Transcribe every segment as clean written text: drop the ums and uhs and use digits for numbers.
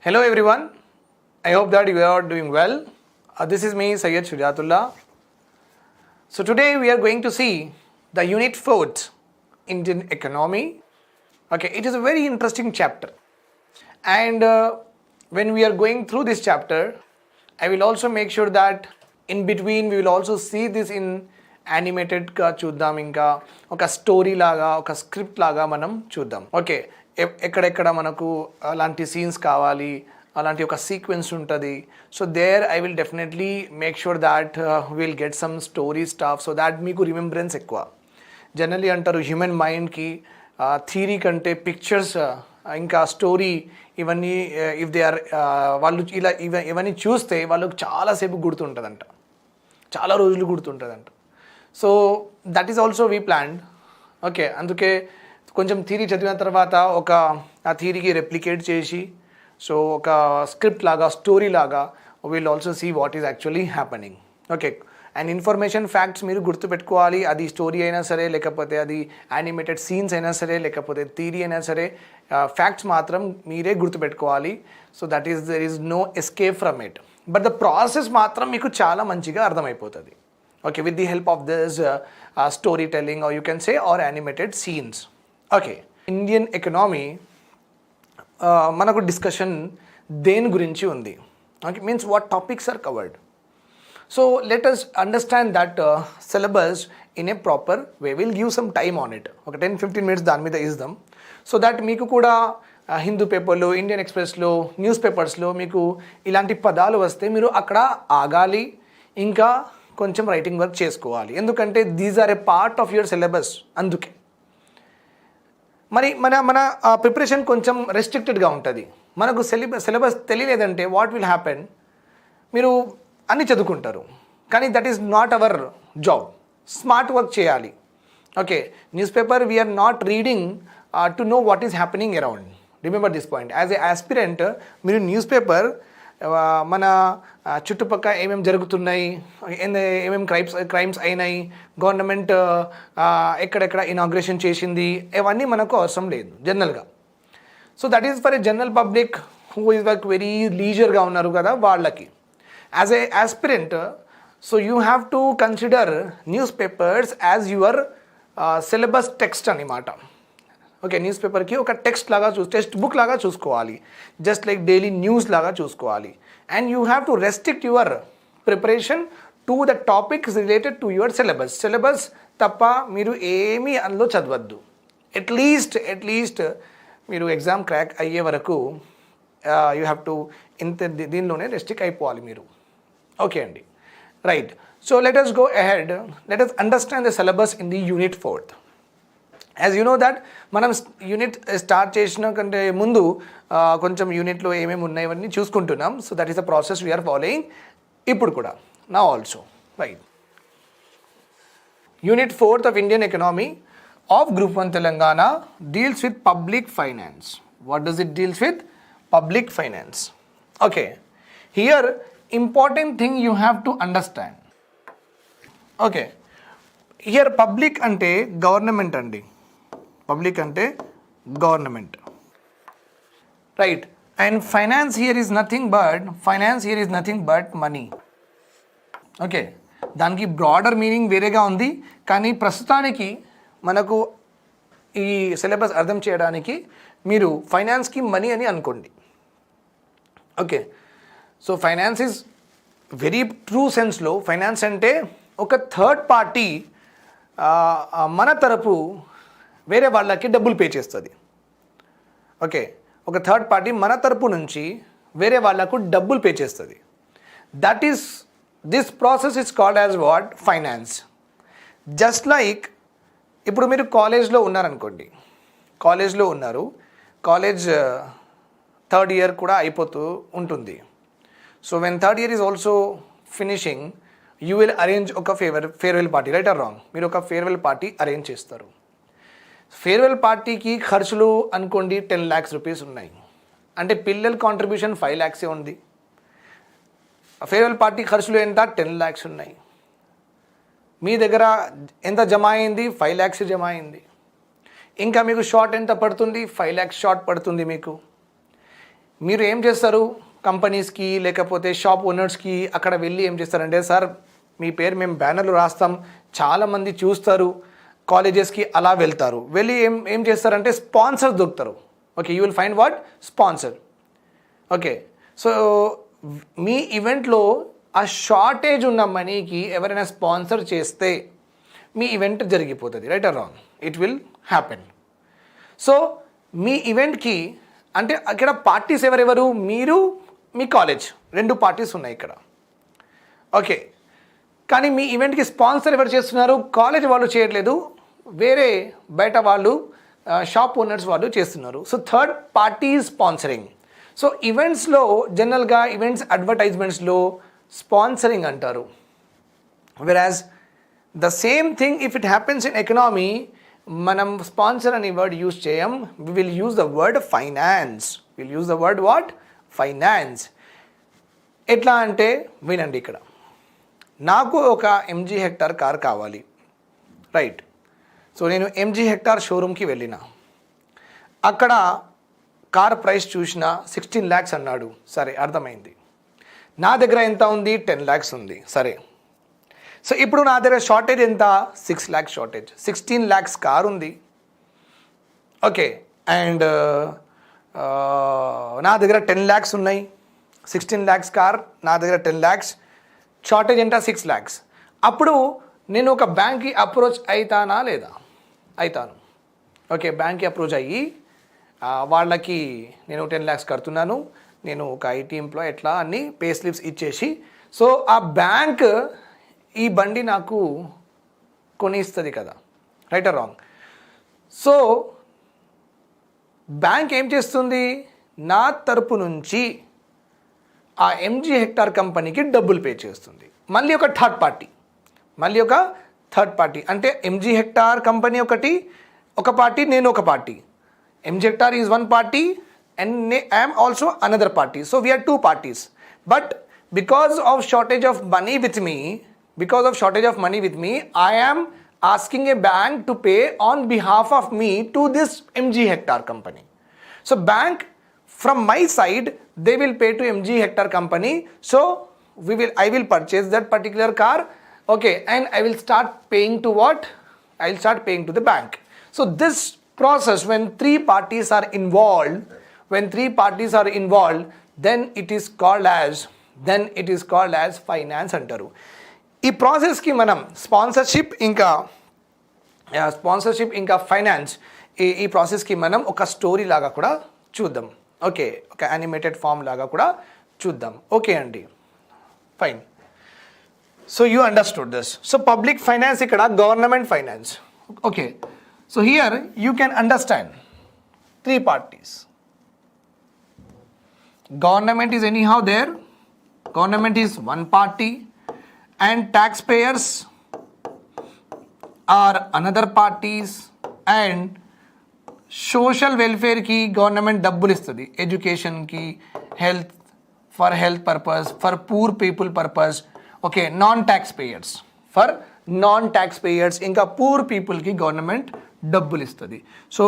Hello everyone, I hope that you are doing well. This is me, Syed Shujatullah. So today we are going to see the Unit 4, Indian Economy. Okay, it is a very interesting chapter. And when we are going through this chapter, I will also make sure that in between we will also see this in animated గా చూద్దాం, ఇంకా ఒక story లాగా ఒక script లాగా మనం చూద్దాం. Okay, ఎక్కడెక్కడ మనకు అలాంటి సీన్స్ కావాలి, అలాంటి ఒక సీక్వెన్స్ ఉంటుంది. So there I will definitely make sure that will get some story stuff so that మీకు రిమెంబరెన్స్ ఎక్కువ. జనరలీ అంటారు హ్యూమన్ మైండ్కి థియరీ కంటే పిక్చర్స్ ఇంకా స్టోరీ ఇవన్నీ ఇఫ్ దే ఆర్ వాళ్ళు ఇలా ఇవన్నీ చూస్తే వాళ్ళకు చాలాసేపు గుర్తుంటుందంట, చాలా రోజులు గుర్తుంటుందంట. So that is also we planned. Okay, అందుకే కొంచెం థియరీ చదివిన తర్వాత ఆ థియరీకి రెప్లికేట్ చేసి సో ఒక స్క్రిప్ట్ లాగా స్టోరీ లాగా will also see what is actually happening. Okay, and information facts మీరు గుర్తుపెట్టుకోవాలి. అది స్టోరీ అయినా సరే, లేకపోతే అది యానిమేటెడ్ సీన్స్ అయినా సరే, లేకపోతే థియరీ అయినా సరే, ఫ్యాక్ట్స్ మాత్రం మీరే గుర్తుపెట్టుకోవాలి. So that is there is no escape from it. But the process మాత్రం మీకు చాలా మంచిగా అర్థమైపోతుంది. Okay, with the help of this story telling or you can say or animated scenes. Okay, Indian economy మనకు discussion దేని గురించి ఉంది. Okay, means what topics are covered. So let us understand that syllabus in a proper way. We'll give some time on it. Okay, 10-15 minutes దాని మీద ఇద్దాం. So that మీకు కూడా హిందూ పేపర్లో, ఇండియన్ ఎక్స్ప్రెస్లో, న్యూస్ పేపర్స్లో మీకు ఇలాంటి పదాలు వస్తే మీరు అక్కడ ఆగాలి, ఇంకా కొంచెం రైటింగ్ వర్క్ చేసుకోవాలి. ఎందుకంటే these are a part of your syllabus. అందుకే మరి మన ప్రిపరేషన్ కొంచెం రెస్ట్రిక్టెడ్గా ఉంటుంది. మనకు సిలబస్ తెలియలేదంటే వాట్ విల్ హ్యాపెన్, మీరు అన్నీ చదువుకుంటారు, కానీ that is not our job. Smart work చేయాలి. Okay, news paper we're not reading to know what is happening around. Remember this point. As a aspirant మీరు న్యూస్ పేపర్ మన చుట్టుపక్కల ఏమేమి జరుగుతున్నాయి, ఏమేమి క్రైమ్స్ అయినాయి, గవర్నమెంట్ ఎక్కడెక్కడ ఇనాగ్రేషన్ చేసింది, ఇవన్నీ మనకు అవసరం లేదు జనరల్గా. So that is for a general public who is work very లీజర్గా ఉన్నారు కదా వాళ్ళకి. As a aspirant, so you have to consider newspapers as your syllabus text అనమాట. ఓకే, న్యూస్ పేపర్కి ఒక టెక్స్ట్ లాగా టెక్స్ట్ బుక్ లాగా చూసుకోవాలి, జస్ట్ లైక్ డైలీ న్యూస్ లాగా చూసుకోవాలి. And you have to restrict your preparation to the topics related to your syllabus తప్ప మీరు ఏమీ అందులో చదవద్దు. అట్లీస్ట్ మీరు ఎగ్జామ్ క్రాక్ అయ్యే వరకు యూ హ్యావ్ టు దీనిలోనే రెస్ట్రిక్ట్ అయిపోవాలి మీరు. ఓకే అండి, right. So let us go ahead. Let us understand the syllabus in the Unit 4. As you know that మనం యూనిట్ స్టార్ట్ చేసిన కంటే ముందు కొంచెం యూనిట్లో ఏమేమి ఉన్నాయవన్నీ చూసుకుంటున్నాం. So that is the process we're following ఇప్పుడు కూడా నా also. Right, unit 4 of Indian Economy of Group 1 Telangana deals with public finance. What does it deals with? Public finance. Okay, here important thing you have to understand. Okay, here public ante government andi, public ante government, right? And finance here is nothing but money. Okay, దానికి broader meaning వేరేగా ఉంది, కానీ ప్రస్తుతానికి మనకు ఈ syllabus అర్థం చేయడానికి మీరు ఫైనాన్స్కి మనీ అని అనుకోండి. Okay, so finance is very true సెన్స్లో ఫైనాన్స్ అంటే ఒక థర్డ్ పార్టీ మన తరపు వేరే వాళ్ళకి డబ్బులు పే చేస్తుంది. ఓకే, ఒక థర్డ్ పార్టీ మన తరపు నుంచి వేరే వాళ్ళకు డబ్బులు పే చేస్తుంది. That is this process is called as what? Finance. Just like ఇప్పుడు మీరు కాలేజ్లో ఉన్నారనుకోండి, కాలేజ్లో ఉన్నారు, కాలేజ్ థర్డ్ ఇయర్ కూడా అయిపోతూ ఉంటుంది. So when third year is also finishing, you will arrange ఒక farewell party, right or wrong? మీరు ఒక ఫేర్వెల్ పార్టీ అరేంజ్ చేస్తారు. ఫేర్వెల్ పార్టీకి ఖర్చులు అనుకోండి 10 lakhs రూపీస్ ఉన్నాయి, అంటే పిల్లల కాంట్రిబ్యూషన్ 5 lakhs ఉంది. ఫేర్వెల్ పార్టీ ఖర్చులు ఎంత? 10 lakhs ఉన్నాయి. మీ దగ్గర ఎంత జమ అయింది? 5 lakhs జమ అయింది. ఇంకా మీకు షార్ట్ ఎంత పడుతుంది? 5 lakhs షార్ట్ పడుతుంది మీకు. మీరు ఏం చేస్తారు, కంపెనీస్కి లేకపోతే షాప్ ఓనర్స్కి అక్కడ వెళ్ళి ఏం చేస్తారంటే, సార్ మీ పేరు మేము బ్యానర్లు రాస్తాం, చాలామంది చూస్తారు, కాలేజెస్కి అలా వెళ్తారు, వెళ్ళి ఏం చేస్తారంటే స్పాన్సర్స్ దొరుకుతారు. Okay, you will find what sponsor. Okay, so మీ ఈవెంట్లో ఆ షార్టేజ్ ఉన్న మనీకి ఎవరైనా స్పాన్సర్ చేస్తే మీ ఈవెంట్ జరిగిపోతుంది. Right or wrong? It will happen. So మీ ఈవెంట్కి అంటే అక్కడ పార్టీస్ ఎవరెవరు, మీరు మీ కాలేజ్, 2 పార్టీస్ ఉన్నాయి ఇక్కడ. ఓకే, కానీ మీ ఈవెంట్కి స్పాన్సర్ ఎవరు చేస్తున్నారు? కాలేజ్ వాళ్ళు చేయట్లేదు, వేరే బయట వాళ్ళు షాప్ ఓనర్స్ వాళ్ళు చేస్తున్నారు. So third party sponsoring. So ఈవెంట్స్లో జనరల్గా ఈవెంట్స్ అడ్వర్టైజ్మెంట్స్లో స్పాన్సరింగ్ అంటారు. Whereas the same thing if it happens in economy, మనం స్పాన్సర్ అనే వర్డ్ యూజ్ చేయం, we will use the word finance. Will use the word what? Finance. ఎట్లా అంటే వినండి, ఇక్కడ నాకు ఒక ఎంజీ హెక్టార్ కార్ కావాలి, రైట్? సో నేను ఎంజీ హెక్టార్ షోరూమ్కి వెళ్ళిన, అక్కడ కార్ ప్రైస్ చూసిన 16 lakhs అన్నాడు. సరే, అర్థమైంది. నా దగ్గర ఎంత ఉంది? 10 lakhs ఉంది. సరే, సో ఇప్పుడు నా దగ్గర షార్టేజ్ ఎంత? 6 lakhs షార్టేజ్. 16 lakhs కార్ ఉంది. ఓకే, అండ్ నా దగ్గర 10 lakhs ఉన్నాయి. 16 lakhs కార్, నా దగ్గర 10 lakhs, షార్టేజ్ ఎంత? 6 lakhs. అప్పుడు నేను ఒక బ్యాంక్కి అప్రోచ్ అవుతానా లేదా? అవుతాను. ఓకే, బ్యాంక్కి అప్రోచ్ అయ్యి వాళ్ళకి నేను 10 lakhs కడుతున్నాను, నేను ఒక ఐటీ ఎంప్లాయ్, ఎట్లా అన్ని పే స్లిప్స్ ఇచ్చేసి, సో ఆ బ్యాంక్ ఈ బండి నాకు కొనిస్తుంది కదా, right or wrong? So bank ఏం చేస్తుంది? నా తరపు నుంచి ఆ ఎంజీ హెక్టార్ కంపెనీకి డబ్బులు పే చేస్తుంది. మళ్ళీ ఒక థర్డ్ పార్టీ అంటే ఎంజీ హెక్టార్ కంపెనీ ఒక పార్టీ, నేను ఒక party. MG hectare is one party and I am also another party. So we are 2 parties. But because of shortage of money with me, I am asking a bank to pay on behalf of me to this MG Hectar company. So bank from my side, they will pay to MG Hectar company. So I will purchase that particular car. Okay, and I will start paying to what? I will start paying to the bank. So this process, when 3 parties are involved, then it is called as finance అంటారు. ఈ ప్రాసెస్కి మనం sponsorship ఇంకా finance, ఈ ప్రాసెస్కి మనం ఒక story లాగా కూడా చూద్దాం. ఓకే, ఒక యానిమేటెడ్ ఫామ్ లాగా కూడా చూద్దాం. ఓకే అండి, fine. So you understood this. So public finance, ఇక్కడ government finance. Okay, so here you can understand 3 parties. Government is anyhow there, government is one party, and taxpayers are another parties, and social welfare ki government dabbulu istadi, education ki, health purpose, for poor people purpose. Okay, non-taxpayers inka poor people ki government dabbulu istadi. So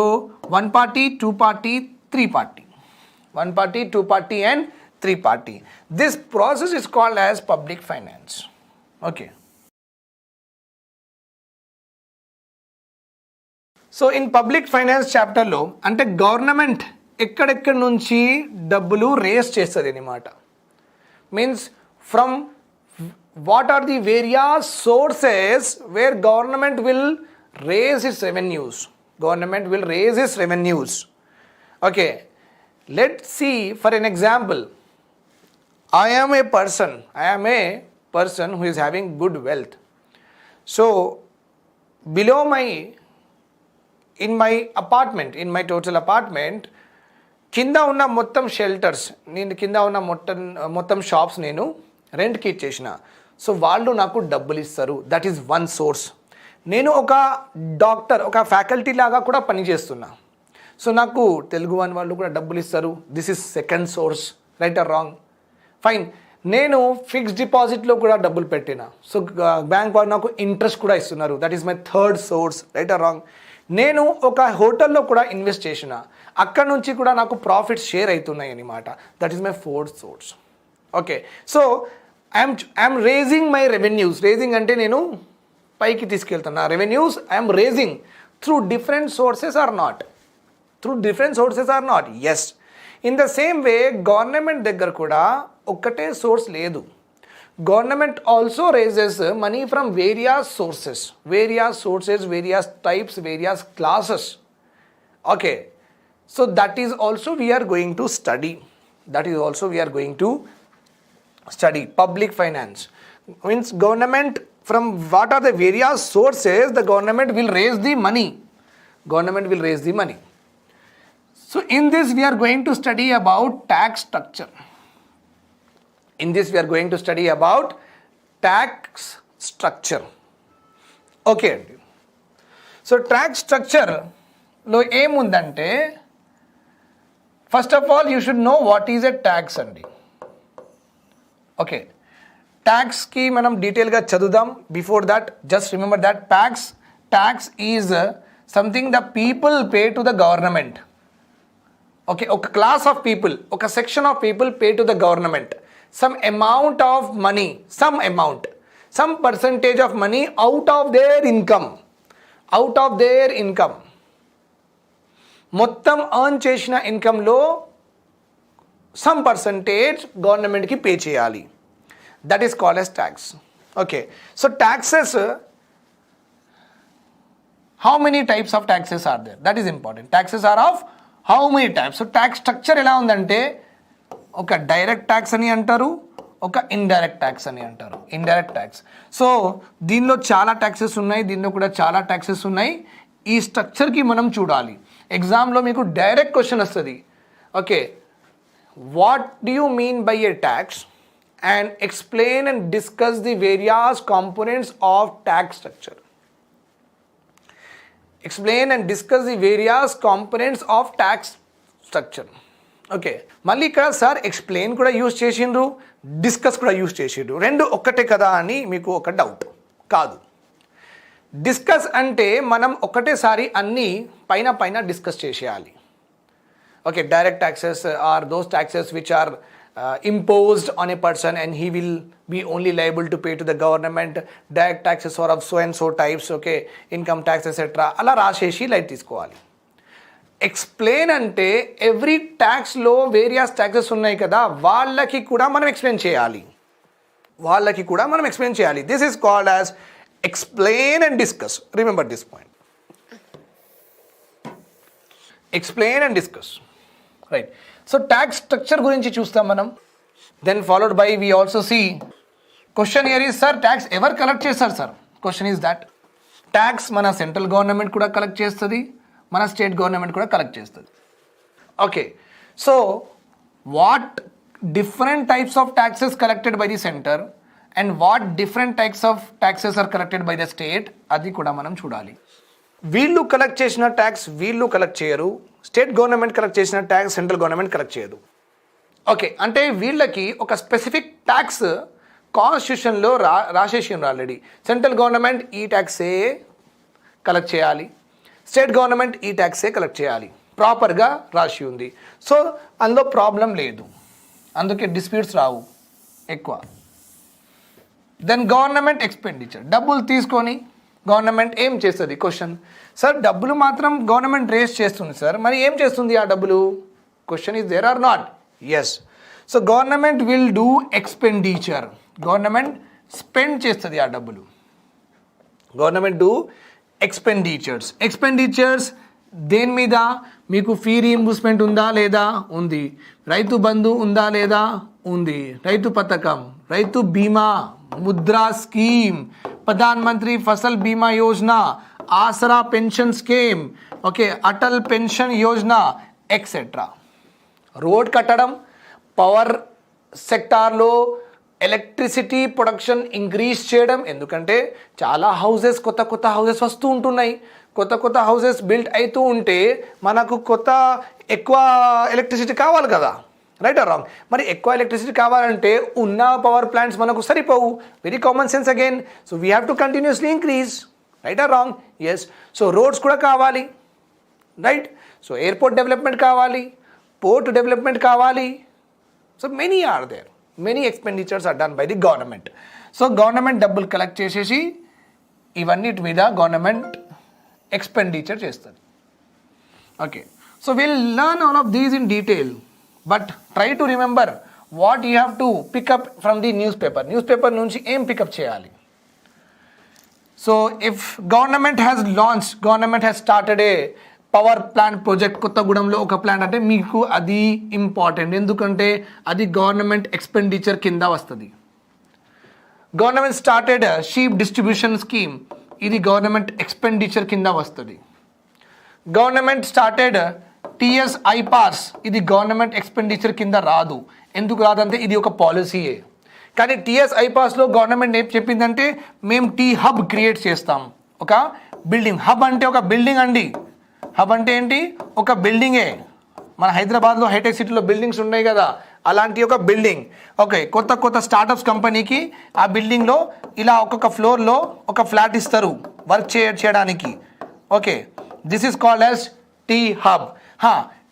1 party, 2 party, 3 party. 1 party, 2 party and 3 party. This process is called as public finance. Okay. So in public finance chapter lo ante government ekkadekka nunchi dabbulu raise chestadi anamata. Means from what are the various sources where government will raise its revenues. Okay. Let's see, for an example, I am a person who is having good wealth. So below in my total apartment, కింద ఉన్న మొత్తం shelters, నేను కింద ఉన్న మొత్తం shops నేను రెంట్కి ఇచ్చేసిన. సో వాళ్ళు నాకు డబ్బులు ఇస్తారు. That is one source. నేను ఒక డాక్టర్, ఒక ఫ్యాకల్టీ లాగా కూడా పనిచేస్తున్నా. సో నాకు తెలుగు వన్ వాళ్ళు కూడా డబ్బులు ఇస్తారు. This is second source. Right or wrong? Fine. నేను ఫిక్స్డ్ డిపాజిట్లో కూడా డబ్బులు పెట్టిన. సో బ్యాంక్ వాళ్ళు నాకు ఇంట్రెస్ట్ కూడా ఇస్తున్నారు. That is my third source. Right or wrong? నేను ఒక హోటల్లో కూడా ఇన్వెస్ట్ చేసిన, అక్కడ నుంచి కూడా నాకు ప్రాఫిట్స్ షేర్ అవుతున్నాయి అన్నమాట. That is my fourth source. Okay, so I'm raising my revenues. Raising అంటే నేను పైకి తీసుకెళ్తున్నా. Revenues I'm raising through different sources or not? Through different sources or not? Yes. In the same way government దగ్గర కూడా ఒక్కటే source లేదు. Government also raises money from various sources, various types, various classes. Okay, so that is also we're going to study. Public finance means government, from what are the various sources the government will raise the money. So in this we are going to study about tax structure. Okay అండి. So tax స్ట్రక్చర్లో ఏముందంటే, first of all you should know what is a tax అండి. Okay, ట్యాక్స్కి మనం డీటెయిల్గా చదువుదాం. Before that just remember that tax is something the people pay to the government. Okay, ఒక class of people, ఒక section of people pay to the government some amount of money, some percentage of money out of their income. మొత్తం earn చేసిన ఇన్కంలో some percentage గవర్నమెంట్కి pay చేయాలి. That is called as tax. Okay, so taxes, how many types of taxes are there? That is important. Taxes are of how many types? So tax structure ఎలా ఉందంటే, ఒక direct tax అని అంటారు, ఒక indirect tax అని అంటారు. Indirect tax. So దీనిలో చాలా ట్యాక్సెస్ ఉన్నాయి, దీనిలో కూడా చాలా ట్యాక్సెస్ ఉన్నాయి. ఈ స్ట్రక్చర్కి మనం చూడాలి. ఎగ్జామ్లో మీకు డైరెక్ట్ క్వశ్చన్ వస్తుంది. Okay, what do you mean by A tax and explain and discuss the various components of tax structure. Explain and discuss the various components of tax structure. Okay, మళ్ళీ ఇక్కడ sir explain కూడా use చేసిండ్రు, discuss కూడా use చేసిండ్రు, రెండు ఒక్కటే కదా అని మీకు ఒక డౌట్. కాదు. డిస్కస్ అంటే మనం ఒకటేసారి అన్నీ పైన డిస్కస్ చేసేయాలి. Okay, direct taxes are those taxes which are imposed on a person and he will be only liable to pay to the government. Direct taxes are of so and so types, okay, income tax etc. అలా రాసేసి light తీసుకోవాలి. Explain అంటే every ట్యాక్స్లో various taxes ఉన్నాయి కదా, వాళ్ళకి కూడా మనం explain చేయాలి. This is called as explain and discuss. Remember this point. Explain and discuss, right. So tax structure గురించి చూస్తాం మనం. Then followed by we also see question here is, sir tax ఎవరు కలెక్ట్ చేస్తారు sir? Question is that tax మన central government కూడా collect చేస్తుంది, మన state government కూడా కలెక్ట్ చేస్తుంది. Okay, so what different types of taxes collected by the centre and what different types of taxes are collected by the state, అది కూడా మనం చూడాలి. వీళ్ళు కలెక్ట్ చేసిన ట్యాక్స్ వీళ్ళు కలెక్ట్ చేయరు, స్టేట్ గవర్నమెంట్ కలెక్ట్ చేసిన ట్యాక్స్ సెంట్రల్ గవర్నమెంట్ కలెక్ట్ చేయదు. ఓకే, అంటే వీళ్ళకి ఒక స్పెసిఫిక్ ట్యాక్స్ కాన్స్టిట్యూషన్లో రాసేసిండ్రు ఆల్రెడీ. సెంట్రల్ గవర్నమెంట్ ఈ ట్యాక్సే కలెక్ట్ చేయాలి, స్టేట్ గవర్నమెంట్ ఈ ట్యాక్సే కలెక్ట్ చేయాలి, ప్రాపర్గా రాసి ఉంది. సో అందులో ప్రాబ్లం లేదు, అందుకే డిస్ప్యూట్స్ రావు ఎక్కువ. దెన్ గవర్నమెంట్ ఎక్స్పెండిచర్, డబ్బులు తీసుకొని గవర్నమెంట్ ఏం చేస్తుంది? క్వశ్చన్, సార్ డబ్బులు మాత్రం గవర్నమెంట్ రేస్ చేస్తుంది సార్, మరి ఏం చేస్తుంది ఆ డబ్బులు? Question is there or not? Yes. So government will do expenditure, government spend చేస్తుంది ఆ డబ్బులు. గవర్నమెంట్ డూ ఎక్స్పెండిచర్స్ దేని మీద? మీకు ఫీ రీయింబర్స్మెంట్ ఉందా లేదా? ఉంది. రైతు బంధు ఉందా లేదా? ఉంది. రైతు పథకం, రైతు బీమా, Mudra scheme, Pradhan Mantri Fasal Bima Yojana, Aasara pension scheme, okay, Atal pension Yojana etcetera. Road కట్టడం, పవర్ సెక్టార్లో ఎలక్ట్రిసిటీ ప్రొడక్షన్ ఇంక్రీజ్ చేయడం, ఎందుకంటే చాలా కొత్త హౌసెస్ వస్తూ ఉంటున్నాయి, కొత్త హౌసెస్ బిల్ట్ అవుతూ ఉంటే మనకు ఎక్కువ ఎలక్ట్రిసిటీ కావాలి కదా, రైట్ ఆర్ రాంగ్? మరి ఎక్కువ ఎలక్ట్రిసిటీ కావాలంటే ఉన్న పవర్ ప్లాంట్స్ మనకు సరిపోవు. Very common sense again. So we have to continuously increase. Right or wrong? Yes. So roads కూడా కావాలి, రైట్? సో ఎయిర్పోర్ట్ డెవలప్మెంట్ కావాలి, పోర్ట్ డెవలప్మెంట్ కావాలి. So many are there, many expenditures are done by the government. So government డబ్బులు collect చేసేసి ఇవన్నిటి మీద government expenditure చేస్తుంది. Okay, so will learn all of these in detail, but try to remember what you have to pick up from the news paper. News paper నుంచి ఏం pick up చేయాలి? So if government has started a power plant project కొత్తగూడెంలో ఒక plant అంటే మీకు అది important, ఎందుకంటే అది గవర్నమెంట్ ఎక్స్పెండిచర్ కింద వస్తుంది. Government started sheep distribution scheme, ఇది గవర్నమెంట్ ఎక్స్పెండిచర్ కింద వస్తుంది. గవర్నమెంట్ స్టార్టెడ్ టీఎస్ ఐపాస్, ఇది గవర్నమెంట్ ఎక్స్పెండిచర్ కింద రాదు. ఎందుకు రాదంటే ఇది ఒక పాలసీయే. కానీ టీఎస్ ఐపాస్లో గవర్నమెంట్ ఏం చెప్పిందంటే మేము టీ హబ్ క్రియేట్ చేస్తాం, ఒక బిల్డింగ్. హబ్ అంటే ఒక బిల్డింగ్ అండి. హబ్ అంటే ఏంటి? ఒక బిల్డింగే. మన హైదరాబాద్లో హైటెక్ సిటీలో బిల్డింగ్స్ ఉన్నాయి కదా, అలాంటి ఒక బిల్డింగ్. ఓకే, కొత్త స్టార్టప్స్ కంపెనీకి ఆ బిల్డింగ్లో ఇలా ఒక్కొక్క ఫ్లోర్లో ఒక ఫ్లాట్ ఇస్తారు వర్క్ చేయడానికి. Okay, this is called as T hub.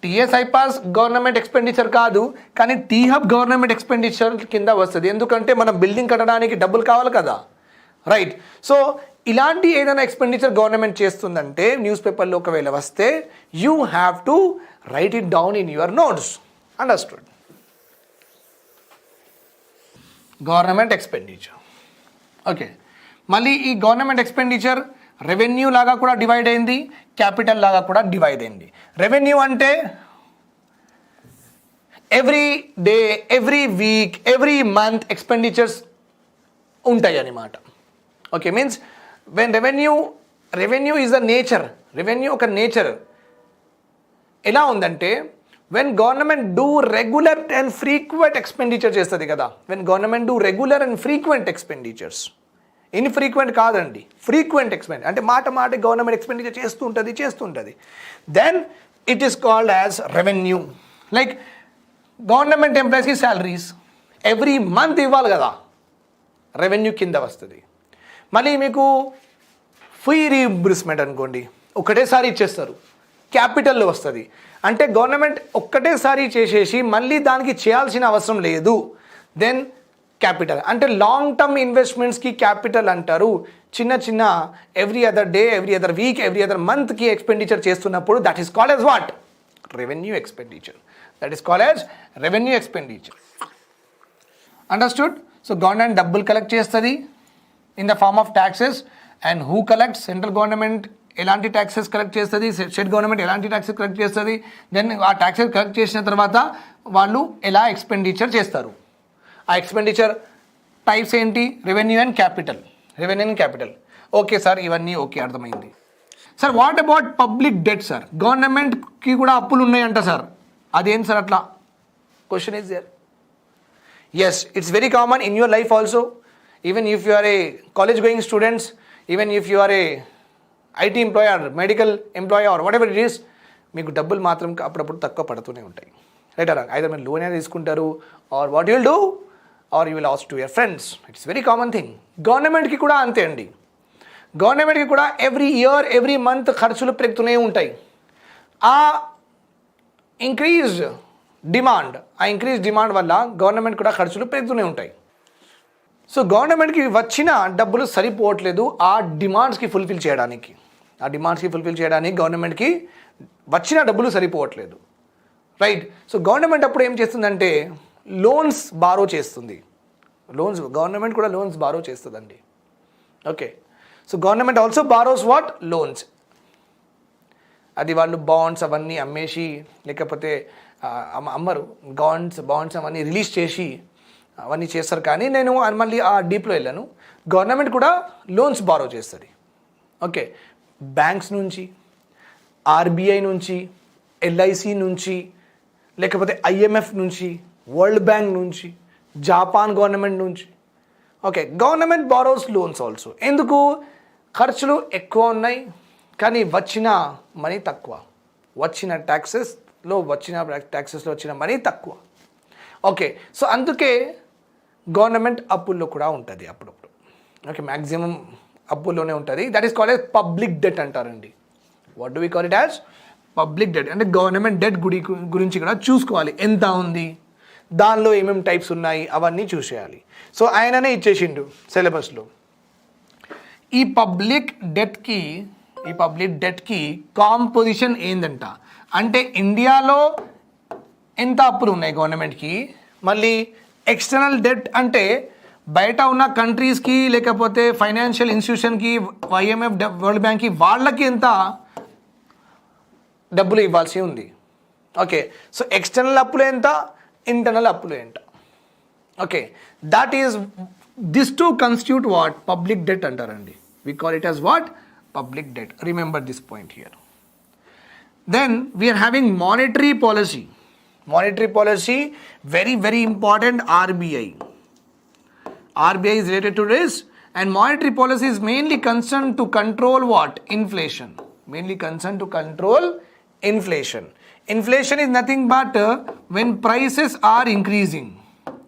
TS iPASS government expenditure కాదు, కానీ టీ హబ్ గవర్నమెంట్ ఎక్స్పెండిచర్ కింద వస్తుంది. ఎందుకంటే మనం బిల్డింగ్ కట్టడానికి డబ్బులు కావాలి కదా, రైట్? సో ఇలాంటి ఏదైనా ఎక్స్పెండిచర్ గవర్నమెంట్ చేస్తుందంటే న్యూస్ పేపర్లో ఒకవేళ వస్తే you have to right it down in your notes. Understood? Government expenditure. Okay, మళ్ళీ ఈ గవర్నమెంట్ ఎక్స్పెండిచర్ రెవెన్యూ లాగా కూడా డివైడ్ అయింది, క్యాపిటల్ లాగా కూడా డివైడ్ అయింది. రెవెన్యూ అంటే every day, every week, every month expenditures ఉంటాయి అన్నమాట. Okay, means when revenue is a nature. Revenue ఒక నేచర్ ఎలా ఉందంటే when government do regular and frequent expenditure చేస్తుంది కదా, when government do regular and frequent expenditures, infrequent కాదండి, frequent expenditure అంటే మాట గవర్నమెంట్ ఎక్స్పెండిచర్ చేస్తుంటుంది, then it is called as revenue. Like government ఎంప్లాయీస్కి శాలరీస్ ఎవ్రీ మంత్ ఇవ్వాలి కదా, రెవెన్యూ కింద వస్తుంది. మళ్ళీ మీకు ఫీ రీఇంబర్స్మెంట్ అనుకోండి, ఒకటేసారి ఇచ్చేస్తారు, క్యాపిటల్లో వస్తుంది. అంటే గవర్నమెంట్ ఒక్కటేసారి చేసేసి మళ్ళీ దానికి చేయాల్సిన అవసరం లేదు, దెన్ క్యాపిటల్. అంటే లాంగ్ టర్మ్ ఇన్వెస్ట్మెంట్స్కి క్యాపిటల్ అంటారు. చిన్న every other day, every other week, every other మంత్కి ఎక్స్పెండిచర్ చేస్తున్నప్పుడు that is called as what? Revenue expenditure. That is called as revenue expenditure. Understood? So government డబ్బులు కలెక్ట్ చేస్తుంది in the form of taxes. And who collects? Central government ఎలాంటి taxes collect చేస్తుంది, state government ఎలాంటి taxes collect చేస్తుంది, then ఆ taxes collect చేసిన తర్వాత వాళ్ళు ఎలా ఎక్స్పెండిచర్ చేస్తారు. ఆ ఎక్స్పెండిచర్ టైప్స్ ఏంటి? Revenue and capital. Okay sir, ఇవన్నీ ఓకే, అర్థమైంది. Sir what about public debt sir? గవర్నమెంట్కి కూడా అప్పులు ఉన్నాయంట సార్, అదేంటి సార్ అట్లా? Question is there. Yes, it's very common in your life also. Even if you are a college going students, even if you are a IT employee or medical employee or whatever it is, మీకు డబ్బులు మాత్రం అప్పుడప్పుడు తక్కువ పడుతూనే ఉంటాయి, right or wrong? Either మీరు loan అయినా తీసుకుంటారు, or what you will do, or you will ask to your friends. It's very common thing. గవర్నమెంట్కి కూడా అంతే అండి. గవర్నమెంట్కి కూడా ఎవ్రీ ఇయర్, ఎవ్రీ మంత్ ఖర్చులు పెరుగుతూనే ఉంటాయి. ఆ ఇంక్రీజ్ డిమాండ్ వల్ల గవర్నమెంట్ కూడా ఖర్చులు పెరుగుతూనే ఉంటాయి. సో గవర్నమెంట్కి వచ్చిన డబ్బులు సరిపోవట్లేదు ఆ డిమాండ్స్కి ఫుల్ఫిల్ చేయడానికి. గవర్నమెంట్కి వచ్చిన డబ్బులు సరిపోవట్లేదు, రైట్? సో గవర్నమెంట్ అప్పుడు ఏం చేస్తుందంటే లోన్స్ బారో చేస్తుంది. గవర్నమెంట్ కూడా లోన్స్ బారో చేస్తుందండి. Okay, so government also borrows what? Loans. అది వాళ్ళు బాండ్స్ అవన్నీ అమ్మేసి, లేకపోతే అమ్మరు, బాండ్స్ అవన్నీ రిలీజ్ చేసి అవన్నీ చేస్తారు. కానీ నేను మళ్ళీ ఆ డీప్లో వెళ్ళాను. గవర్నమెంట్ కూడా లోన్స్ బారో చేస్తుంది. ఓకే, బ్యాంక్స్ నుంచి, ఆర్బీఐ నుంచి, ఎల్ఐసి నుంచి, లేకపోతే ఐఎంఎఫ్ నుంచి, వరల్డ్ బ్యాంక్ నుంచి, జపాన్ గవర్నమెంట్ నుంచి. Okay, government borrows loans also. ఎందుకు? ఖర్చులు ఎక్కువ ఉన్నాయి కానీ వచ్చిన మనీ తక్కువ, వచ్చిన ట్యాక్సెస్లో వచ్చిన మనీ తక్కువ. ఓకే, సో అందుకే గవర్నమెంట్ అప్పుల్లో కూడా ఉంటుంది అప్పుడప్పుడు. ఓకే, మ్యాక్సిమం అప్పులోనే ఉంటుంది. That is called as public debt అంటారండి. What do we call it as? Public debt. అంటే గవర్నమెంట్ డెట్ గురించి కూడా చూసుకోవాలి, ఎంత ఉంది, దానిలో ఏమేమి టైప్స్ ఉన్నాయి అవన్నీ చూసేయాలి. సో ఆయననే ఇచ్చేసిండు సిలబస్లో. ఈ పబ్లిక్ డెట్కి కాంపోజిషన్ ఏందంట అంటే ఇండియాలో ఎంత అప్పులు ఉన్నాయి గవర్నమెంట్కి, మళ్ళీ ఎక్స్టర్నల్ డెట్ అంటే బయట ఉన్న కంట్రీస్కి లేకపోతే ఫైనాన్షియల్ ఇన్స్టిట్యూషన్కి, ఐఎంఎఫ్, వరల్డ్ బ్యాంక్కి వాళ్ళకి ఎంత డబ్బులు ఇవ్వాల్సి ఉంది. ఓకే, సో ఎక్స్టర్నల్ అప్పులు ఎంత, ఇంటర్నల్ అప్పులు ఎంత. Okay, that is this to constitute what? Public debt అంటారండి. We call it as what? Public debt. Remember this point here. Then we are having monetary policy. Monetary policy, very, very important. RBI is related to this, and monetary policy is mainly concerned to control what? Inflation. Mainly concerned to control inflation. Inflation is nothing but when prices are increasing.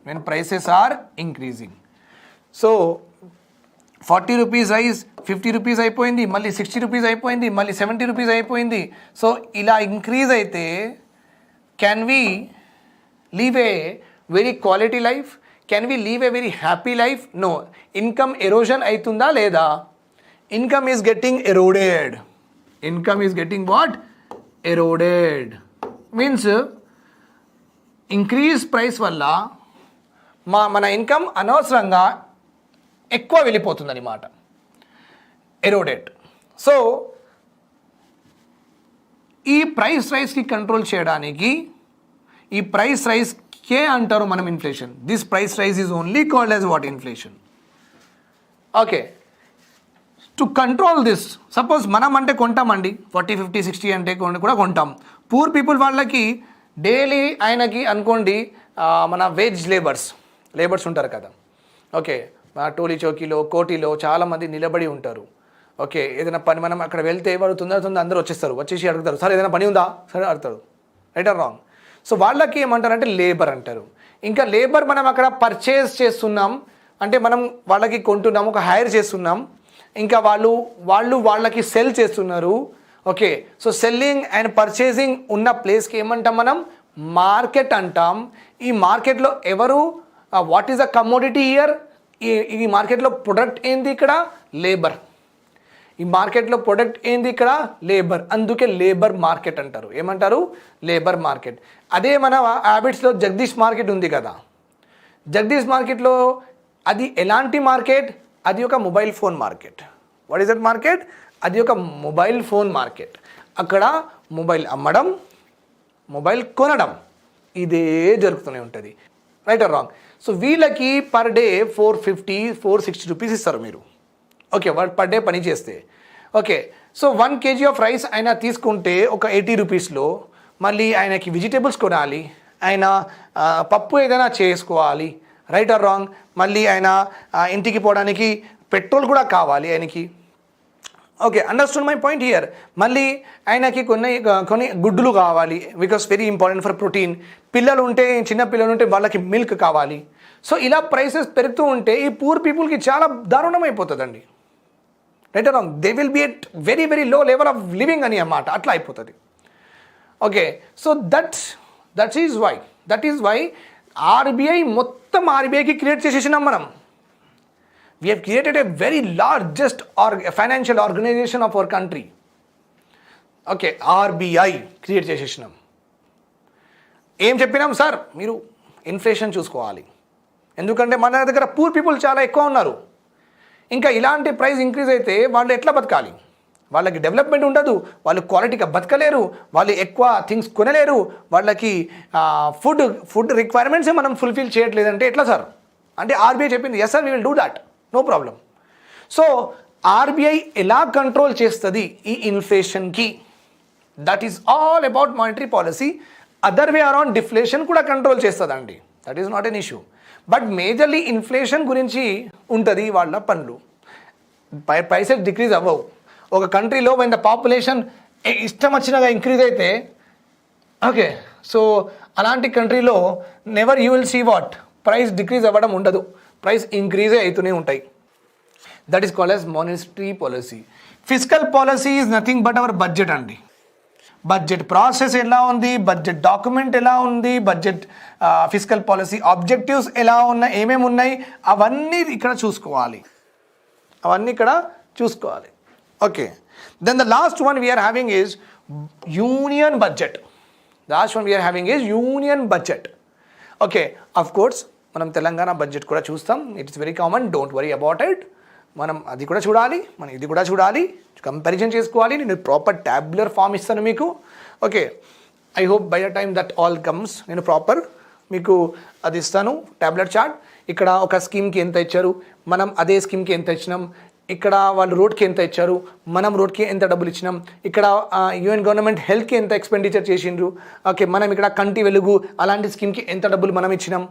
When prices are increasing. So 40 rupees rise, 50 rupees అయిపోయింది, మళ్ళీ 60 rupees అయిపోయింది, మళ్ళీ 70 rupees అయిపోయింది. So ఇలా increase అయితే can we live a very quality life? Can we live a very happy life? No. Income erosion aitunda leda? Income is getting eroded. Income is getting what? Eroded. Means increase price valla mana income అనవసరంగా ఎక్కువ వెళ్ళిపోతుందని మాట. Eroded. So ఈ price రైజ్కి control చేయడానికి ఈ price రైజ్కే అంటారు మనం inflation. This price rise is only called as what? Inflation. Okay, to control this, suppose మనం అంటే కొంటామండి 40, 50, 60 అంటే కూడా కొంటాం. పూర్ పీపుల్ వాళ్ళకి డైలీ ఆయనకి అనుకోండి మన వేజ్ లేబర్స్ ఉంటారు కదా. ఓకే, టోలీ చౌకీలో, కోటిలో చాలామంది నిలబడి ఉంటారు. ఓకే, ఏదైనా పని మనం అక్కడ వెళ్తే వాడు తొందర అందరూ వచ్చేసి అడుగుతారు, సార్ ఏదైనా పని ఉందా సరే అడుగుతారు. Right or wrong? సో వాళ్ళకి ఏమంటారంటే లేబర్ అంటారు. ఇంకా లేబర్ మనం అక్కడ పర్చేస్ చేస్తున్నాం అంటే మనం వాళ్ళకి కొంటున్నాం, ఒక హైర్ చేస్తున్నాం, ఇంకా వాళ్ళకి సెల్ చేస్తున్నారు. Okay, so selling and purchasing ఉన్న ప్లేస్కి ఏమంటాం మనం? మార్కెట్ అంటాం. ఈ మార్కెట్లో ఎవరు, what is the commodity here? ఈ మార్కెట్లో ప్రొడక్ట్ ఏంది? ఇక్కడ లేబర్. ఈ మార్కెట్లో ప్రొడక్ట్ ఏంది? ఇక్కడ లేబర్. అందుకే లేబర్ మార్కెట్ అంటారు. ఏమంటారు? Labour market. అదే మన హ్యాబిట్స్లో జగదీష్ మార్కెట్ ఉంది కదా. జగదీష్ మార్కెట్లో అది ఎలాంటి మార్కెట్? అది ఒక mobile phone market. What is that market? అది ఒక మొబైల్ ఫోన్ మార్కెట్. అక్కడ మొబైల్ అమ్మడం, మొబైల్ కొనడం, ఇదే జరుగుతూనే ఉంటుంది. Right or wrong? సో వీళ్ళకి పర్ డే 450, 460 రూపీస్ ఇస్తారు మీరు. ఓకే, వాళ్ళు పర్ డే పని చేస్తే. Okay, so 1 kg of rice ఆయన తీసుకుంటే ఒక 80 రూపీస్లో మళ్ళీ ఆయనకి వెజిటేబుల్స్ కొనాలి, ఆయన పప్పు ఏదైనా చేసుకోవాలి. Right or wrong? మళ్ళీ ఆయన ఇంటికి పోవడానికి పెట్రోల్ కూడా కావాలి ఆయనకి. Okay, understand my point here. మళ్ళీ ఆయనకి కొన్ని గుడ్డులు కావాలి, because very important for protein. చిన్న పిల్లలు ఉంటే వాళ్ళకి మిల్క్ కావాలి. సో ఇలా ప్రైసెస్ పెరుగుతూ ఉంటే ఈ పూర్ పీపుల్కి చాలా దారుణం అయిపోతుందండి. Right or wrong? They will be at very very low level of living అని అన్నమాట. అట్లా అయిపోతుంది. Okay, so that is why RBI మొత్తం ఆర్బీఐకి క్రియేట్ చేసేసినాం మనం. We have created a very largest financial organization of our country. Okay, RBI create చేసేసినాం. ఏం చెప్పినాం? సార్ మీరు ఇన్ఫ్లేషన్ చూసుకోవాలి, ఎందుకంటే మన దగ్గర పూర్ పీపుల్ చాలా ఎక్కువ ఉన్నారు. ఇంకా ఇలాంటి ప్రైస్ ఇంక్రీజ్ అయితే వాళ్ళు ఎట్లా బతకాలి? వాళ్ళకి డెవలప్మెంట్ ఉండదు, వాళ్ళు క్వాలిటీగా బతకలేరు, వాళ్ళు ఎక్కువ థింగ్స్ కొనలేరు, వాళ్ళకి ఫుడ్ రిక్వైర్మెంట్సే మనం ఫుల్ఫిల్ చేయట్లేదంటే ఎట్లా సార్? అంటే ఆర్బీఐ చెప్పింది, yes sir we will do that, no problem. So RBI ఎలా కంట్రోల్ చేస్తుంది ఈ ఇన్ఫ్లేషన్కి? That is all about monetary policy. Other way around deflation కూడా కంట్రోల్ చేస్తుందండి. That is not an issue. But majorly inflation గురించి ఉంటుంది వాళ్ళ పనులు. ప్రైసెస్ డిక్రీజ్ అవ్వవు. ఒక కంట్రీలో వెన్ ద పాపులేషన్ ఇష్టం వచ్చినగా ఇంక్రీజ్ అయితే, ఓకే, సో అలాంటి కంట్రీలో never you will see what price decrease అవ్వడం ఉండదు, ప్రైస్ ఇంక్రీజే అవుతూనే ఉంటాయి. That is called as monetary policy. Fiscal policy is nothing but our budget అండి. బడ్జెట్ ప్రాసెస్ ఎలా ఉంది, బడ్జెట్ డాక్యుమెంట్ ఎలా ఉంది, బడ్జెట్ ఫిస్కల్ పాలసీ ఆబ్జెక్టివ్స్ ఎలా ఉన్నాయి, ఏమేమి ఉన్నాయి, అవన్నీ ఇక్కడ చూసుకోవాలి. Okay, then the last one we are having is union budget. Okay, of course మనం తెలంగాణ బడ్జెట్ కూడా చూస్తాం. It is very common, don't worry about it. మనం అది కూడా చూడాలి, మనం ఇది కూడా చూడాలి, కంపారిజన్ చేసుకోవాలి. నేను ప్రాపర్ ట్యాబ్యులర్ ఫామ్ ఇస్తాను మీకు. Okay, I hope by the time that all comes నేను ప్రాపర్ మీకు అది ఇస్తాను, ట్యాబ్లెట్ చార్ట్. ఇక్కడ ఒక స్కీమ్కి ఎంత ఇచ్చారు, మనం అదే స్కీమ్కి ఎంత ఇచ్చినాం, ఇక్కడ వాళ్ళు రోడ్కి ఎంత ఇచ్చారు, మనం రోడ్కి ఎంత డబ్బులు ఇచ్చినాం, ఇక్కడ యూఎన్ గవర్నమెంట్ హెల్త్కి ఎంత ఎక్స్పెండిచర్ చేసిండ్రు, ఓకే, మనం ఇక్కడ కంటి వెలుగు అలాంటి స్కీమ్కి ఎంత డబ్బులు మనం ఇచ్చినాం.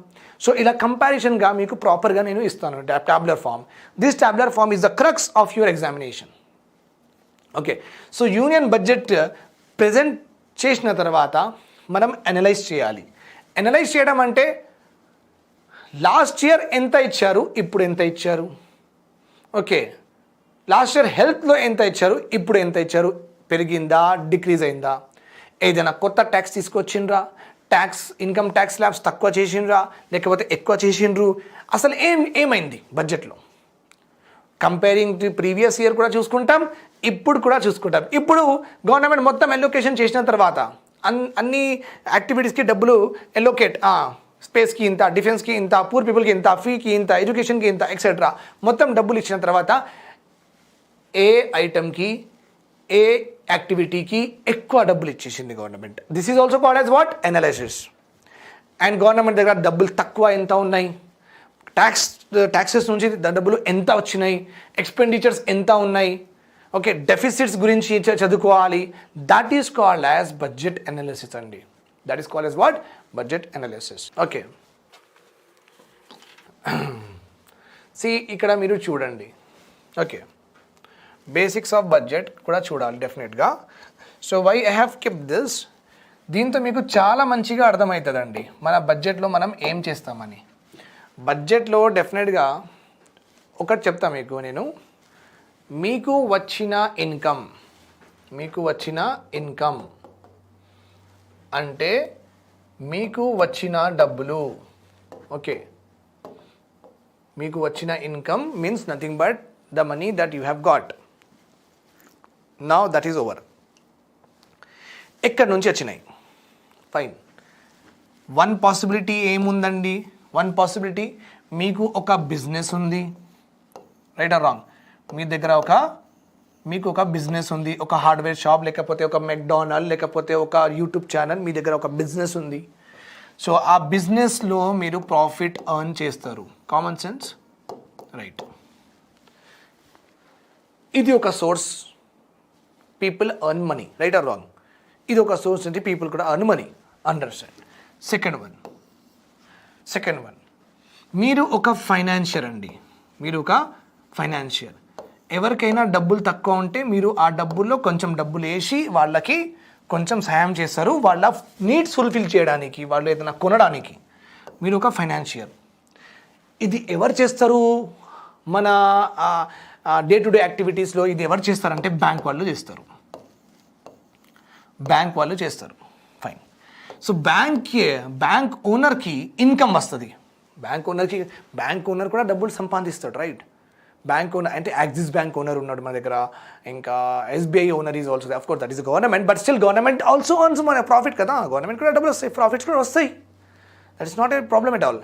సో ఇలా కంపారిజన్గా మీకు ప్రాపర్గా నేను ఇస్తాను tabular form. This tabular form is the crux of your examination. Okay, so union budget present చేసిన తర్వాత మనం అనలైజ్ చేయాలి. అనలైజ్ చేయడం అంటే లాస్ట్ ఇయర్ ఎంత ఇచ్చారు, ఇప్పుడు ఎంత ఇచ్చారు, ఓకే, లాస్ట్ ఇయర్ హెల్త్లో ఎంత ఇచ్చారు, ఇప్పుడు ఎంత ఇచ్చారు, పెరిగిందా, డిక్రీజ్ అయిందా, ఏదైనా కొత్త ట్యాక్స్ తీసుకొచ్చిండ్రా, ఇన్కమ్ ట్యాక్స్ ల్యాబ్స్ తక్కువ చేసిండ్రా లేకపోతే ఎక్కువ చేసిండ్రు, అసలు ఏమైంది బడ్జెట్లో. కంపేరింగ్ టు ప్రీవియస్ ఇయర్ కూడా చూసుకుంటాం, ఇప్పుడు కూడా చూసుకుంటాం. ఇప్పుడు గవర్నమెంట్ మొత్తం ఎలోకేషన్ చేసిన తర్వాత అన్ని యాక్టివిటీస్కి డబ్బులు ఎలోకేట్, స్పేస్కి ఇంత, డిఫెన్స్కి ఇంత, పూర్ పీపుల్కి ఇంత, ఫీకి ఇంత, ఎడ్యుకేషన్కి ఇంత ఎక్సెట్రా మొత్తం డబ్బులు ఇచ్చిన తర్వాత ఏ ఐటమ్కి ఏ యాక్టివిటీకి ఎక్కువ డబ్బులు ఇచ్చేసింది government. This is also called as what, analysis. And government దగ్గర డబ్బులు తక్కువ ఎంత ఉన్నాయి, ట్యాక్సెస్ నుంచి డబ్బులు ఎంత వచ్చినాయి, ఎక్స్పెండిచర్స్ ఎంత ఉన్నాయి, ఓకే, డెఫిసిట్స్ గురించి చదువుకోవాలి. That is called as budget analysis అండి. That is called as what, budget analysis. Okay, see ఇక్కడ మీరు చూడండి. ఓకే, బేసిక్స్ ఆఫ్ బడ్జెట్ కూడా చూడాలి డెఫినెట్గా. So why I have keep this, దీంతో మీకు చాలా మంచిగా అర్థమవుతుందండి మన బడ్జెట్లో మనం ఏం చేస్తామని. బడ్జెట్లో డెఫినెట్గా ఒకటి చెప్తా మీకు నేను, మీకు వచ్చిన ఇన్కమ్ అంటే మీకు వచ్చిన డబ్బులు. ఓకే, మీకు వచ్చిన income means nothing but the money that you have got. Now that is over. ఎక్కడి నుంచి వచ్చినాయి, ఫైన్. వన్ పాసిబిలిటీ ఏముందండి, వన్ పాసిబిలిటీ మీకు ఒక బిజినెస్ ఉంది, రైట్ ఆర్ రాంగ్. మీ దగ్గర మీకు ఒక బిజినెస్ ఉంది, ఒక హార్డ్వేర్ షాప్, లేకపోతే ఒక మెక్డానల్డ్, లేకపోతే ఒక యూట్యూబ్ ఛానల్, మీ దగ్గర ఒక బిజినెస్ ఉంది. సో ఆ బిజినెస్లో మీరు ప్రాఫిట్ ఎర్న్ చేస్తారు. Common sense, right. ఇది ఒక source, people earn money, right or wrong. ఇది ఒక సోర్స్ నుంచి పీపుల్ కూడా earn money, understand. Second one, మీరు ఒక ఫైనాన్షియర్ అండి, మీరు ఒక ఫైనాన్షియర్. ఎవరికైనా డబ్బులు తక్కువ ఉంటే మీరు ఆ డబ్బుల్లో కొంచెం డబ్బులు వేసి వాళ్ళకి కొంచెం సహాయం చేస్తారు, వాళ్ళ నీడ్స్ ఫుల్ఫిల్ చేయడానికి, వాళ్ళు ఏదైనా కొనడానికి. మీరు ఒక ఫైనాన్షియర్. ఇది ఎవరు చేస్తారు, మన డే టు డే యాక్టివిటీస్లో ఇది ఎవరు చేస్తారంటే బ్యాంక్ వాళ్ళు చేస్తారు. ఫైన్. సో బ్యాంక్ ఓనర్కి ఇన్కమ్ వస్తుంది. బ్యాంక్ ఓనర్ కూడా డబ్బులు సంపాదిస్తాడు, రైట్. బ్యాంక్ ఓనర్ అంటే యాక్సిస్ బ్యాంక్ ఓనర్ ఉన్నాడు మన దగ్గర, ఇంకా SBI owner is also, of course that is government, but still government also earns మన ప్రాఫిట్ కదా, గవర్నమెంట్ కూడా డబ్బులు వస్తాయి, ప్రాఫిట్స్ కూడా వస్తాయి. That is not a problem at all.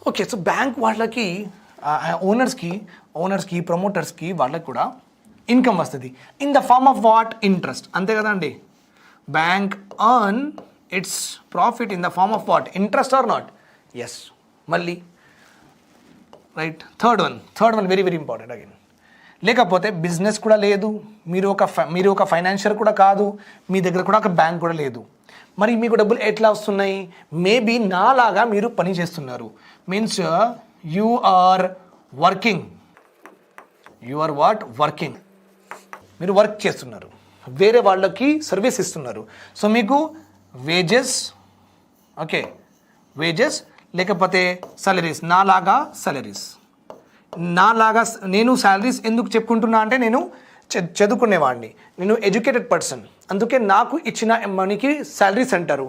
Okay, so bank వాళ్ళకి ఓనర్స్కి ప్రమోటర్స్కి వాళ్ళకి కూడా ఇన్కమ్ వస్తుంది in the form of what, interest. అంతే కదండి. Bank earn its profit in the form of what, interest or not. Yes. మళ్ళీ right. Third one very very important again. లేకపోతే business కూడా లేదు, మీరు ఒక ఫైనాన్షియర్ కూడా కాదు, మీ దగ్గర కూడా ఒక బ్యాంక్ కూడా లేదు. మరి మీకు డబ్బులు ఎట్లా వస్తున్నాయి? మేబీ నాలాగా మీరు పని చేస్తున్నారు. Means you are working. మీరు వర్క్ చేస్తున్నారు, వేరే వాళ్ళకి సర్వీస్ ఇస్తున్నారు. సో మీకు వేజెస్, ఓకే, వేజెస్ లేకపోతే సాలరీస్, నాలాగా సాలరీస్. నాలాగా నేను శాలరీస్ ఎందుకు చెప్పుకుంటున్నా అంటే నేను చదువుకునేవాడిని, నేను ఎడ్యుకేటెడ్ పర్సన్, అందుకే నాకు ఇచ్చిన మనీకి శాలరీస్ అంటారు.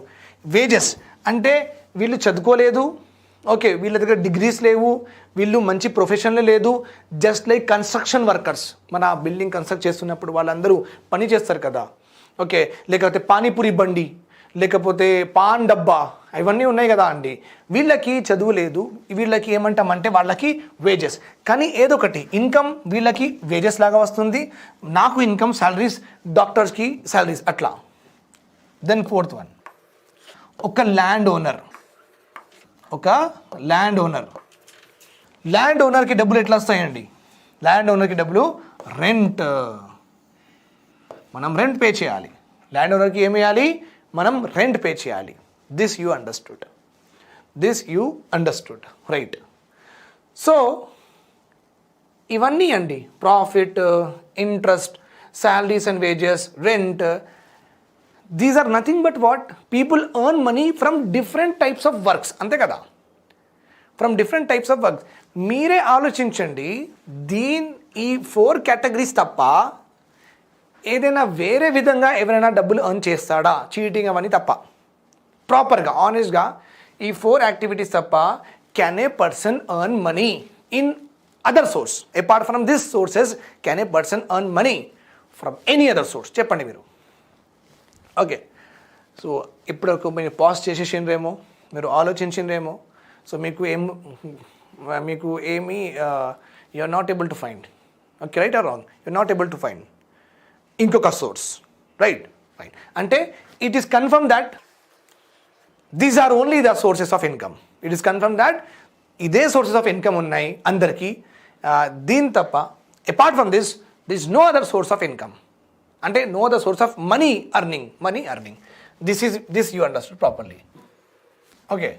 వేజెస్ అంటే వీళ్ళు చదువుకోలేదు, ఓకే, వీళ్ళ దగ్గర డిగ్రీస్ లేవు, వీళ్ళు మంచి ప్రొఫెషన్లో లేదు, జస్ట్ లైక్ కన్స్ట్రక్షన్ వర్కర్స్, మన బిల్డింగ్ కన్స్ట్రక్ట్ చేస్తున్నప్పుడు వాళ్ళందరూ పని చేస్తారు కదా, ఓకే, లేకపోతే పానీపూరి బండి, లేకపోతే పాన్ డబ్బా, ఇవన్నీ ఉన్నాయి కదా అండి. వీళ్ళకి చదువు లేదు, వీళ్ళకి ఏమంటామంటే వాళ్ళకి వేజెస్. కానీ ఏదో ఒకటి ఇన్కమ్ వీళ్ళకి వేజెస్ లాగా వస్తుంది, నాకు ఇన్కమ్ శాలరీస్, డాక్టర్స్కి శాలరీస్ అట్లా. దెన్ ఫోర్త్ వన్, ఒక ల్యాండ్ ఓనర్కి డబ్బులు ఎట్లా వస్తాయండి? ల్యాండ్ ఓనర్కి డబ్బులు రెంట్, మనం రెంట్ పే చేయాలి. ల్యాండ్ ఓనర్కి ఏమి వేయాలి? మనం రెంట్ పే చేయాలి. This you understood right. So ఇవన్నీ అండి, profit, interest, salaries and wages, rent, these are nothing but what people earn money from different types of works, అంతే కదా, from different types of works. మీరే ఆలోచించండి, ఈ 4 categories తప్ప ఏదైనా వేరే విధంగా ఎవరైనా డబ్బులు ఎర్న్ చేస్తాడా? చీటింగ్ అవన్నీ తప్ప, ప్రాపర్గా ఆనెస్ట్గా ఈ 4 యాక్టివిటీస్ తప్ప can A person earn money in other source apart from this sources? Can A person earn money from any other source? చెప్పండి మీరు. ఓకే, సో ఇప్పుడు మీరు పాజ్ చేసేసిండ్రేమో, మీరు ఆలోచించిండ్రేమో. సో మీకు ఏమి you are not able to find, okay, right or wrong, you are not able to find ఇంకొక source, right? అంటే it is confirm that these are only the sources of income. It is confirm that ఇదే sources of income ఉన్నాయి అందరికీ, దీని తప్ప apart from this is no other source of income, అంటే no other source of money earning. This you understood properly. Okay,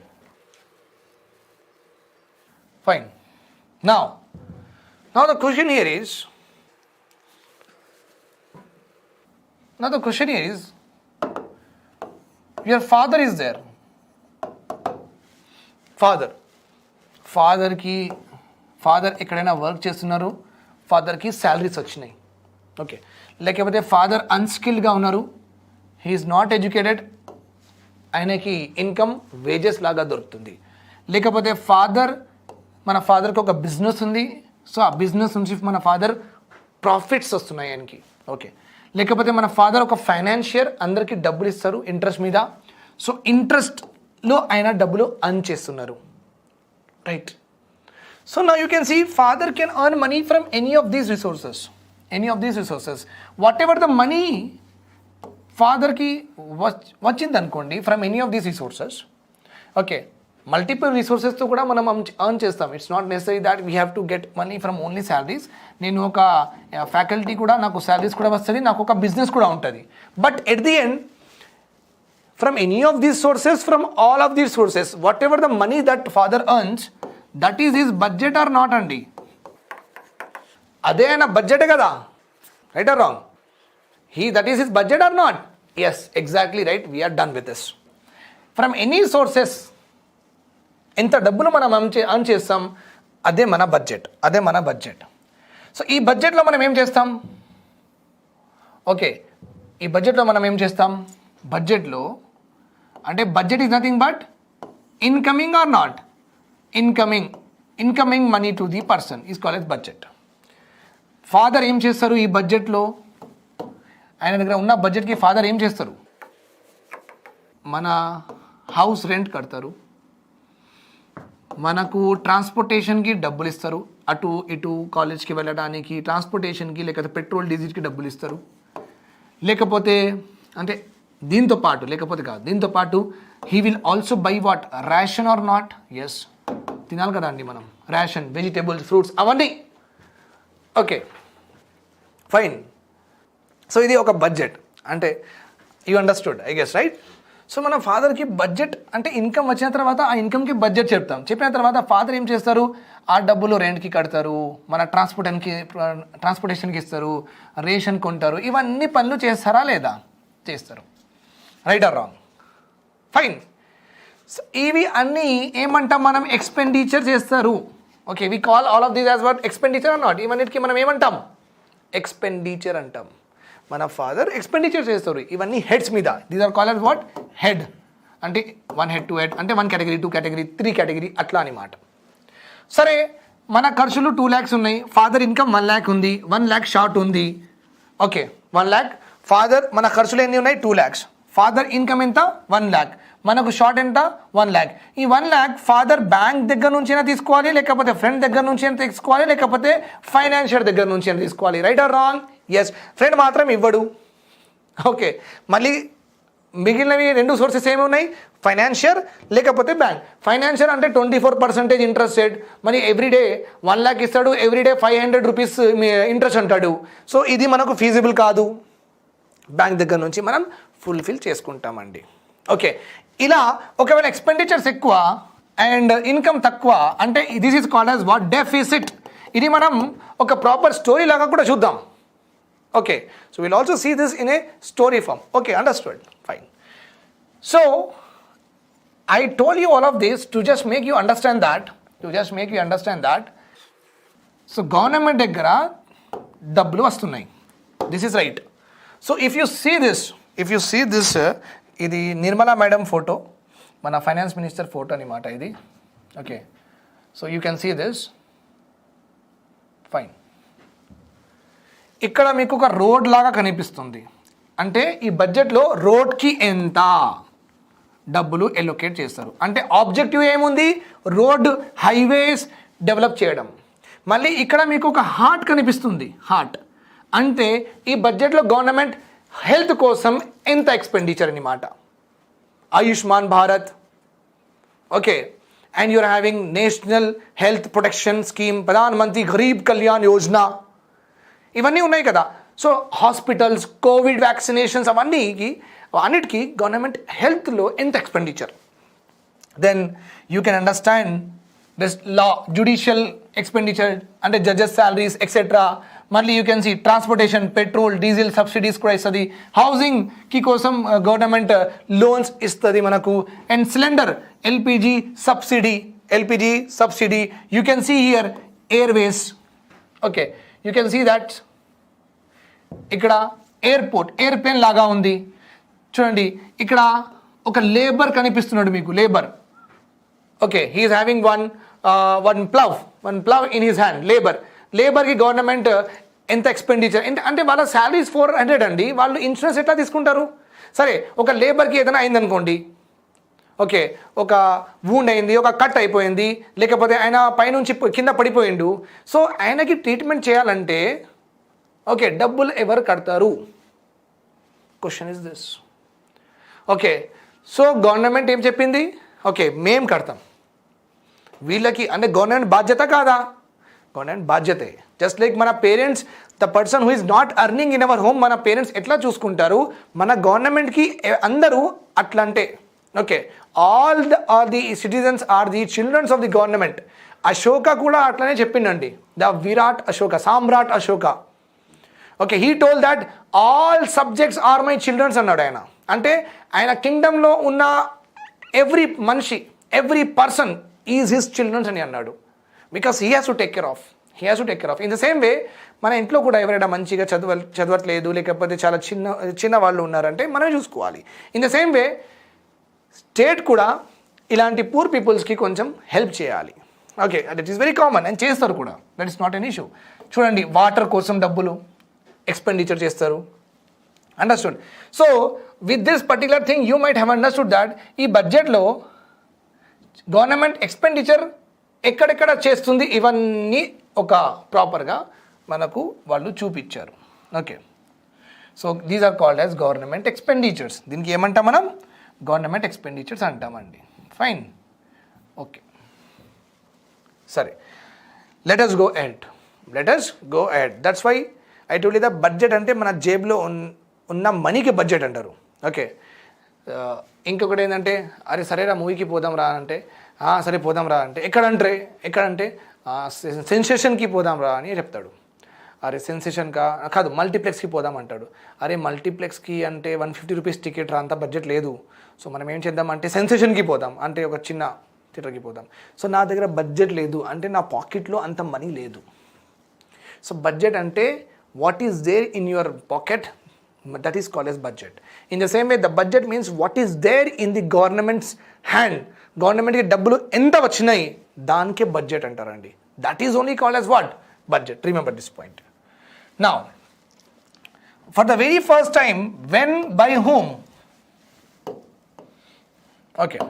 fine. Now the question here is, your father is there. Father ఎక్కడైనా work చేస్తున్నారు, ఫాదర్కి salaries వచ్చినాయి, okay. లేకపోతే father అన్స్కిల్డ్గా ఉన్నారు, he's not educated, ఆయనకి income wages లాగా దొరుకుతుంది. లేకపోతే మన ఫాదర్కి ఒక బిజినెస్ ఉంది, సో ఆ బిజినెస్ నుంచి మన ఫాదర్ ప్రాఫిట్స్ వస్తున్నాయి ఆయనకి, ఓకే. లేకపోతే మన ఫాదర్ ఒక ఫైనాన్షియర్, అందరికీ డబ్బులు ఇస్తారు ఇంట్రెస్ట్ మీద, సో ఇంట్రెస్ట్లో ఆయన డబ్బులు అర్న్ చేస్తున్నారు, right? So now you can see father can earn money from any of these resources. Whatever the money ఫాదర్కి వచ్చింది అనుకోండి from any of these resources, okay, multiple రిసోర్సెస్తో కూడా మనం ఎర్న్ చేస్తాం. It's not necessary that we have to get money from only salaries. నేను ఒక faculty కూడా, నాకు శాలరీస్ కూడా వస్తుంది, నాకు ఒక బిజినెస్ కూడా ఉంటుంది. But at the end from any of these sources, from all of these sources, whatever the money that father earns, that is his budget or not అండి? అదే ఆయన బడ్జెట్ కదా, right or wrong? That is his budget or not? Yes, exactly right, we're done with this. From any sources ఎంత డబ్బులు మనం earn చేస్తాం, అదే మన బడ్జెట్. సో ఈ బడ్జెట్లో మనం ఏం చేస్తాం? ఓకే, ఈ బడ్జెట్లో మనం ఏం చేస్తాం? బడ్జెట్లో అంటే budget is nothing but incoming or not incoming money to the person is called as budget. Father ఏం చేస్తారు ఈ బడ్జెట్లో? ఆయన దగ్గర ఉన్న బడ్జెట్కి ఫాదర్ ఏం చేస్తారు? మన హౌస్ రెంట్ కడతారు, మనకు ట్రాన్స్పోర్టేషన్కి డబ్బులు ఇస్తారు, అటు ఇటు కాలేజ్కి వెళ్ళడానికి ట్రాన్స్పోర్టేషన్కి, లేకపోతే పెట్రోల్ డీజిల్కి డబ్బులు ఇస్తారు. లేకపోతే అంటే దీంతో పాటు he will also buy what? Ration or not? Yes, తినాలి కదా అండి మనం, రేషన్, వెజిటేబుల్స్, ఫ్రూట్స్, అవన్నీ, ఓకే, ఫైన్. సో ఇది ఒక బడ్జెట్, అంటే you understood I guess, right? So మన ఫాదర్కి బడ్జెట్ అంటే ఇన్కమ్ వచ్చిన తర్వాత ఆ ఇన్కమ్కి బడ్జెట్ చెప్పిన తర్వాత ఫాదర్ ఏం చేస్తారు? ఆ డబ్బులు రెంట్కి కడతారు, మన ట్రాన్స్పోర్టేషన్కి ఇస్తారు, రేషన్ కొంటారు, ఇవన్నీ పనులు చేస్తారా లేదా? చేస్తారు, రైట్ ఆర్ రాంగ్? ఫైన్. ఇవి అన్నీ ఏమంటాం మనం? ఎక్స్పెండిచర్ చేస్తారు. Okay, we call all of these as what expenditure or not? ఇవన్నిటికీ మనం ఏమంటాం? ఎక్స్పెండిచర్ అంటాం. మన ఫాదర్ ఎక్స్పెండిచర్ చేస్తారు ఇవన్నీ హెడ్స్ మీద. These are call as what? Head. అంటే 1 head 2 head అంటే 1 category 2 category 3 category అట్లా అనమాట. సరే, మన ఖర్చులు 2 lakhs ఉన్నాయి, ఫాదర్ ఇన్కమ్ 1 lakh ఉంది, 1 lakh షార్ట్ ఉంది. ఓకే, 1 lakh ఫాదర్, మన ఖర్చులు ఎన్ని ఉన్నాయి? 2 lakhs. ఫాదర్ ఇన్కమ్ ఎంత? 1 lakh. మనకు షార్ట్ ఎంత? 1 lakh. ఈ 1 lakh ఫాదర్ బ్యాంక్ దగ్గర నుంచి అయినా తీసుకోవాలి, లేకపోతే ఫ్రెండ్ దగ్గర నుంచి అయినా తీసుకోవాలి, లేకపోతే ఫైనాన్షియర్ దగ్గర నుంచి అయినా తీసుకోవాలి. Right or wrong? Yes. Friend మాత్రం ఇవ్వడు. ఓకే, మళ్ళీ మిగిలినవి 2 సోర్సెస్ ఏమి ఉన్నాయి? ఫైనాన్షియర్ లేకపోతే బ్యాంక్. ఫైనాన్షియర్ అంటే 24% ఇంట్రెస్టెడ్, మరి ఎవ్రీడే 1 lakh ఇస్తాడు, ఎవ్రీడే 500 rupees ఇంట్రెస్ట్ అంటాడు. సో ఇది మనకు ఫీజిబుల్ కాదు. బ్యాంక్ దగ్గర నుంచి మనం ఫుల్ఫిల్ చేసుకుంటామండి. ఓకే, ఇలా ఒకవేళ ఎక్స్పెండిచర్స్ ఎక్కువ అండ్ ఇన్కమ్ తక్కువ అంటే this is called as what? Deficit. ఇది మనం ఒక ప్రాపర్ స్టోరీ లాగా కూడా చూద్దాం. Okay, so we'll also see this in a story form. Okay, understood. Fine. So, I told you all of this to just make you understand that. So, government దగ్గర డబ్బులు వస్తున్నాయి. This is right. So, if you see this, ఇది Nirmala madam photo, మన finance minister photo అనమాట ఇది. Okay, so you can see this. Fine. ఇక్కడ మీకు ఒక రోడ్ లాగా కనిపిస్తుంది. అంటే ఈ బడ్జెట్లో రోడ్కి ఎంత డబ్బులు ఎలొకేట్ చేస్తారు అంటే ఆబ్జెక్టివ్ ఏముంది? రోడ్, హైవేస్ డెవలప్ చేయడం. మళ్ళీ ఇక్కడ మీకు ఒక హార్ట్ కనిపిస్తుంది. హార్ట్ అంటే ఈ బడ్జెట్లో గవర్నమెంట్ హెల్త్ కోసం ఎంత ఎక్స్పెండిచర్ అనమాట. Ayushman Bharat, okay, and you're having national health protection scheme, Pradhan Mantri Garib Kalyan Yojana, ఇవన్నీ ఉన్నాయి కదా. సో హాస్పిటల్స్, కోవిడ్ వ్యాక్సినేషన్స్, అన్నిటికీ గవర్నమెంట్ హెల్త్లో ఎంత expenditure. Then you can understand this law, judicial expenditure అంటే జడ్జెస్ శాలరీస్ ఎక్సెట్రా. మళ్ళీ you can see transportation, petrol, diesel subsidies కూడా ఇస్తుంది. హౌసింగ్కి కోసం గవర్నమెంట్ లోన్స్ ఇస్తుంది మనకు. And cylinder, LPG subsidy. You can see here airways. Okay, you can see that ఇక్కడ airport, airplane లాగా ఉంది చూడండి. ఇక్కడ ఒక లేబర్ కనిపిస్తున్నాడు మీకు, labour. Okay, he is having one plough in his hand. లేబర్కి గవర్నమెంట్ ఎంత ఎక్స్పెండిచర్ అంటే వాళ్ళ శాలరీస్ 400 అండి. వాళ్ళు ఇన్సూరెన్స్ ఎట్లా తీసుకుంటారు? సరే, ఒక లేబర్కి ఏదైనా అయిందనుకోండి, ఓకే, ఒక వూండ్ అయింది, ఒక కట్ అయిపోయింది, లేకపోతే ఆయన పైనుంచి కింద పడిపోయిండు. సో ఆయనకి ట్రీట్మెంట్ చేయాలంటే ఓకే, డబ్బులు ఎవరు కడతారు? Question is this. Okay, so government ఏం చెప్పింది? ఓకే, మేం కడతాం వీళ్ళకి. అంటే గవర్నమెంట్ బాధ్యత కాదా? గవర్నమెంట్ బాధ్యతే. జస్ట్ లైక్ మన parents, the person who is not earning in our home, మన పేరెంట్స్ ఎట్లా చూసుకుంటారు, మన గవర్నమెంట్కి అందరూ అట్లా అంటే. Okay, all the citizens are the childrens of the government. Ashoka కూడా అట్లనే చెప్పిండండి, the Virat Ashoka, Samrat Ashoka. Okay, he told that all subjects are my childrens అన్నాడు ఆయన. అంటే ఆయన కింగ్డమ్లో ఉన్న ఎవ్రీ మనిషి, every person is his childrens అని అన్నాడు. Because he has to take care of. In the same way మన ఇంట్లో కూడా ఎవరైనా మంచిగా చదవట్లేదు, లేకపోతే చాలా చిన్న వాళ్ళు ఉన్నారంటే మనమే చూసుకోవాలి. In the same way state కూడా ఇలాంటి పూర్ పీపుల్స్కి కొంచెం హెల్ప్ చేయాలి. Okay, that is very common and చేస్తారు కూడా. That is not an issue. చూడండి, వాటర్ కోసం డబ్బులు ఎక్స్పెండిచర్ చేస్తారు. Understood? So with this particular thing you might have understood that ఈ బడ్జెట్లో గవర్నమెంట్ ఎక్స్పెండిచర్ ఎక్కడెక్కడ చేస్తుంది ఇవన్నీ ఒక ప్రాపర్గా మనకు వాళ్ళు చూపించారు. Okay, so these are called as government expenditures. దీనికి ఏమంటాం మనం? గవర్నమెంట్ ఎక్స్పెండిచర్స్ అంటామండి. ఫైన్, ఓకే, సరే, let us go ahead. That's why I told you that budget అంటే మన జేబులో ఉన్న మనీకి బడ్జెట్ అంటారు. ఓకే, ఇంకొకటి ఏంటంటే, అరే సరేరా మూవీకి పోదాం రా అంటే, సరే పోదాం రా అంటే, ఎక్కడంటే సెన్సేషన్కి పోదాం రా అని చెప్తాడు. అరే సెన్సేషన్ కాదు, మల్టీప్లెక్స్కి పోదాం అంటాడు. అరే మల్టీప్లెక్స్కి అంటే 150 రూపీస్ టికెట్ రా, అంత బడ్జెట్ లేదు. సో మనం ఏం చేద్దాం అంటే సెన్సేషన్కి పోదాం అంటే ఒక చిన్న తిరగిపోదాం. సో నా దగ్గర బడ్జెట్ లేదు అంటే నా పాకెట్లో అంత మనీ లేదు. సో బడ్జెట్ అంటే what is there in your pocket, that is called as budget. In the same way the budget means what is there in the government's hand. గవర్నమెంట్కి డబ్బులు ఎంత వచ్చినాయి దానికే బడ్జెట్ అంటారండి. That is only called as what, budget. Remember this point. Now for the very first time, when, by whom? Okay.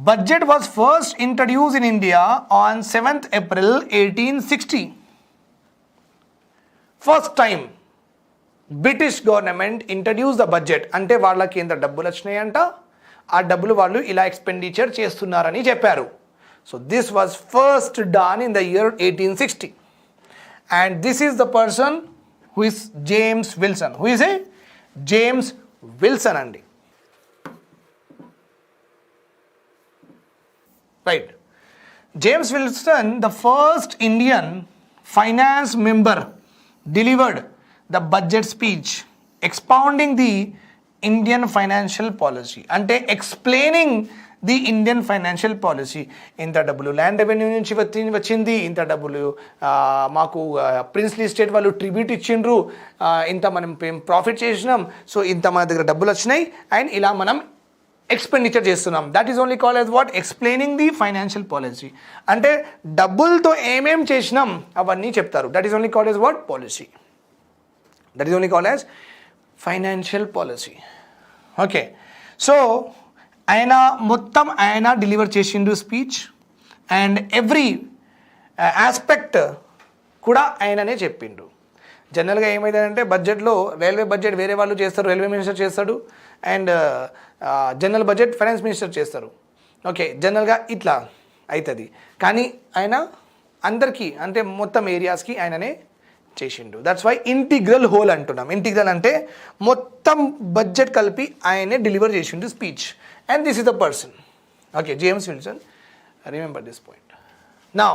Budget was first introduced in India on 7th April 1860. First time British government introduced the budget. అంటే వాళ్ళకి ఎంత డబ్బులు వచ్చినాయంట, ఆ డబ్బులు వాళ్ళు ఇలా expenditure చేస్తున్నారని చెప్పారు. So this was first done in the year 1860. And this is the person who is James Wilson. Who is he? James Wilson andi. Right. James Wilson, the first Indian finance member, delivered the budget speech expounding the Indian financial policy. Ante explaining the Indian financial policy. ఇంత డబ్బులు land revenue నుంచి వచ్చింది, ఇంత డబ్బులు మాకు princely state వాళ్ళు tribute ఇచ్చిండ్రు, ఇంత మనం ప్రాఫిట్ చేసినాం, సో ఇంత మన దగ్గర డబ్బులు వచ్చినాయి అండ్ ఇలా మనం ఎక్స్పెండిచర్ చేస్తున్నాం. That is only called as what, explaining the financial policy. అంటే డబ్బులతో ఏమేం చేసినాం అవన్నీ చెప్తారు. That is only called as what, policy. That is only called as financial policy. Okay. So ఆయన డెలివర్ చేసిండు స్పీచ్ అండ్ ఎవ్రీ ఆస్పెక్ట్ కూడా ఆయననే చెప్పిండు. జనరల్గా ఏమైందంటే బడ్జెట్లో రైల్వే బడ్జెట్ వేరే వాళ్ళు చేస్తారు, రైల్వే మినిస్టర్ చేస్తాడు, and general budget finance minister చేస్తారు. ఓకే, జనరల్గా ఇట్లా అవుతుంది. కానీ ఆయన అందరికీ అంటే మొత్తం ఏరియాస్కి ఆయననే చేసిండు. దట్స్ వై ఇంటిగ్రల్ హోల్ అంటున్నాం. ఇంటిగ్రల్ అంటే మొత్తం బడ్జెట్ కలిపి ఆయనే డెలివర్ చేసిండు speech. And this is the person. Okay, James Wilson. Remember this point. Now,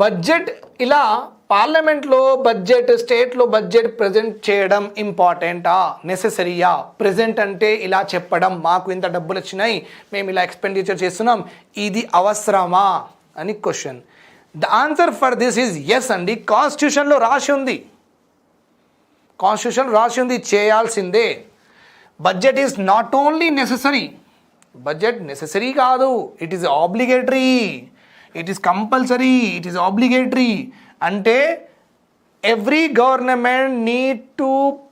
budget ఇలా పార్లమెంట్లో బడ్జెట్, స్టేట్లో బడ్జెట్ ప్రజెంట్ చేయడం ఇంపార్టెంటా, నెసెసరీయా? ప్రజెంట్ అంటే ఇలా చెప్పడం, మాకు ఇంత డబ్బులు వచ్చినాయి, మేము ఇలా ఎక్స్పెండిచర్ చేస్తున్నాం, ఇది అవసరమా అని question. The answer for this is yes అండి. కాన్స్టిట్యూషన్లో రాసి ఉంది, కాన్స్టిట్యూషన్ రాసి ఉంది, చేయాల్సిందే. Budget is not only necessary, budget necessary కాదు, it is obligatory, it is compulsory, it is obligatory. అంటే every government need to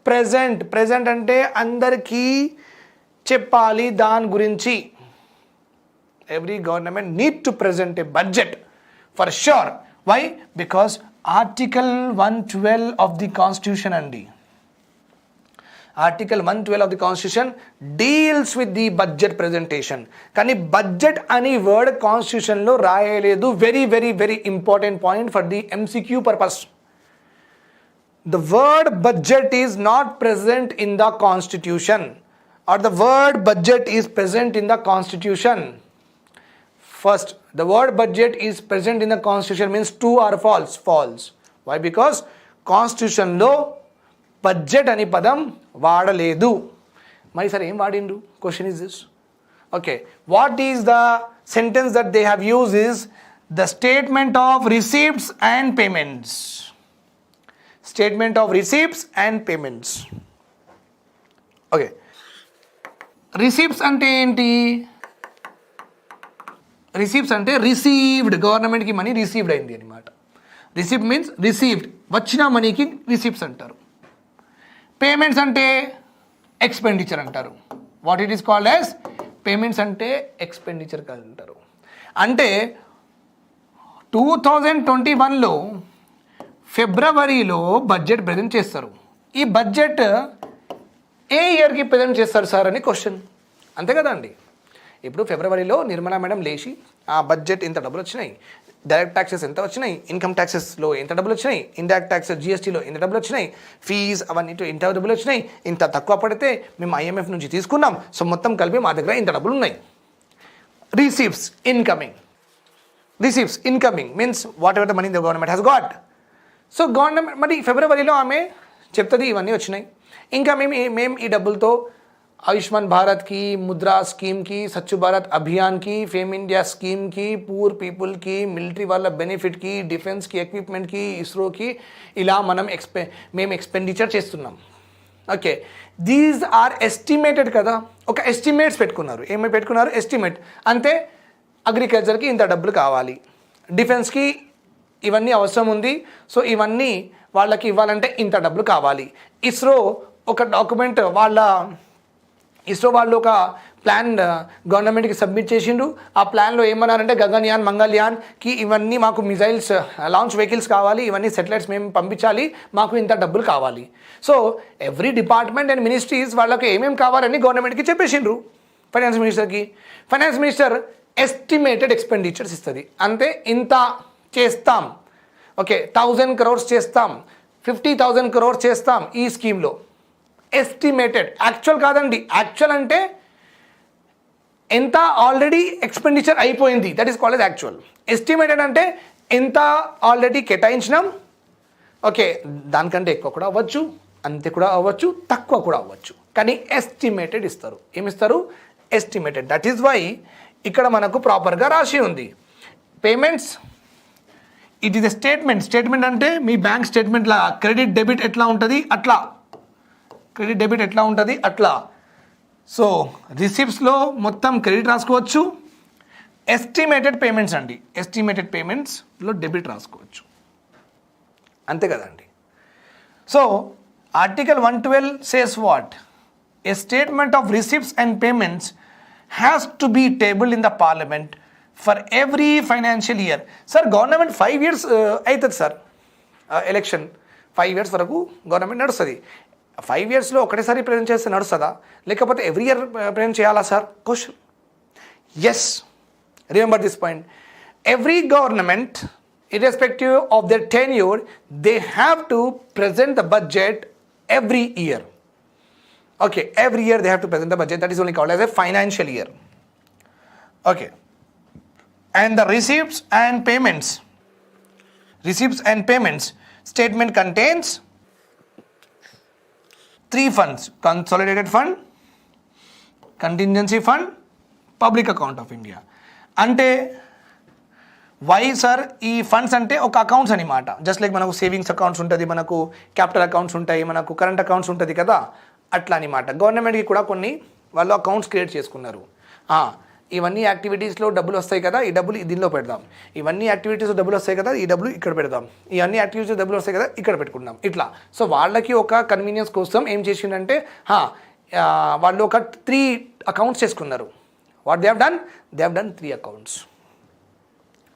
present అంటే అందరికీ చెప్పాలి దాని గురించి. Every government need to present a budget for sure. Why? Because article 112 of the constitution అండి. Article 112 of the constitution deals with the budget presentation. కానీ budget అని word కాన్స్టిట్యూషన్లో రాయలేదు. Very very very important point for the MCQ purpose. The word budget is not present in the constitution, or the word budget is present in the constitution. First, the word budget is present in the constitution means true or false? False. Why? Because కాన్స్టిట్యూషన్లో budget అని పదం వాడలేదు. మరి సరే ఏం వాడిండు? Question is this. Okay, what is the sentence that they have use is the statement of receipts and payments. Statement of receipts and payments. Okay, receipts అంటే ఏంటి? రిసీప్ట్స్ అంటే రిసీవ్డ్, గవర్నమెంట్కి మనీ రిసీవ్డ్ అయింది అనమాట. రిసీప్ట్ మీన్స్ రిసీవ్డ్, వచ్చిన మనీకి receipts అంటారు. Payments అంటే ఎక్స్పెండిచర్ అంటారు. What it is called as payments అంటే ఎక్స్పెండిచర్ అంటారు. అంటే 2021లో ఫిబ్రవరిలో బడ్జెట్ ప్రజెంట్ చేస్తారు. ఈ బడ్జెట్ ఏ ఇయర్కి ప్రజెంట్ చేస్తారు సార్ అని క్వశ్చన్. అంతే కదా అండి. ఇప్పుడు ఫిబ్రవరిలో నిర్మలా మేడం లేచి ఆ బడ్జెట్ ఇంత డబ్బులు వచ్చినాయి, డైరెక్ట్ ట్యాక్సెస్ ఎంత వచ్చినాయి, ఇన్కమ్ ట్యాక్సెస్లో ఎంత డబ్బులు వచ్చినాయి, ఇండైరెక్ట్ ట్యాక్సెస్ జీఎస్టీలో ఎంత డబ్బులు వచ్చినాయి, ఫీజ్ అవన్నీ ఇంత డబ్బులు వచ్చినాయి, ఇంత తక్కువ పడితే మేము IMF నుంచి తీసుకున్నాం, సో మొత్తం కలిపి మా దగ్గర ఇంత డబ్బులు ఉన్నాయి. Receipts incoming. Receipts incoming means what ever the money the government has got. So government మరి ఫిబ్రవరిలో ఆమె చెప్తుంది ఇవన్నీ వచ్చినాయి, ఇంకా మేము ఈ డబ్బులతో ఆయుష్మాన్ భారత్కి, Mudra స్కీమ్కి, Swachh Bharat అభియాన్కి, fame India స్కీమ్కి, poor పీపుల్కి, మిలిటరీ వాళ్ళ బెనిఫిట్కి, డిఫెన్స్కి, ఎక్విప్మెంట్కి, ఇస్రోకి ఇలా మేము ఎక్స్పెండిచర్ చేస్తున్నాం. ఓకే, దీస్ ఆర్ ఎస్టిమేటెడ్ కదా, ఒక ఎస్టిమేట్స్ పెట్టుకున్నారు. ఏమి పెట్టుకున్నారు? ఎస్టిమేట్. అంతే, అగ్రికల్చర్కి ఇంత డబ్బులు కావాలి, డిఫెన్స్కి ఇవన్నీ అవసరం ఉంది, సో ఇవన్నీ వాళ్ళకి ఇవ్వాలంటే ఇంత డబ్బులు కావాలి. ఇస్రో ఒక డాక్యుమెంట్ ఇస్రో వాళ్ళు ఒక ప్లాన్ గవర్నమెంట్కి సబ్మిట్ చేసిండ్రు. ఆ ప్లాన్లో ఏమన్నారంటే గగన్యాన్, మంగళయాన్కి ఇవన్నీ మాకు మిజైల్స్, లాంచ్ వెహికల్స్ కావాలి, ఇవన్నీ సెటిలైట్స్ మేము పంపించాలి, మాకు ఇంత డబ్బులు కావాలి. So every department and ministries వాళ్ళకి ఏమేమి కావాలని గవర్నమెంట్కి చెప్పేసిండ్రు. ఫైనాన్స్ మినిస్టర్ ఎస్టిమేటెడ్ ఎక్స్పెండిచర్స్ ఇస్తుంది. అంతే, ఇంత చేస్తాం, ఓకే 1000 crores చేస్తాం, 50,000 crores చేస్తాం ఈ స్కీమ్లో. ఎస్టిమేటెడ్, యాక్చువల్ కాదండి. యాక్చువల్ అంటే ఎంత ఆల్రెడీ ఎక్స్పెండిచర్ అయిపోయింది, that is called yes actual. Estimated అంటే ఎంత ఆల్రెడీ కేటాయించినాం, ఓకే దానికంటే ఎక్కువ కూడా అవ్వచ్చు, అంతే కూడా అవ్వచ్చు, తక్కువ కూడా అవ్వచ్చు, కానీ ఎస్టిమేటెడ్ ఇస్తారు. ఏమిస్తారు? ఎస్టిమేటెడ్. దట్ ఈస్ వై ఇక్కడ మనకు ప్రాపర్గా రాసి ఉంది. Payments, it is a statement అంటే మీ బ్యాంక్ స్టేట్మెంట్లా క్రెడిట్ డెబిట్ ఎట్లా ఉంటుంది అట్లా, క్రెడిట్ డెబిట్ ఎట్లా ఉంటుంది అట్లా. సో రిసిప్ట్స్లో మొత్తం క్రెడిట్ రాసుకోవచ్చు. ఎస్టిమేటెడ్ పేమెంట్స్ అండి, ఎస్టిమేటెడ్ పేమెంట్స్లో డెబిట్ రాసుకోవచ్చు, అంతే కదండి. So article 112 says what? A statement of receipts and payments has to be tabled in the parliament for every financial year. Sir government 5 years అవుతుంది సార్, ఎలక్షన్ 5 years వరకు government నడుస్తుంది. 5 yearsలో ఒకటేసారి ప్రజెంట్ చేస్తే నడుస్తుందా, లేకపోతే ఎవ్రీ ఇయర్ ప్రజెంట్ చేయాలా sir? Question. Yes, remember this point. Every government, irrespective of their tenure, they have to present the budget every year. Okay, every year they have to present the budget. That is only called as a financial year. Okay. And the receipts and payments statement contains 3 funds: consolidated fund, contingency fund, public account of India. అంటే why sir ఈ funds అంటే ఒక accounts అనమాట. Just like మనకు savings accounts ఉంటుంది, మనకు capital accounts ఉంటాయి, మనకు కరెంట్ అకౌంట్స్ ఉంటుంది కదా, అట్లా అనమాట. గవర్నమెంట్కి కూడా కొన్ని వాళ్ళు అకౌంట్స్ క్రియేట్ చేసుకున్నారు. ఇవన్నీ యాక్టివిటీస్లో డబ్బులు వస్తాయి కదా, ఈ డబ్బులు దీనిలో పెడదాం, ఇవన్నీ యాక్టివిటీస్లో డబ్బులు వస్తాయి కదా, ఈ డబ్బులు ఇక్కడ పెడదాం, ఇవన్నీ యాక్టివిటీస్లో డబ్బులు వస్తాయి కదా, ఇక్కడ పెట్టుకుందాం, ఇట్లా. సో వాళ్ళకి ఒక కన్వీనియన్స్ కోసం ఏం చేసిందంటే వాళ్ళు ఒక 3 accounts చేసుకున్నారు. What they have done? They have done 3 accounts.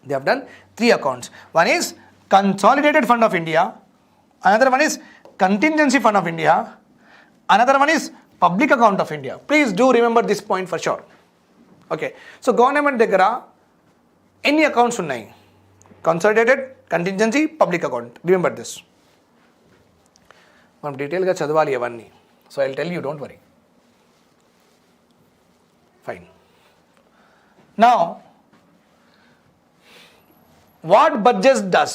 They have done 3 accounts. One is Consolidated Fund of India, another one is Contingency Fund of India, another one is Public Account of India. Please do remember this point for sure. Okay, so government దగ్గర ఎన్ని accounts ఉన్నాయి? Consolidated, contingency, public account. Remember this. మనం డీటెయిల్గా చదవాలి అవన్నీ. So I will tell you, don't worry. Fine. Now what budget does?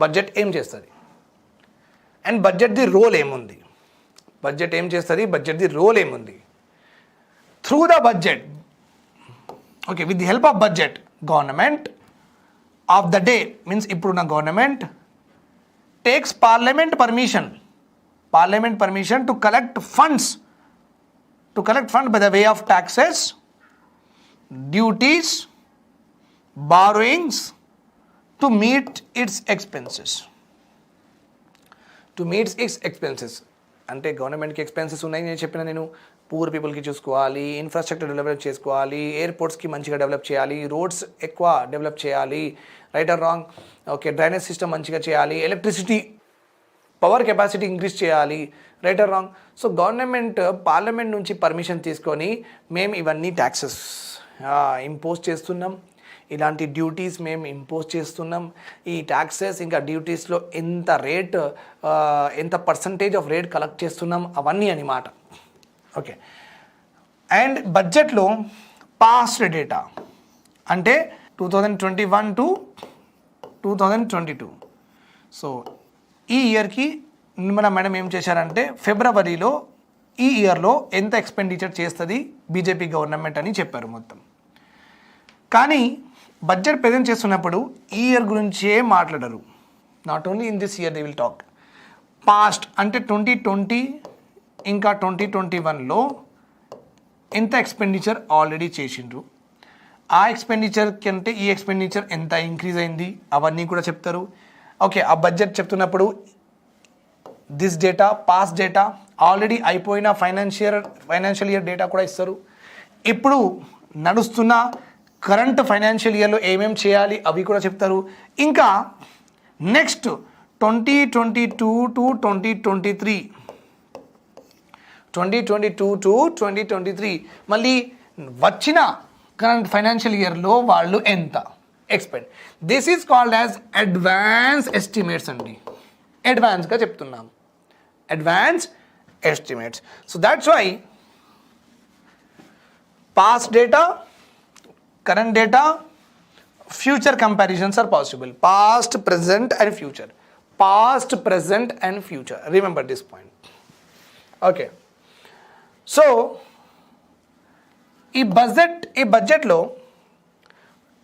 Budget ఏం చేస్తుంది and budget the role ఏముంది? బడ్జెట్ ఏం చేస్తుంది, బడ్జెట్ ది రోల్ ఏముంది? Through the budget, okay, with the help of budget, government of the day means ఇప్పుడున్న government takes parliament permission to collect funds by the way of taxes, duties, borrowings to meet its expenses. అంటే గవర్నమెంట్కి expenses ఉన్నాయి నేను చెప్పిన, నేను poor పీపుల్కి చూసుకోవాలి, infrastructure develop చేసుకోవాలి, ఎయిర్పోర్ట్స్కి మంచిగా డెవలప్ చేయాలి, రోడ్స్ ఎక్కువ డెవలప్ చేయాలి, right or wrong, okay, drainage system మంచిగా చేయాలి, ఎలక్ట్రిసిటీ పవర్ కెపాసిటీ ఇంక్రీజ్ చేయాలి, right or wrong. So government parliament నుంచి పర్మిషన్ తీసుకొని మేము ఇవన్నీ ట్యాక్సెస్ ఇంపోజ్ చేస్తున్నాం, ఇలాంటి డ్యూటీస్ మేము ఇంపోజ్ చేస్తున్నాం, ఈ ట్యాక్సెస్ ఇంకా డ్యూటీస్లో ఎంత పర్సంటేజ్ ఆఫ్ రేట్ కలెక్ట్ చేస్తున్నాం, అవన్నీ అన్నమాట. ఓకే, అండ్ బడ్జెట్లో పాస్ట్ డేటా అంటే 2021 to 2022. సో ఈ ఇయర్కి మన మేడం ఏం చేశారంటే ఫిబ్రవరిలో ఈ ఇయర్లో ఎంత ఎక్స్పెండిచర్ చేస్తుంది బీజేపీ గవర్నమెంట్ అని చెప్పారు మొత్తం. కానీ బడ్జెట్ ప్రజెంట్ చేస్తున్నప్పుడు ఈ ఇయర్ గురించే మాట్లాడరు. Not only in this year they will talk. Past అంటే 2020 ఇంకా 2021లో ఎంత ఎక్స్పెండిచర్ ఆల్రెడీ చేసిండ్రు, ఆ ఎక్స్పెండిచర్ కంటే ఈ ఎక్స్పెండిచర్ ఎంత ఇంక్రీజ్ అయింది అవన్నీ కూడా చెప్తారు. ఓకే, ఆ బడ్జెట్ చెప్తున్నప్పుడు this data, past data, already అయిపోయిన ఫైనాన్షియల్ ఇయర్ డేటా కూడా ఇస్తారు. ఇప్పుడు నడుస్తున్న కరెంట్ ఫైనాన్షియల్ ఇయర్లో ఏమేమి చేయాలి అవి కూడా చెప్తారు. ఇంకా నెక్స్ట్ 2022 టు 2023 టు 2023 మళ్ళీ వచ్చిన కరెంట్ ఫైనాన్షియల్ ఇయర్లో వాళ్ళు ఎంత expend. This is called as advance estimates అండి. అడ్వాన్స్గా చెప్తున్నాం, advance estimates. So that's why past data, current data, future comparisons are possible. Past, present and future. Past, present and future. Remember this point. Okay. So, ఈ బడ్జెట్లో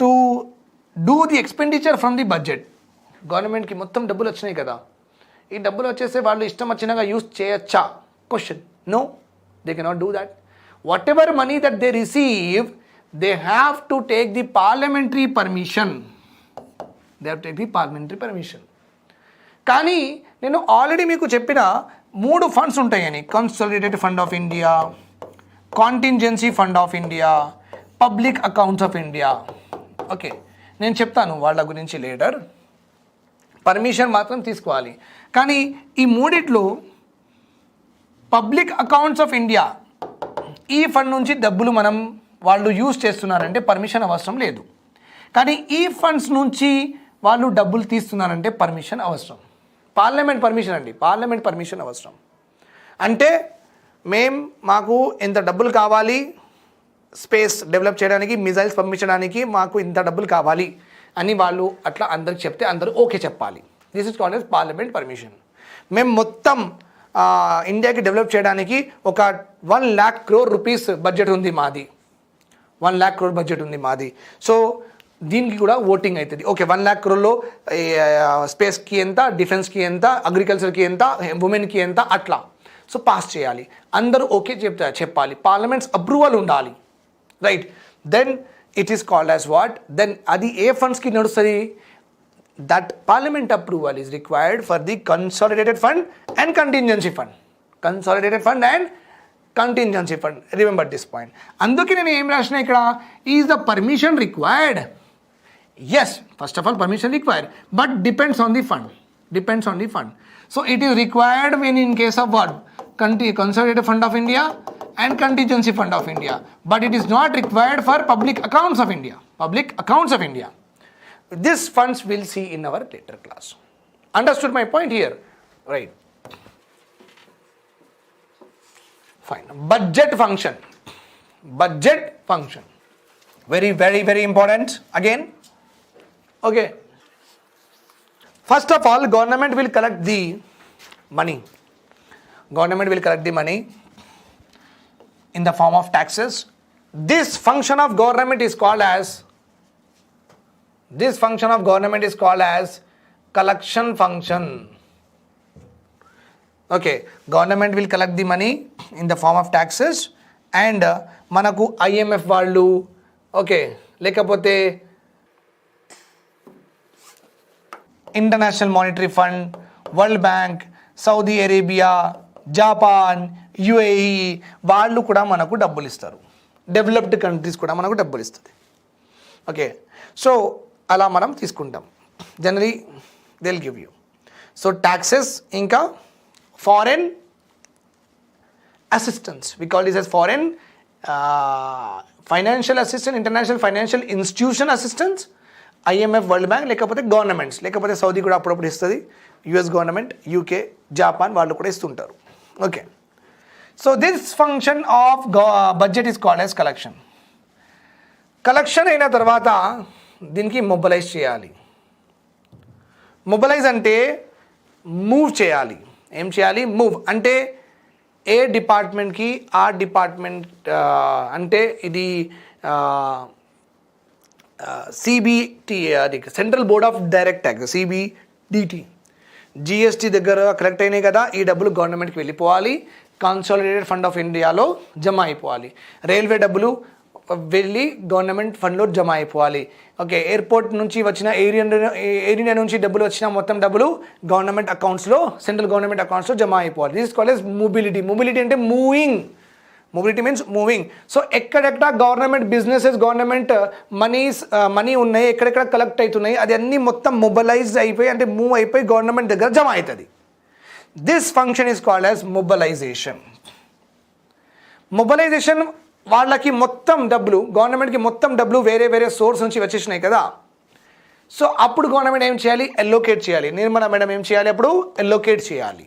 to do the expenditure from the budget, గవర్నమెంట్కి మొత్తం డబ్బులు వచ్చినాయి కదా, ఈ డబ్బులు వచ్చేస్తే వాళ్ళు ఇష్టం వచ్చినగా యూస్ చేయొచ్చా? Question. No, they cannot do that. Whatever money that they receive, they have to take the parliamentary permission. They have to take the parliamentary permission. కానీ నేను ఆల్రెడీ మీకు చెప్పిన 3 ఫండ్స్ ఉంటాయని, consolidated fund of India, contingency fund of India, public accounts of India. Okay, నేను చెప్తాను వాళ్ళ గురించి later. Permission మాత్రం తీసుకోవాలి. కానీ ఈ మూడిట్లో పబ్లిక్ అకౌంట్స్ ఆఫ్ ఇండియా, ఈ ఫండ్ నుంచి డబ్బులు వాళ్ళు యూజ్ చేస్తున్నారంటే పర్మిషన్ అవసరం లేదు. కానీ ఈ ఫండ్స్ నుంచి వాళ్ళు డబ్బులు తీస్తున్నారంటే పర్మిషన్ అవసరం. పార్లమెంట్ పర్మిషన్ అండి, పార్లమెంట్ పర్మిషన్ అవసరం. అంటే మాకు ఇంత డబ్బులు కావాలి స్పేస్ డెవలప్ చేయడానికి, మిజైల్స్ పంపించడానికి మాకు ఇంత డబ్బులు కావాలి అని వాళ్ళు అట్లా అందరికి చెప్తే అందరూ ఓకే చెప్పాలి. This is called yes parliament permission. మేము మొత్తం ఇండియాకి డెవలప్ చేయడానికి ఒక 1 lakh crore rupees బడ్జెట్ ఉంది మాది, 1 lakh crore బడ్జెట్ ఉంది మాది. సో దీనికి కూడా ఓటింగ్ అవుతుంది. ఓకే, 1 lakh crore స్పేస్కి ఎంత, డిఫెన్స్కి ఎంత, అగ్రికల్చర్కి ఎంత, ఉమెన్కి ఎంత, అట్లా. సో పాస్ చేయాలి, అందరూ ఓకే చెప్పాలి, పార్లమెంట్స్ అప్రూవల్ ఉండాలి, right? Then it is called as what? Then అది ఏ ఫండ్స్కి నడుస్తుంది? That parliament approval is required for the consolidated fund and contingency fund. Consolidated fund and contingency fund. Remember this point. అందుకే నేను ఏం రాసిన ఇక్కడ, is the permission required? Yes, first of all permission required, but depends on the fund. Depends on the fund. So it is required when in case of what? Consolidated fund of India and contingency fund of India, but it is not required for public accounts of India. Public accounts of India. This funds we'll see in our later class. Understood my point here? Right. Fine. Budget function. Budget function. Very, very, very important. Again. Okay. First of all, government will collect the money. Government will collect the money in the form of taxes. This function of government is called as collection function. Okay, government will collect the money in the form of taxes and manaku IMF vallu, okay, lekapothe International Monetary Fund, World Bank, Saudi Arabia, Japan, UAE వాళ్ళు కూడా మనకు డబ్బులు ఇస్తారు. Developed countries కూడా మనకు డబ్బులు ఇస్తుంది. Okay, so అలా మనం తీసుకుంటాం. Generally they will give you. So taxes ఇంకా foreign assistance, we call this as foreign financial assistance, international financial institution assistance, IMF, world bank, లేకపోతే గవర్నమెంట్స్, లేకపోతే సౌదీ కూడా అప్పుడప్పుడు ఇస్తుంది, US గవర్నమెంట్, UK, జపాన్ వాళ్ళు కూడా ఇస్తుంటారు. Okay, so this function of budget is called as collection. Collection అయిన తర్వాత దీనికి మొబిలైజ్ చేయాలి. మొబిలైజ్ అంటే మూవ్ చేయాలి. ఏం చేయాలి? మూవ్ అంటే ఏ డిపార్ట్మెంట్కి ఆ డిపార్ట్మెంట్, అంటే ఇది సిబిటి, అది central board of direct tax, CBDT. GST దగ్గర కలెక్ట్ అయినాయి కదా, ఈ డబ్బులు గవర్నమెంట్కి వెళ్ళిపోవాలి, కన్సాలిడేటెడ్ ఫండ్ ఆఫ్ ఇండియాలో జమ అయిపోవాలి. రైల్వే డబ్బులు వెళ్ళి గవర్నమెంట్ ఫండ్లో జమ అయిపోవాలి. ఓకే, ఎయిర్పోర్ట్ నుంచి వచ్చిన ఏరియా నుంచి డబ్బులు వచ్చిన మొత్తం డబ్బులు గవర్నమెంట్ అకౌంట్స్లో, సెంట్రల్ గవర్నమెంట్ అకౌంట్స్లో జమ అయిపోవాలి. This is called as mobility. Mobility అంటే moving. Mobility means moving. So ఎక్కడెక్కడ గవర్నమెంట్ బిజినెసెస్, గవర్నమెంట్ మనీ ఉన్నాయి, ఎక్కడెక్కడ కలెక్ట్ అవుతున్నాయి, అది అన్నీ మొత్తం మొబిలైజ్ అయిపోయి, అంటే మూవ్ అయిపోయి గవర్నమెంట్ దగ్గర జమ అవుతుంది. This function is called as mobilisation. Mobilisation వాళ్ళకి మొత్తం డబ్బులు, గవర్నమెంట్కి మొత్తం డబ్బులు వేరే వేరే సోర్స్ నుంచి వచ్చేసినాయి కదా. సో అప్పుడు గవర్నమెంట్ ఏం చేయాలి? ఎల్లోకేట్ చేయాలి. నిర్మలా మేడం ఏం చేయాలి? అప్పుడు ఎల్లోకేట్ చేయాలి.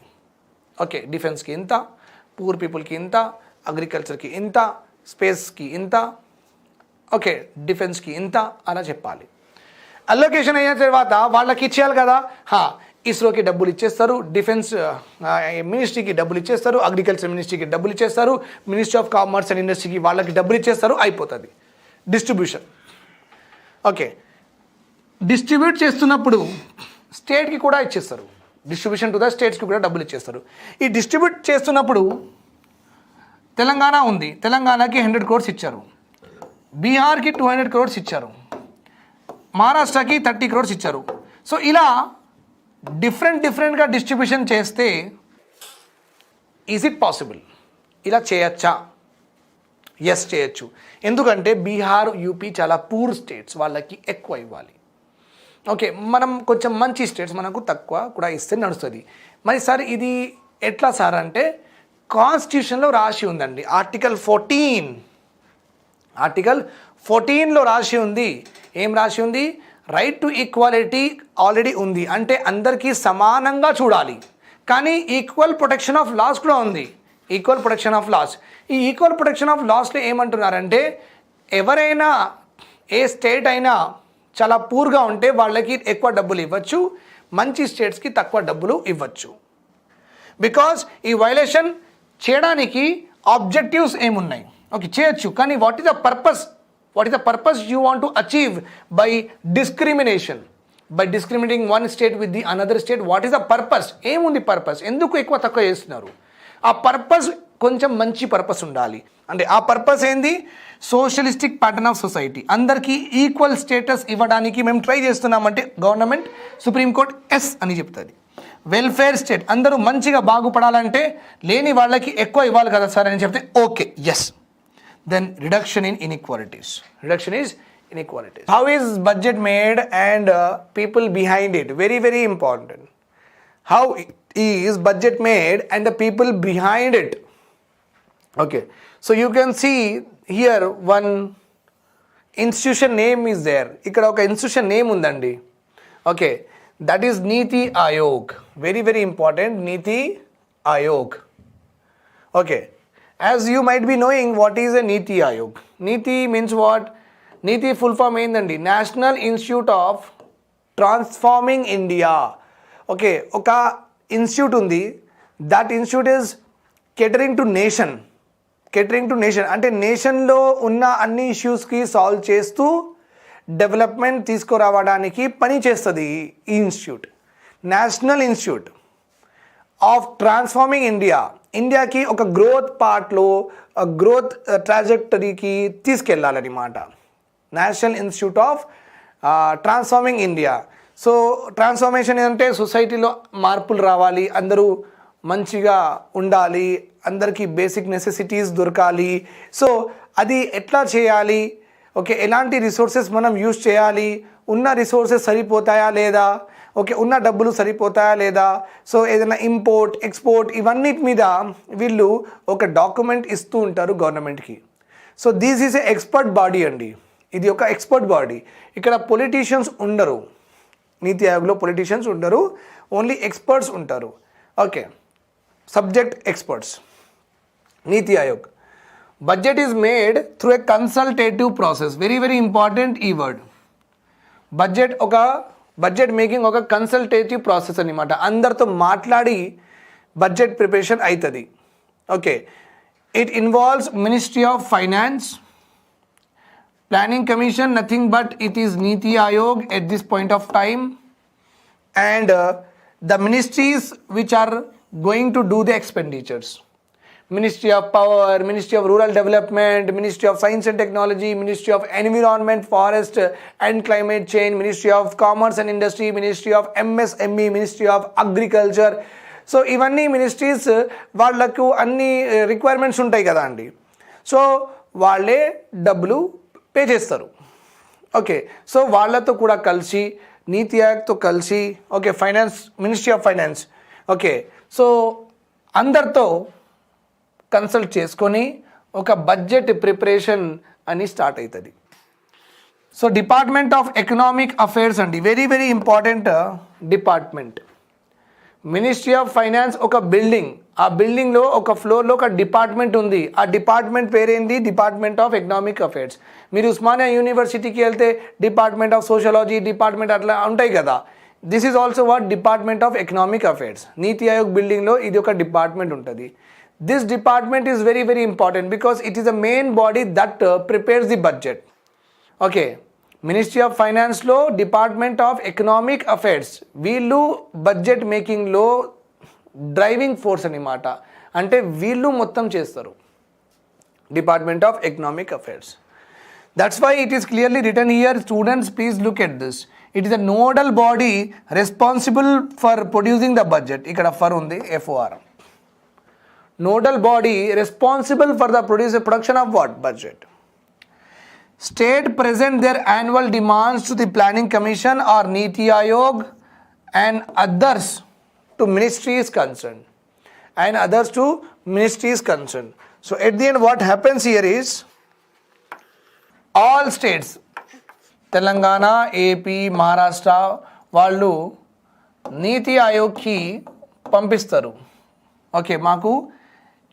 ఓకే, డిఫెన్స్కి ఇంత, పూర్ పీపుల్కి ఇంత, అగ్రికల్చర్కి ఇంత, స్పేస్కి ఇంత, ఓకే డిఫెన్స్కి ఇంత అలా చెప్పాలి. అల్లోకేషన్ అయిన తర్వాత వాళ్ళకి ఇచ్చేయాలి కదా. ఇస్రోకి డబ్బులు ఇచ్చేస్తారు, డిఫెన్స్ మినిస్ట్రీకి డబ్బులు ఇచ్చేస్తారు, అగ్రికల్చర్ మినిస్ట్రీకి డబ్బులు ఇచ్చేస్తారు, మినిస్ట్రీ ఆఫ్ కామర్స్ అండ్ ఇండస్ట్రీకి వాళ్ళకి డబ్బులు ఇచ్చేస్తారు, అయిపోతుంది డిస్ట్రిబ్యూషన్. ఓకే, డిస్ట్రిబ్యూట్ చేస్తున్నప్పుడు స్టేట్కి కూడా ఇచ్చేస్తారు. డిస్ట్రిబ్యూషన్ టు ద స్టేట్స్కి కూడా డబ్బులు ఇచ్చేస్తారు. ఈ డిస్ట్రిబ్యూట్ చేస్తున్నప్పుడు తెలంగాణ ఉంది, తెలంగాణకి 100 crores ఇచ్చారు, బీహార్కి 200 crores ఇచ్చారు, మహారాష్ట్రకి 30 crores ఇచ్చారు. సో ఇలా డిఫరెంట్గా డిస్ట్రిబ్యూషన్ చేస్తే ఈజ్ ఇట్ పాసిబుల్? ఇలా చేయొచ్చా? ఎస్, చేయొచ్చు. ఎందుకంటే బీహార్, యూపీ చాలా పూర్ స్టేట్స్, వాళ్ళకి ఎక్కువ ఇవ్వాలి. ఓకే, మనం కొంచెం మంచి స్టేట్స్ మనకు తక్కువ కూడా ఇస్తే నడుస్తుంది. మరి సార్ ఇది ఎట్లా సార్ అంటే, కాన్స్టిట్యూషన్లో రాసి ఉందండి, ఆర్టికల్ 14లో రాసి ఉంది. ఏం రాసి ఉంది? రైట్ టు ఈక్వాలిటీ ఆల్రెడీ ఉంది, అంటే అందరికీ సమానంగా చూడాలి. కానీ ఈక్వల్ ప్రొటెక్షన్ ఆఫ్ లాస్ కూడా ఉంది. Equal protection of laws. ఈ ఈక్వల్ ప్రొటెక్షన్ ఆఫ్ లాస్లో ఏమంటున్నారంటే, ఎవరైనా ఏ స్టేట్ అయినా చాలా పూర్గా ఉంటే వాళ్ళకి ఎక్కువ డబ్బులు ఇవ్వచ్చు, మంచి స్టేట్స్కి తక్కువ డబ్బులు ఇవ్వచ్చు. బికాస్ ఈ వైలేషన్ చేయడానికి ఆబ్జెక్టివ్స్ ఏమున్నాయి? ఓకే, చేయొచ్చు, కానీ what is the purpose? What is the purpose you want to achieve by discrimination? By discriminating one state with the another state, what is the purpose? ఏముంది పర్పస్? ఎందుకు ఎక్కువ తక్కువ చేస్తున్నారు? ఆ పర్పస్ కొంచెం మంచి పర్పస్ ఉండాలి. అంటే ఆ పర్పస్ ఏంది? సోషలిస్టిక్ ప్యాటర్న్ ఆఫ్ సొసైటీ, అందరికీ ఈక్వల్ స్టేటస్ ఇవ్వడానికి మేము ట్రై చేస్తున్నామంటే గవర్నమెంట్, సుప్రీంకోర్టు ఎస్ అని చెప్తుంది. వెల్ఫేర్ స్టేట్, అందరూ మంచిగా బాగుపడాలంటే లేని వాళ్ళకి ఎక్కువ ఇవ్వాలి కదా సార్ అని చెప్తే okay, yes. Then reduction in inequalities. Reduction is inequalities. How is budget made and people behind it? Very, very important. How is budget made and the people behind it? Okay. So you can see here one institution name is there. Ikkada oka institution name undandi. Okay. That is Niti Aayog. Very, very important. Niti Aayog. Okay. As you might be knowing, what is a Niti Aayog? Niti means what? Niti full form ఏందండి? National Institute of Transforming India. Okay, ఒక institute ఉంది. That institute is catering to nation. అంటే నేషన్లో ఉన్న అన్ని ఇష్యూస్కి solve చేస్తూ development తీసుకురావడానికి పని చేస్తుంది ఈ institute. National institute of transforming ఇండియాకి ఒక గ్రోత్ పార్ట్లో, గ్రోత్ ట్రాజెక్టరీకి తీసుకెళ్ళాలన్నమాట. National institute of transforming India. So transformation అంటే సొసైటీలో మార్పులు రావాలి, అందరూ మంచిగా ఉండాలి, అందరికీ బేసిక్ నెసెసిటీస్ దొరకాలి. సో అది ఎట్లా చేయాలి? ఓకే, ఎలాంటి రిసోర్సెస్ మనం యూజ్ చేయాలి, ఉన్న రిసోర్సెస్ సరిపోతాయా లేదా, ఓకే ఉన్న డబ్బులు సరిపోతాయా లేదా, సో ఏదైనా ఇంపోర్ట్ ఎక్స్పోర్ట్ ఇవన్నిటి మీద వీళ్ళు ఒక డాక్యుమెంట్ ఇస్తూ ఉంటారు గవర్నమెంట్కి. So this is a expert body అండి, ఇది ఒక ఎక్స్పర్ట్ బాడీ. ఇక్కడ పొలిటీషియన్స్ ఉండరు, నీతి ఆయోగ్లో పొలిటీషియన్స్ ఉండరు, ఓన్లీ ఎక్స్పర్ట్స్ ఉంటారు. Okay, subject experts. Niti Aayog budget is made through a consultative process. Very very important ఈ వర్డ్. బడ్జెట్ మేకింగ్ ఒక కన్సల్టేటివ్ ప్రాసెస్ అనమాట. అందరితో మాట్లాడి budget preparation aitadi. Okay, it involves Ministry of Finance, Planning Commission, nothing but it is Niti Aayog at this point of time, and the ministries which are going to do the expenditures. Ministry of Power, Ministry of Rural Development, Ministry of Science and Technology, Ministry of Environment, Forest and Climate Change, Ministry of Commerce and Industry, Ministry of MSME, Ministry of Agriculture. So ఇవన్నీ ministries వాళ్ళకు అన్ని requirements ఉంటాయి కదా అండి. So వాళ్ళే డబ్బులు pay చేస్తారు. Okay, so వాళ్ళతో కూడా కలిసి నీతి ఆయోగ్తో కలిసి, okay, finance, ministry of finance, okay, so అందరితో కన్సల్ట్ చేసుకొని ఒక బడ్జెట్ ప్రిపరేషన్ అని స్టార్ట్ అవుతుంది. So department of economic affairs అండి, very very important department. Ministry of finance ఒక బిల్డింగ్, ఆ బిల్డింగ్లో ఒక ఫ్లోర్లో ఒక డిపార్ట్మెంట్ ఉంది. ఆ డిపార్ట్మెంట్ పేరేంటి? Department of economic affairs. మీరు ఉస్మానియా యూనివర్సిటీకి వెళ్తే డిపార్ట్మెంట్ ఆఫ్ సోషాలజీ, డిపార్ట్మెంట్ అట్లా ఉంటాయి కదా. This is also what department of economic affairs. నీతి ఆయోగ్ బిల్డింగ్లో ఇది ఒక డిపార్ట్మెంట్ ఉంటుంది. This department is very very important because it is the main body that prepares the budget. Okay, Ministry of Finance లో Department of Economic Affairs వీళ్ళు budget మేకింగ్లో driving force అన్నమాట. అంటే వీళ్ళు మొత్తం చేస్తారు. Department of Economic Affairs. That's why it is clearly written here. Students, please look at this. It is a nodal body responsible for producing the budget. ఇక్కడ for ఉంది, FOR. Nodal body responsible for the production of what? Budget. State present their annual demands to the Planning Commission or Niti Aayog and others to ministries concerned. And others to ministries concerned. So at the end what happens here is all states, Telangana, AP, Maharashtra, వాళ్ళు నీతి ఆయోగ్కి పంపిస్తారు. Okay, మాకు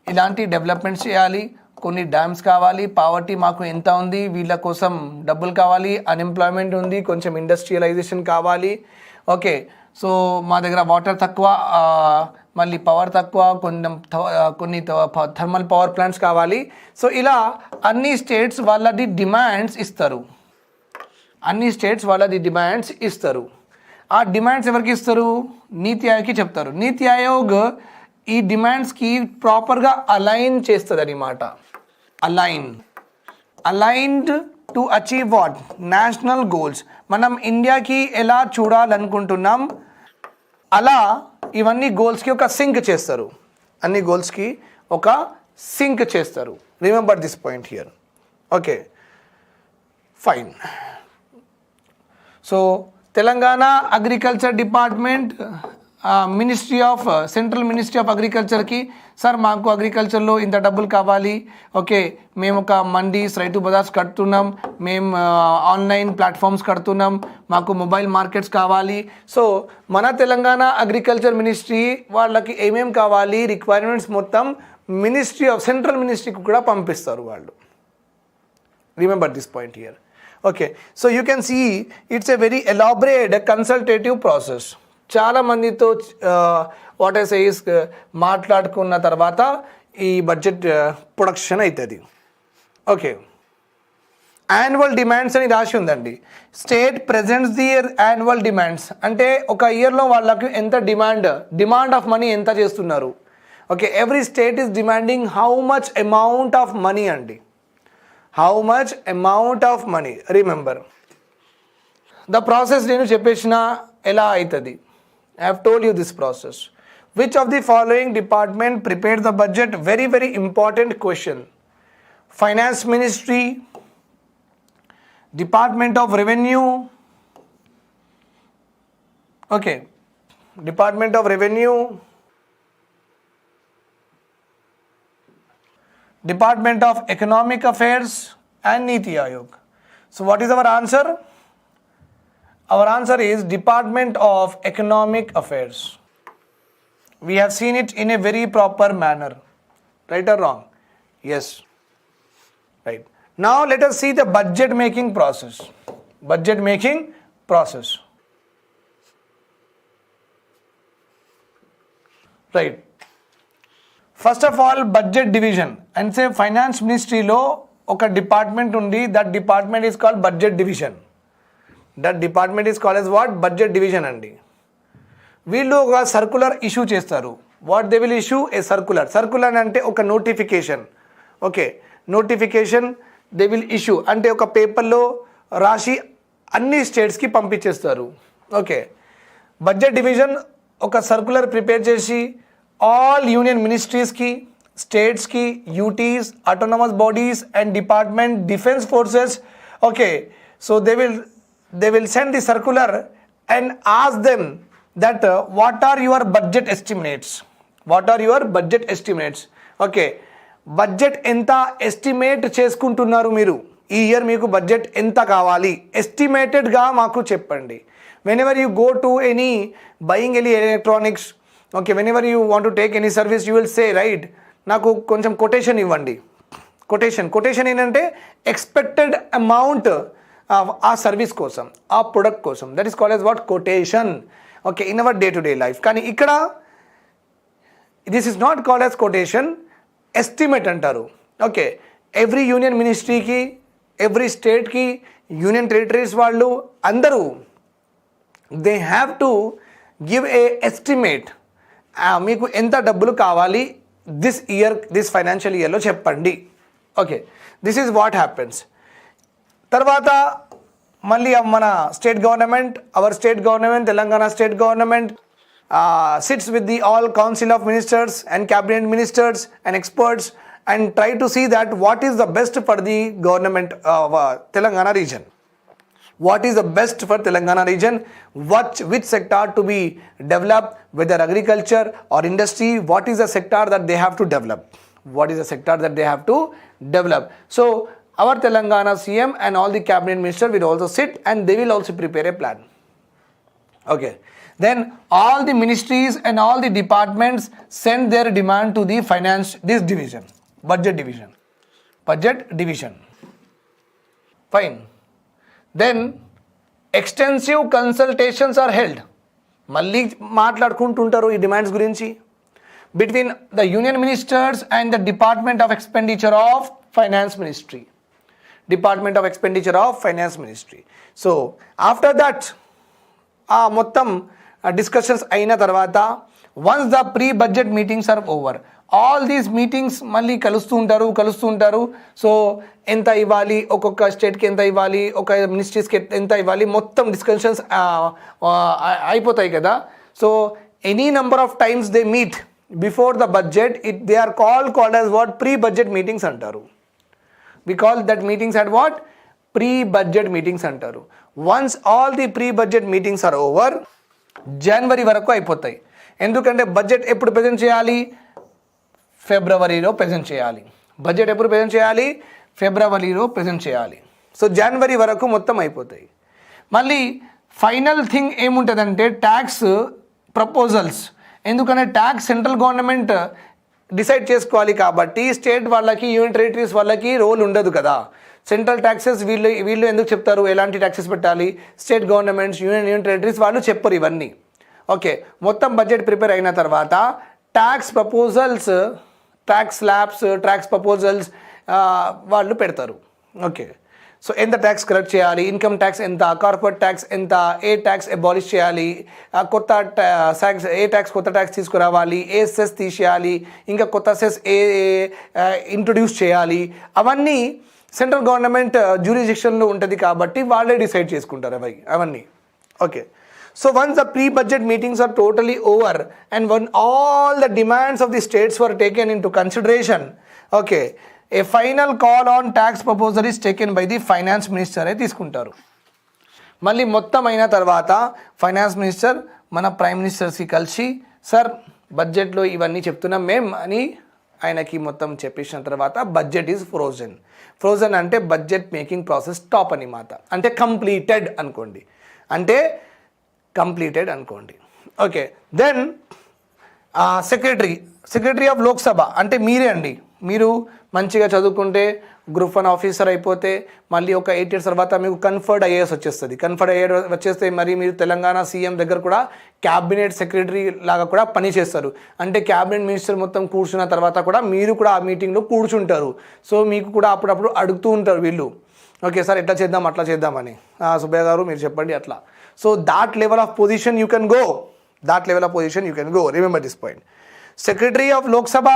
ఇలాంటి developments చేయాలి, కొన్ని dams కావాలి, poverty మాకు ఎంత ఉంది, వీళ్ళ కోసం డబ్బులు కావాలి, అన్ఎంప్లాయ్మెంట్ ఉంది, కొంచెం ఇండస్ట్రియలైజేషన్ కావాలి. ఓకే, సో మా దగ్గర వాటర్ తక్కువ, మళ్ళీ పవర్ తక్కువ, కొన్ని థర్మల్ పవర్ ప్లాంట్స్ కావాలి. సో ఇలా అన్ని స్టేట్స్ వాళ్ళది డిమాండ్స్ ఇస్తారు. ఆ డిమాండ్స్ ఎవరికి ఇస్తారు? నీతి ఆయోగ్కి చెప్తారు. నీతి ఆయోగ్ ఈ డిమాండ్స్కి ప్రాపర్గా అలైన్ చేస్తుంది అనమాట. Aligned to achieve what? National goals. మనం ఇండియాకి ఎలా చూడాలనుకుంటున్నాం అలా ఇవన్నీ గోల్స్కి ఒక సింక్ చేస్తారు. అన్ని గోల్స్కి ఒక సింక్ చేస్తారు. Remember this point here. Okay, fine. So Telangana agriculture department central ministry of అగ్రికల్చర్కి, సార్ మాకు అగ్రికల్చర్లో ఇంత డబ్బులు కావాలి, ఓకే, మేము ఒక మండీస్, రైతు బజార్స్ కడుతున్నాం, మేము ఆన్లైన్ ప్లాట్ఫామ్స్ కడుతున్నాం, మాకు మొబైల్ మార్కెట్స్ కావాలి. సో మన తెలంగాణ అగ్రికల్చర్ మినిస్ట్రీ వాళ్ళకి ఏమేమి కావాలి రిక్వైర్మెంట్స్ మొత్తం సెంట్రల్ మినిస్ట్రీకి కూడా పంపిస్తారు వాళ్ళు. Remember this point here. Okay, so you can see it's a very elaborate consultative process. చాలా మందితో వాట్ ఐ సే ఇస్ మాట్లాడుకున్న తర్వాత ఈ బడ్జెట్ ప్రొడక్షన్ అవుతుంది. ఓకే, యాన్యువల్ డిమాండ్స్ అని రాసి ఉందండి. State presents the annual demands అంటే ఒక ఇయర్లో వాళ్ళకి ఎంత డిమాండ్ ఆఫ్ మనీ ఎంత చేస్తున్నారు. Okay, every state is demanding how much amount of money అండి. How much amount of money. Remember the process నేను చెప్పేసిన ఎలా అవుతుంది. I have told you this process. Which of the following department prepared the budget? Very very important question. Finance Ministry, Department of Revenue, okay, Department of Revenue, Department of Economic Affairs and Niti Aayog. So what is our answer? Our answer is Department of Economic Affairs. We have seen it in a very proper manner. Right or wrong? Yes. Right. Now let us see the budget making process. Right. First of all budget division అంటే finance మినిస్ట్రీలో ఒక department ఉంది. That department is called budget division. That department is called as what? Budget division అండి. వీళ్ళు ఒక circular issue చేస్తారు. What they will issue? A circular అంటే ఒక notification. Okay, notification they will issue అంటే ఒక పేపర్లో రాసి అన్ని స్టేట్స్కి పంపించేస్తారు. ఓకే, బడ్జెట్ డివిజన్ ఒక సర్కులర్ ప్రిపేర్ చేసి ఆల్ యూనియన్ మినిస్ట్రీస్కి, స్టేట్స్కి, UTs, autonomous bodies and department, defence forces. Okay, so they will send the circular and ask them that what are your budget estimates? Okay, budget ఎంత estimate చేసుకుంటున్నారు మీరు? ఈ year మీకు budget ఎంత కావాలి? ఎస్టిమేటెడ్గా మాకు చెప్పండి. Whenever you go to any buying any electronics, okay, whenever you want to take any service you will say right, నాకు కొంచెం కొటేషన్ ఇవ్వండి. కొటేషన్ ఏంటంటే ఎక్స్పెక్టెడ్ అమౌంట్ ఆ సర్వీస్ కోసం, ఆ ప్రొడక్ట్ కోసం. That is called as what? Quotation. Okay, in our day to day life. కానీ ఇక్కడ this is not called as quotation, estimate అంటారు. ఓకే, ఎవ్రీ యూనియన్ మినిస్ట్రీకి, ఎవ్రీ స్టేట్కి, యూనియన్ టెరిటరీస్ వాళ్ళు అందరూ they have to give a estimate. మీకు ఎంత డబ్బులు కావాలి దిస్ ఫైనాన్షియల్ ఇయర్లో చెప్పండి. Okay, this is what happens. తర్వాత మళ్ళీ మన state government, our state government, Telangana state government sits with the all council of ministers and cabinet ministers and experts and try to see that what is the best for the government of Telangana region. What is the best for Telangana region? Which sector to be developed, whether agriculture or industry, what is the sector that they have to develop? So our Telangana CM and all the cabinet ministers will also sit and they will also prepare a plan. Okay, then all the ministries and all the departments send their demand to the budget division. Fine. Then extensive consultations are held. మళ్ళీ మాట్లాడుకుంటుంటారు ఈ demands గురించి between the union ministers and the Department of Expenditure of Finance Ministry. So after that మొత్తం discussions అయిన తర్వాత once the pre budget meetings are over, all these meetings మళ్ళీ కలుస్తూ ఉంటారు. So ఎంత ఇవ్వాలి, ఒక్కొక్క స్టేట్కి ఎంత ఇవ్వాలి, ఒక మినిస్ట్రీస్కి ఎంత ఇవ్వాలి, మొత్తం డిస్కషన్స్ అయిపోతాయి కదా. So any number of times they meet before the budget, they are called as what? Pre budget meetings అంటారు. We call that meetings at what? Pre-budget meetings అంటారు. Once all the pre-budget meetings are over, జనవరి వరకు అయిపోతాయి. ఎందుకంటే budget ఎప్పుడు present చేయాలి? ఫిబ్రవరిలో present చేయాలి. So జనవరి వరకు మొత్తం అయిపోతాయి. మళ్ళీ ఫైనల్ థింగ్ ఏముంటుందంటే ట్యాక్స్ ప్రపోజల్స్. ఎందుకంటే ట్యాక్స్ సెంట్రల్ గవర్నమెంట్ డిసైడ్ చేసుకోవాలి కాబట్టి స్టేట్ వాళ్ళకి, యూనియన్ టెరిటరీస్ వాళ్ళకి రోల్ ఉండదు కదా. సెంట్రల్ ట్యాక్సెస్ వీళ్ళు ఎందుకు చెప్తారు, ఎలాంటి ట్యాక్సెస్ పెట్టాలి? స్టేట్ గవర్నమెంట్స్, యూనియన్ టెరిటరీస్ వాళ్ళు చెప్పరు ఇవన్నీ. ఓకే, మొత్తం బడ్జెట్ ప్రిపేర్ అయిన తర్వాత tax proposals, tax slabs, tax proposals వాళ్ళు పెడతారు. ఓకే, సో ఎంత ట్యాక్స్ కలెక్ట్ చేయాలి, ఇన్కమ్ ట్యాక్స్ ఎంత, కార్పొరేట్ ట్యాక్స్ ఎంత, ఏ ట్యాక్స్ అబాలిష్ చేయాలి, కొత్త ట్యాక్స్ తీసుకురావాలి, ఏ సెస్ తీసేయాలి, ఇంకా కొత్త సెస్ ఇంట్రొడ్యూస్ చేయాలి, అవన్నీ సెంట్రల్ గవర్నమెంట్ జ్యూరిడిక్షన్లో ఉంటుంది కాబట్టి వాళ్ళే డిసైడ్ చేసుకుంటారు అవన్నీ. Okay, so once the pre budget meetings are totally over and one all the demands of the states were taken into consideration, okay, a final call on tax proposal is taken by the finance minister తీసుకుంటారు. మళ్ళీ మొత్తం అయిన తర్వాత finance minister మన prime మినిస్టర్స్కి కలిసి, sir బడ్జెట్లో ఇవన్నీ చెప్తున్నాం మేము అని ఆయనకి మొత్తం చెప్పేసిన తర్వాత బడ్జెట్ ఈజ్ ఫ్రోజన్ అంటే బడ్జెట్ మేకింగ్ ప్రాసెస్ స్టాప్ అని మాట, అంటే కంప్లీటెడ్ అనుకోండి. Okay, then secretary of Lok Sabha అంటే మీరే అండి. మీరు మంచిగా చదువుకుంటే గ్రూప్ 1 ఆఫీసర్ అయిపోతే మళ్ళీ ఒక 8 years తర్వాత మీకు కన్ఫర్డ్ ఐఏఎస్ వచ్చేస్తుంది. కన్ఫర్డ్ ఐఏఎస్ వచ్చేస్తే మరి మీరు తెలంగాణ సీఎం దగ్గర కూడా క్యాబినెట్ సెక్రటరీ లాగా కూడా పనిచేస్తారు. అంటే క్యాబినెట్ మినిస్టర్ మొత్తం కూర్చున్న తర్వాత కూడా మీరు కూడా ఆ మీటింగ్లో కూర్చుంటారు. సో మీకు కూడా అప్పుడప్పుడు అడుగుతూ ఉంటారు వీళ్ళు, ఓకే సార్ ఎట్లా చేద్దాం అట్లా చేద్దామని, సుబ్బయ్య గారు మీరు చెప్పండి అట్లా. So that level of position you can go, that level of position you can go. Remember this point. Secretary of Lok Sabha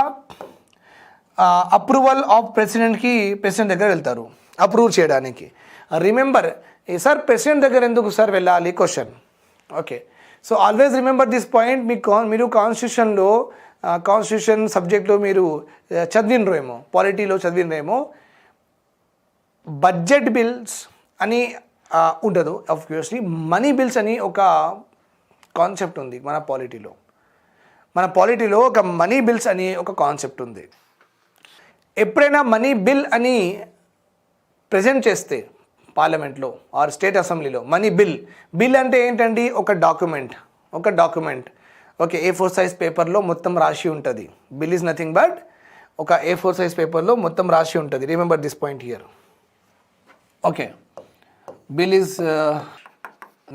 approval of president దగ్గర వెళ్తారు అప్రూవ్ చేయడానికి. రిమెంబర్ సార్ ప్రెసిడెంట్ దగ్గర ఎందుకు సార్ వెళ్ళాలి question. Okay, so always remember this point. మీరు constitution సబ్జెక్ట్లో మీరు చదివినరేమో, పాలిటీలో చదివినరేమో, budget bills అని ఉండదు ఆబ్వియస్లీ, మనీ బిల్స్ అని ఒక కాన్సెప్ట్ ఉంది మన పాలిటీలో ఒక మనీ బిల్స్ అని ఒక కాన్సెప్ట్ ఉంది. ఎప్పుడైనా మనీ బిల్ అని ప్రజెంట్ చేస్తే పార్లమెంట్లో ఆర్ స్టేట్ అసెంబ్లీలో మనీ బిల్ అంటే ఏంటండి, ఒక డాక్యుమెంట్ ఓకే, A4 సైజ్ పేపర్లో మొత్తం రాసి ఉంటుంది. బిల్ ఈజ్ నథింగ్ బట్ ఒక A4 సైజ్ పేపర్లో మొత్తం రాసి ఉంటుంది. Remember this point here. Okay, bill is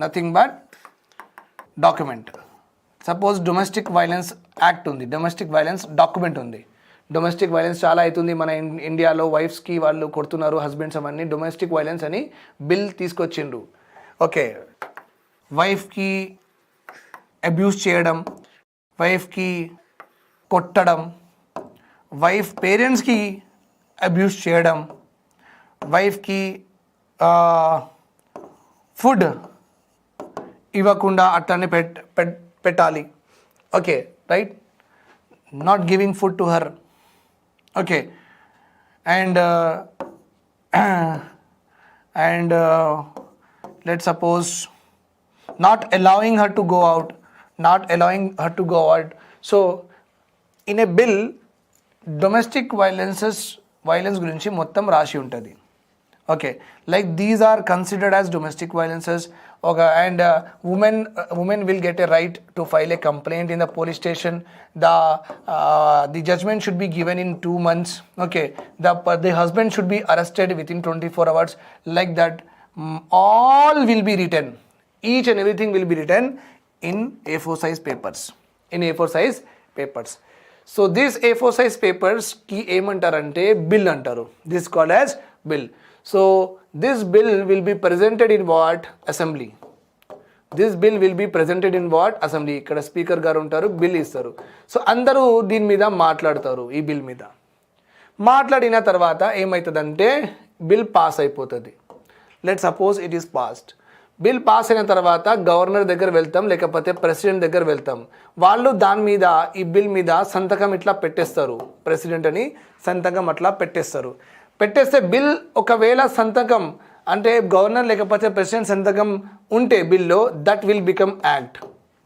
nothing but document. Suppose domestic violence act ఉంది, డొమెస్టిక్ వైలెన్స్ డాక్యుమెంట్ ఉంది. డొమెస్టిక్ వైలెన్స్ చాలా అవుతుంది మన ఇండియాలో, వైఫ్స్కి వాళ్ళు కొడుతున్నారు హస్బెండ్స్ అవన్నీ, డొమెస్టిక్ వైలెన్స్ అని బిల్ తీసుకొచ్చిండ్రు. ఓకే, వైఫ్కి అబ్యూస్ చేయడం, వైఫ్కి కొట్టడం, వైఫ్ పేరెంట్స్కి అబ్యూస్ చేయడం, వైఫ్కి ఫుడ్ ఇవ్వకుండా అట్లనే పెట్టాలి. Okay right, not giving food to her. Okay, and let's suppose not allowing her to go out. So in a bill domestic violence గురించి మొత్తం రాసి ఉంటుంది. Okay, like these are considered as domestic violences. Okay, and women will get a right to file a complaint in the police station. The judgment should be given in 2 months. Okay, the husband should be arrested within 24 hours. Like that, all will be written. Each and everything will be written in A4 size papers. So these A4 size papers ki emantarante bill antaru. This is called as bill. So this bill will be presented in what? Assembly. ఇక్కడ speaker గారు ఉంటారు, bill ఇస్తారు. So అందరూ దీని మీద మాట్లాడతారు, ఈ bill మీద మాట్లాడిన తర్వాత ఏమవుతుందంటే బిల్ పాస్ అయిపోతుంది. Let suppose it is passed. Bill pass అయిన తర్వాత గవర్నర్ దగ్గర వెళ్తాం, లేకపోతే ప్రెసిడెంట్ దగ్గర వెళ్తాం. వాళ్ళు దాని మీద ఈ బిల్ మీద సంతకం ఇట్లా పెట్టేస్తారు, ప్రెసిడెంట్ అని సంతకం అట్లా పెట్టేస్తే బిల్ ఒకవేళ సంతకం అంటే గవర్నర్ లేకపోతే ప్రెసిడెంట్ సంతకం ఉంటే బిల్లో, that will become act.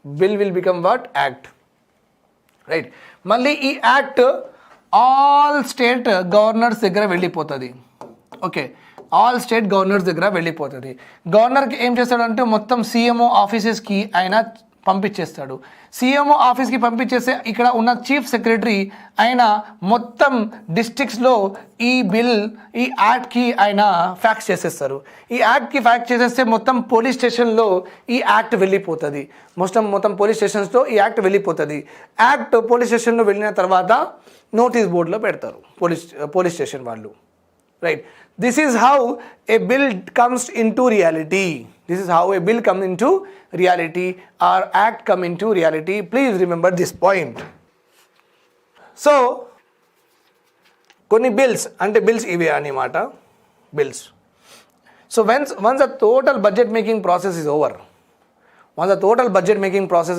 Bill will become what? Act. Right. మళ్ళీ ఈ యాక్ట్ ఆల్ స్టేట్ గవర్నర్స్ దగ్గర వెళ్ళిపోతుంది. ఓకే, ఆల్ స్టేట్ గవర్నర్స్ దగ్గర వెళ్ళిపోతుంది. గవర్నర్కి ఏం చేస్తాడంటే మొత్తం సీఎంఓ ఆఫీసెస్కి ఆయన పంపించేస్తాడు. సీఎంఓ ఆఫీస్కి పంపించేస్తే ఇక్కడ ఉన్న చీఫ్ సెక్రటరీ ఆయన మొత్తం డిస్ట్రిక్ట్స్లో ఈ యాక్ట్కి ఆయన ఫ్యాక్స్ చేసేస్తారు. ఈ యాక్ట్కి ఫ్యాక్స్ చేసేస్తే మొత్తం పోలీస్ స్టేషన్లో ఈ యాక్ట్ వెళ్ళిపోతుంది. మొత్తం పోలీస్ స్టేషన్స్లో ఈ యాక్ట్ వెళ్ళిపోతుంది. యాక్ట్ పోలీస్ స్టేషన్లో వెళ్ళిన తర్వాత నోటీస్ బోర్డులో పెడతారు పోలీస్ స్టేషన్ వాళ్ళు. Right. This is how a bill comes into reality. Or act come into reality. Please remember this point. So, కొన్ని బిల్స్ అంటే బిల్స్ ఇవే అన్నమాట bills. So once the total budget making process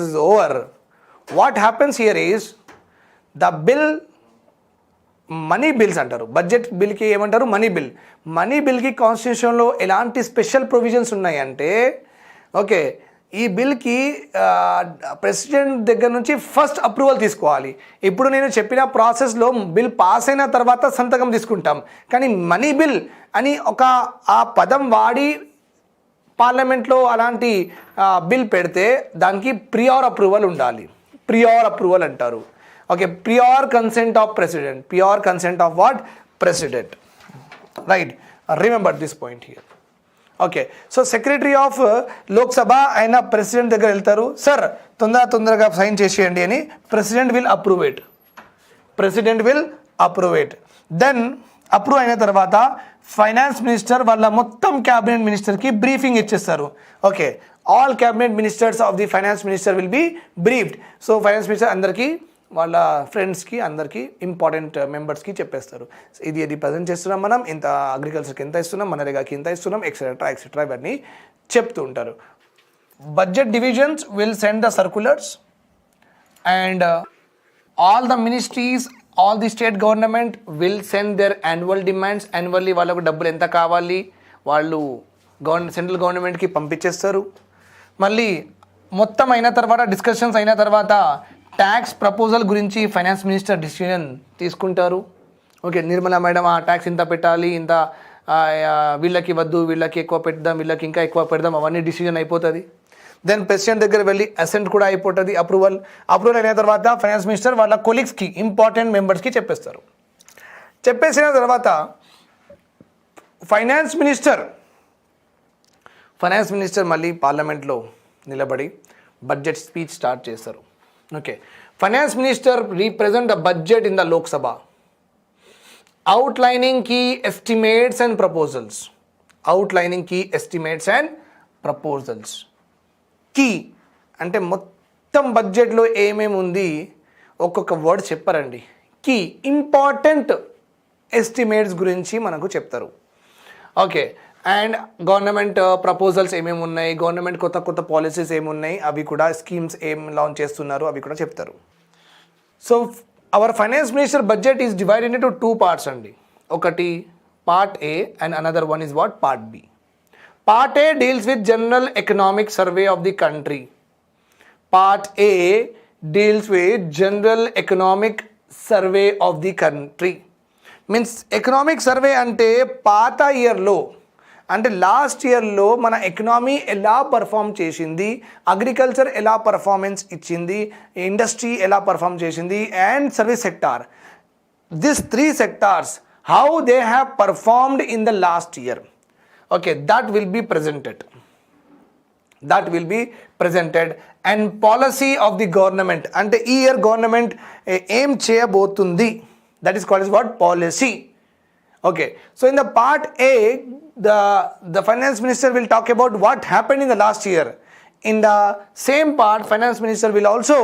is over, what happens here is the bill, money bills అంటారు. Budget బిల్కి ఏమంటారు? Money బిల్కి కాన్స్టిట్యూషన్లో ఎలాంటి special provisions ఉన్నాయంటే, okay, ఈ బిల్కి ప్రెసిడెంట్ దగ్గర నుంచి ఫస్ట్ అప్రూవల్ తీసుకోవాలి. ఇప్పుడు నేను చెప్పిన ప్రాసెస్లో బిల్ పాస్ అయిన తర్వాత సంతకం తీసుకుంటాం. కానీ మనీ బిల్ అని ఆ పదం వాడి పార్లమెంట్లో అలాంటి బిల్ పెడితే దానికి ప్రియార్ అప్రూవల్ ఉండాలి. ప్రియార్ అప్రూవల్ అంటారు. Okay, prior consent of president. Prior consent of what? President. Right, remember this point here. Okay, so secretary of Lok Sabha ఆయన ప్రెసిడెంట్ దగ్గర వెళ్తారు, సార్ తొందరగా సైన్ చేసేయండి అని. President will approve it. Then approve అయిన తర్వాత ఫైనాన్స్ మినిస్టర్ వాళ్ళ మొత్తం క్యాబినెట్ మినిస్టర్కి బ్రీఫింగ్ ఇచ్చేస్తారు. Okay, all cabinet ministers of the finance minister will be briefed. So finance minister అందరికీ వాళ్ళ ఫ్రెండ్స్కి అందరికీ ఇంపార్టెంట్ మెంబర్స్కి చెప్పేస్తారు, ఇది ప్రజెంట్ చేస్తున్నాం, మనం ఇంత అగ్రికల్చర్కి ఎంత ఇస్తున్నాం, మనరేగాకి ఇంత ఇస్తున్నాం, ఎక్సెట్రా ఇవన్నీ చెప్తూ ఉంటారు. Budget divisions will send the circulars and all the ministries, all the state government will send their annual demands. Annually వాళ్ళకు డబ్బులు ఎంత కావాలి వాళ్ళు సెంట్రల్ గవర్నమెంట్కి పంపించేస్తారు. మళ్ళీ మొత్తం అయిన తర్వాత డిస్కషన్స్ అయిన తర్వాత ట్యాక్స్ ప్రపోజల్ గురించి ఫైనాన్స్ మినిస్టర్ డిసిషన్ తీసుకుంటారు. ఓకే, నిర్మలా మేడం ఆ ట్యాక్స్ ఇంత పెట్టాలి, ఇంత వీళ్ళకి వద్దు, వీళ్ళకి ఎక్కువ పెడదాం, వీళ్ళకి ఇంకా ఎక్కువ పెడదాం, అవన్నీ డిసిజన్ అయిపోతుంది. దెన్ ప్రెసిడెంట్ దగ్గర వెళ్ళి అసెంట్ కూడా అయిపోతుంది, అప్రూవల్ అయిన తర్వాత ఫైనాన్స్ మినిస్టర్ వాళ్ళ కొలీగ్స్కి ఇంపార్టెంట్ మెంబర్స్కి చెప్పేసిన తర్వాత ఫైనాన్స్ మినిస్టర్ మళ్ళీ పార్లమెంట్లో నిలబడి బడ్జెట్ స్పీచ్ స్టార్ట్ చేస్తారు. Okay, finance minister represent the budget in the Lok Sabha, outlining key estimates and proposals. Key అంటే మొత్తం బడ్జెట్లో ఏమేమి ఉంది ఒక్కొక్క వర్డ్ చెప్పారండి. కీ ఇంపార్టెంట్ ఎస్టిమేట్స్ గురించి మనకు చెప్తారు. ఓకే, అండ్ గవర్నమెంట్ ప్రపోజల్స్ ఏమేమి ఉన్నాయి, గవర్నమెంట్ కొత్త పాలసీస్ ఏమున్నాయి, అవి కూడా స్కీమ్స్ ఏం లాంచ్ చేస్తున్నారు అవి కూడా చెప్తారు. So our finance minister budget is divided into 2 parts అండి. ఒకటి part A and another one is what part B. Part A deals with general economic survey of the country. Part A deals with general economic survey of the country. Means economic survey అంటే పాత ఇయర్లో అంటే last ఇయర్లో మన economy ఎలా perform చేసింది, agriculture ఎలా performance ఇచ్చింది, ఇండస్ట్రీ ఎలా పర్ఫామ్ చేసింది, and service sector, this 3 sectors, how they have performed in the last year. Okay, that will be presented and policy of the government అంటే ఈ ఇయర్ గవర్నమెంట్ ఏం చేయబోతుంది, that is called as what policy. Okay, so in the part A the finance minister will talk about what happened in the last year. In the same part finance minister will also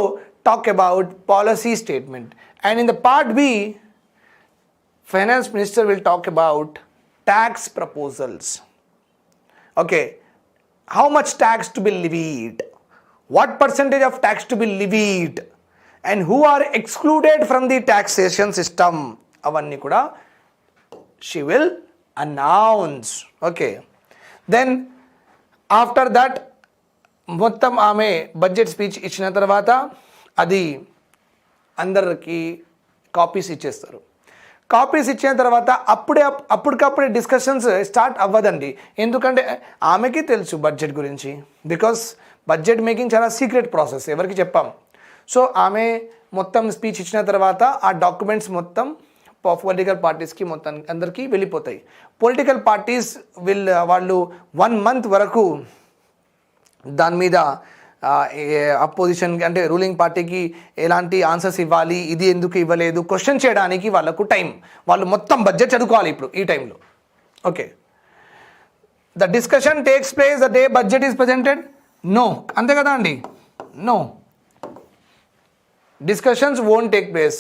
talk about policy statement, and in the part B finance minister will talk about tax proposals. Okay, how much tax to be levied, what percentage of tax to be levied, and who are excluded from the taxation system, avanni kuda she will announce. Okay, then after that మొత్తం ఆమె budget speech ఇచ్చిన తర్వాత అది అందరికి copies ఇచ్చేస్తారు. Copies ఇచ్చిన తర్వాత అప్పటికప్పుడే డిస్కషన్స్ స్టార్ట్ అవ్వదండి. ఎందుకంటే ఆమెకి తెలుసు బడ్జెట్ గురించి, బికాస్ బడ్జెట్ మేకింగ్ చాలా సీక్రెట్ ప్రాసెస్, ఎవరికి చెప్పాం. సో ఆమె మొత్తం స్పీచ్ ఇచ్చిన తర్వాత ఆ డాక్యుమెంట్స్ మొత్తం పొలిటికల్ పార్టీస్కి మొత్తం అందరికీ వెళ్ళిపోతాయి. పొలిటికల్ పార్టీస్ వాళ్ళు 1 month వరకు దాని మీద అపోజిషన్ అంటే రూలింగ్ పార్టీకి ఎలాంటి ఆన్సర్స్ ఇవ్వాలి, ఇది ఎందుకు ఇవ్వలేదు, క్వశ్చన్ చేయడానికి వాళ్ళకు టైం, వాళ్ళు మొత్తం బడ్జెట్ చదువుకోవాలి ఇప్పుడు ఈ టైంలో. Okay, the discussion takes place the day budget is presented. No, అంతే కదా అండి, no, discussions won't take place.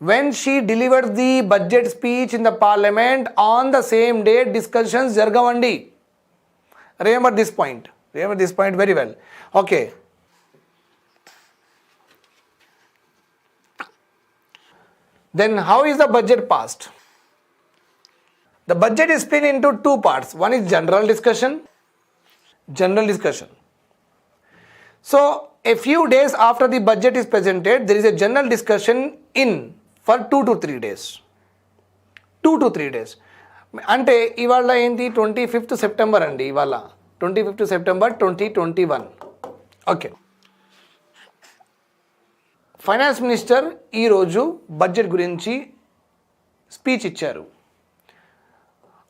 When she delivers the budget speech in the parliament on the same day, discussions jargavandi. Remember this point very well. Okay, then how is the budget passed? The budget is split into 2 parts. One is general discussion. So a few days after the budget is presented, there is a general discussion for 2 to 3 days. అంటే ఇవాళ ఏంటి 25th September అండి, ఇవాళ 25th September 2021. Okay, finance minister ఈరోజు budget గురించి speech ఇచ్చారు.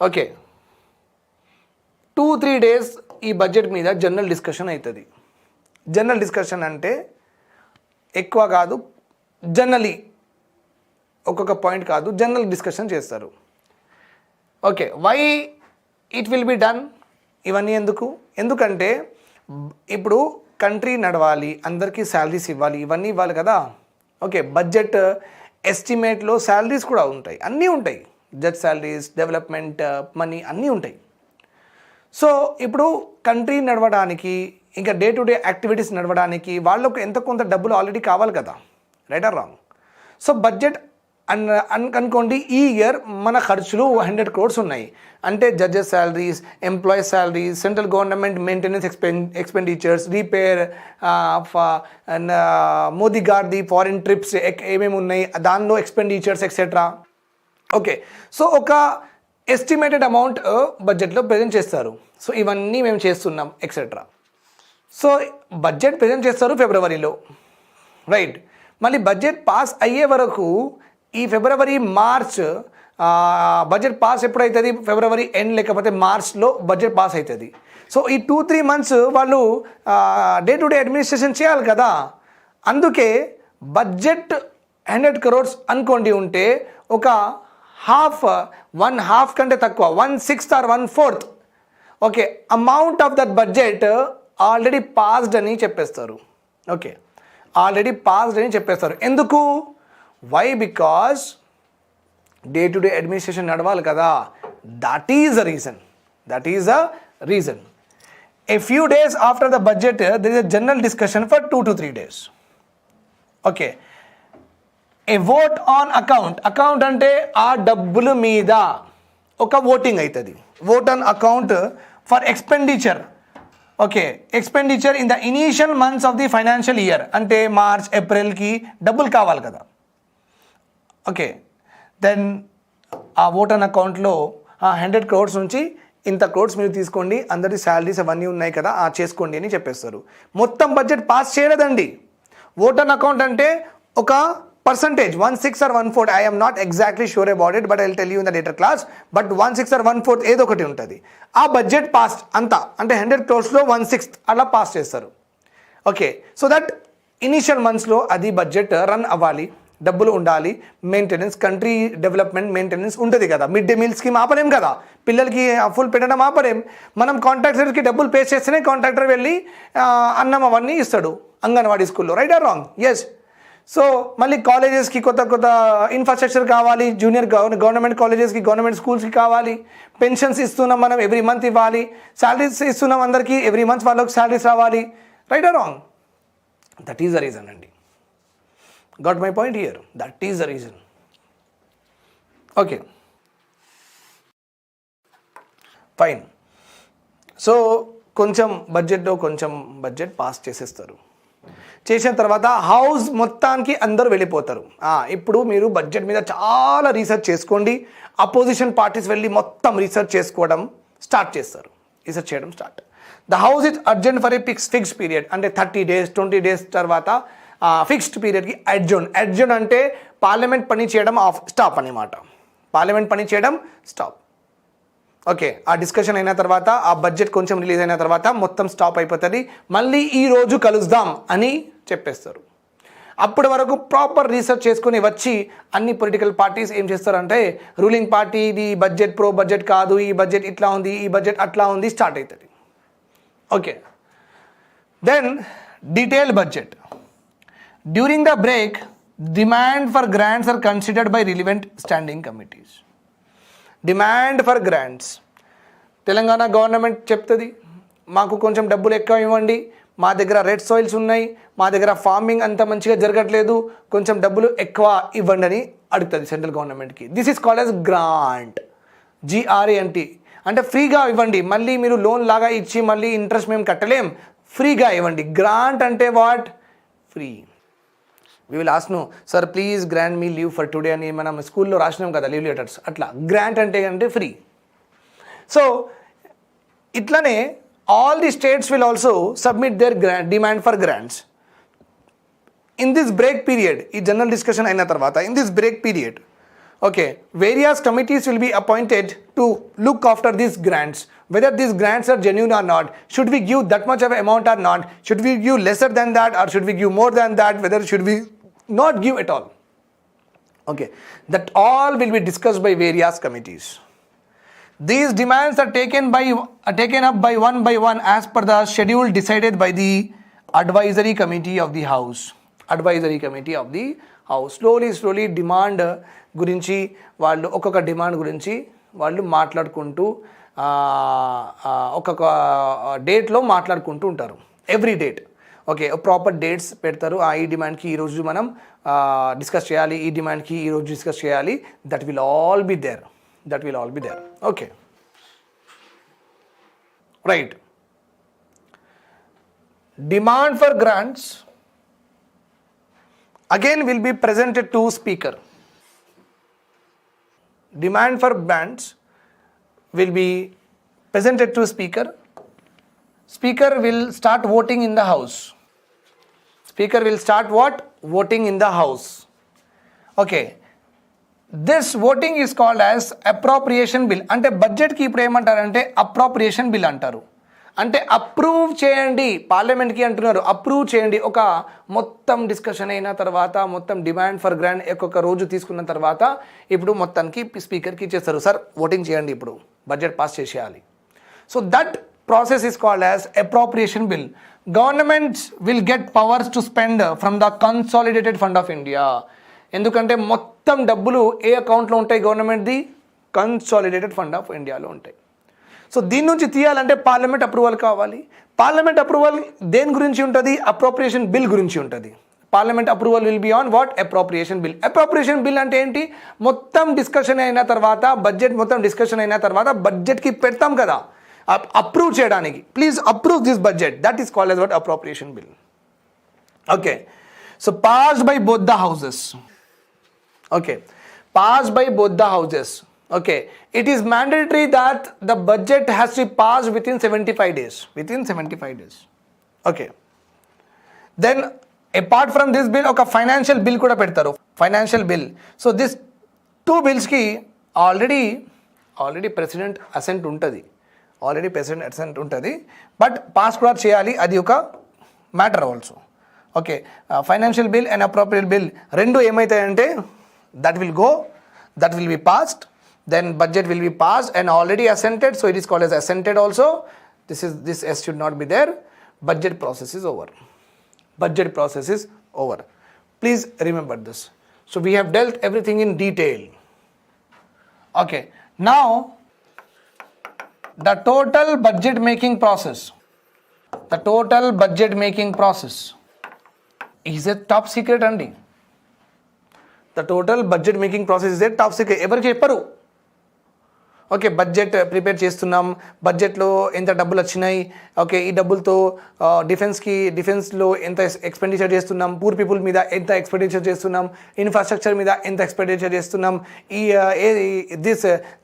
Okay, 2-3 days ఈ budget మీద జనరల్ డిస్కషన్ అవుతుంది. జనరల్ డిస్కషన్ అంటే ఎక్కువ కాదు, జనరలీ ఒక్కొక్క పాయింట్ కాదు, జనరల్ డిస్కషన్ చేస్తారు. Okay, why it will be done? ఇవన్నీ ఎందుకంటే ఇప్పుడు కంట్రీ నడవాలి, అందరికీ శాలరీస్ ఇవ్వాలి, ఇవన్నీ ఇవ్వాలి కదా. ఓకే, బడ్జెట్ ఎస్టిమేట్లో శాలరీస్ కూడా ఉంటాయి, అన్నీ ఉంటాయి, జడ్జ్ శాలరీస్, డెవలప్మెంట్ మనీ అన్నీ ఉంటాయి. సో ఇప్పుడు కంట్రీ నడవడానికి, ఇంకా డే టు డే యాక్టివిటీస్ నడవడానికి వాళ్ళకు ఎంత కొంత డబ్బులు ఆల్రెడీ కావాలి కదా, right or wrong? So budget అనుకోండి, ఈ ఇయర్ మన ఖర్చులు 100 crores ఉన్నాయి అంటే judges salaries, employees salaries, central government maintenance expenditures, repair, Modi గారిది ఫారిన్ ట్రిప్స్ ఏమేమి ఉన్నాయి దానిలో ఎక్స్పెండిచర్స్ ఎక్సెట్రా. ఓకే, సో ఒక ఎస్టిమేటెడ్ అమౌంట్ బడ్జెట్లో ప్రజెంట్ చేస్తారు. సో ఇవన్నీ మేము చేస్తున్నాం ఎక్సెట్రా. సో బడ్జెట్ ప్రజెంట్ చేస్తారు ఫిబ్రవరిలో, రైట్? మళ్ళీ బడ్జెట్ పాస్ అయ్యే వరకు ఈ ఫిబ్రవరి మార్చ్ బడ్జెట్ పాస్ ఎప్పుడవుతుంది? ఫిబ్రవరి ఎండ్ లేకపోతే మార్చ్లో బడ్జెట్ పాస్ అవుతుంది. సో ఈ 2-3 months వాళ్ళు డే టు డే అడ్మినిస్ట్రేషన్ చేయాలి కదా. అందుకే బడ్జెట్ 100 crores అనుకోండి ఉంటే ఒక వన్ హాఫ్ కంటే తక్కువ, 1/6 or 1/4 okay amount of that budget already passed అని చెప్పేస్తారు. ఓకే, ఆల్రెడీ పాస్డ్ అని చెప్పేస్తారు. ఎందుకు? Why? Because day to day administration నడవాలి కదా. That is the reason. A few days after the budget, there is a general discussion for 2 to 3 days. Okay. A vote on account అంటే ఆ డబ్బుల మీద ఒక ఓటింగ్ అవుతుంది. vote on account for expenditure. Okay, expenditure in the initial months of the financial year అంటే March, ఏప్రిల్కి డబ్బులు కావాలి కదా. ఓకే, దెన్ ఆ ఓట్ ఆన్ అకౌంట్లో 100 crores నుంచి ఇంత crores మీరు తీసుకోండి, అందరి శాలరీస్ అవన్నీ ఉన్నాయి కదా చేసుకోండి అని చెప్పేస్తారు. మొత్తం బడ్జెట్ పాస్ చేయలేదండి. ఓట్ ఆన్ అకౌంట్ అంటే ఒక percentage, 1/6 or 1/4, I am not exactly sure about it, but I will tell you in the later class. But 1/6 or 1/4 ఏదో ఒకటి ఉంటుంది. ఆ బడ్జెట్ పాస్ అంతా అంటే 100 crores-లో 1/6 అలా పాస్ చేస్తారు. ఓకే, సో దట్ ఇనీషియల్ మంత్స్లో అది బడ్జెట్ రన్ అవ్వాలి, డబ్బులు ఉండాలి, మెయింటెనెన్స్, కంట్రీ డెవలప్మెంట్ మెయింటెనెన్స్ ఉంటుంది కదా. మిడ్ డే మీల్ స్కీమ్ ఆపలేం కదా, పిల్లలకి ఫుల్ పెట్టడం ఆపలేం. మనం కాంట్రాక్టర్కి డబ్బులు పే చేస్తేనే కాంట్రాక్టర్ వెళ్ళి అన్నం అవన్నీ ఇస్తాడు అంగన్వాడీ స్కూల్లో, right or wrong? Yes. So మళ్ళీ కాలేజెస్కి కొత్త ఇన్ఫ్రాస్ట్రక్చర్ కావాలి, జూనియర్ గవర్నమెంట్ కాలేజెస్కి, గవర్నమెంట్ స్కూల్స్కి కావాలి. పెన్షన్స్ ఇస్తున్నాం మనం, ఎవ్రీ మంత్ ఇవ్వాలి. శాలరీస్ ఇస్తున్నాం అందరికీ, ఎవ్రీ మంత్ వాళ్ళకి శాలరీస్ రావాలి, right or wrong? That is the reason అండి. Got my point here? That is the reason. Okay. Fine. So కొంచెం బడ్జెట్ పాస్ చేసేస్తారు. చేసిన తర్వాత హౌస్ మొత్తానికి అందరూ వెళ్ళిపోతారు. ఇప్పుడు మీరు బడ్జెట్ మీద చాలా రీసెర్చ్ చేసుకోండి. అపోజిషన్ పార్టీస్ వెళ్ళి మొత్తం రీసెర్చ్ చేసుకోవడం స్టార్ట్ చేస్తారు. రీసెర్చ్ చేయడం start. The house is urgent for a fixed period అంటే 30 days 20 days తర్వాత ఫిక్స్డ్ పీరియడ్కి అడ్జోన్ అంటే పార్లమెంట్ పని చేయడం స్టాప్ అన్నమాట. పార్లమెంట్ పని చేయడం స్టాప్. ఓకే, ఆ డిస్కషన్ అయిన తర్వాత ఆ బడ్జెట్ కొంచెం రిలీజ్ అయిన తర్వాత మొత్తం స్టాప్ అయిపోతుంది. మళ్ళీ ఈ రోజు కలుద్దాం అని చెప్పేస్తారు. అప్పటి వరకు ప్రాపర్ రీసెర్చ్ చేసుకుని వచ్చి అన్ని పొలిటికల్ పార్టీస్ ఏం చేస్తారంటే రూలింగ్ పార్టీ ఇది బడ్జెట్ ప్రో బడ్జెట్ కాదు, ఈ బడ్జెట్ ఇట్లా ఉంది, ఈ బడ్జెట్ అట్లా ఉంది స్టార్ట్ అవుతుంది. Okay, then detail budget. During the break, demand for grants are considered by relevant standing committees. Demand for grants. Telangana government చెప్తుంది మాకు కొంచెం డబ్బులు ఎక్కువ ఇవ్వండి, మా దగ్గర రెడ్ సాయిల్స్ ఉన్నాయి, మా దగ్గర ఫార్మింగ్ అంత మంచిగా జరగట్లేదు, కొంచెం డబ్బులు ఎక్కువ ఇవ్వండి అని అడుగుతుంది సెంట్రల్ గవర్నమెంట్కి. This is called as grant. GRANT అంటే ఫ్రీగా ఇవ్వండి, మళ్ళీ మీరు లోన్ లాగా ఇచ్చి మళ్ళీ ఇంట్రెస్ట్ మేము కట్టలేం, ఫ్రీగా ఇవ్వండి. గ్రాంట్ అంటే what? Free. We will ask no sir please grant me leave for today అని మనం స్కూల్లో రాసినాం కదా లీవ్ లెటర్స్, అట్లా గ్రాంట్ అంటే ఫ్రీ. సో ఇట్లనే all the states will also submit their demand for grants. In this break period, ఈ general discussion అయిన తర్వాత in this break period Okay, various committees will be appointed to look after these grants, whether these grants are genuine or not, should we give that much of amount or not, should we give lesser than that or should we give more than that, whether should we not give at all. Okay, that all will be discussed by various committees. These demands are taken up by one as per the schedule decided by the advisory committee of the house. Advisory committee of the house. Slowly demand గురించి వాళ్ళు ఒక్కొక్క demand గురించి వాళ్ళు మాట్లాడుకుంటూ ఒక్కొక్క డేట్లో మాట్లాడుకుంటూ ఉంటారు. Every date okay proper dates పెడతారు. ఈ డిమాండ్కి ఈరోజు మనం డిస్కస్ చేయాలి, ఈ డిమాండ్కి ఈరోజు డిస్కస్ చేయాలి. That will all be there. Okay right. Demand for grants again will be presented to speaker. Demand for grants will be presented to speaker. Speaker will start voting in the house. Speaker will start what? Voting in the house. Okay. This voting is called as appropriation bill. అంటే budget కి ఇప్పుడు ఏమంటారంటే appropriation bill అంటారు. అంటే approve చేయండి, పార్లమెంట్కి అంటున్నారు approve చేయండి. ఒక మొత్తం డిస్కషన్ అయిన తర్వాత మొత్తం డిమాండ్ ఫర్ గ్రాంట్ ఒక్కొక్క రోజు తీసుకున్న తర్వాత ఇప్పుడు మొత్తానికి స్పీకర్కి ఇచ్చేస్తారు, సార్ ఓటింగ్ చేయండి, ఇప్పుడు బడ్జెట్ పాస్ చేసేయాలి. So that process is called as appropriation bill. Governments will get powers to spend from the consolidated fund of India. ఎందుకంటే మొత్తం డబ్బులు ఏ అకౌంట్లో ఉంటాయి? గవర్నమెంట్ది కన్సాలిడేటెడ్ ఫండ్ ఆఫ్ ఇండియాలో ఉంటాయి. సో దీని నుంచి తీయాలంటే పార్లమెంట్ అప్రూవల్ కావాలి. పార్లమెంట్ అప్రూవల్ దేని గురించి ఉంటుంది? అప్రోప్రియేషన్ బిల్ గురించి ఉంటుంది. Parliament approval will be on what? Appropriation bill. Appropriation bill అంటే ఏంటి? మొత్తం డిస్కషన్ అయిన తర్వాత బడ్జెట్ మొత్తం డిస్కషన్ అయిన తర్వాత బడ్జెట్కి పెడతాం కదా అప్రూవ్ చేయడానికి. Please approve this budget. That is called as what? Appropriation bill. Okay. So passed by both the houses. Okay, passed by both the houses. Okay, it is mandatory that the budget has to be passed within 75 days. Okay, then apart from this bill oka financial bill kuda pedtaru. Financial bill. So this two bills ki already president assent untadi. But pass kuda cheyali, adi oka matter also. Okay, financial bill and appropriate bill rendu emaitayante that will be passed, then budget will be passed and already assented, so it is called as assented also. This S should not be there. Budget process is over. Please remember this. So we have dealt everything in detail. Okay, now the total budget making process is a top secret andi. The total budget making process is a top secret. ఎవరికి చెప్పరు. Okay, budget prepare చేస్తున్నాం, బడ్జెట్లో ఎంత డబ్బులు వచ్చినాయి, okay ఈ డబ్బులతో డిఫెన్స్లో ఎంత ఎక్స్పెండిచర్ చేస్తున్నాం, పూర్ పీపుల్ మీద ఎంత ఎక్స్పెండిచర్ చేస్తున్నాం, ఇన్ఫ్రాస్ట్రక్చర్ మీద ఎంత ఎక్స్పెండిచర్ చేస్తున్నాం,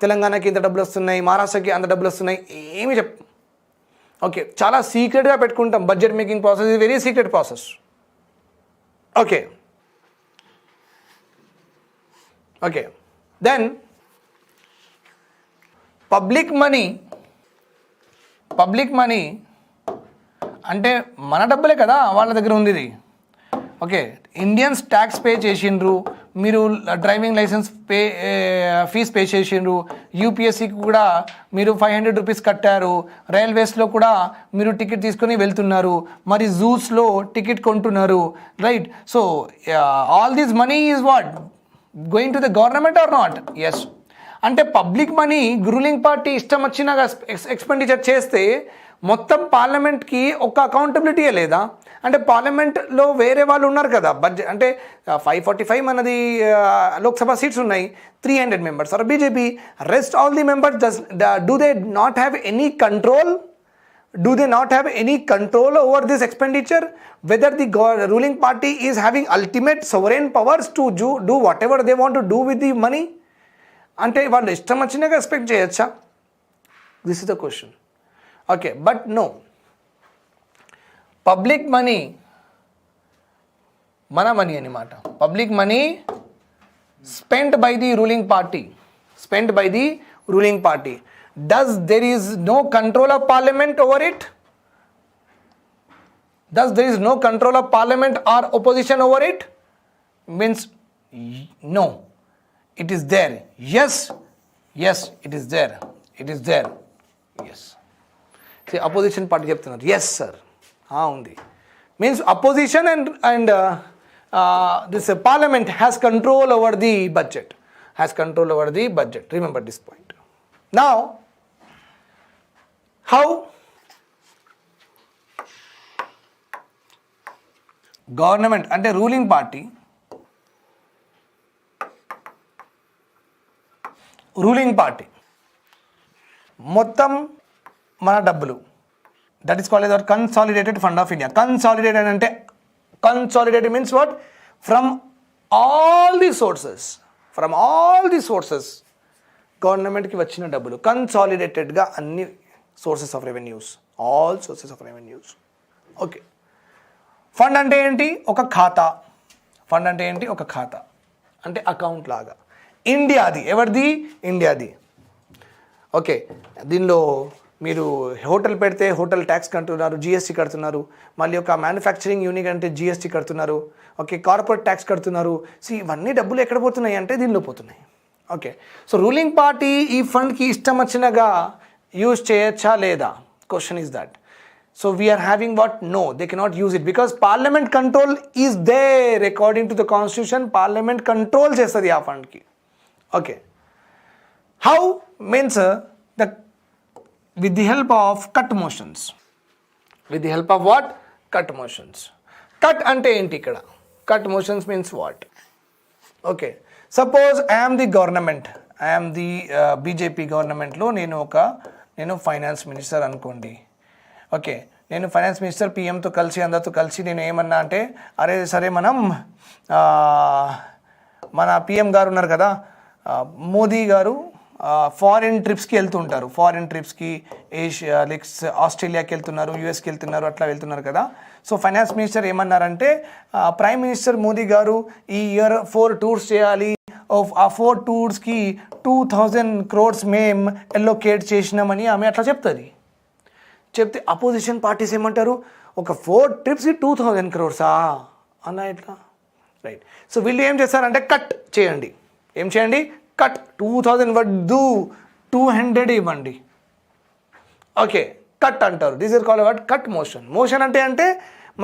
తెలంగాణకి ఎంత డబ్బులు వస్తున్నాయి, మహారాష్ట్రకి అంత డబ్బులు వస్తున్నాయి, ఏమి ఓకే చాలా సీక్రెట్గా పెట్టుకుంటాం. Budget making process is very secret process. Okay, then public money అంటే మన డబ్బులే కదా వాళ్ళ దగ్గర ఉంది ఇది. ఓకే, ఇండియన్స్ ట్యాక్స్ పే చేసిండ్రు, మీరు డ్రైవింగ్ లైసెన్స్ ఫీజ్ పే చేసిండ్రు, యూపీఎస్సీకి కూడా మీరు 500 రూపీస్ కట్టారు, రైల్వేస్లో కూడా మీరు టికెట్ తీసుకొని వెళ్తున్నారు, మరి జూస్లో టికెట్ కొంటున్నారు, right? So all this money is what going to the government or not? Yes. అంటే పబ్లిక్ మనీ రూలింగ్ పార్టీ ఇష్టం వచ్చినాగా ఎక్స్పెండిచర్ చేస్తే మొత్తం పార్లమెంట్కి ఒక అకౌంటబిలిటీయే లేదా? అంటే పార్లమెంట్లో వేరే వాళ్ళు ఉన్నారు కదా, బడ్జెట్ అంటే 545 మనది లోక్సభ సీట్స్ ఉన్నాయి, 300 members or BJP, rest all the members do they not have any control? Do they not have any control over this expenditure? Whether the ruling party is having ultimate sovereign powers to do whatever they want to do with the money? అంటే వాళ్ళు ఇష్టం వచ్చినాక expect చేయొచ్చా? This is the question. Okay, but no, public money మన money అన్నమాట. Public money spent by the ruling party. Spent by the ruling party. Does there is no control of parliament over it? Thus there is no control of parliament or opposition over it? Means no, it is there. Yes, it is there. Yes. See, opposition party చెప్తున్నారు yes sir ఉంది. Means opposition and this parliament has control over the budget. Remember this point. Now how government అంటే ruling party మొత్తం మన డబ్బులు, that is called as consolidated fund of India. Consolidated అంటే consolidated means what? From all the sources గవర్నమెంట్కి వచ్చిన డబ్బులు కన్సాలిడేటెడ్గా అన్ని sources of revenues, all sources of revenues. Okay. Fund అంటే ఏంటి? ఒక ఖాతా అంటే అకౌంట్ లాగా. ఇండియాది, ఎవరిది? ఇండియాది. ఓకే. దీనిలో మీరు హోటల్ పెడితే హోటల్ ట్యాక్స్ కడుతున్నారు, జిఎస్టీ కడుతున్నారు. మళ్ళీ ఒక మ్యానుఫ్యాక్చరింగ్ యూనిట్ అంటే జిఎస్టీ కడుతున్నారు. ఓకే. కార్పొరేట్ ట్యాక్స్ కడుతున్నారు. సో ఇవన్నీ డబ్బులు ఎక్కడ పోతున్నాయి అంటే దీనిలో పోతున్నాయి. ఓకే. సో రూలింగ్ పార్టీ ఈ ఫండ్కి ఇష్టం వచ్చినగా యూజ్ చేయొచ్చా లేదా? Question is that. So we are having what? No, they cannot use it because parliament control is there. According to the constitution, parliament control chestadi aa fund ki. Okay. How? Means with the help of cut motions. With the help of what? Cut motions. Cut ante enti ikkada? Cut motions means what? Okay. Suppose I am the government. I am the BJP government lo నేను finance minister అనుకోండి. Okay. నేను finance minister పిఎంతో కలిసి అందరితో కలిసి నేను ఏమన్నా అంటే, అరే సరే మనం మన పిఎం గారు ఉన్నారు కదా, మోదీ గారు ఫారిన్ ట్రిప్స్కి వెళ్తుంటారు. ఫారిన్ ట్రిప్స్కి ఏషియా లైక్ ఆస్ట్రేలియాకి వెళ్తున్నారు, యూఎస్కి వెళ్తున్నారు, అట్లా వెళ్తున్నారు కదా. సో ఫైనాన్స్ మినిస్టర్ ఏమన్నారంటే, ప్రైమ్ మినిస్టర్ మోదీ గారు ఈ ఇయర్ 4 టూర్స్ చేయాలి, ఆ 4 టూర్స్కి 2000 crores మేము ఎలోకేట్ చేసినామని ఆమె అట్లా చెప్తే అపోజిషన్ పార్టీస్ ఏమంటారు, ఒక 4 trips 2000 crores అన్న ఎట్లా? రైట్. సో వీళ్ళు ఏం చేస్తారంటే కట్ చేయండి. ఏం చేయండి? కట్. 2000 వద్దు, 200 ఇవ్వండి. ఓకే. కట్ అంటారు. This is called what? Cut motion. Motion అంటే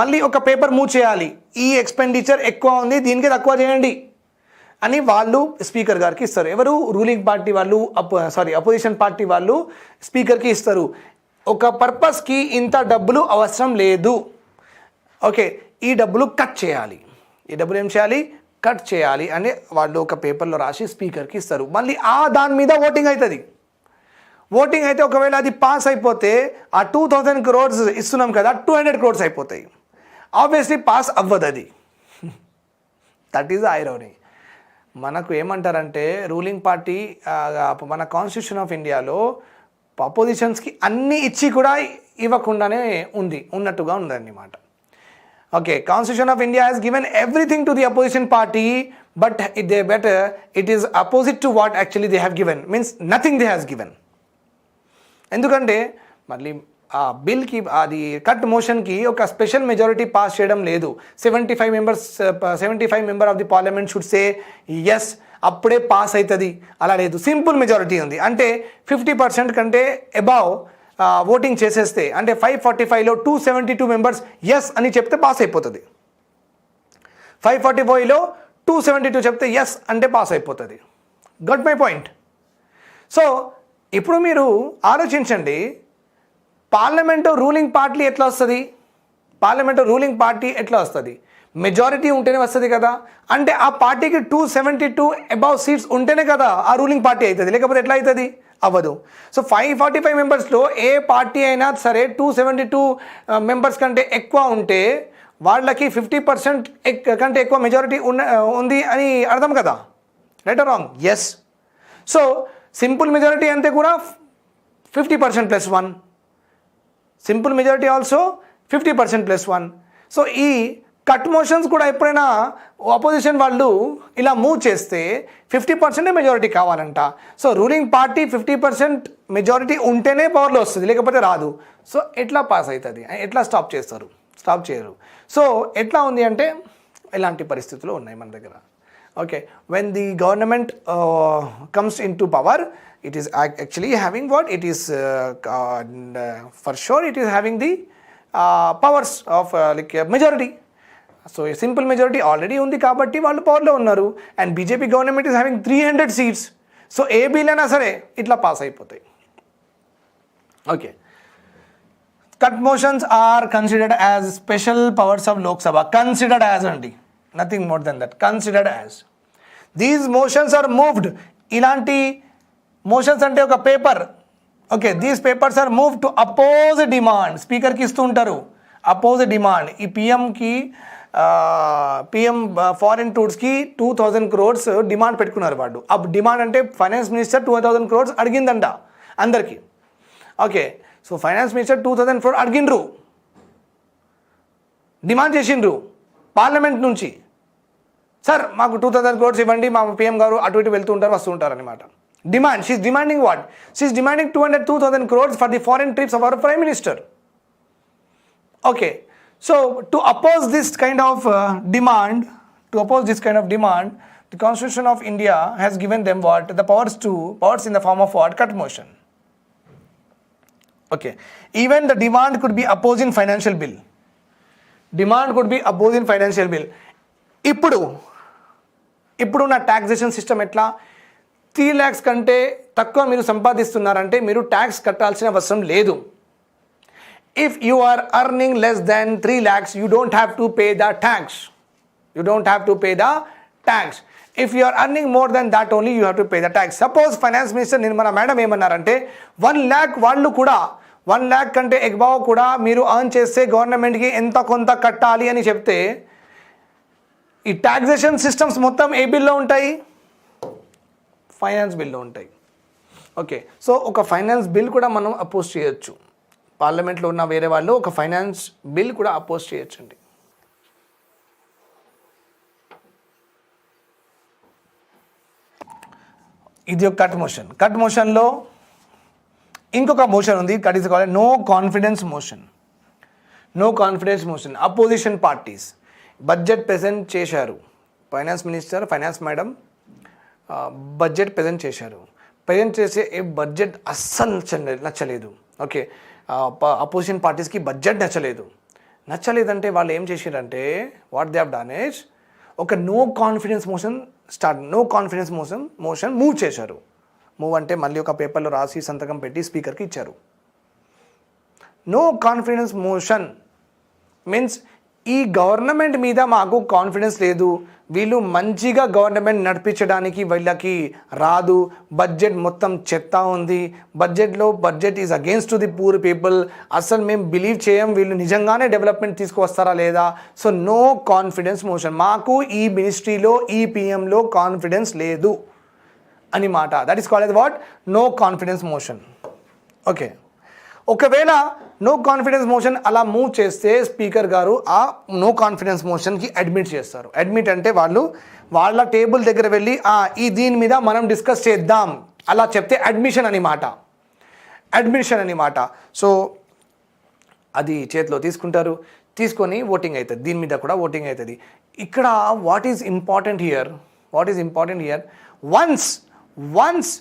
మళ్ళీ ఒక పేపర్ మూవ్ చేయాలి. ఈ ఎక్స్పెండిచర్ ఎక్కువ ఉంది, దీనికి తక్కువ చేయండి అని వాళ్ళు స్పీకర్ గారికి ఇస్తారు. ఎవరు? రూలింగ్ పార్టీ వాళ్ళు, అపోజిషన్ పార్టీ వాళ్ళు స్పీకర్కి ఇస్తారు. ఒక పర్పస్కి ఇంత డబ్బులు అవసరం లేదు, ఓకే, ఈ డబ్బులు కట్ చేయాలి. ఈ డబ్బులు ఏం చేయాలి? కట్ చేయాలి అని వాళ్ళు ఒక పేపర్లో రాసి స్పీకర్కి ఇస్తారు. మళ్ళీ దాని మీద ఓటింగ్ అవుతుంది. ఓటింగ్ అయితే ఒకవేళ అది పాస్ అయిపోతే ఆ 2000 crores ఇస్తున్నాం కదా, 200 crores అయిపోతాయి. ఆబ్వియస్లీ పాస్ అవ్వదు అది. That is irony. మనకు ఏమంటారంటే రూలింగ్ పార్టీ మన కాన్స్టిట్యూషన్ ఆఫ్ ఇండియాలో అపోజిషన్స్కి అన్నీ ఇచ్చి కూడా ఇవ్వకుండానే ఉన్నట్టుగా ఉందన్నమాట. Okay. Constitution of India has given everything to the opposition party, but it is opposite to what actually they have given. Means nothing they has given. ఎందుకంటే మళ్ళీ ఆ బిల్కి, అది కట్ మోషన్కి ఒక స్పెషల్ మెజారిటీ పాస్ చేయడం లేదు. 75 member of the parliament should say yes, అప్పుడే pass అవుతుంది, అలా లేదు. సింపుల్ మెజారిటీ ఉంది. అంటే 50% కంటే అబౌవ్ ఓటింగ్ చేసేస్తే, అంటే 545లో 272 మెంబర్స్ ఎస్ అని చెప్తే పాస్ అయిపోతుంది. 545లో 272 చెప్తే ఎస్ అంటే పాస్ అయిపోతుంది. Got my point. సో ఇప్పుడు మీరు ఆలోచించండి, పార్లమెంటు రూలింగ్ పార్టీ ఎట్లా వస్తుంది? మెజారిటీ ఉంటేనే వస్తుంది కదా. అంటే ఆ పార్టీకి 272 అబౌవ్ సీట్స్ ఉంటేనే కదా ఆ రూలింగ్ పార్టీ అవుతుంది, లేకపోతే ఎట్లా అవుతుంది? అవ్వదు. సో 545 మెంబర్స్లో ఏ పార్టీ అయినా సరే 272 మెంబర్స్ కంటే ఎక్కువ ఉంటే వాళ్ళకి 50% కంటే ఎక్కువ మెజారిటీ ఉంది అని అర్థం కదా. Right or wrong? Yes. So simple majority అంతే కూడా 50% + 1. Simple majority also 50% + 1. సో ఈ కట్ మోషన్స్ కూడా ఎప్పుడైనా ఆపోజిషన్ వాళ్ళు ఇలా మూవ్ చేస్తే 50% మెజారిటీ కావాలంట. సో రూలింగ్ పార్టీ 50% మెజారిటీ ఉంటేనే పవర్లో వస్తుంది, లేకపోతే రాదు. సో ఎట్లా పాస్ అవుతుంది, ఎట్లా స్టాప్ చేస్తారు? స్టాప్ చేయరు. సో ఎట్లా ఉంది అంటే ఇలాంటి పరిస్థితులు ఉన్నాయి మన దగ్గర. Okay, when the government comes in to power, it is actually having what it is for sure it is having the powers of like majority. So a simple majority already undi kabatti vallu power lo unnaru, and BJP government is having 300 seats. So a bill ana sare itla pass ayipotayi. Okay, cut motions are considered as special powers of Lok Sabha. Considered as andi, nothing more than that. Considered as these motions are moved. Ilanti motions అంటే ఒక paper. Okay, these papers are move to oppose demand. స్పీకర్కి ఇస్తూ ఉంటారు oppose demand. ఈ PM foreign టూర్స్కి 2000 crores demand పెట్టుకున్నారు వాళ్ళు. ఆ డిమాండ్ అంటే ఫైనాన్స్ మినిస్టర్ 2000 crores అడిగిందంట అందరికీ. Okay, so finance minister 2000 crores అడిగిండ్రు, డిమాండ్ చేసిండ్రు పార్లమెంట్ నుంచి. సార్ మాకు 2000 crores ఇవ్వండి, మా పిఎం గారు అటు ఇటు వెళ్తూ ఉంటారు వస్తూ ఉంటారు అనమాట. Demand. She is demanding what? She is demanding 202,000 crores for the foreign trips of our Prime Minister. Okay. So to oppose this kind of demand, the Constitution of India has given them what? The powers in the form of what? Cut motion. Okay. Even the demand could be opposed in financial bill. Demand could be opposed in financial bill. ఇప్పుడు నా taxation system ఎట్లా? 3 lakhs కంటే తక్కువ మీరు సంపాదిస్తున్నారంటే మీరు tax కట్టాల్సిన అవసరం లేదు. If you are earning less than 3 lakhs, you don't have to pay the tax. If you are earning more than that only you have to pay the tax. Suppose finance minister Nirmala madam ఏమన్నారంటే 1 lakh వాళ్ళు కూడా 1 lakh కంటే ఎక్కువ కూడా మీరు earn చేస్తే గవర్నమెంట్కి ఎంత కొంత కట్టాలి అని చెప్తే, ఈ ట్యాక్సేషన్ సిస్టమ్స్ మొత్తం ఏ బిల్లో ఉంటాయి? ఫైనాన్స్ బిల్లో ఉంటాయి. ఓకే, సో ఒక ఫైనాన్స్ బిల్ కూడా మనం అపోజ్ చేయొచ్చు. పార్లమెంట్లో ఉన్న వేరే వాళ్ళు ఒక ఫైనాన్స్ బిల్ కూడా అపోజ్ చేయొచ్చండి. ఇది ఒక కట్ మోషన్. కట్ మోషన్లో ఇంకొక మోషన్ ఉంది, cut is called no confidence motion. No confidence motion. Opposition parties budget present చేశారు. Finance minister, finance madam budget present చేశారు. ప్రజెంట్ చేసే ఏ బడ్జెట్ అస్సలు నచ్చలేదు. ఓకే, అపోజిషన్ పార్టీస్కి బడ్జెట్ నచ్చలేదంటే వాళ్ళు ఏం చేశారంటే what they have done is ఒక నో కాన్ఫిడెన్స్ మోషన్ మూవ్ చేశారు. మూవ్ అంటే మళ్ళీ ఒక పేపర్లో రాసి సంతకం పెట్టి స్పీకర్కి ఇచ్చారు. నో కాన్ఫిడెన్స్ మోషన్ మీన్స్ ఈ గవర్నమెంట్ మీద మాకు కాన్ఫిడెన్స్ లేదు, వీళ్ళు మంచిగా గవర్నమెంట్ నడిపించడానికి వీళ్ళకి రాదు, బడ్జెట్ మొత్తం చెత్త ఉంది, budget is against to the poor people, అసలు మేము బిలీవ్ చేయం వీళ్ళు నిజంగానే డెవలప్మెంట్ తీసుకువస్తారా లేదా. So no confidence motion. మాకు ఈ మినిస్ట్రీలో ఈ పిఎంలో కాన్ఫిడెన్స్ లేదు అని మాట. That is called what? No confidence motion. Okay, ఒకవేళ నో కాన్ఫిడెన్స్ మోషన్ అలా మూవ్ చేస్తే స్పీకర్ గారు ఆ నో కాన్ఫిడెన్స్ మోషన్కి అడ్మిట్ చేస్తారు. అడ్మిట్ అంటే వాళ్ళ టేబుల్ దగ్గర వెళ్ళి దీని మీద మనం డిస్కస్ చేద్దాం అలా చెప్తే అడ్మిషన్ అని మాట. సో అది చేతిలో తీసుకొని ఓటింగ్ అవుతుంది. దీని మీద కూడా ఓటింగ్ అవుతుంది. ఇక్కడ what is important here once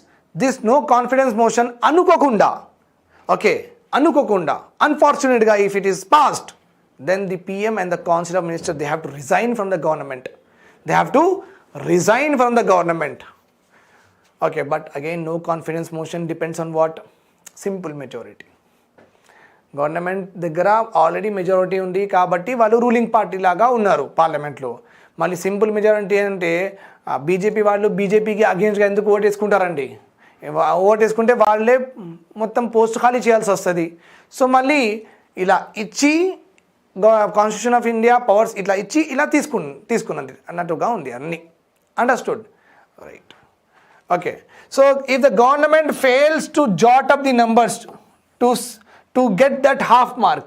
this no confidence motion అనుకోకుండా అన్ఫార్చునేట్గా if it is passed, then the PM and the council of minister they have to resign from the government. Okay, but again no confidence motion depends on what? Simple majority. Government దగ్గర already majority ఉంది కాబట్టి వాళ్ళు ruling party లాగా ఉన్నారు పార్లమెంట్లో. మళ్ళీ simple majority అంటే బీజేపీకి అగేన్స్ట్గా ఎందుకు ఓటు వేసుకుంటారండి? ఓటు వేసుకుంటే వాళ్ళే మొత్తం పోస్ట్ ఖాళీ చేయాల్సి వస్తుంది. సో మళ్ళీ ఇలా ఇచ్చి కాన్స్టిట్యూషన్ ఆఫ్ ఇండియా పవర్స్ ఇట్లా ఇచ్చి ఇలా తీసుకున్నది అన్నట్టుగా ఉంది అన్ని. Understood, right? Okay, so if the government fails to jot up the numbers to get that half mark,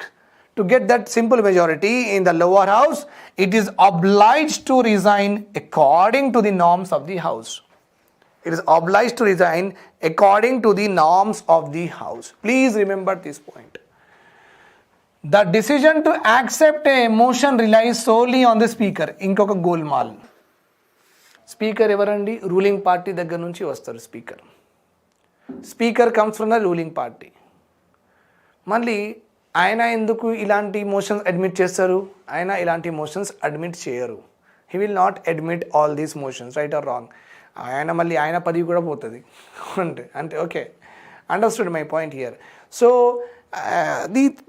to get that simple majority in the lower house, it is obliged to resign according to the norms of the house. It is obliged to resign according to the norms of the house. Please remember this point. The decision to accept a motion relies solely on the speaker. ఇంకొక golmaal. Speaker ఎవరండి? Ruling party దగ్గర నుంచి వస్తారు speaker. Speaker comes from the ruling party. మళ్ళీ ఆయన ఎందుకు ఇలాంటి motions admit చేస్తారు? ఆయన ఇలాంటి మోషన్స్ అడ్మిట్ చేయరు. He will not admit all these motions, right or wrong. ఆయన మళ్ళీ ఆయన పదవి కూడా పోతుంది అంటే okay, understood my point here. So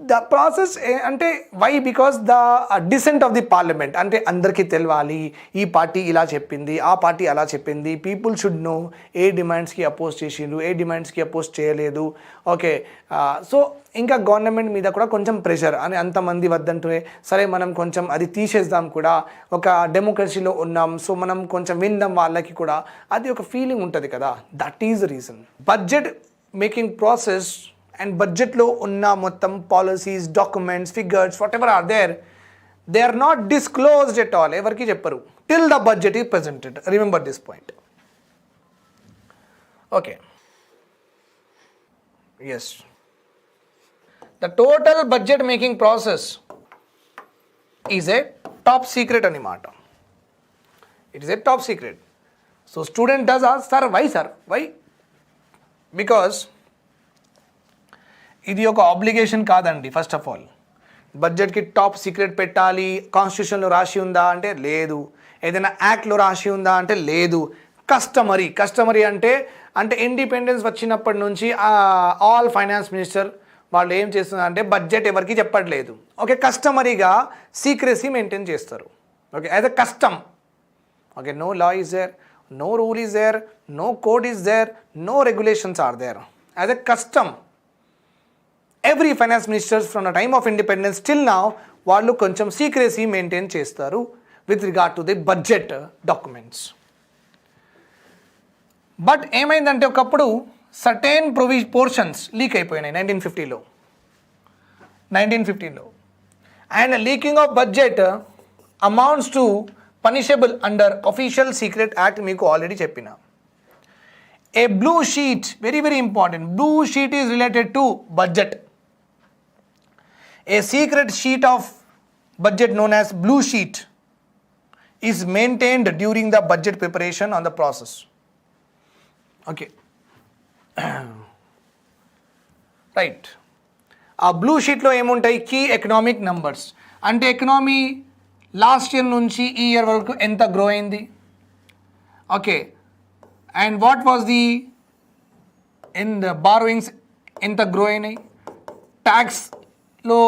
the process అంటే why? Because the dissent of the parliament అంటే అందరికీ తెలవాలి, ఈ పార్టీ ఇలా చెప్పింది, ఆ పార్టీ అలా చెప్పింది, పీపుల్ షుడ్ నో ఏ డిమాండ్స్కి అపోజ్ చేసిండ్రు, ఏ డిమాండ్స్కి అపోజ్ చేయలేదు. ఓకే, సో ఇంకా గవర్నమెంట్ మీద కూడా కొంచెం ప్రెషర్ అని అంతమంది వద్దంటే సరే మనం కొంచెం అది తీసేద్దాం కూడా, ఒక డెమోక్రసీలో ఉన్నాం, సో మనం కొంచెం విందాం వాళ్ళకి కూడా, అది ఒక ఫీలింగ్ ఉంటుంది కదా. That is the reason. Budget making process and budget lo unna mottam policies, documents, figures, whatever are there, they are not disclosed at all. Evarki chepparu till the budget is presented. Remember this point. Okay, yes, the total budget making process is a top secret animata. It is a top secret. So student does ask, sir, why sir, why? Because ఇది ఒక obligation కాదండి. First of all బడ్జెట్కి top secret పెట్టాలి, కాన్స్టిట్యూషన్లో రాసి ఉందా అంటే లేదు, ఏదైనా యాక్ట్లో రాసి ఉందా అంటే లేదు. కస్టమరీ అంటే ఇండిపెండెన్స్ వచ్చినప్పటి నుంచి ఆల్ ఫైనాన్స్ మినిస్టర్ వాళ్ళు ఏం చేస్తున్నారు అంటే బడ్జెట్ ఎవరికి చెప్పట్లేదు. ఓకే, కస్టమరీగా సీక్రెసీ మెయింటైన్ చేస్తారు. Okay, as a custom. Okay, no law is there, no rule is there, no code is there, no regulations are there. As a custom every finance ministers from the time of independence till now వాళ్ళు కొంచెం secrecy maintain చేస్తారు with regard to the budget documents. But ఏమైందంటే ఒకప్పుడు certain portions leak అయిపోయినాయి 1950లో. And leaking of budget amounts to punishable under official secret act. మీకు already చెప్పిన ఏ blue sheet, very very important, blue sheet is related to budget. A secret sheet of budget known as blue sheet is maintained during the budget preparation on the process. Okay. Right. ఆ blue షీట్లో ఏముంటాయి? Key economic numbers. అంటే economy last year నుంచి ఈ year వరకు ఎంత grow అయింది. Okay, and what was the in the borrowings ఎంత గ్రో అయినాయి, ట్యాక్స్లో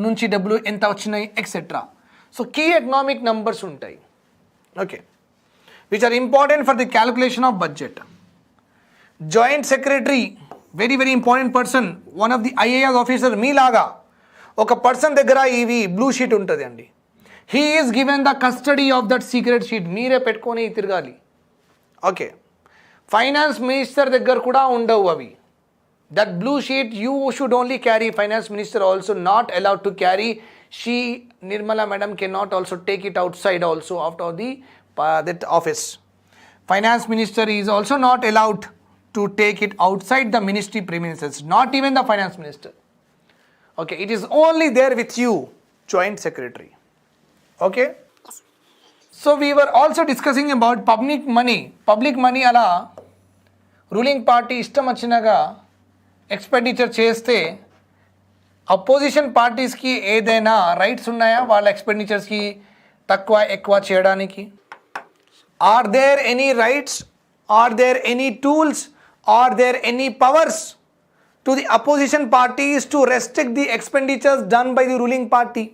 నుంచి డబ్బులు ఎంత వచ్చినాయి, etcetera. So key economic numbers ఉంటాయి. Okay, which are important for the calculation of budget. Joint secretary, very very important person, one of the IAS officer మీలాగా ఒక పర్సన్ దగ్గర ఇవి బ్లూ షీట్ ఉంటుంది అండి. He is given the custody of that secret sheet. మీరే పెట్టుకొని తిరగాలి. Okay, finance minister దగ్గర కూడా ఉండవు అవి. That blue sheet you should only carry. Finance minister also not allowed to carry. She Nirmala madam can not also take it out side also after the that office. Finance minister is also not allowed to take it outside the ministry premises, not even the finance minister. Okay, it is only there with you, joint secretary. Okay, so we were also discussing about public money ala ruling party ishtam vachinaga expenditure cheste opposition parties ki edaina rights unnaya vaalla expenditures ki takwa ekwa cheyadaniki? Are there any rights? Are there any tools? Are there any powers to the opposition parties to restrict the expenditures done by the ruling party?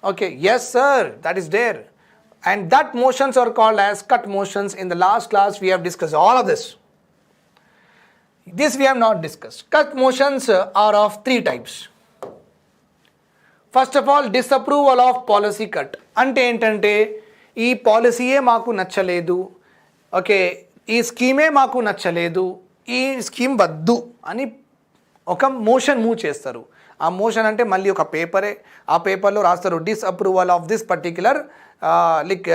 Okay, yes sir, that is there. And that motions are called as cut motions. In the last class we have discussed all of this. This we have not discussed. Cut motions are of three types. First of all, disapproval of policy cut. Ante entante ఈ పాలసీయే మాకు నచ్చలేదు, okay ఈ స్కీమే మాకు నచ్చలేదు, ఈ scheme వద్దు అని ఒక మోషన్ మూవ్ చేస్తారు. ఆ మోషన్ అంటే మళ్ళీ ఒక పేపరే, ఆ పేపర్లో రాస్తారు disapproval of this particular like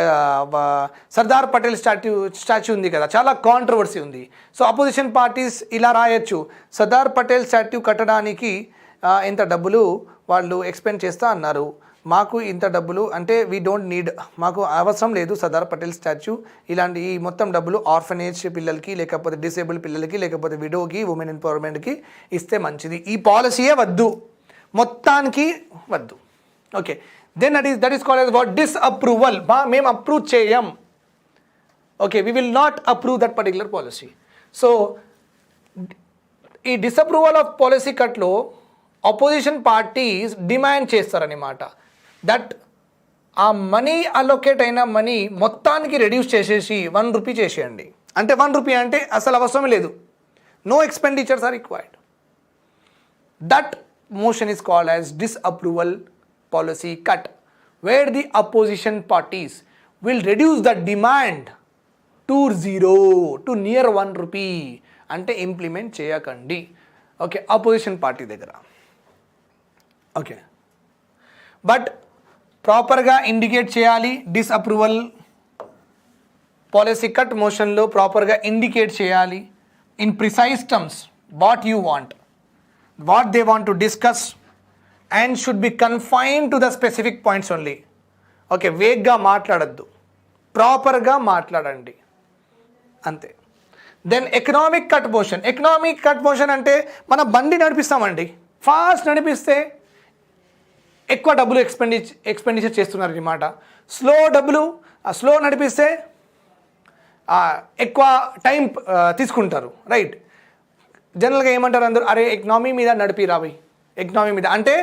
Sardar Patel statue ఉంది కదా, చాలా కాంట్రవర్సీ ఉంది. సో అపోజిషన్ పార్టీస్ ఇలా రాయొచ్చు, సర్దార్ పటేల్ స్టాట్యూ కట్టడానికి ఇంత డబ్బులు వాళ్ళు ఎక్స్పెండ్ చేస్తా అన్నారు, మాకు ఇంత డబ్బులు అంటే వీ డోంట్ నీడ్, మాకు అవసరం లేదు సర్దార్ పటేల్ స్టాచ్యూ, ఇలాంటి ఈ మొత్తం డబ్బులు ఆర్ఫనేజ్ పిల్లలకి, లేకపోతే డిసేబుల్డ్ పిల్లలకి, లేకపోతే విడోకి, ఉమెన్ ఎంపవర్మెంట్కి ఇస్తే మంచిది, ఈ పాలసీయే వద్దు, మొత్తానికి వద్దు. Okay, then that is called as what, disapproval. మేము అప్రూవ్ చేయం. Okay, we will not approve that particular policy. So ఈ డిసప్రూవల్ ఆఫ్ పాలసీ కట్లో అపోజిషన్ పార్టీస్ డిమాండ్ చేస్తారనమాట దట్ ఆ మనీ అలొకేట్ అయిన మనీ మొత్తానికి రెడ్యూస్ చేసేసి ₹1 చేసేయండి. అంటే ₹1 అంటే అసలు అవసరం లేదు, no expenditures are required. That motion is called as disapproval policy cut, where the opposition parties will reduce the demand to 0, to near ₹1. అంటే ఇంప్లిమెంట్ చేయకండి. ఓకే, అపోజిషన్ పార్టీ దగ్గర. ఓకే, బట్ ప్రాపర్గా ఇండికేట్ చేయాలి. డిస్అప్రూవల్ పాలసీ కట్ మోషన్లో ప్రాపర్గా indicate చేయాలి in precise terms what you want, what they want to discuss, and should be confined to the specific points only. Okay, వేగ్గా మాట్లాడద్దు, ప్రాపర్గా మాట్లాడండి అంతే. Then economic cut motion. Economic cut motion అంటే మన బండి నడిపిస్తామండి, ఫాస్ట్ నడిపిస్తే ఎక్కువ డబ్బులు ఎక్స్పెండిచర్ చేస్తున్నారు అన్నమాట. స్లో నడిపిస్తే ఎక్కువ టైం తీసుకుంటారు, రైట్. జనరల్గా ఏమంటారు అందరూ, అరే ఎకనామీ మీద నడిపి రావి, ఎకనామీ మీద అంటే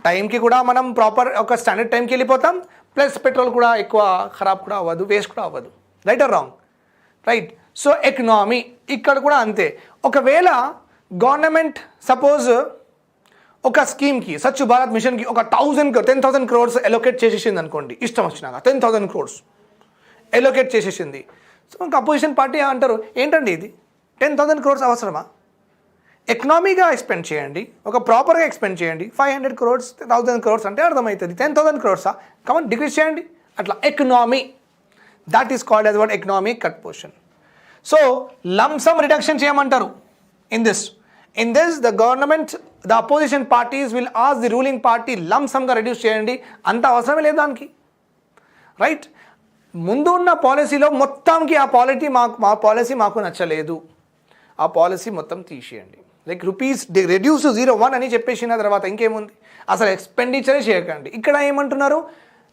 టైంకి కూడా మనం ప్రాపర్ ఒక స్టాండర్డ్ టైంకి వెళ్ళిపోతాం, ప్లస్ పెట్రోల్ కూడా ఎక్కువ ఖరాబ్ కూడా అవ్వదు, వేస్ట్ కూడా అవ్వదు, right or wrong, right. So economy ఇక్కడ కూడా అంతే. ఒకవేళ గవర్నమెంట్ సపోజ్ ఒక స్కీమ్కి, స్వచ్ఛ భారత్ మిషన్కి ఒక 10,000 crores ఎలోకేట్ చేసేసింది అనుకోండి, ఇష్టం వచ్చినాక 10,000 crores ఎలోకేట్ చేసేసింది. సో ఇంకా అపోజిషన్ పార్టీ అంటారు, ఏంటండి ఇది 10,000 crores అవసరమా, ఎకనామీగా ఎక్స్పెండ్ చేయండి, ఒక ప్రాపర్గా ఎక్స్పెండ్ చేయండి. 500 crores 1,000 crores అంటే అర్థమవుతుంది, 10,000 crores కమన్ డిక్రీజ్ చేయండి. అట్లా economy, that is called as what, economic cut portion. So lumpsum reduction చేయమంటారు. In this the government, the opposition parties will ask the ruling party లంసమ్గా రెడ్యూస్ చేయండి, అంత అవసరమే లేదు దానికి, రైట్. ముందు ఉన్న పాలసీలో మొత్తానికి మా పాలసీ మాకు నచ్చలేదు, ఆ పాలసీ మొత్తం తీసేయండి. లైక్ రూపీస్ రెడ్యూస్ 0.1 అని చెప్పేసిన తర్వాత ఇంకేముంది, అసలు ఎక్స్పెండిచరే చేయకండి. ఇక్కడ ఏమంటున్నారు,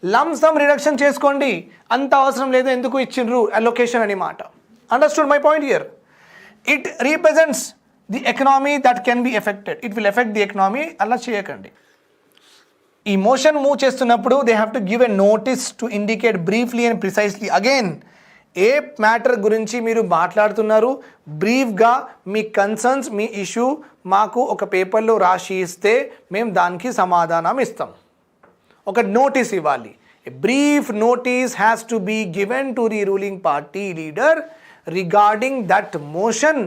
లంసమ్ రిడక్షన్ చేసుకోండి, అంత అవసరం లేదు, ఎందుకు ఇచ్చిండ్రు అలొకేషన్ అని మాట. Understood my point here. It represents the economy that can be affected, it will affect the economy, అలా చేయకండి. ఈ మోషన్ మూవ్ చేస్తున్నప్పుడు they have to give a notice to indicate briefly and precisely. Again ఏ matter గురించి మీరు మాట్లాడుతున్నారు, బ్రీఫ్గా మీ concerns, మీ issue మాకు ఒక పేపర్లో రాసి ఇస్తే మేము దానికి సమాధానం ఇస్తాం. ఒక నోటీస్ ఇవ్వాలి. A brief notice has to be given to the ruling party leader regarding that motion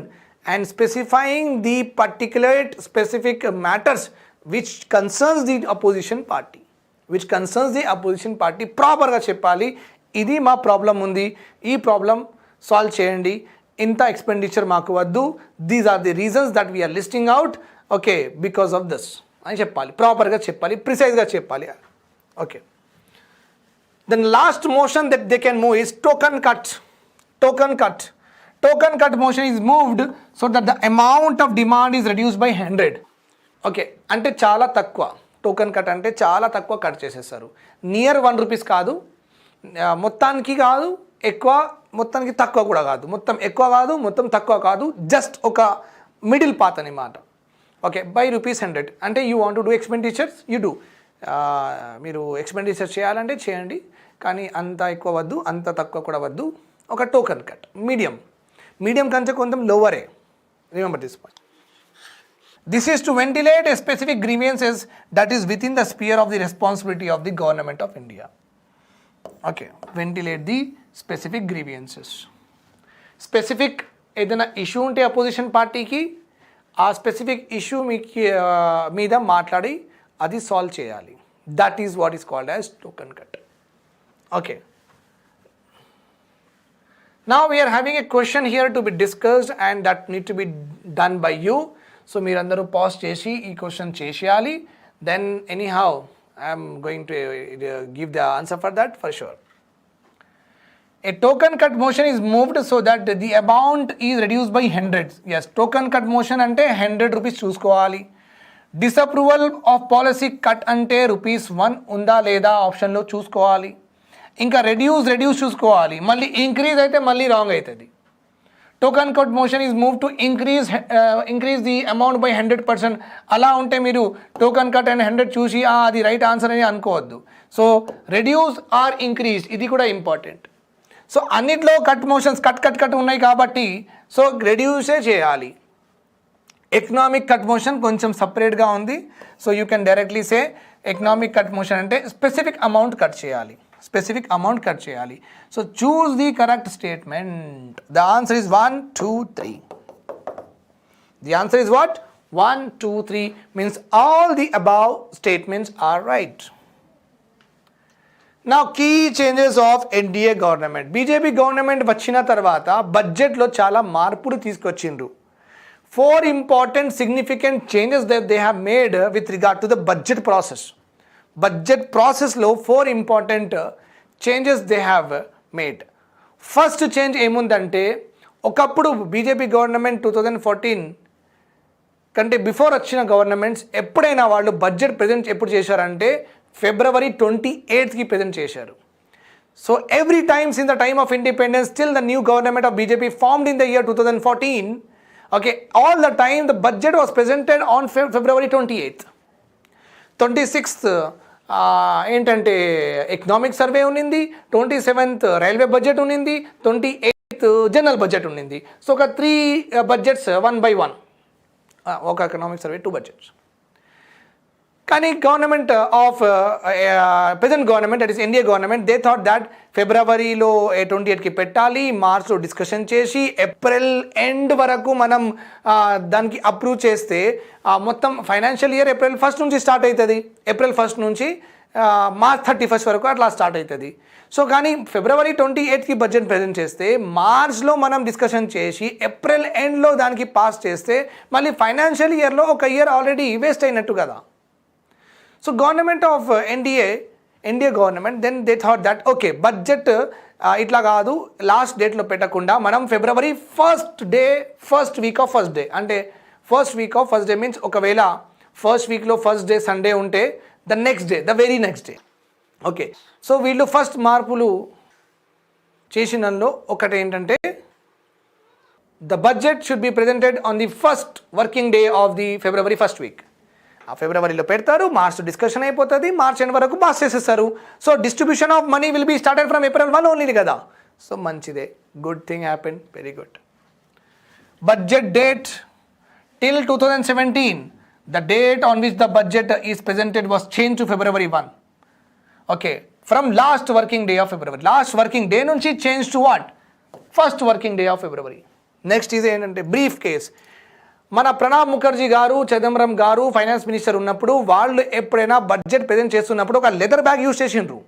and specifying the particular specific matters which concerns the opposition party. ప్రాపర్గా చెప్పాలి, ఇది మా ప్రాబ్లం ఉంది, ఈ ప్రాబ్లం సాల్వ్ చేయండి, ఇంత ఎక్స్పెండిచర్ మాకు వద్దు, these are the reasons that we are listing out, okay, because of this అని చెప్పాలి, ప్రాపర్గా చెప్పాలి, ప్రిసైజ్గా చెప్పాలి. Okay, then last motion that they can move is token cut. Token cut motion is moved so that the amount of demand is reduced by 100. Okay, అంటే చాలా తక్కువ, token cut అంటే చాలా తక్కువ కట్ చేసేస్తారు. నియర్ ₹1 కాదు, మొత్తానికి కాదు, ఎక్కువ మొత్తానికి తక్కువ కూడా కాదు, మొత్తం ఎక్కువ కాదు, మొత్తం తక్కువ కాదు, జస్ట్ ఒక మిడిల్ పాత్ అనమాట. ఓకే, బై ₹100 అంటే you want to do expenditures, you do, మీరు ఎక్స్పెండిచర్ చేయాలంటే చేయండి, కానీ అంత ఎక్కువ వద్దు, అంత తక్కువ కూడా వద్దు. ఒక టోకెన్ కట్, మీడియం కంటే కొంచెం లోవరే, remember this point. This is to ventilate a specific grievances that is with in the sphere of the responsibility of the government of India. Okay, ventilate the specific grievances. Specific ఏదైనా issue ఉంటే opposition పార్టీకి ఆ specific issue మీకు మీద మాట్లాడి అది solve చేయాలి. That is what is called as token cut. Okay, now we are having a question here to be discussed and that need to be done by you. So మీరందరూ pause చేసి ఈ question చేసేయాలి. Then anyhow I am going to give the answer for that for sure. A token cut motion is moved so that the amount is reduced by hundreds. Yes, token cut motion అంటే 100 rupees చూసుకోవాలి. Disapproval of policy cut అంటే ₹1 ఉందా లేదా ఆప్షన్లో చూసుకోవాలి. ఇంకా reduce చూసుకోవాలి. మళ్ళీ ఇంక్రీజ్ అయితే మళ్ళీ రాంగ్ అవుతుంది. Token cut motion is move to increase the amount by 100%. అలా ఉంటే మీరు టోకన్ కట్ అండ్ 100 చూసి అది రైట్ ఆన్సర్ అని అనుకోవద్దు. సో రెడ్యూస్ ఆర్ ఇంక్రీజ్ ఇది కూడా ఇంపార్టెంట్. సో అన్నిట్లో కట్ మోషన్స్ కట్ ఉన్నాయి కాబట్టి సో రెడ్యూసే చేయాలి. ఎకనామిక్ కట్ మోషన్ కొంచెం సపరేట్గా ఉంది. So you can directly say economic cut motion అంటే స్పెసిఫిక్ అమౌంట్ కట్ చేయాలి. So choose the correct statement. The answer is 1, 2, 3. The answer is what? 1, 2, 3 means all the above statements are right. నా key changes of NDA government. BJP government వచ్చిన తర్వాత బడ్జెట్లో చాలా మార్పులు తీసుకొచ్చిండ్రు. 4 important significant changes that they have made with regard to the budget process. Budget ప్రాసెస్లో 4 important changes they have made. First change ఏముందంటే ఒకప్పుడు బీజేపీ గవర్నమెంట్ 2014 కంటే బిఫోర్ వచ్చిన గవర్నమెంట్స్ ఎప్పుడైనా వాళ్ళు బడ్జెట్ ప్రజెంట్ ఎప్పుడు చేశారంటే February 28th ప్రజెంట్ చేశారు. So every times in the time of independence till the new government of BJP formed in the year 2014, okay, all the time the budget was presented on February 28th. 26th ఏంటంటే economic survey ఉన్నింది, 27th railway budget ఉన్నింది, 28th general budget ఉన్నింది. So ఒక 3 budgets 1 by 1, ఒక economic survey 2 budgets. కానీ government of present government that is NDA government they thought that ఫిబ్రవరిలో 28కి పెట్టాలి, మార్చ్లో డిస్కషన్ చేసి ఏప్రిల్ ఎండ్ వరకు మనం దానికి అప్రూవ్ చేస్తే మొత్తం ఫైనాన్షియల్ ఇయర్ ఏప్రిల్ 1st నుంచి స్టార్ట్ అవుతుంది. ఏప్రిల్ 1st నుంచి మార్చ్ 31st వరకు అట్లా స్టార్ట్ అవుతుంది. సో కానీ ఫిబ్రవరి 28కి బడ్జెట్ ప్రజెంట్ చేస్తే మార్చ్లో మనం డిస్కషన్ చేసి ఏప్రిల్ ఎండ్లో దానికి పాస్ చేస్తే మళ్ళీ ఫైనాన్షియల్ ఇయర్లో ఒక ఇయర్ ఆల్రెడీ వేస్ట్ అయినట్టు కదా. So government of NDA government then they thought that okay budget ఇట్లా కాదు, లాస్ట్ డేట్లో పెట్టకుండా మనం February first week of first day అంటే first week of first day means ఒకవేళ ఫస్ట్ వీక్లో ఫస్ట్ డే సండే ఉంటే the next day the very next day. Okay, so వీళ్ళు ఫస్ట్ మార్పులు చేసినలో ఒకటి ఏంటంటే the budget should be presented on the first working day of the February first week. ఆ ఫిబ్రవరిలో పెడతారు, మార్చ్ డిస్కషన్ అయిపోతుంది, మార్చ్ ఎండ్ వరకు పాస్ చేసేస్తారు. So distribution of money will be started from April 1 only కదా. సో మంచిదే, good thing happen, very good. Budget date till 2017 the date on which the budget is presented was changed to February 1. Okay, from last working day of February, last working day nunchi changed to what? First working day of February. Next is ఏంటంటే brief case. మన ప్రణబ్ ముఖర్జీ గారు, చిదంబరం గారు finance minister ఉన్నప్పుడు వాళ్ళు ఎప్పుడైనా budget present చేస్తున్నప్పుడు ఒక leather bag use చేసిండ్రు.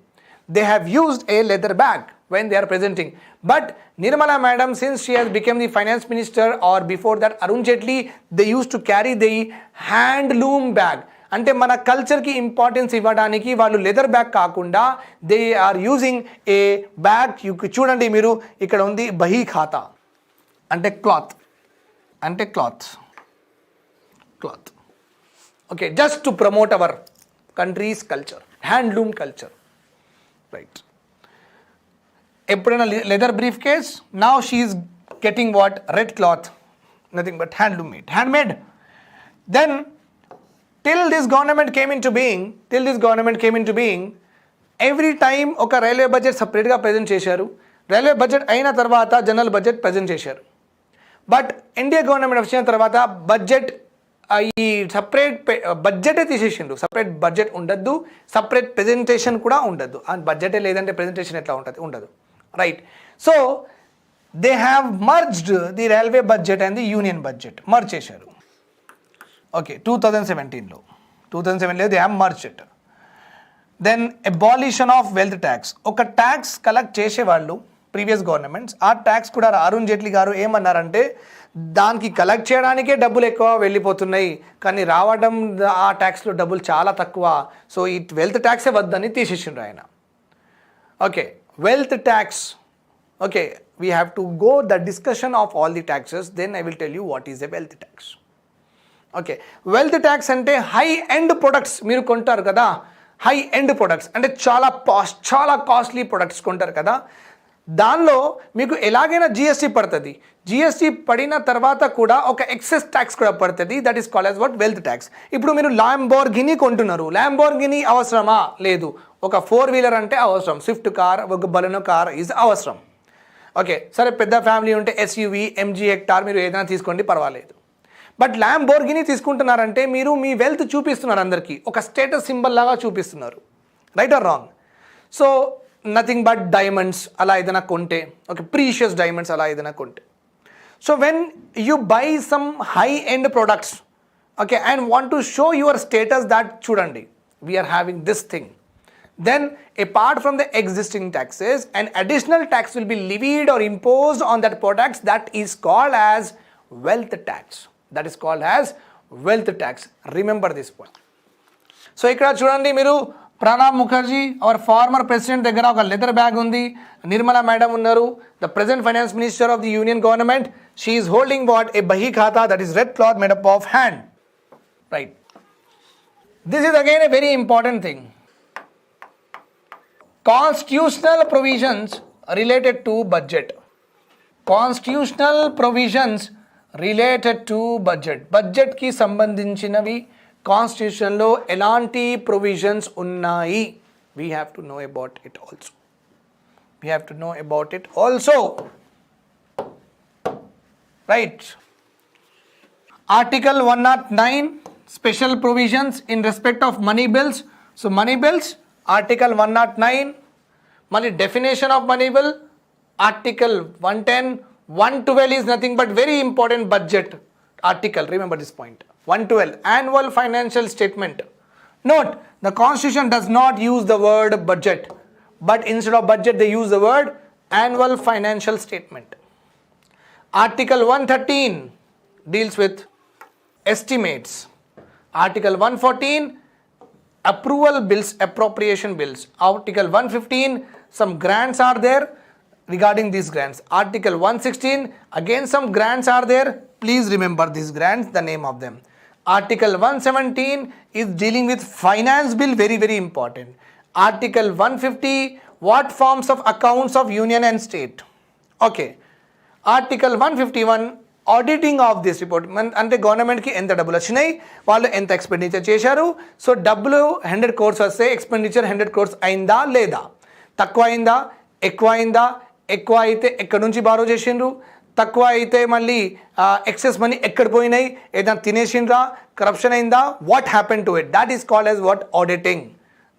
They have used A leather bag when they are presenting. But Nirmala madam, since she has become the finance minister, or before that Arun Jaitley, they used to carry the handloom bag. అంటే మన కల్చర్కి importance ఇవ్వడానికి వాళ్ళు leather bag కాకుండా they are using a bag. చూడండి మీరు ఇక్కడ ఉంది బహీ ఖాతా అంటే cloth okay, just to promote our country's culture, handloom culture, right. ఎప్పుడైనా leather briefcase, now she is getting what? Red cloth, nothing but handmade. Then till this government came into being, every time ఒక railway budget సపరేట్గా present చేశారు. Railway budget అయిన తర్వాత general budget present చేశారు. But NDA government వచ్చిన తర్వాత budget ఈ separate బడ్జెటే తీసేసిండు. సపరేట్ బడ్జెట్ ఉండద్దు, సపరేట్ ప్రెజెంటేషన్ కూడా ఉండద్దు. బడ్జెటే లేదంటే ప్రెజెంటేషన్ ఎట్లా ఉంటుంది? ఉండదు, right. So they have merged the railway budget and the union budget merge చేశారు. ఓకే 2017లో 2007లో they have merged it. Then abolition of wealth tax. ఒక ట్యాక్స్ కలెక్ట్ చేసేవాళ్ళు ప్రీవియస్ గవర్నమెంట్స్, ఆ ట్యాక్స్ కూడా అరుణ్ జైట్లీ గారు ఏమన్నారంటే దానికి కలెక్ట్ చేయడానికే డబ్బులు ఎక్కువ వెళ్ళిపోతున్నాయి, కానీ రావడం ఆ ట్యాక్స్లో డబ్బులు చాలా తక్కువ, సో ఈ వెల్త్ ట్యాక్సే వద్దని తీసేసిండ్రు ఆయన. Okay, wealth tax. Okay, we have to go the discussion of all the taxes, then I will tell you what is a wealth tax. Okay, wealth tax అంటే హై ఎండ్ ప్రొడక్ట్స్ మీరు కొంటారు కదా, high end products అంటే చాలా costly products కొంటారు కదా, దానిలో మీకు ఎలాగైనా జిఎస్టీ పడుతుంది. జిఎస్టీ పడిన తర్వాత కూడా ఒక ఎక్సెస్ ట్యాక్స్ కూడా పడుతుంది, that is called as what wealth tax. ఇప్పుడు మీరు ల్యాంబోర్గినీ కొంటున్నారు, ల్యాంబోర్గినీ అవసరమా? లేదు. ఒక 4-వీలర్ అంటే అవసరం, స్విఫ్ట్ కార్, ఒక బలెనో కార్ ఈజ్ అవసరం. ఓకే, సరే పెద్ద ఫ్యామిలీ ఉంటే ఎస్యూవి, ఎంజీ హెక్టార్ మీరు ఏదైనా తీసుకోండి, పర్వాలేదు. బట్ ల్యాంబోర్గినీ తీసుకుంటున్నారంటే మీరు మీ వెల్త్ చూపిస్తున్నారు, అందరికీ ఒక స్టేటస్ సింబల్ లాగా చూపిస్తున్నారు. Right or wrong? So nothing but diamonds అలా ఏదైనా కొంటే, ఓకే, ప్రీషియస్ డైమండ్స్ అలా ఏదైనా కొంటే, so when you buy some high end products, okay, and want to show your status that చూడండి we are having this thing, then apart from the existing taxes an additional tax will be levied or imposed on that products, that is called as wealth tax. That is called as wealth tax. Remember this point. So ikkada chudandi meeru Pranab Mukherjee our former president దగ్గర ఒక leather bag ఉంది, Nirmala madam ఉన్నారు, the present finance minister of the union government, she is holding what a bahi khata, that is red cloth made up of hand. Right, this is again a very important thing. Constitutional provisions related to budget. Constitutional provisions related to budget. Budget ki sambandhinchinavi Constitution lo elanti provisions unnayi. We have to know about it also. We have to know about it also. Right. Article 109, special provisions in respect of money bills. So money bills, Article 109, mali definition of money bill, Article 110, 112 is nothing but very important budget article, remember this point. 112, annual financial statement. Note, the constitution does not use the word budget, but instead of budget they use the word annual financial statement. Article 113 deals with estimates. Article 114, approval bills, appropriation bills. Article 115, some grants are there, regarding these grants. Article 116, again some grants are there, please remember these grants, the name of them. Article 117 is dealing with finance bill, very very important. Article 150, what forms of accounts of union and state. Okay, Article 151, auditing of this report. అంటే గవర్నమెంట్కి ఎంత డబ్బులు వచ్చినాయి, వాళ్ళు ఎంత expenditure చేశారు. So డబ్బులు 100 crores వస్తే ఎక్స్పెండిచర్ 100 crores అయిందా లేదా, తక్కువ అయిందా, ఎక్కువ అయిందా, ఎక్కువ అయితే ఎక్కడి నుంచి బారో చేసిండ్రు, తక్కువ అయితే మళ్ళీ ఎక్సెస్ మనీ ఎక్కడ పోయినాయి, ఏదైనా తినేసిండ్రా, కరప్షన్ అయిందా, what happen to it, that is called as what auditing.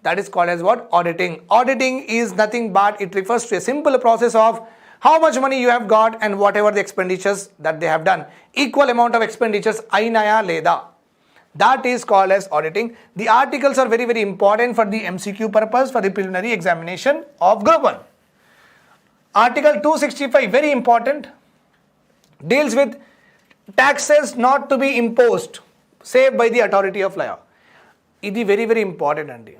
That is called as what? Auditing. Auditing is nothing but it refers to a simple process of how much money you have got and whatever the expenditures that they have done. Equal amount of expenditures ainaya leda. That is called as auditing. The articles are very very important for the MCQ purpose, for the preliminary examination of Group 1. Article 265, very important, deals with taxes not to be imposed save by the authority of law. ఇది very very important అండి.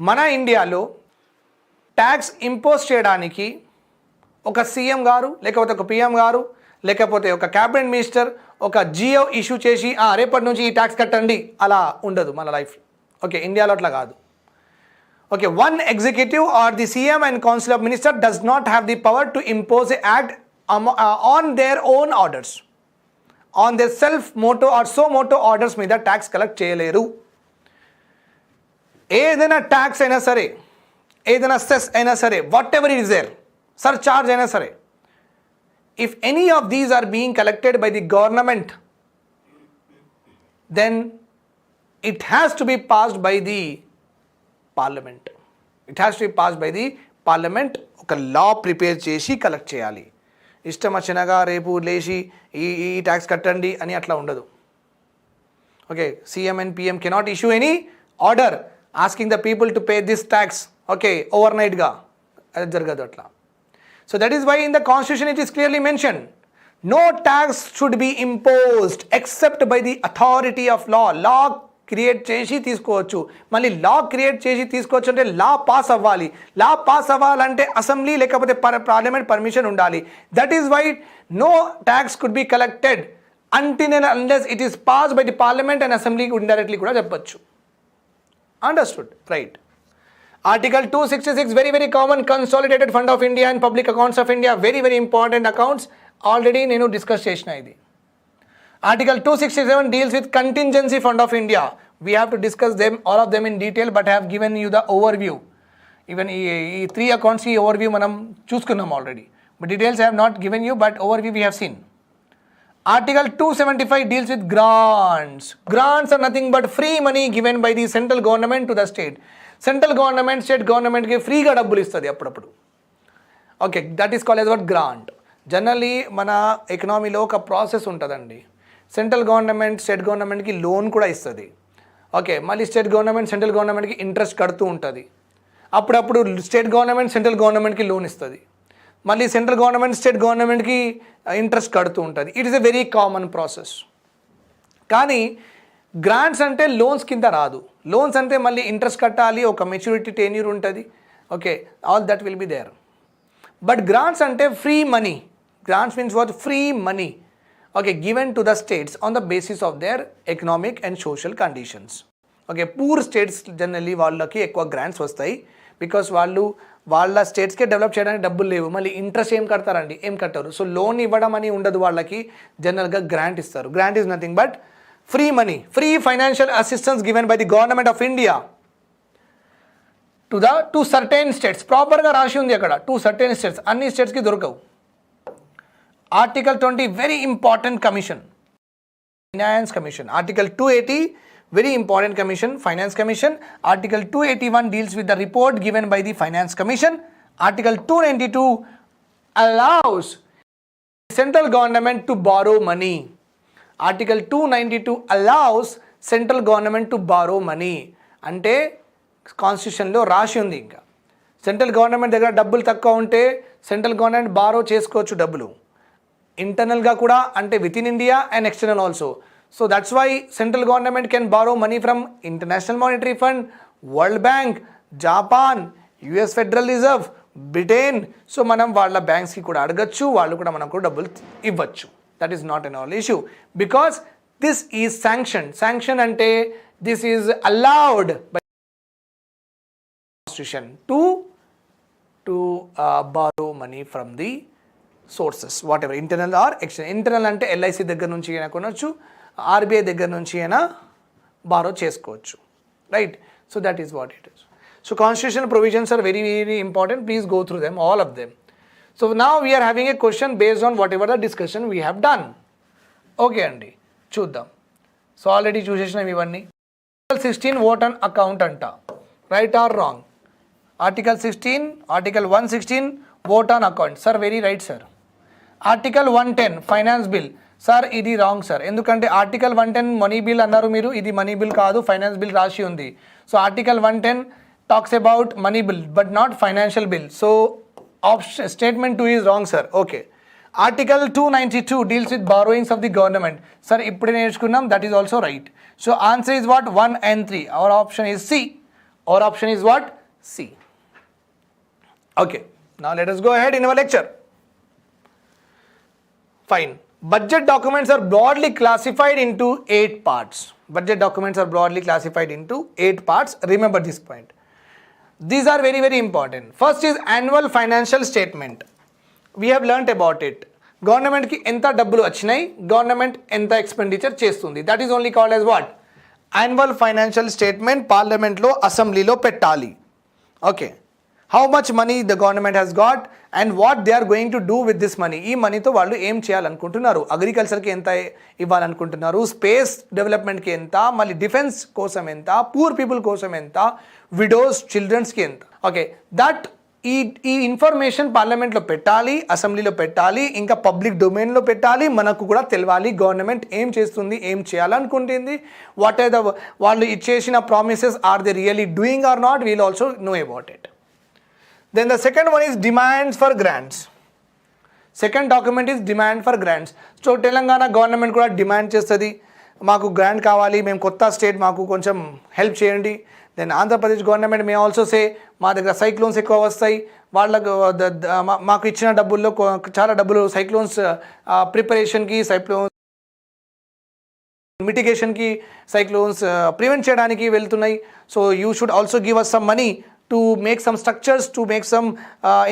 మన ఇండియాలో tax impose చేయడానికి ఒక CM గారు లేకపోతే ఒక PM గారు లేకపోతే ఒక క్యాబినెట్ మినిస్టర్ ఒక జియో ఇష్యూ చేసి రేపటి నుంచి ఈ ట్యాక్స్ కట్టండి అలా ఉండదు మన లైఫ్. ఓకే, ఇండియాలో అట్లా కాదు. Okay, one executive or the CM and council of minister does not have the power to impose a act on their own orders, on their self motu or suo motu orders మీద tax collect చేయలేరు. ఏదైనా tax అయినా సరే, ఏదైనా cess అయినా సరే, whatever it is there, surcharge అయినా సరే, if any of these are being collected by the government then it has to be passed by the parliament. It has to be passed by the parliament. ఒక లా prepare చేసి collect చేయాలి. ఇష్టం వచ్చినగా రేపు లేచి ఈ tax కట్టండి అని అట్లా ఉండదు. Okay, CM and PM cannot issue any order asking the people to pay this tax. Okay, overnight ga అది జరగదు అట్లా. So that is why in the constitution it is clearly mentioned, no tax should be imposed except by the authority of law. Law create చేసి తీసుకోవచ్చు. మళ్ళీ లా create చేసి తీసుకోవచ్చు అంటే law pass అవ్వాలి. లా పాస్ అవ్వాలంటే అసెంబ్లీ లేకపోతే పార్లమెంట్ పర్మిషన్ ఉండాలి. That is why no tax could be collected until and unless it is passed by the parliament and assembly indirectly కూడా చెప్పొచ్చు. Understood? Right. Article 266, very common, consolidated fund of India and public accounts of India, very important accounts. Already నేను discuss చేసిన ఇది. Article 267 deals with contingency fund of India. We have to discuss them, all of them in detail, but I have given you the overview. Even ఈ 3 accounts ఈ overview మనం చూసుకున్నాం already. But details I have not given you, but overview we have seen. Article 275 deals with grants. Grants are nothing but free money given by the central government to the state. Central government, state government కి ఫ్రీగా డబ్బులు ఇస్తుంది అప్పుడప్పుడు. Okay, that is called as what grant. Generally మన ఎకనామీలో ఒక process ఉంటుందండి. Central government state గవర్నమెంట్కి loan కూడా ఇస్తుంది. ఓకే, మళ్ళీ స్టేట్ గవర్నమెంట్ సెంట్రల్ గవర్నమెంట్కి ఇంట్రెస్ట్ కడుతూ ఉంటుంది. అప్పుడప్పుడు స్టేట్ గవర్నమెంట్ సెంట్రల్ గవర్నమెంట్కి లోన్ ఇస్తుంది. మళ్ళీ సెంట్రల్ గవర్నమెంట్ స్టేట్ గవర్నమెంట్కి ఇంట్రెస్ట్ కడుతూ ఉంటుంది. It is a very common process. కానీ గ్రాంట్స్ అంటే లోన్స్ కింద రాదు. లోన్స్ అంటే మళ్ళీ ఇంట్రెస్ట్ కట్టాలి, ఒక మెచ్యూరిటీ టెన్యూర్ ఉంటుంది. Okay, all that will be there. But grants అంటే free money. Grants means what? Free money. Okay, given to the states on the basis of their economic and social conditions. Okay, poor states generally వాళ్ళకి ఎక్కువ grants వస్తాయి. Because వాళ్ళ స్టేట్స్కే develop చేయడానికి డబ్బులు లేవు. మళ్ళీ interest ఏం కడతారండి? ఏం కట్టరు. సో లోన్ ఇవ్వడం అని ఉండదు వాళ్ళకి. జనరల్గా గ్రాంట్ ఇస్తారు. Grant is nothing but free money, free financial assistance given by the government of India to certain states. ప్రాపర్గా రాసి ఉంది అక్కడ, టు సర్టెన్ స్టేట్స్. అన్ని స్టేట్స్కి దొరకవు. Article 20 very important commission, finance commission. Article 280 very important commission, finance commission. Article 281 deals with the report given by the finance commission. Article 292 allows central government to borrow money. Article 292 allows central government to borrow money. అంటే కాన్స్టిట్యూషన్లో రాసి ఉంది. ఇంకా central government దగ్గర డబ్బులు తక్కువ ఉంటే central government borrow చేసుకోవచ్చు డబ్బులు. ఇంటర్నల్గా కూడా, అంటే with in India and external also. So that's why central government can borrow money from International Monetary Fund, World Bank, Japan, US Federal Reserve, Britain. So మనం వాళ్ళ బ్యాంక్స్కి కూడా అడగచ్చు, వాళ్ళు కూడా మనకు డబ్బులు ఇవ్వచ్చు. That is not an all issue because this is sanctioned. Sanction అంటే this is allowed by Constitution to borrow money from the sources, whatever, internal or external. Internal అంటే LIC దగ్గర నుంచి అయినా కొనవచ్చు, ఆర్బీఐ దగ్గర నుంచి అయినా బారో చేసుకోవచ్చు. Right. So that is what it is. So constitution provisions are very important. Please go through them, all of them. So now we are having a question based on whatever the discussion we have done. Okay అండి, చూద్దాం. So already చూసేసినాం ఇవన్నీ. Article 16 vote on account అంట. Right or wrong? Article 16, article 116 vote on account. Sir very right sir. Article 110 finance bill. Sir ఇది wrong sir. ఎందుకంటే article 110 money bill అన్నారు మీరు, ఇది మనీ బిల్ కాదు, ఫైనాన్స్ బిల్ రాసి ఉంది. So article 110 talks about money bill but not financial bill. So option statement 2 is wrong sir. Okay. Article 292 deals with borrowings of the government. Sir ఇప్పుడే నేర్చుకున్నాం, that is also right. So answer is what? 1 and 3. Our option is C. Our option is what? C. Okay, now let us go ahead in our lecture. Fine. Budget documents are broadly classified into 8 parts. Budget documents are broadly classified into 8 parts. Remember this point. These are very important. First is annual financial statement. We have learnt about it. Government ki enta డబ్బులు వచ్చినాయి, government ఎంత expenditure చేస్తుంది. That is only called as what? Annual financial statement. పార్లమెంట్లో అసెంబ్లీలో పెట్టాలి. Okay. How much money the government has got and what they are going to do with this money. ఈ మనీతో వాళ్ళు ఏం చేయాలనుకుంటున్నారు? అగ్రికల్చర్కి ఎంత ఇవ్వాలనుకుంటున్నారు, స్పేస్ డెవలప్మెంట్కి ఎంత, మళ్ళీ డిఫెన్స్ కోసం ఎంత, పూర్ పీపుల్ కోసం ఎంత, విడోస్ చిల్డ్రన్స్కి ఎంత. ఓకే, దట్ ఈ ఇన్ఫర్మేషన్ పార్లమెంట్లో పెట్టాలి, అసెంబ్లీలో పెట్టాలి, ఇంకా పబ్లిక్ డొమైన్లో పెట్టాలి. మనకు కూడా తెలవాలి గవర్నమెంట్ ఏం చేస్తుంది, ఏం చేయాలనుకుంటుంది, వాట్ ఆర్ ద వాళ్ళు చేసిన promises or they really doing or not, we'll also know about it. Then the second one is demands for grants. Second document is demand for grants. So Telangana government కూడా demand చేస్తుంది, మాకు grant కావాలి, మేము కొత్త state, మాకు కొంచెం help చేయండి. Then Andhra Pradesh government may also say, మా దగ్గర సైక్లోన్స్ ఎక్కువ వస్తాయి, వాళ్ళకు మాకు ఇచ్చిన డబ్బుల్లో చాలా డబ్బులు సైక్లోన్స్ ప్రిపరేషన్కి, సైక్లోన్స్ మిటిగేషన్కి, సైక్లోన్స్ ప్రివెంట్ చేయడానికి వెళ్తున్నాయి. So you should also give us some money to make some structures, to make some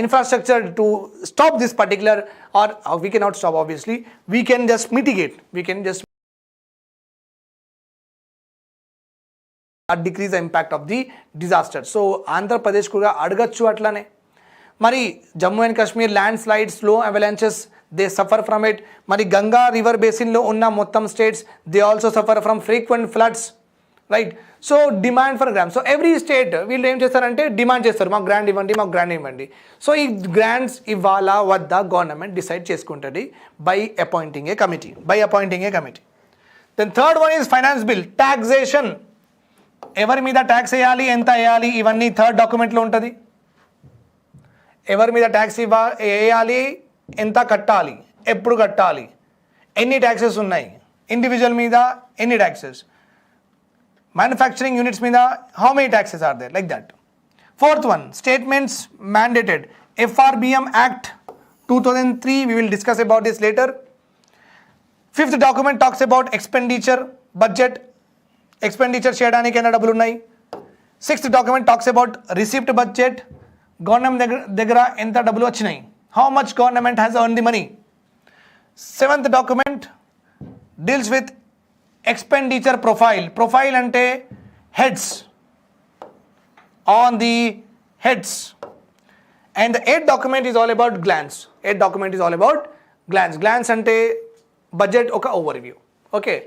infrastructure to stop this particular, or we cannot stop obviously, we can just mitigate, we can just decrease the impact of the disaster. So Andhra Pradesh kuda adagachu atlane. Mari Jammu and Kashmir landslides, slow avalanches, they suffer from it. Mari Ganga river basin lo unna mottam states, they also suffer from frequent floods, right? So demand for grants. So every state వీళ్ళు ఏం చేస్తారంటే demand చేస్తారు, మాకు grant ఇవ్వండి, మాకు grant ఇవ్వండి. So ఈ grants ఇవ్వాలా వద్ద గవర్నమెంట్ డిసైడ్ చేసుకుంటుంది by appointing a committee. Then third one is finance bill. Taxation, ఎవరి మీద ట్యాక్స్ వేయాలి, ఎంత వేయాలి, ఇవన్నీ థర్డ్ డాక్యుమెంట్లో ఉంటుంది. ఎవరి మీద ట్యాక్స్ వేయాలి, ఎంత కట్టాలి, ఎప్పుడు కట్టాలి, ఎన్ని ట్యాక్సెస్ ఉన్నాయి, ఇండివిజువల్ మీద ఎన్ని taxes, manufacturing units meeda how many taxes are there, like that. Fourth one, statements mandated. FRBM Act 2003, we will discuss about this later. Fifth document talks about expenditure, budget, expenditure cheyadaniki enna double unnai. Sixth document talks about receipt budget, government దగ్గర ఎంత డబ్బులు వచ్చినాయి, how much government has earned the money. Seventh document deals with expenditure profile ante heads, on the heads. And the eighth document is all about glance ante budget oka overview. Okay,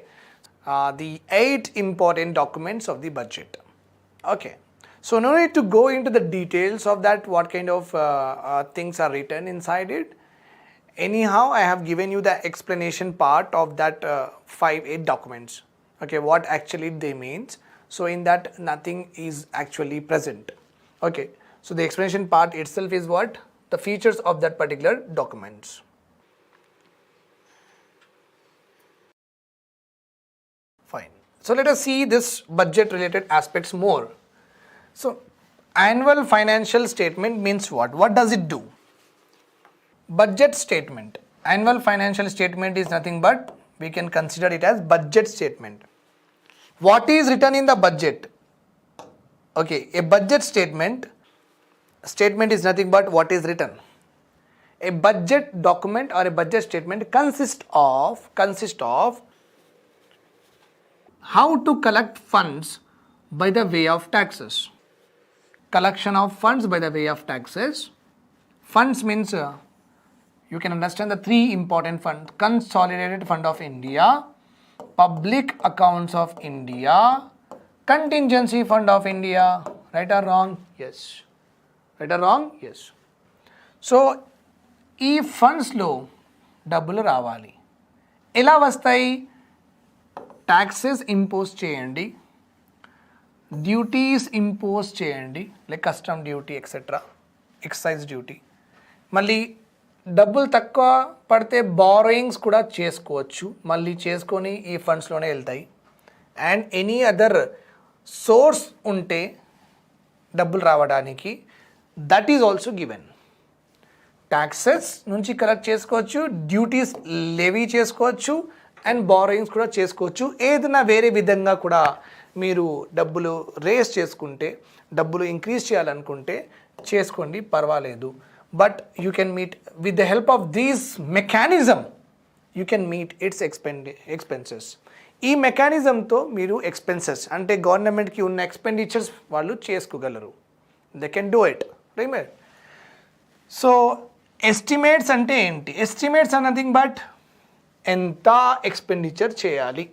the 8 important documents of the budget. Okay, so no need to go into the details of that, what kind of things are written inside it. Anyhow, I have given you the explanation part of that 8 documents. Okay, what actually they means. So in that nothing is actually present. Okay, so the explanation part itself is what? The features of that particular documents. Fine. So let us see this budget related aspects more. So annual financial statement means what? What does it do? Budget statement. Annual financial statement is nothing but, we can consider it as budget statement. What is written in the budget? Okay, a budget statement is nothing but what is written. A budget document or a budget statement consists of how to collect funds by the way of taxes. Collection of funds by the way of taxes. Funds means you can understand the 3 important funds: Consolidated Fund of India, Public Accounts of India, Contingency Fund of India. Right or wrong? Yes. Right or wrong? Yes. So ఈ ఫండ్స్లో డబ్బులు రావాలి. ఎలా వస్తాయి? Taxes impose చేయండి, duties impose చేయండి, like custom duty etcetera, excise duty. మళ్ళీ డబ్బులు తక్కువ పడితే బారోయింగ్స్ కూడా చేసుకోవచ్చు, మళ్ళీ చేసుకొని ఈ ఫండ్స్లోనే వెళ్తాయి. అండ్ ఎనీ అదర్ సోర్స్ ఉంటే డబ్బులు రావడానికి, that is also given. Taxes నుంచి కలెక్ట్ చేసుకోవచ్చు, డ్యూటీస్ లెవీ చేసుకోవచ్చు, అండ్ బారోయింగ్స్ కూడా చేసుకోవచ్చు. ఏదైనా వేరే విధంగా కూడా మీరు డబ్బులు రేస్ చేసుకుంటే, డబ్బులు ఇంక్రీజ్ చేయాలనుకుంటే చేసుకోండి, పర్వాలేదు. But you can meet with the help of these mechanism, you can meet it's expenses. ఈ మెకానిజంతో మీరు ఎక్స్పెన్సెస్ అంటే గవర్నమెంట్కి ఉన్న ఎక్స్పెండిచర్స్ వాళ్ళు చేసుకోగలరు. They can do it, right? So estimates అంటే ఏంటి? ఎస్టిమేట్స్ ఆర్ నథింగ్ బట్ ఎంత ఎక్స్పెండిచర్ చేయాలి,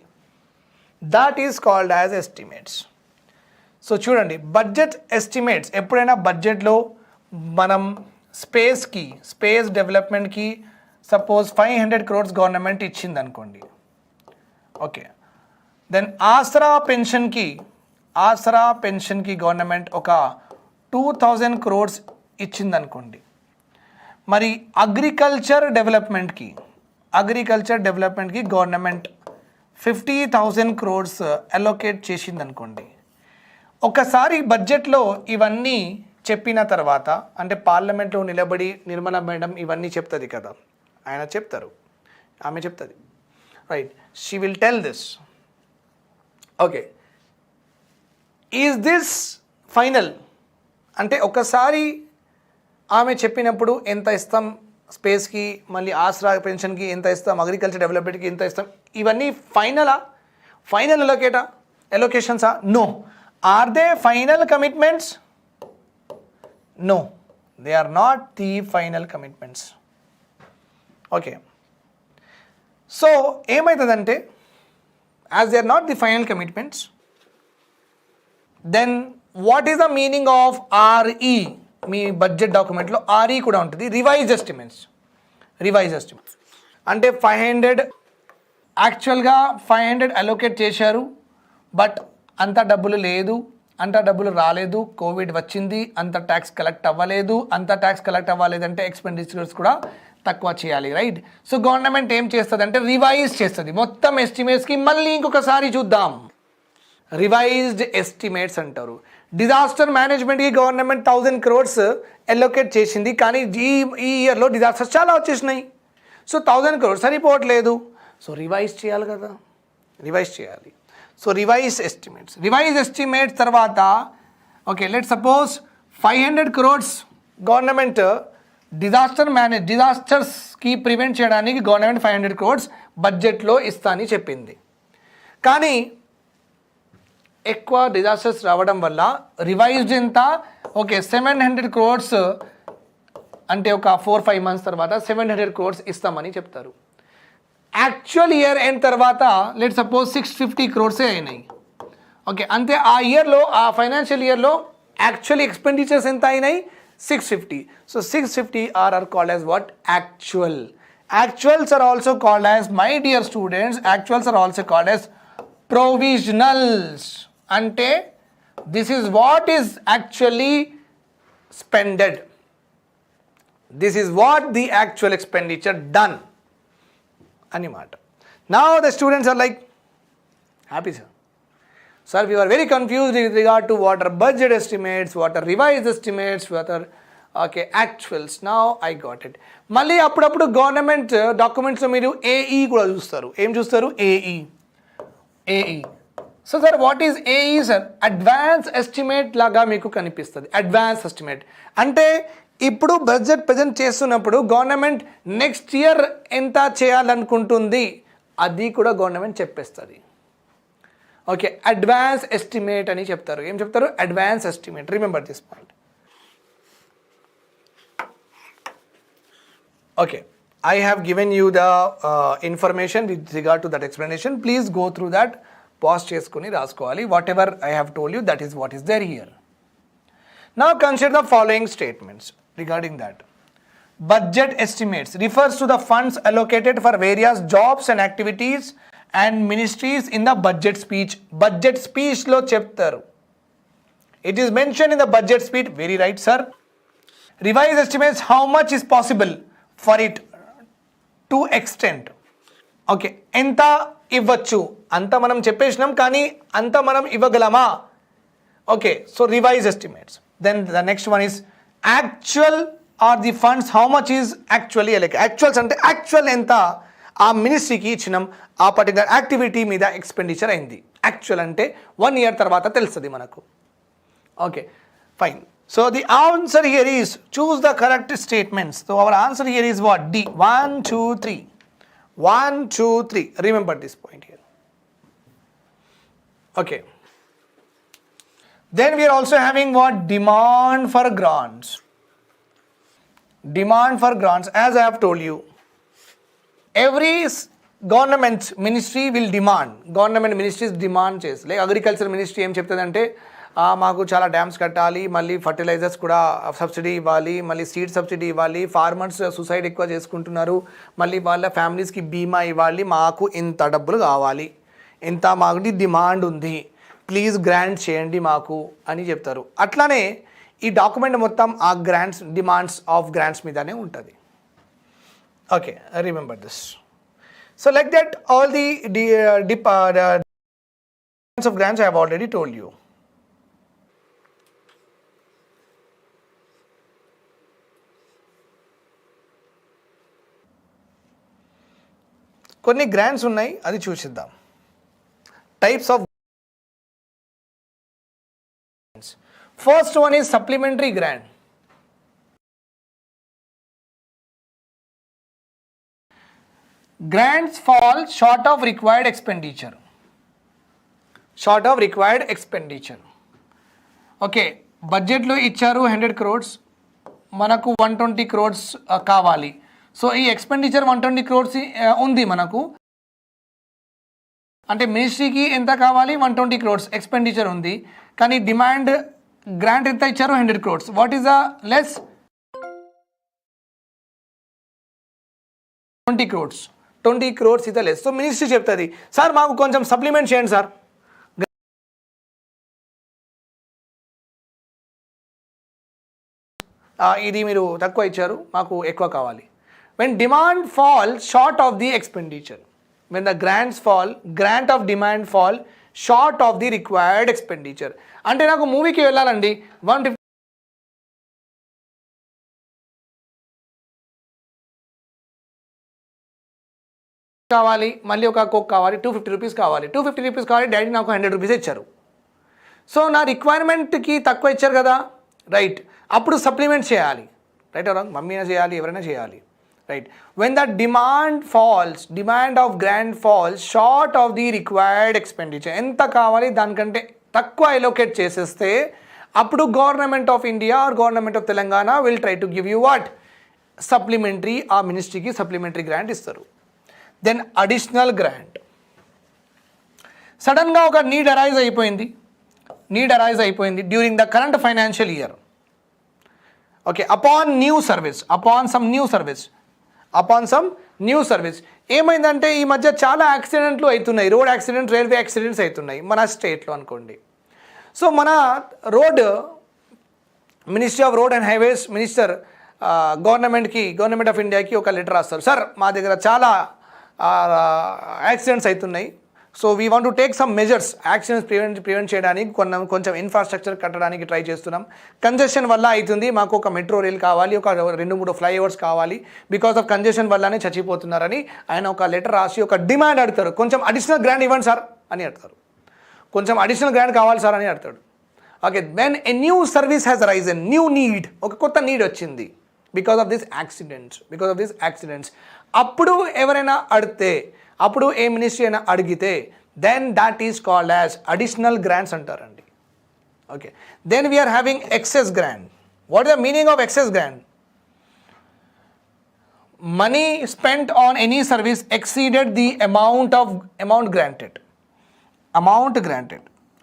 that is called as estimates. So చూడండి, బడ్జెట్ ఎస్టిమేట్స్ ఎప్పుడైనా బడ్జెట్లో మనం స్పేస్ డెవలప్మెంట్కి సపోజ్ 500 crores గవర్నమెంట్ ఇచ్చింది అనుకోండి. ఓకే, దెన్ ఆసరా పెన్షన్కి గవర్నమెంట్ ఒక 2000 crores ఇచ్చింది అనుకోండి. మరి అగ్రికల్చర్ డెవలప్మెంట్కి గవర్నమెంట్ 50,000 crores అలొకేట్ చేసింది అనుకోండి. ఒకసారి బడ్జెట్లో ఇవన్నీ చెప్పిన తర్వాత, అంటే పార్లమెంట్లో నిలబడి నిర్మలా మేడం ఇవన్నీ చెప్తుంది కదా, ఆమె చెప్తుంది, right, she will tell this. Okay, is this final అంటే ఒకసారి ఆమె చెప్పినప్పుడు ఎంత ఇస్తాం స్పేస్కి, మళ్ళీ ఆసరా పెన్షన్కి ఎంత ఇస్తాం, అగ్రికల్చర్ డెవలప్మెంట్కి ఎంత ఇస్తాం, ఇవన్నీ ఫైనల్ ఎలొకేషన్సా? No. Are they final commitments? No, they are not the final commitments. Okay, so ఏమవుతుందంటే, as they are not the final commitments, then what is the meaning of RE? మీ బడ్జెట్ డాక్యుమెంట్లో RE కూడా ఉంటుంది, revise estimates. అంటే 500 యాక్చువల్గా 500 allocate చేశారు, but అంత డబ్బులు రాలేదు, కోవిడ్ వచ్చింది, అంత ట్యాక్స్ కలెక్ట్ అవ్వలేదంటే ఎక్స్పెండిచర్స్ కూడా తక్కువ చేయాలి, రైట్? సో గవర్నమెంట్ ఏం చేస్తుంది అంటే రివైజ్ చేస్తుంది మొత్తం ఎస్టిమేట్స్కి. మళ్ళీ ఇంకొకసారి చూద్దాం, రివైజ్డ్ ఎస్టిమేట్స్ అంటారు. డిజాస్టర్ మేనేజ్మెంట్కి గవర్నమెంట్ 1000 crores అలొకేట్ చేసింది, కానీ ఈ ఇయర్లో డిజాస్టర్స్ చాలా వచ్చేసినాయి. సో 1000 crores సరిపోవట్లేదు, సో రివైజ్ చేయాలి. సో రివైజ్ ఎస్టిమేట్స్ తర్వాత, okay, let suppose 500 crores government డిజాస్టర్స్కి ప్రివెంట్ చేయడానికి గవర్నమెంట్ 500 crores బడ్జెట్లో ఇస్తా అని చెప్పింది. కానీ ఎక్కువ డిజాస్టర్స్ రావడం వల్ల రివైజ్డ్ ఎంత? ఓకే, 700 crores, అంటే ఒక 4-5 months తర్వాత 700 crores ఇస్తామని చెప్తారు. యాక్చువల్ ఇయర్ అయిన తర్వాత లెట్ సపోజ్ 650 crores అయినాయి. ఓకే, అంతే. ఆ ఫైనాన్షియల్ ఇయర్లో యాక్చువల్ ఎక్స్పెండిచర్స్ ఎంత అయినాయి? 650. So 650 are called as what? Actuals are also called as, my dear students, provisionals. అంటే this is what is actually spended. This is what the actual expenditure done animat. Now the students are like, happy sir, we were very confused with regard to what are budget estimates, what are revised estimates, what are actuals. Now I got it. మళ్ళీ అప్పుడప్పుడు government డాక్యుమెంట్స్లో మీరు AE కూడా చూస్తారు. ఏం చూస్తారు? AE. So sir, what is AE sir? Advance estimate లాగా మీకు కనిపిస్తుంది. అడ్వాన్స్ ఎస్టిమేట్ అంటే ఇప్పుడు బడ్జెట్ ప్రజెంట్ చేస్తున్నప్పుడు గవర్నమెంట్ నెక్స్ట్ ఇయర్ ఎంత చేయాలనుకుంటుంది అది కూడా గవర్నమెంట్ చెప్పేస్తుంది. ఓకే, అడ్వాన్స్ ఎస్టిమేట్ అని చెప్తారు. ఏం చెప్తారు? Advance estimate. Remember this point. Okay, I have given you the information with regard to that explanation. Please go through that. Pause చేసుకొని రాసుకోవాలి. Whatever I have told you, that is what is there here. Now consider the following statements regarding that. Budget estimates refers to the funds allocated for various jobs and activities and ministries in the budget speech. Budget speech lo cheptaru. It is mentioned in the budget speech. Very right, sir. Revise estimates how much is possible for it to extent. Okay, ఎంత ఇవ్వచ్చు అంత మనం చెప్పేసినాం, కానీ అంత మనం ఇవ్వగలమా? Okay, so revise estimates. Then the next one is actual or the funds how much is actually allocated. Actuals అంటే యాక్చువల్ ఎంత ఆ మినిస్ట్రీకి ఇచ్చినాం, ఆ పర్టికులర్ యాక్టివిటీ మీద ఎక్స్పెండిచర్ అయింది. యాక్చువల్ అంటే 1 year తర్వాత తెలుస్తుంది మనకు. Okay, fine. So the answer here is, choose the correct statements. So our answer here is what? D. 1, 2, 3. 1, 2, 3. Remember this point here. Okay. Then we are also having what? Demand for grants. Demand for grants. As I have told you, every government ministry will demand. Government ministries demand చేసి, like agriculture ministry ఏం చెప్తుందంటే మాకు చాలా dams కట్టాలి, మళ్ళీ fertilisers కూడా subsidy ఇవ్వాలి, మళ్ళీ సీడ్ సబ్సిడీ ఇవ్వాలి, ఫార్మర్స్ సూసైడ్ ఎక్కువ చేసుకుంటున్నారు, మళ్ళీ వాళ్ళ ఫ్యామిలీస్కి బీమా ఇవ్వాలి, మాకు ఇంత డబ్బులు కావాలి, ఇంత మాకు డిమాండ్ ఉంది, ప్లీజ్ గ్రాంట్ చేయండి మాకు అని చెప్తారు. అట్లానే ఈ డాక్యుమెంట్ మొత్తం ఆ గ్రాంట్స్ డిమాండ్స్ ఆఫ్ గ్రాంట్స్ మీదనే ఉంటుంది. Okay, remember this. So like that all the of grants I have already told you. కొన్ని గ్రాంట్స్ ఉన్నాయి, అది చూసిద్దాం. Types of grants. First one is supplementary grant. Grants fall short of required expenditure. Short of required expenditure. Okay, బడ్జెట్లో ఇచ్చారు 100 crores, మనకు 120 crores కావాలి. So ఈ expenditure 120 crores ఉంది మనకు, అంటే మినిస్ట్రీకి ఎంత కావాలి, 120 crores ఎక్స్పెండిచర్ ఉంది, కానీ డిమాండ్ గ్రాంట్ ఎంత ఇచ్చారు, 100 crores. What is the less? 20 crores. 20 crores ఇదే లెస్. సో మినిస్ట్రీ చెప్తుంది, సార్ మాకు కొంచెం సప్లిమెంట్ చేయండి సార్, ఇది మీరు తక్కువ ఇచ్చారు, మాకు ఎక్కువ కావాలి. When demand fall short of the expenditure, when the grants fall, grant of demand fall short of the required expenditure. అంటే నాకు మూవీకి వెళ్ళాలండి, 150 కావాలి, మళ్ళీ ఒక కోక్ కావాలి, 250 రూపీస్ కావాలి, 250 రూపీస్ కావాలి, డాడీ నాకు 100 రూపీస్ ఇచ్చారు. సో నా రిక్వైర్మెంట్కి తక్కువ ఇచ్చారు కదా, రైట్, అప్పుడు సప్లిమెంట్ చేయాలి, రైట్ ఆర్ రాంగ్, మమ్మీనా చేయాలి, ఎవరైనా చేయాలి, right. When the demand falls, demand of grant falls short of the required expenditure, ఎంత కావాలి దానికంటే తక్కువ అలోకేట్ చేసేస్తే అప్పుడు government of India or government of Telangana will try to give you what, supplementary, ఆ మినిస్ట్రీకి సప్లిమెంటరీ గ్రాంట్ ఇస్తారు. Then additional grant. సడన్గా ఒక నీడ్ అరైజ్ అయిపోయింది during the current financial year. Okay, upon some new service ఏమైందంటే ఈ మధ్య చాలా యాక్సిడెంట్లు అవుతున్నాయి, రోడ్ యాక్సిడెంట్, రైల్వే యాక్సిడెంట్స్ అవుతున్నాయి మన స్టేట్లో అనుకోండి. సో మన ministry of road and highways minister government of ఇండియాకి ఒక లెటర్ రాస్తారు, సార్ మా దగ్గర చాలా యాక్సిడెంట్స్ అవుతున్నాయి, so we want to take some measures, accidents prevent చేయడానికి కొంచెం ఇన్ఫ్రాస్ట్రక్చర్ కట్టడానికి ట్రై చేస్తున్నాం, కంజెషన్ వల్ల అవుతుంది, మాకు ఒక మెట్రో రైల్ కావాలి, ఒక 2-3 ఫ్లైఓవర్స్ కావాలి, బికాస్ ఆఫ్ కంజెషన్ వల్లనే చచ్చిపోతున్నారని ఆయన ఒక లెటర్ రాసి ఒక డిమాండ్ అడుగుతారు, కొంచెం అడిషనల్ గ్రాంట్ ఇవ్వండి సార్ అని అడుగుతారు, కొంచెం అడిషనల్ గ్రాంట్ కావాలి సార్ అని అడుగుతాడు. Okay, when a new service has arisen, new need, ఒక కొత్త నీడ్ వచ్చింది, బికాస్ ఆఫ్ దిస్ యాక్సిడెంట్స్, అప్పుడు ఎవరైనా అప్పుడు ఏ మినిస్ట్రీ అయినా అడిగితే then that is called as additional grants అంటారండి. Okay, then we are having excess grant. What is the meaning of excess grant? Money spent on any service exceeded the amount granted.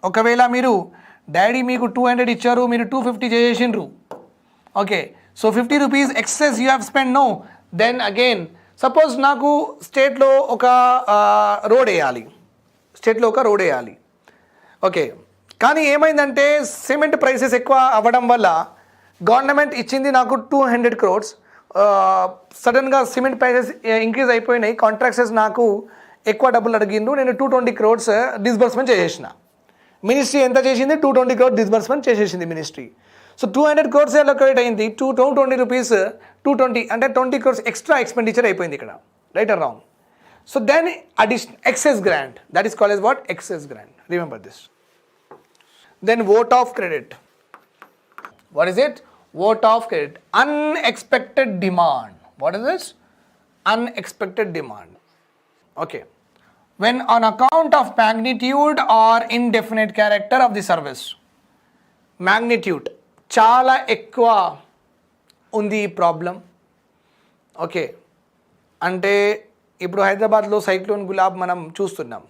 ఒకవేళ మీరు daddy మీకు 200 ఇచ్చారు, మీరు 250 చేసేసిండ్రు, okay, so 50 rupees excess you have spend, no, then again suppose నాకు స్టేట్లో ఒక road వేయాలి, ఓకే, కానీ ఏమైందంటే సిమెంట్ ప్రైసెస్ ఎక్కువ అవ్వడం వల్ల గవర్నమెంట్ ఇచ్చింది నాకు 200 crores, సడన్గా సిమెంట్ ప్రైసెస్ ఇంక్రీజ్ అయిపోయినాయి, కాంట్రాక్టర్స్ నాకు ఎక్కువ డబ్బులు అడిగిండు, నేను 220 crores డిస్బర్స్మెంట్ చేసేసిన. మినిస్ట్రీ ఎంత చేసింది, 220 crores డిస్బర్స్మెంట్ చేసేసింది మినిస్ట్రీ. సో 200 crores అలొకేట్ అయింది, 220 రూపీస్, 220 అంటే 20 crores ఎక్స్ట్రా ఎక్స్పెండిచర్ అయిపోయింది ఇక్కడ, right or wrong? So then excess grant, that is called as what? Excess grant. Remember this. Then vote of credit. What is it? Vote of credit. Unexpected demand. What is this? Unexpected demand. Okay. When on account of magnitude or indefinite character of the service. Magnitude. చాలా ఎక్కువ ఉంది ఈ problem. Okay, అంటే ఇప్పుడు హైదరాబాద్లో cyclone gulab మనం చూస్తున్నాం,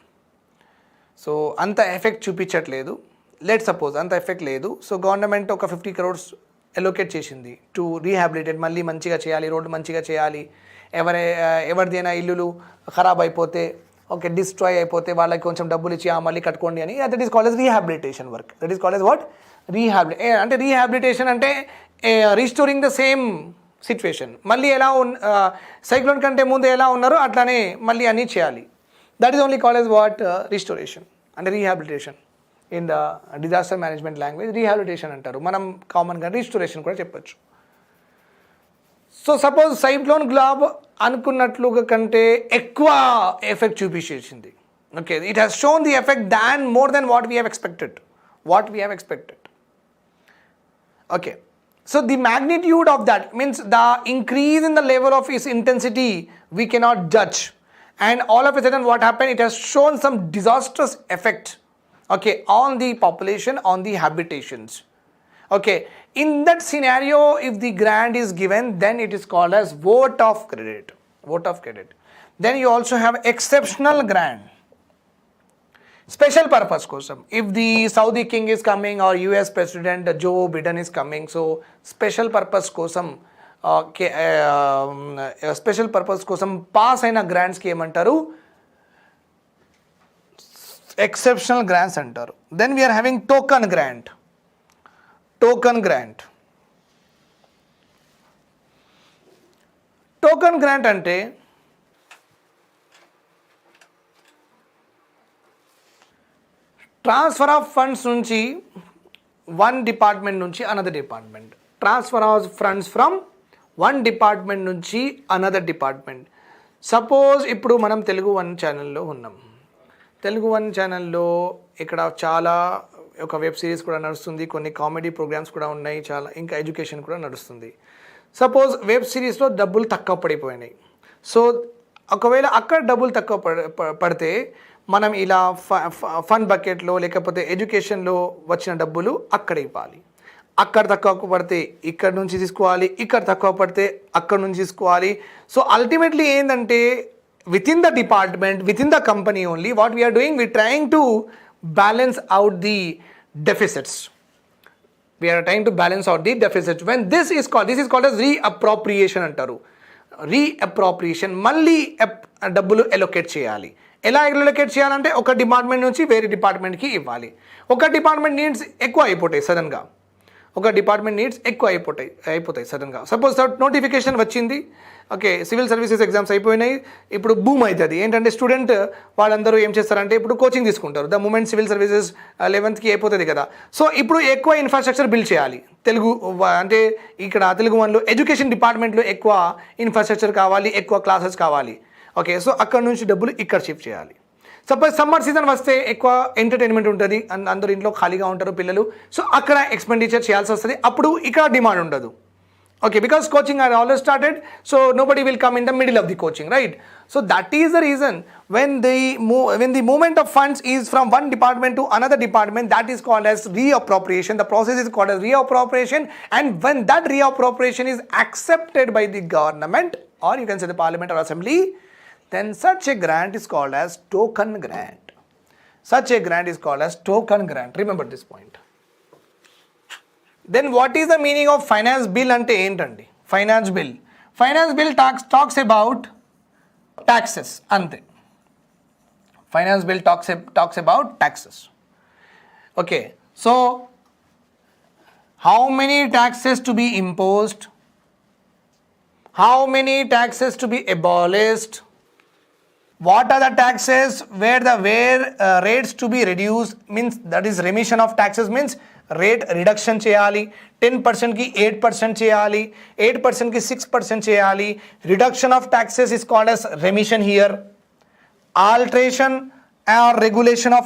so అంత ఎఫెక్ట్ చూపించట్లేదు, లెట్ సపోజ్ అంత ఎఫెక్ట్ లేదు. సో గవర్నమెంట్ ఒక 50 crores అలొకేట్ చేసింది టు రీహాబిలిటేట్, మళ్ళీ మంచిగా చేయాలి, రోడ్డు మంచిగా చేయాలి, ఎవరిదైనా ఇల్లులు ఖరాబ్ అయిపోతే ఓకే డిస్ట్రాయ్ అయిపోతే వాళ్ళకి కొంచెం డబ్బులు ఇచ్చి మళ్ళీ కట్టుకోండి అని. That is called yes rehabilitation work. That is called as what? అంటే రీహాబిలిటేషన్ అంటే రీస్టోరింగ్ ద సేమ్ సిచ్యువేషన్. మళ్ళీ ఎలా సైక్లోన్ కంటే ముందు ఎలా ఉన్నారో అట్లానే మళ్ళీ అన్నీ చేయాలి. That is only called as what? Restoration అంటే rehabilitation. In the disaster management language rehabilitation అంటారు. మనం కామన్గా రిస్టోరేషన్ కూడా చెప్పొచ్చు. సో సపోజ్ సైక్లోన్ గ్లోబ్ అనుకున్నట్లుగా కంటే ఎక్కువ ఎఫెక్ట్ చూపించేసింది. Okay, it has shown the effect than more then what we have expected. Okay, so the magnitude of that means the increase in the level of its intensity we cannot judge, and all of a sudden what happened, it has shown some disastrous effect, okay, on the population, on the habitations. Okay, in that scenario if the grant is given, then it is called as vote of credit. Then you also have exceptional grant, special purpose కోసం. If the Saudi king is coming or US president Joe Biden is coming, so special purpose కోసం special purpose కోసం pass అయిన గ్రాంట్స్కి ఏమంటారు? Exceptional grants అంటారు. Then we are having token grant. Token grant అంటే transfer of funds నుంచి one department నుంచి another department. Transfer of funds from one department నుంచి అనదర్ డిపార్ట్మెంట్. సపోజ్ ఇప్పుడు మనం తెలుగు వన్ ఛానల్లో ఉన్నాం. తెలుగు వన్ ఛానల్లో ఇక్కడ చాలా ఒక వెబ్ సిరీస్ కూడా నడుస్తుంది, కొన్ని కామెడీ ప్రోగ్రామ్స్ కూడా ఉన్నాయి, చాలా ఇంకా ఎడ్యుకేషన్ కూడా నడుస్తుంది. సపోజ్ వెబ్ సిరీస్లో డబ్బులు తక్కువ పడిపోయినాయి. సో ఒకవేళ అక్కడ డబ్బులు తక్కువ పడితే మనం ఇలా ఫండ్ బకెట్లో లేకపోతే ఎడ్యుకేషన్లో వచ్చిన డబ్బులు అక్కడ ఇవ్వాలి. అక్కడ తక్కువ పడితే ఇక్కడ నుంచి తీసుకోవాలి, ఇక్కడ తక్కువ పడితే అక్కడ నుంచి తీసుకోవాలి. సో అల్టిమేట్లీ ఏంటంటే within the department, within the company only what we are doing, we are trying to balance out the deficits. We are trying to balance out the deficits. When this is called as reappropriation అంటారు. Reappropriation, మళ్ళీ డబ్బులు allocate చేయాలి. ఎలా allocate చేయాలంటే ఒక department నుంచి వేరే డిపార్ట్మెంట్కి ఇవ్వాలి. ఒక డిపార్ట్మెంట్ నీడ్స్ ఎక్కువ అయిపోతాయి సడన్గా, అయిపోతాయి సడన్గా. సపోజ్ నోటిఫికేషన్ వచ్చింది, ఓకే సివిల్ సర్వీసెస్ ఎగ్జామ్స్ అయిపోయినాయి, ఇప్పుడు బూమ్ అవుతుంది. ఏంటంటే స్టూడెంట్ వాళ్ళందరూ ఏం చేస్తారంటే ఇప్పుడు కోచింగ్ తీసుకుంటారు. The moment civil services 11th అయిపోతుంది కదా. సో ఇప్పుడు ఎక్కువ ఇన్ఫ్రాస్ట్రక్చర్ బిల్డ్ చేయాలి. అంటే ఇక్కడ తెలుగు వన్లో ఎడ్యుకేషన్ డిపార్ట్మెంట్లో ఎక్కువ ఇన్ఫ్రాస్ట్రక్చర్ కావాలి, ఎక్కువ క్లాసెస్ కావాలి. ఓకే, సో అక్కడ నుంచి డబ్బులు ఇక్కడ షిఫ్ట్ చేయాలి. సపోజ్ సమ్మర్ సీజన్ వస్తే ఎక్కువ ఎంటర్టైన్మెంట్ ఉంటుంది, అందరూ ఇంట్లో ఖాళీగా ఉంటారు పిల్లలు, సో అక్కడ ఎక్స్పెండిచర్ చేయాల్సి వస్తుంది. అప్పుడు ఇక్కడ డిమాండ్ ఉండదు. Okay, because coaching are already started, so nobody will come in the middle of the coaching, right? So that is the reason when the movement of funds is from one department to another department, that is called as reappropriation. The process is called as reappropriation, and when that reappropriation is accepted by the government, or you can say the parliament or assembly, then such a grant is called as token grant. Remember this point. Then what is the meaning of finance bill ante entandi? Finance bill talks about taxes ante. Finance bill talks about taxes. Okay, so how many taxes to be imposed, how many taxes to be abolished, what are the taxes where rates to be reduced, means that is remission of taxes, means rate reduction cheyali. 10% ki 8% cheyali, 8% ki 6% cheyali. Reduction of taxes is called as remission here. Alteration or regulation of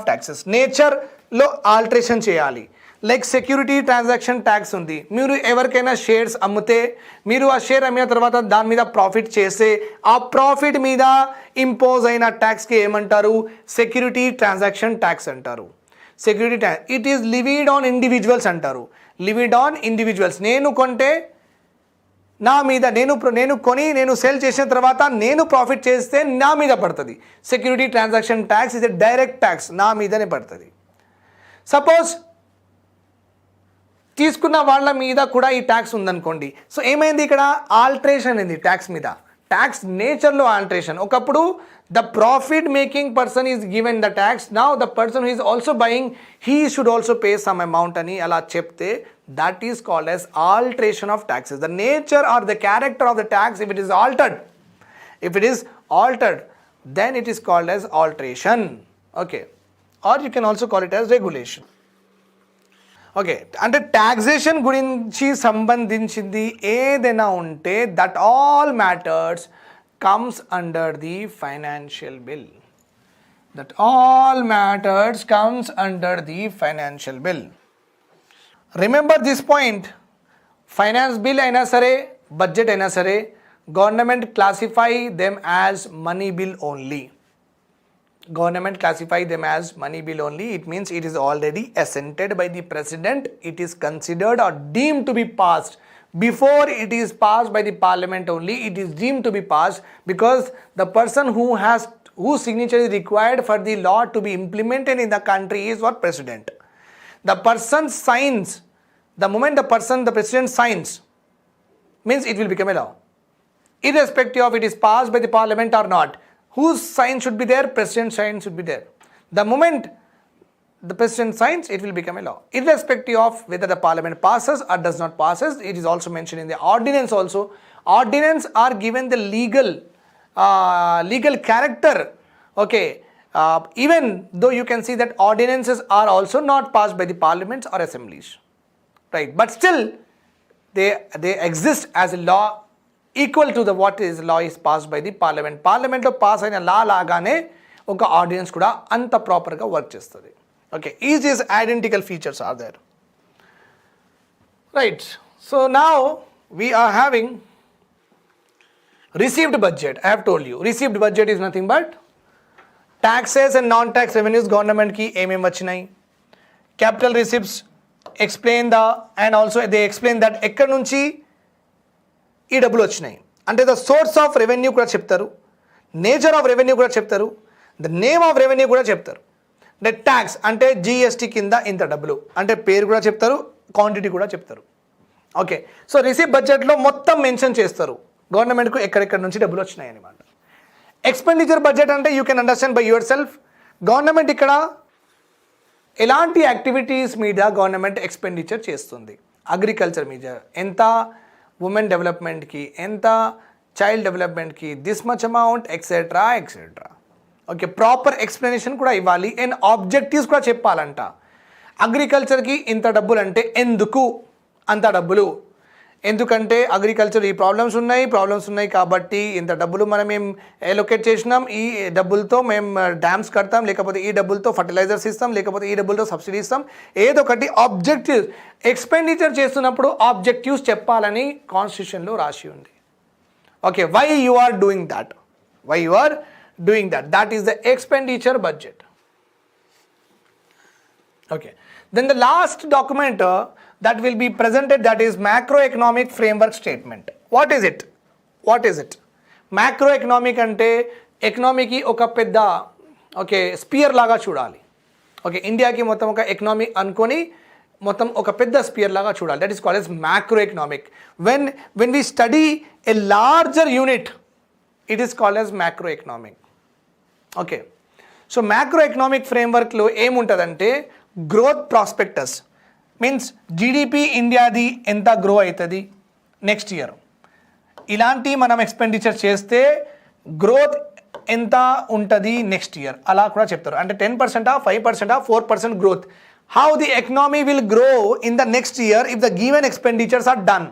taxes, nature lo alteration cheyali. Like security transaction tax ఉంది. మీరు ఎవరికైనా shares అమ్మితే, మీరు ఆ share అమ్మిన తర్వాత దాని మీద ప్రాఫిట్ చేస్తే, ఆ ప్రాఫిట్ మీద ఇంపోజ్ అయిన ట్యాక్స్కి ఏమంటారు? సెక్యూరిటీ ట్రాన్సాక్షన్ ట్యాక్స్ అంటారు. Security tax it is levied on individuals అంటారు. Levied on individuals. నేను కొంటే నా మీద నేను కొని నేను సేల్ చేసిన తర్వాత నేను ప్రాఫిట్ చేస్తే నా మీద పడుతుంది. సెక్యూరిటీ ట్రాన్సాక్షన్ ట్యాక్స్ ఇది డైరెక్ట్ ట్యాక్స్ నా మీదనే పడుతుంది. సపోజ్ తీసుకున్న వాళ్ళ మీద కూడా ఈ ట్యాక్స్ ఉందనుకోండి. సో ఏమైంది ఇక్కడ ఆల్టరేషన్ అయింది ట్యాక్స్ మీద. ట్యాక్స్ నేచర్లో ఆల్టరేషన్. ఒకప్పుడు the profit making person is given the tax, now the person who is also buying he should also pay some amount అని అలా చెప్తే that is called as alteration of taxes. The nature or the character of the tax if it is altered then it is called as alteration. Okay, or you can also call it as regulation. Okay, అంటే taxation గురించి సంబంధించింది ఏదైనా ఉంటే that all matters comes under the financial bill. That all matters comes under the financial bill. Remember this point. Finance bill అయినా సరే budget అయినా సరే government classify them as money bill only. Government classify them as money bill only. It means it is already assented by the president. It is considered or deemed to be passed. Before it is passed by the parliament only, it is deemed to be passed because the person whose signature is required for the law to be implemented in the country is what? President. The person signs. The moment the president signs, means it will become a law. Irrespective of it is passed by the parliament or not. Whose sign should be there? President's sign should be there. The moment the president signs, it will become a law. Irrespective of whether the parliament passes or does not passes, it is also mentioned in the ordinance also. Ordinance are given the legal character. Okay, even though you can see that ordinances are also not passed by the parliaments or assemblies, right? But still, they exist as a law. Equal to the what is law is passed by the parliament. పార్లమెంట్లో pass అయిన లా లాగానే ఒక ordinance కూడా అంత ప్రాపర్గా work చేస్తుంది. Okay, is identical features are there, right? So now we are having received budget. I have told you received budget is nothing but taxes and non tax revenues గవర్నమెంట్కి ఏమేమి వచ్చినాయి. Capital receipts explain and also they explain that ఎక్కడి నుంచి ఈ డబ్బులు వచ్చినాయి అంటే the source of revenue కూడా చెప్తారు, నేచర్ ఆఫ్ రెవెన్యూ కూడా చెప్తారు, ద నేమ్ ఆఫ్ రెవెన్యూ కూడా చెప్తారు. అంటే ట్యాక్స్ అంటే జిఎస్టీ కింద ఇంత డబ్బులు అంటే పేరు కూడా చెప్తారు, క్వాంటిటీ కూడా చెప్తారు. ఓకే, సో రిసీవ్ బడ్జెట్లో మొత్తం మెన్షన్ చేస్తారు గవర్నమెంట్కు ఎక్కడెక్కడ నుంచి డబ్బులు వచ్చినాయి అనమాట. ఎక్స్పెండిచర్ బడ్జెట్ అంటే you can understand by your self. Government ఇక్కడ ఎలాంటి యాక్టివిటీస్ మీద గవర్నమెంట్ ఎక్స్పెండిచర్ చేస్తుంది. అగ్రికల్చర్ మీద ఎంత, ఉమెన్ డెవలప్మెంట్కి ఎంత, చైల్డ్ డెవలప్మెంట్కి this much amount etcetera etcetera. Okay, proper explanation కూడా ఇవ్వాలి అండ్ ఆబ్జెక్టివ్స్ కూడా చెప్పాలంట. అగ్రికల్చర్కి ఇంత డబ్బులు అంటే ఎందుకు అంత డబ్బులు, ఎందుకంటే అగ్రికల్చర్ ఈ ప్రాబ్లమ్స్ ఉన్నాయి కాబట్టి ఇంత డబ్బులు మనం ఏం ఎలొకేట్ చేసినాం, ఈ డబ్బులతో మేము డ్యామ్స్ కడతాం, లేకపోతే ఈ డబ్బులతో ఫర్టిలైజర్స్ ఇస్తాం, లేకపోతే ఈ డబ్బులతో సబ్సిడీ ఇస్తాం. ఏదో ఒకటి ఆబ్జెక్టివ్స్ ఎక్స్పెండిచర్ చేస్తున్నప్పుడు ఆబ్జెక్టివ్స్ చెప్పాలని కాన్స్టిట్యూషన్లో రాసి ఉంది. Okay, why you are doing that, that is the expenditure budget. Okay, then the last document that will be presented, that is macroeconomic framework statement. What is it? Macroeconomic అంటే ఎకనామీకి ఒక పెద్ద spear లాగా చూడాలి. Okay, ఇండియాకి మొత్తం ఒక economy అనుకొని మొత్తం ఒక పెద్ద స్పియర్ లాగా చూడాలి. That is called as macroeconomic. When we study a larger unit, it is called as macroeconomic. Okay, so macroeconomic ఫ్రేమ్వర్క్లో ఏముంటుందంటే గ్రోత్ ప్రాస్పెక్టస్ మీన్స్ జీడిపి ఇండియాది ఎంత గ్రో అవుతుంది నెక్స్ట్ ఇయర్, ఇలాంటి మనం ఎక్స్పెండిచర్ చేస్తే గ్రోత్ ఎంత ఉంటుంది నెక్స్ట్ ఇయర్ అలా కూడా చెప్తారు. అంటే 10%, 5%, 4% growth, how the economy will grow in the next year if the given expenditures are done.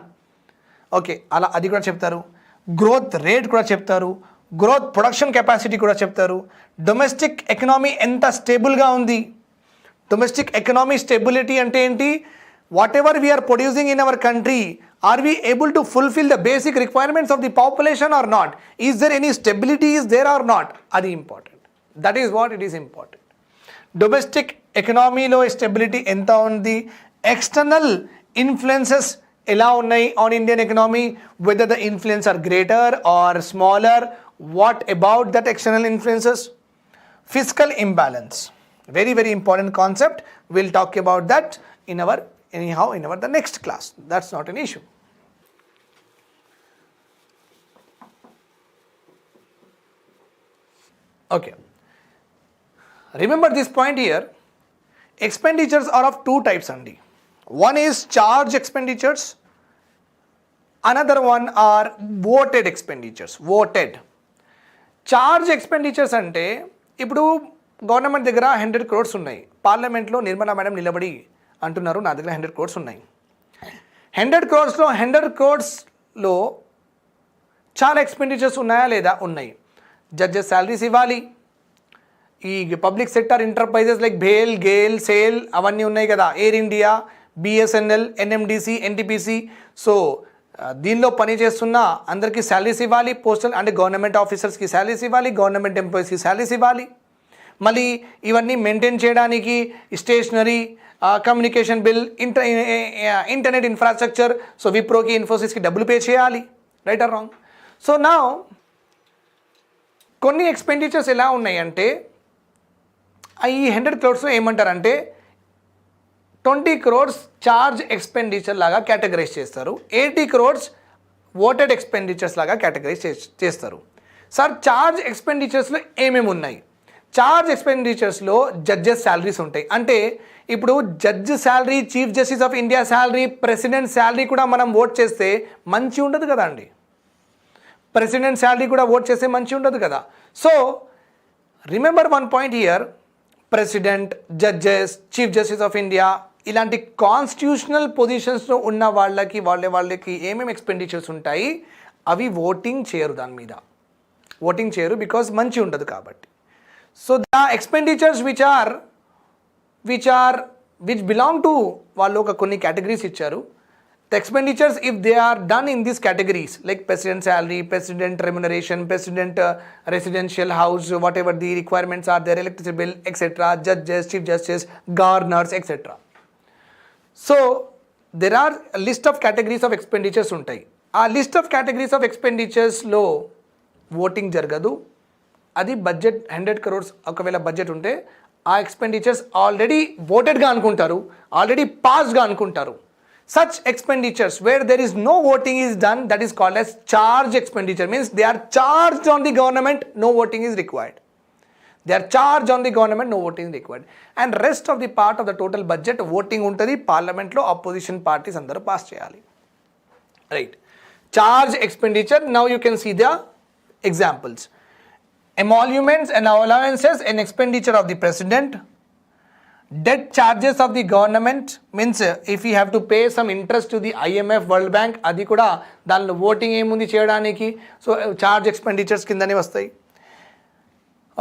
Okay, అలా అది కూడా చెప్తారు. గ్రోత్ రేట్ కూడా చెప్తారు, గ్రోత్ ప్రొడక్షన్ కెపాసిటీ కూడా చెప్తారు. డొమెస్టిక్ ఎకనామీ ఎంత స్టేబుల్గా ఉంది, డొమెస్టిక్ ఎకనామీ స్టెబిలిటీ అంటే ఏంటి, whatever we are producing in our country are we able to fulfil the basic requirements of the population or not, is there any stability is there or not, అది important. That is what it is important. Domestic ఎకనామీలో stability ఎంత ఉంది, external influences ఎలా ఉన్నాయి on Indian economy, whether the influence are greater or smaller, what about that external influences. Fiscal imbalance, very very important concept. We'll talk about that in our the next class. That's not an issue. Okay, remember this point here. Expenditures are of two types only. One is charge expenditures, another one are voted expenditures. Voted charge expenditures అంటే ఇప్పుడు government దగ్గర 100 crores ఉన్నాయి. పార్లమెంట్లో Nirmala madam నిలబడి అంటున్నారు నా దగ్గర 100 crores ఉన్నాయి. 100 crores చాలా ఎక్స్పెండిచర్స్ ఉన్నాయా లేదా? ఉన్నాయి. జడ్జెస్ శాలరీస్ ఇవ్వాలి, ఈ పబ్లిక్ సెక్టర్ ఎంటర్ప్రైజెస్ లైక్ భేల్, గేల్, సేల్ అవన్నీ ఉన్నాయి కదా, ఎయిర్ ఇండియా, బిఎస్ఎన్ఎల్, ఎన్ఎండిసి, ఎన్టీపీసీ. సో దీనిలో పనిచేస్తున్న అందరికీ శాలరీస్ ఇవ్వాలి. పోస్టల్ అంటే గవర్నమెంట్ ఆఫీసర్స్కి శాలరీస్ ఇవ్వాలి, గవర్నమెంట్ ఎంప్లాయీస్కి శాలరీస్ ఇవ్వాలి. మళ్ళీ ఇవన్నీ మెయింటైన్ చేయడానికి stationery, communication bill, internet infrastructure, so విప్రోకి, ఇన్ఫోసిస్కి డబ్బులు పే చేయాలి. Right or wrong? సో నా కొన్ని ఎక్స్పెండిచర్స్ ఎలా ఉన్నాయంటే ఈ 100 crores ఏమంటారంటే 20 crores చార్జ్ ఎక్స్పెండిచర్ లాగా కేటగరైజ్ చేస్తారు, 80 crores ఓటెడ్ ఎక్స్పెండిచర్స్ లాగా కేటగరైజ్ చేస్తారు. సార్ చార్జ్ ఎక్స్పెండిచర్స్లో ఏమేమి ఉన్నాయి? చార్జ్ ఎక్స్పెండిచర్స్లో జడ్జెస్ శాలరీస్ ఉంటాయి. అంటే ఇప్పుడు judge salary, chief justice of India salary, president salary కూడా మనం ఓట్ చేస్తే మంచి ఉండదు కదా అండి. ప్రెసిడెంట్ శాలరీ కూడా ఓట్ చేస్తే మంచి ఉండదు కదా. So remember one point here, president, judges, chief justice of India ఇలాంటి కాన్స్టిట్యూషనల్ పొజిషన్స్లో ఉన్న వాళ్ళకి ఏమేమి ఎక్స్పెండిచర్స్ ఉంటాయి అవి ఓటింగ్ చేయరు, దాని మీద ఓటింగ్ చేయరు బికాజ్ మంచి ఉండదు కాబట్టి. So the expenditures which belong to వాళ్ళు ఒక కొన్ని కేటగిరీస్ ఇచ్చారు. The expenditures, if they are done in these categories like president salary, president remuneration, president residential house, whatever the requirements are there, electricity bill, etc., judges, chief justice, governors, etc. So there are a list of categories of expenditures ఉంటాయి. ఆ list of categories of expendituresలో voting జరగదు. అది budget 100 crores ఒకవేళ budget ఉంటే ఆ expenditures already ఓటెడ్గా అనుకుంటారు, already పాస్డ్గా అనుకుంటారు. Such expenditures where there is no voting is done, that is called as charge expenditure. Means they are charged on the government, no voting is required. They are charged on the government, no voting is required. And rest of the part of the total budget voting untadi, parliament lo opposition parties andaru pass cheyali. Right. Charge expenditure, now you can see the examples. Emoluments and allowances and expenditure of the president. Debt charges of the government, means if you have to pay some interest to the IMF, World Bank, అది కూడా దానిలో voting ఏముంది చేయడానికి, so charge expenditures కిందనే వస్తాయి.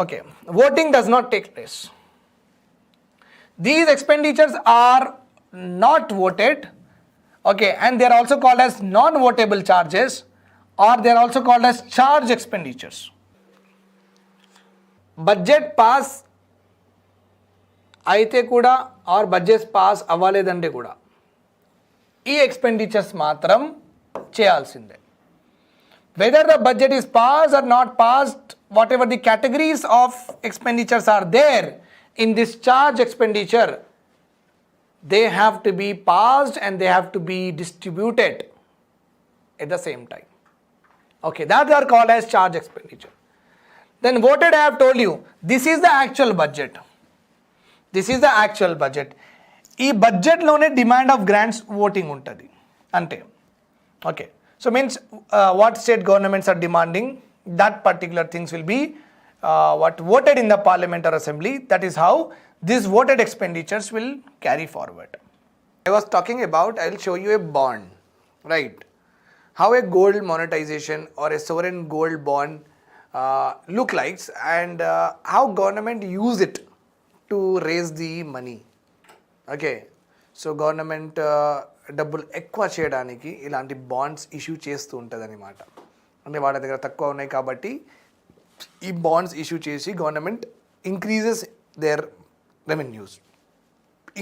Okay, voting does not take place. These expenditures are not voted, okay, and they are also called as non-votable charges, or they are also called as charge expenditures. Budget pass అయితే కూడా are budget pass అవ్వలేదంటే కూడా ఈ expenditures మాత్రం చేయాల్సిందే. Whether the budget is pass or not passed, whatever the categories of expenditures are there in this charge expenditure, they have to be passed and they have to be distributed at the same time. Okay, that are called as charge expenditure. Then voted, I have told you, this is the actual budget. This is the actual budget. ఈ బడ్జెట్లోనే demand of grants voting ఉంటుంది అంటే. Okay, so means what state governments are demanding, that particular things will be what voted in the parliament or assembly. That is how these voted expenditures will carry forward. I was talking about, I will show you a bond, right? How a gold monetization or a sovereign gold bond look like, and how government use it to raise the money. Okay, so government డబ్బులు ఎక్కువ చేయడానికి ఇలాంటి bonds issue చేస్తూ ఉంటుంది అనమాట. అంటే వాళ్ళ దగ్గర తక్కువ ఉన్నాయి కాబట్టి ఈ బాండ్స్ ఇష్యూ చేసి government increases their revenues,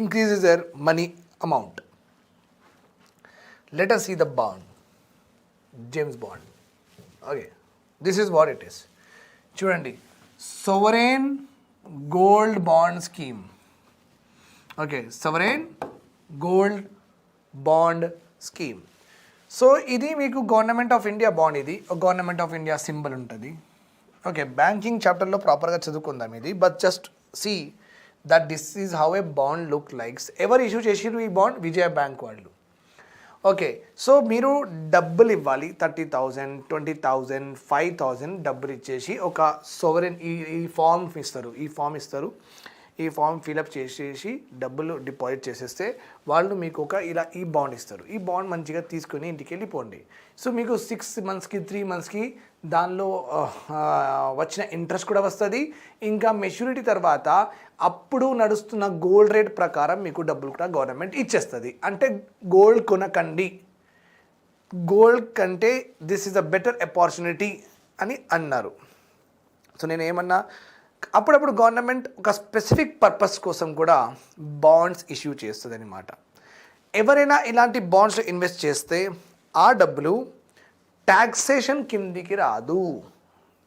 increases their money amount. Let us see the bond. James Bond. Okay, this is what it is. చూడండి, sovereign gold bond scheme. Okay, sovereign gold bond scheme. So ఇది మీకు government of India bond, ఇది government of India symbol ఉంటుంది. Okay, banking చాప్టర్లో ప్రాపర్గా చదువుకుందాం ఇది, but just see that this is how a bond look likes. ఎవరు issue చేసిరు ఈ బాండ్? విజయ బ్యాంక్ వాళ్ళు. ఓకే, సో మీరు డబ్బులు ఇవ్వాలి, 30,000, 20,000, 5,000 డబ్బులు ఇచ్చేసి ఒక సోవరెన్ ఈ ఫామ్ ఇస్తారు. ఈ ఫామ్ ఫిలప్ చేసేసి డబ్బులు డిపాజిట్ చేసేస్తే వాళ్ళు మీకు ఒక ఇలా ఈ బాండ్ ఇస్తారు. ఈ బాండ్ మంచిగా తీసుకొని ఇంటికి వెళ్ళిపోండి. సో మీకు 6 monthsకి 3 monthsకి దానిలో వచ్చిన ఇంట్రెస్ట్ కూడా వస్తుంది. ఇంకా మెచ్యూరిటీ తర్వాత అప్పుడు నడుస్తున్న గోల్డ్ రేట్ ప్రకారం మీకు డబ్బులు కూడా గవర్నమెంట్ ఇచ్చేస్తుంది. అంటే గోల్డ్ కొనకండి, గోల్డ్ కంటే this is a better opportunity అని అన్నారు. సో నేను ఏమన్నా, అప్పుడప్పుడు గవర్నమెంట్ ఒక స్పెసిఫిక్ పర్పస్ కోసం కూడా బాండ్స్ ఇష్యూ చేస్తుంది అనమాట. ఎవరైనా ఇలాంటి బాండ్స్లో ఇన్వెస్ట్ చేస్తే ఆ డబ్బులు ట్యాక్సేషన్ కిందికి రాదు.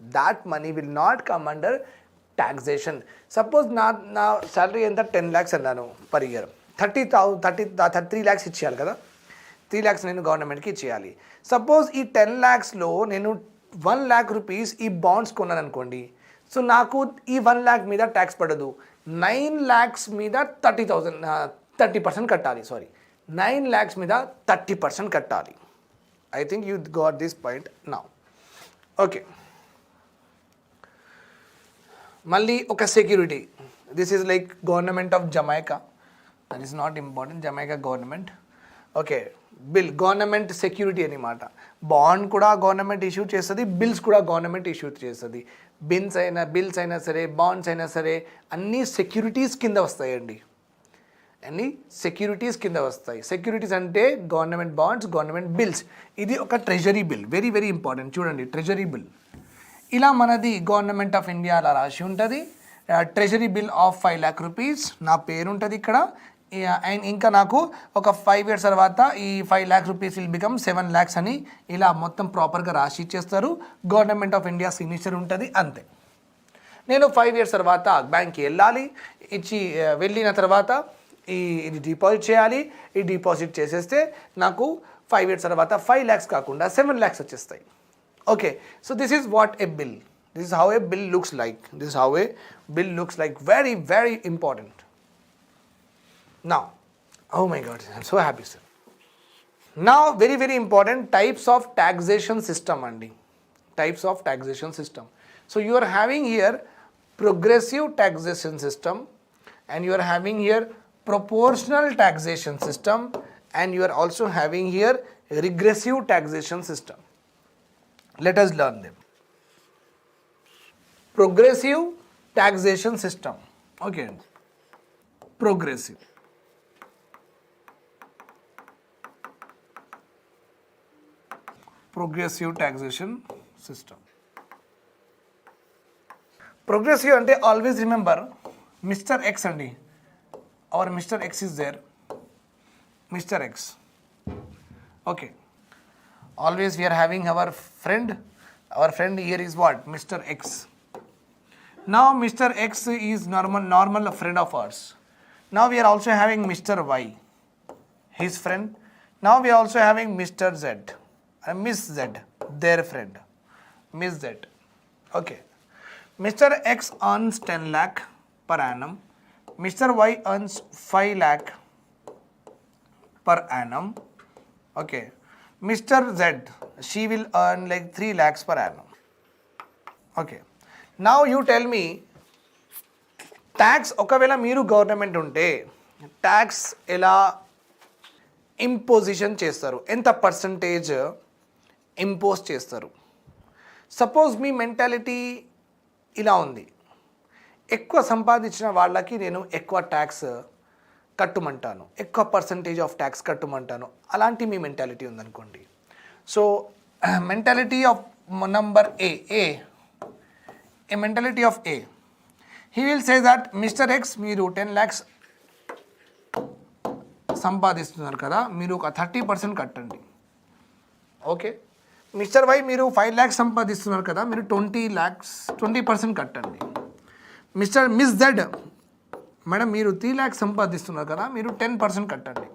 That money will not come under taxation. Suppose నా శాలరీ ఎంత 10 lakhs అన్నాను పర్ ఇయర్, 3 lakhs ఇచ్చేయాలి కదా, 3 lakhs నేను గవర్నమెంట్కి ఇచ్చేయాలి. సపోజ్ ఈ 10 lakhsలో నేను 1 lakh rupees ఈ బాండ్స్ కొన్నాను అనుకోండి. సో నాకు ఈ 1 lakh మీద ట్యాక్స్ పడదు, 9 lakhs మీద 30% కట్టాలి. 9 lakhs మీద 30% కట్టాలి. I think you got this point now. Okay. మళ్ళీ ఒక security. This is like government of Jamaica. That is not important, Jamaica government. Okay, bill government security అనమాట. బాండ్ కూడా గవర్నమెంట్ ఇష్యూ చేస్తుంది, బిల్స్ కూడా గవర్నమెంట్ ఇష్యూ చేస్తుంది. బిల్స్ అయినా సరే, బాండ్స్ అయినా సరే, అన్నీ సెక్యూరిటీస్ కింద వస్తాయండి. అన్నీ సెక్యూరిటీస్ కింద వస్తాయి. సెక్యూరిటీస్ అంటే గవర్నమెంట్ బాండ్స్, గవర్నమెంట్ బిల్స్. ఇది ఒక treasury bill, very very important. చూడండి, ట్రెజరీ బిల్ ఇలా మనది గవర్నమెంట్ ఆఫ్ ఇండియా అలా రాసి ఉంటుంది. Treasury bill of 5 lakh rupees నా పేరు ఉంటుంది ఇక్కడ. అండ్ ఇంకా నాకు ఒక 5 years తర్వాత ఈ 5 lakh rupees will become 7 lakhs అని ఇలా మొత్తం ప్రాపర్గా రాసి ఇచ్చేస్తారు. గవర్నమెంట్ ఆఫ్ ఇండియా సిగ్నేచర్ ఉంటుంది, అంతే. నేను 5 years తర్వాత బ్యాంక్కి వెళ్ళాలి, వెళ్ళిన తర్వాత ఇది డిపాజిట్ చేయాలి. ఈ డిపాజిట్ చేసేస్తే నాకు 5 years తర్వాత 5 lakhs కాకుండా 7 lakhs వచ్చేస్తాయి. Okay, so this is what a bill. This is how A bill looks like. This how A bill looks like. Very very important. Now, oh my God, I'm so happy, sir. Now, very very important, types of taxation system andi. Types of taxation system. So you are having here progressive taxation system, and you are having here proportional taxation system, and you are also having here regressive taxation system. Let us learn them. Progressive taxation system. Okay, progressive. Progressive taxation system. Progressive అంటే always remember Mr. X అండి. Our Mr. X is there. Mr. X. Okay. Always we are having our friend. Our friend here is what? Mr. X. Now Mr. X is normal friend of ours. Now we are also having Mr. Y, his friend. Now we are also having Mr. Z. Miss Z, their friend. Miss Z. Okay. Mr. X earns 10 lakh per annum. Mr. Y earns 5 lakh per annum. Okay. Mr. Z, she will earn like 3 lakhs per annum. Okay. Now you tell me, tax ఒకవేళ మీరు government ఉంటే tax ఎలా imposition చేస్తారు, ఎంత percentage impose చేస్తారు? Suppose మీ mentality ఇలా ఉంది, ఎక్కువ సంపాదించిన వాళ్ళకి నేను ఎక్కువ ట్యాక్స్ కట్టమంటాను, ఎక్కువ పర్సంటేజ్ ఆఫ్ ట్యాక్స్ కట్టమంటాను, అలాంటి మీ మెంటాలిటీ ఉందనుకోండి. So mentality of number A mentality of A, he will say that Mr. X మీరు 10 lakhs సంపాదిస్తున్నారు కదా, మీరు ఒక 30% కట్టండి. ఓకే, మిస్టర్ వై మీరు 5 lakhs సంపాదిస్తున్నారు కదా, మీరు 20% కట్టండి. మిస్ జెడ్ మేడం మీరు 3 lakhs సంపాదిస్తున్నారు కదా, మీరు 10% కట్టండి.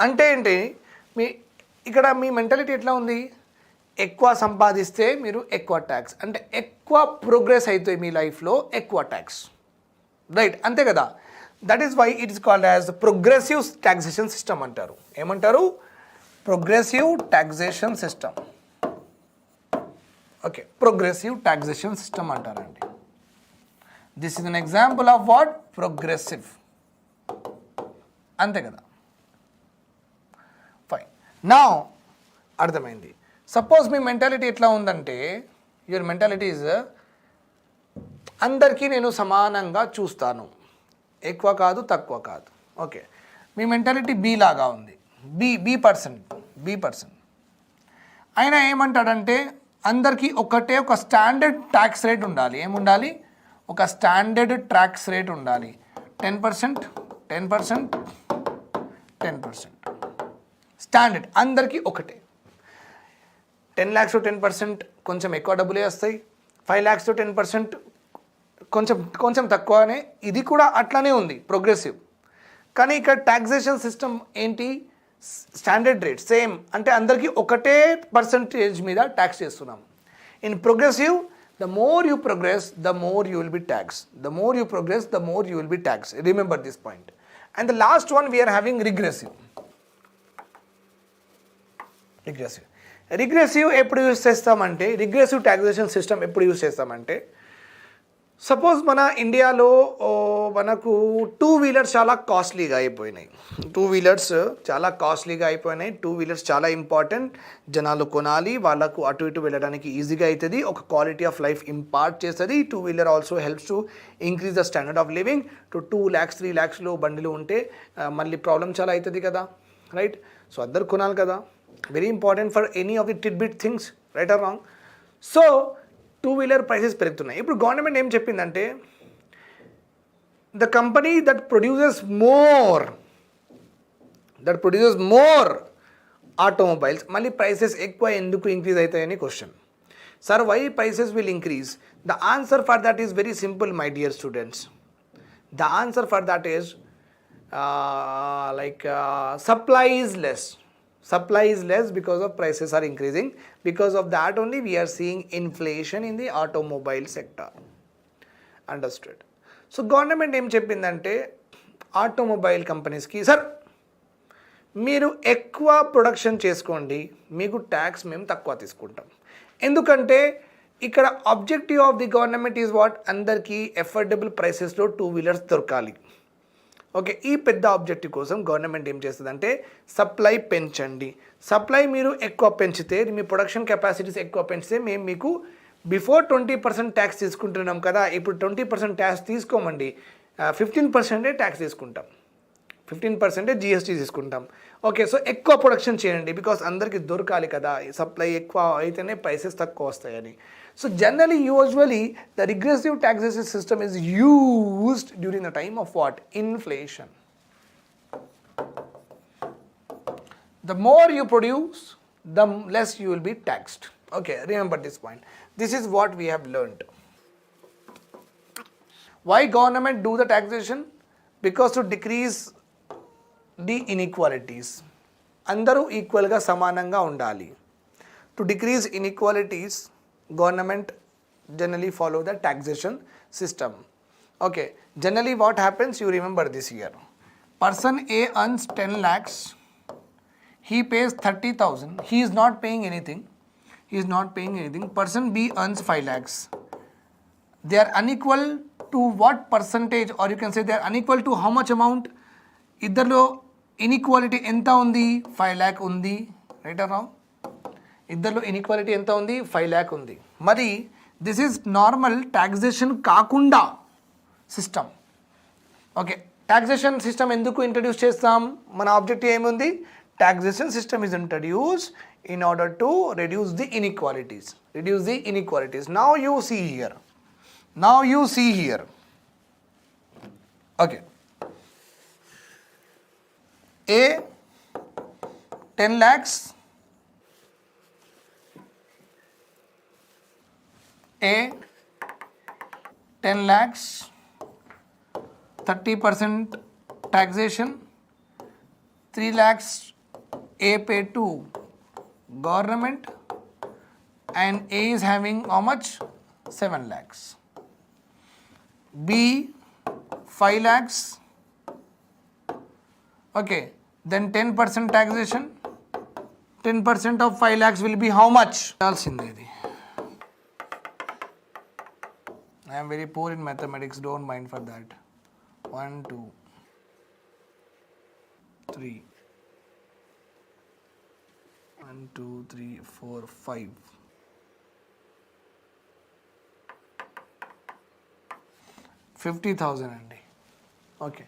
అంటే ఏంటి, ఇక్కడ మీ మెంటాలిటీ ఎట్లా ఉంది, ఎక్కువ సంపాదిస్తే మీరు ఎక్కువ ట్యాక్స్, అంటే ఎక్కువ ప్రోగ్రెస్ అవుతాయి మీ లైఫ్లో, ఎక్కువ ట్యాక్స్, రైట్, అంతే కదా. That is why it is called as progressive taxation system అంటారు. ఏమంటారు, progressive taxation system. Okay, progressive taxation system అంటారండి. This is an example of what, progressive, అంతే కదా. ఫైన్, నా అర్థమైంది. సపోజ్ మీ మెంటాలిటీ ఎట్లా ఉందంటే, యువర్ మెంటాలిటీ ఈజ్ అందరికీ నేను సమానంగా చూస్తాను, ఎక్కువ కాదు తక్కువ కాదు. ఓకే, మీ మెంటాలిటీ బి లాగా ఉంది, బి పర్సన్. ఆయన ఏమంటాడంటే అందరికీ ఒకటే ఒక స్టాండర్డ్ ట్యాక్స్ రేట్ ఉండాలి. ఏముండాలి, ఒక స్టాండర్డ్ ట్యాక్స్ రేట్ ఉండాలి. 10%, 10% స్టాండర్డ్, అందరికీ ఒకటే. 10 lakhs 10% కొంచెం ఎక్కువ డబ్బులే వస్తాయి, 5 lakhs 10% కొంచెం తక్కువనే. ఇది కూడా అట్లానే ఉంది, ప్రోగ్రెసివ్. కానీ ఇక్కడ టాక్సేషన్ సిస్టమ్ ఏంటి, స్టాండర్డ్ రేట్ సేమ్, అంటే అందరికీ ఒకటే పర్సంటేజ్ మీద ట్యాక్స్ చేస్తున్నాం. In progressive, the more you progress, the more you will be taxed. The more you progress, the more you will be taxed. Remember this point. And the last one we are having regressive. Regressive ఎప్పుడు use చేస్తామంటే, regressive taxation system ఎప్పుడు use చేస్తామంటే, suppose మన ఇండియాలో మనకు 2 wheelers చాలా కాస్ట్లీగా అయిపోయినాయి. 2 wheelers చాలా కాస్ట్లీగా అయిపోయినాయి. 2 wheelers చాలా ఇంపార్టెంట్, జనాలు కొనాలి, వాళ్ళకు అటు ఇటు వెళ్ళడానికి ఈజీగా అవుతుంది, ఒక క్వాలిటీ ఆఫ్ లైఫ్ ఇంపార్ట్ చేస్తుంది. 2 wheeler also helps to increase the standard of living. 2 lakhs 3 lakhsలో బండిలు ఉంటే మళ్ళీ ప్రాబ్లం చాలా అవుతుంది కదా, రైట్. సో అందరు కొనాలి కదా, very important for any of the tidbit things, right or wrong. So 2 wheeler prices పెరుగుతున్నాయి. ఇప్పుడు గవర్నమెంట్ ఏం చెప్పిందంటే, the company that produces more automobiles, మళ్ళీ ప్రైసెస్ ఎక్కువ ఎందుకు ఇంక్రీజ్ అవుతాయని question. Sir why prices will increase? The answer for that is very simple my dear students. The answer for that is supply is less because of prices are increasing. Because of that only we are seeing inflation in the automobile sector. Understood? So government ఏం చెప్పిందంటే automobile కంపెనీస్కి, sir మీరు ఎక్కువ production చేసుకోండి, మీకు tax మేము తక్కువ తీసుకుంటాం. ఎందుకంటే ఇక్కడ objective of the government is what, అందరికీ ఎఫోర్డబుల్ ప్రైసెస్లో 2 wheelers దొరకాలి. ఓకే, ఈ పెద్ద ఆబ్జెక్టివ్ కోసం గవర్నమెంట్ ఏం చేస్తుందంటే, సప్లై పెంచండి. సప్లై మీరు ఎక్కువ పెంచితే, మీ ప్రొడక్షన్ కెపాసిటీస్ ఎక్కువ పెంచితే, మేము మీకు బిఫోర్ 20% ట్యాక్స్ తీసుకుంటున్నాం కదా, ఇప్పుడు 20% ట్యాక్స్ తీసుకోమండి, 15% ట్యాక్స్ తీసుకుంటాం, 15% జిఎస్టీ తీసుకుంటాం. ఓకే, సో ఎక్కువ ప్రొడక్షన్ చేయండి, బికాస్ అందరికీ దొరకాలి కదా, సప్లై ఎక్కువ అయితేనే ప్రైసెస్ తక్కువ వస్తాయని. So generally, usually, the regressive taxation system is used during the time of what? Inflation. The more you produce, the less you will be taxed. Okay, remember this point. This is what we have learned. Why government do the taxation? Because to decrease the inequalities. Andaru equal ga samananga undali. To decrease inequalities, government generally follow the taxation system. Okay, generally what happens, you remember this here. Person A earns 10 lakhs, he pays 30,000, he is not paying anything. Person B earns 5 lakhs. They are unequal to what percentage, or you can say they are unequal to how much amount? Iddarlo inequality enta undi, 5 lakh undi, right or wrong? ఇద్దరిలో inequality ఎంత ఉంది, 5 lakh ఉంది. మరి this is normal taxation కాకుండా system. Okay, taxation system ఎందుకు introduce చేస్తాం? మన objective ఏముంది? Taxation system is introduce in order to reduce the inequalities. Now you see here. Okay. A 10 lakhs, A 10 lakhs, 30% taxation, 3 lakhs A paid to government, and A is having how much? 7 lakhs. B 5 lakhs. Okay, then 10% taxation. 10% of 5 lakhs will be how much? I am very poor in mathematics, don't mind for that. 1, 2, 3. 1, 2, 3, 4, 5. 50,000 అండి. Okay,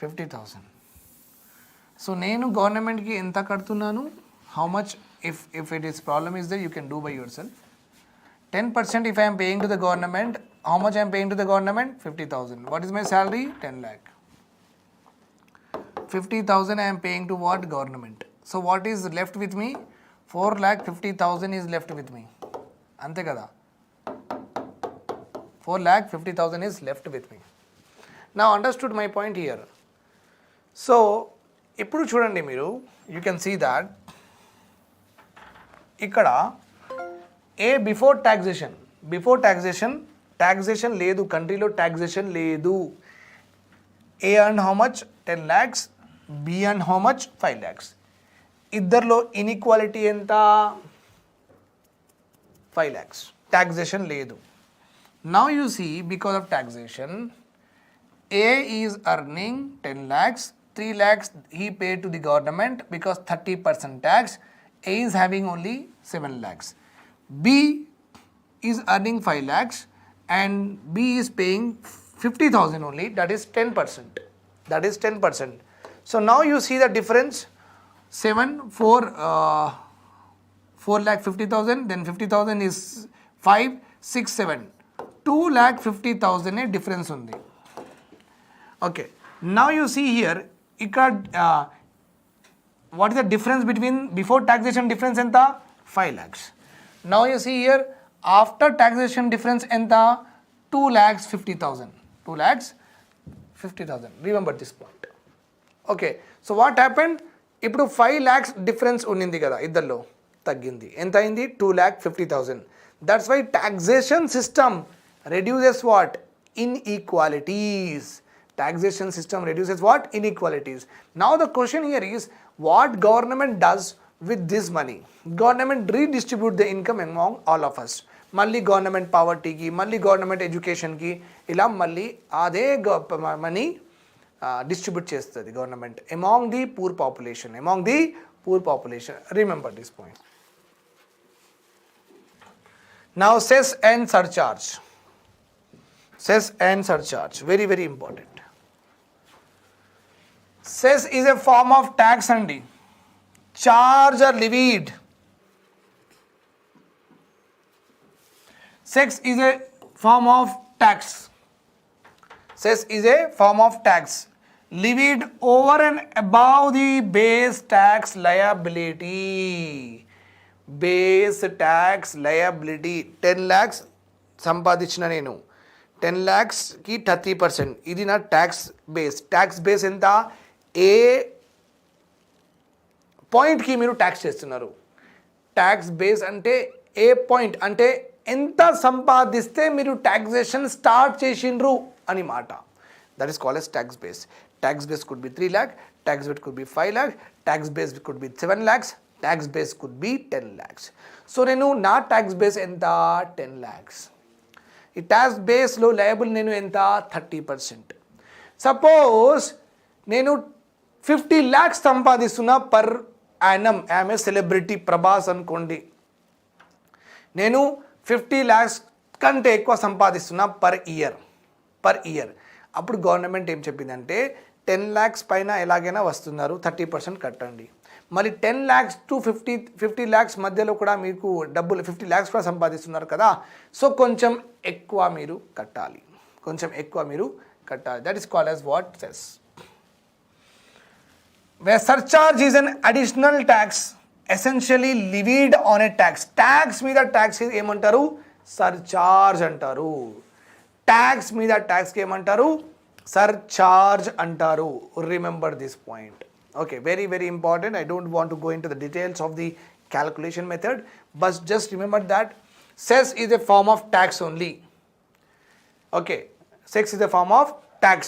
50,000. So నేను గవర్నమెంట్కి ఎంత కడుతున్నాను? How much? If it is problem is that you can do by your self. 10% if I am paying to the government, how much I am paying to the government? 50,000. What is my salary? 10 lakh. 50,000 I am paying to what? Government. So what is left with me? 4,50,000 is left with me. Ante kada. 4,50,000 is left with me. Now understood my point here. So ఇప్పుడు చూడండి మీరు, you can see that ఇక్కడ ఏ before taxation లేదు, కంట్రీలో taxation లేదు. A and how much? 10 lakhs, B and how much? 5 lakhs. ఇద్దరిలో inequality ఎంత? 5 lakhs. Taxation లేదు. Now you see, because of taxation A is earning 10 lakhs, 3 lakhs he paid to the government because 30% tax. A is having only 7 lakhs. B is earning 5 lakhs and B is paying 50,000 only, that is 10%. That is 10%. So now you see the difference. 4,50,000, then 50,000 is 5, 6, 7. 2,50,000 difference undi. Okay, now you see here, what is the difference between before taxation difference enta? 5 lakhs. Now you see here, after taxation difference enta? 2,50,000. 2,50,000. Remember this point. Okay, so what happened? ఇప్పుడు 5 lakhs difference ఉన్నింది కదా, ఇద్దరిలో తగ్గింది. ఎంత అయింది? 2,50,000. That's why taxation system reduces what? Inequalities. Taxation system reduces what? Inequalities. Now the question here is, what government does with this money? Government redistribute the income among all of us. మళ్ళీ government పావర్టీకి, మళ్ళీ government ఎడ్యుకేషన్కి, ఇలా మళ్ళీ అదే money distribute చేస్తుంది government among the poor population. Remember this point. Now cess and surcharge. Very very important. Cess is a form of tax అండి. Charge are levied. Cess is a form of tax. Levied over and above the base tax liability. 10 lakhs సంపాదించిన నేను, 10 lakhs కి 30%. ఇది నా tax base ఎంత? ఏ పాయింట్కి మీరు tax చేస్తున్నారు. ట్యాక్స్ బేస్ అంటే ఏ పాయింట్ అంటే ఎంత సంపాదిస్తే మీరు ట్యాక్సేషన్ స్టార్ట్ చేసిండ్రు అని మాట. That is called yes tax base. Tax base could be 3 lakh, tax base could be 5 lakh, tax base could be 7 lakhs, tax base could be 10 lakhs. So నేను నా ట్యాక్స్ బేస్ ఎంత? 10 lakhs. ఈ tax బేస్లో liable నేను ఎంత? 30%. Suppose నేను 50 lakhs సంపాదిస్తున్నా per annum. I'm a celebrity Prabhas అనుకోండి. నేను 50 lakhs కంటే ఎక్కువ సంపాదిస్తున్నా పర్ ఇయర్. అప్పుడు గవర్నమెంట్ ఏం చెప్పిందంటే 10 lakhs పైన ఎలాగైనా వస్తున్నారు, 30% కట్టండి. మళ్ళీ 10 lakhs to 50 lakhs మధ్యలో కూడా మీకు డబ్బులు 50 lakhs కూడా సంపాదిస్తున్నారు కదా, సో కొంచెం ఎక్కువ మీరు కట్టాలి. That is called as what? Cess. where surcharge is an additional tax essentially levied on a tax. Tax మీద tax ఏమంటారు? సర్చార్జ్ అంటారు. ట్యాక్స్ మీద ట్యాక్స్కి ఏమంటారు? సర్చార్జ్ అంటారు. Remember this point. Okay, very very important. I don't want to go in to the details of the calculation method, but just remember that cess is a form of tax only. Okay, cess is a form of tax.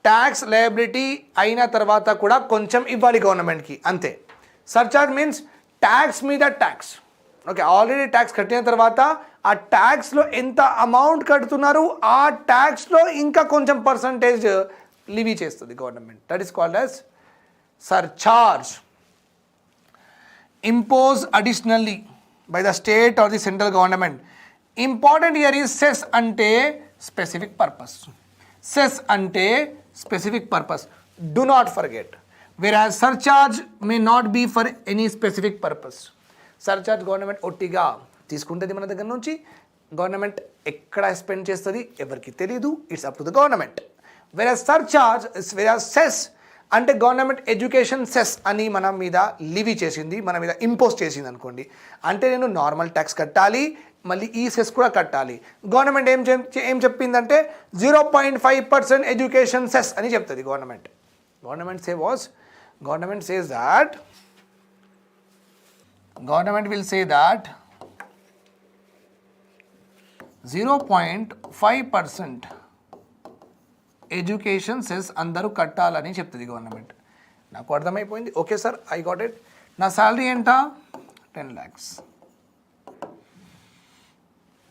Tax liability అయిన తర్వాత కూడా కొంచెం ఇవ్వాలి గవర్నమెంట్కి, అంతే. Surcharge means tax మీద tax. Okay, already tax కట్టిన తర్వాత ఆ ట్యాక్స్లో ఎంత అమౌంట్ కడుతున్నారు ఆ ట్యాక్స్లో ఇంకా కొంచెం పర్సంటేజ్ లివీ చేస్తుంది government. That is called as surcharge. Imposed additionally by the state or the central government. Important here is cess ante specific purpose. Cess ante specific purpose. Do not forget. Whereas surcharge may not be for any specific purpose. Surcharge government ఒట్టిగా తీసుకుంటుంది మన దగ్గర నుంచి. Government ఎక్కడ spend చేస్తుంది ఎవరికి తెలియదు. It's up to the government. Whereas surcharge, whereas cess అంటే గవర్నమెంట్ ఎడ్యుకేషన్ సెస్ అని మన మీద లివీ చేసింది, మన మీద ఇంపోజ్ చేసింది అనుకోండి. అంటే నేను నార్మల్ ట్యాక్స్ కట్టాలి, మళ్ళీ ఈ సెస్ కూడా కట్టాలి. గవర్నమెంట్ ఏం చెప్పిందంటే 0.5% ఎడ్యుకేషన్ సెస్ అని చెప్తుంది government. Government will say that 0.5% education cess అందరూ కట్టాలని చెప్తుంది గవర్నమెంట్. నాకు అర్థమైపోయింది. Okay sir, I got it. నా శాలరీ ఎంత? 10 lakhs.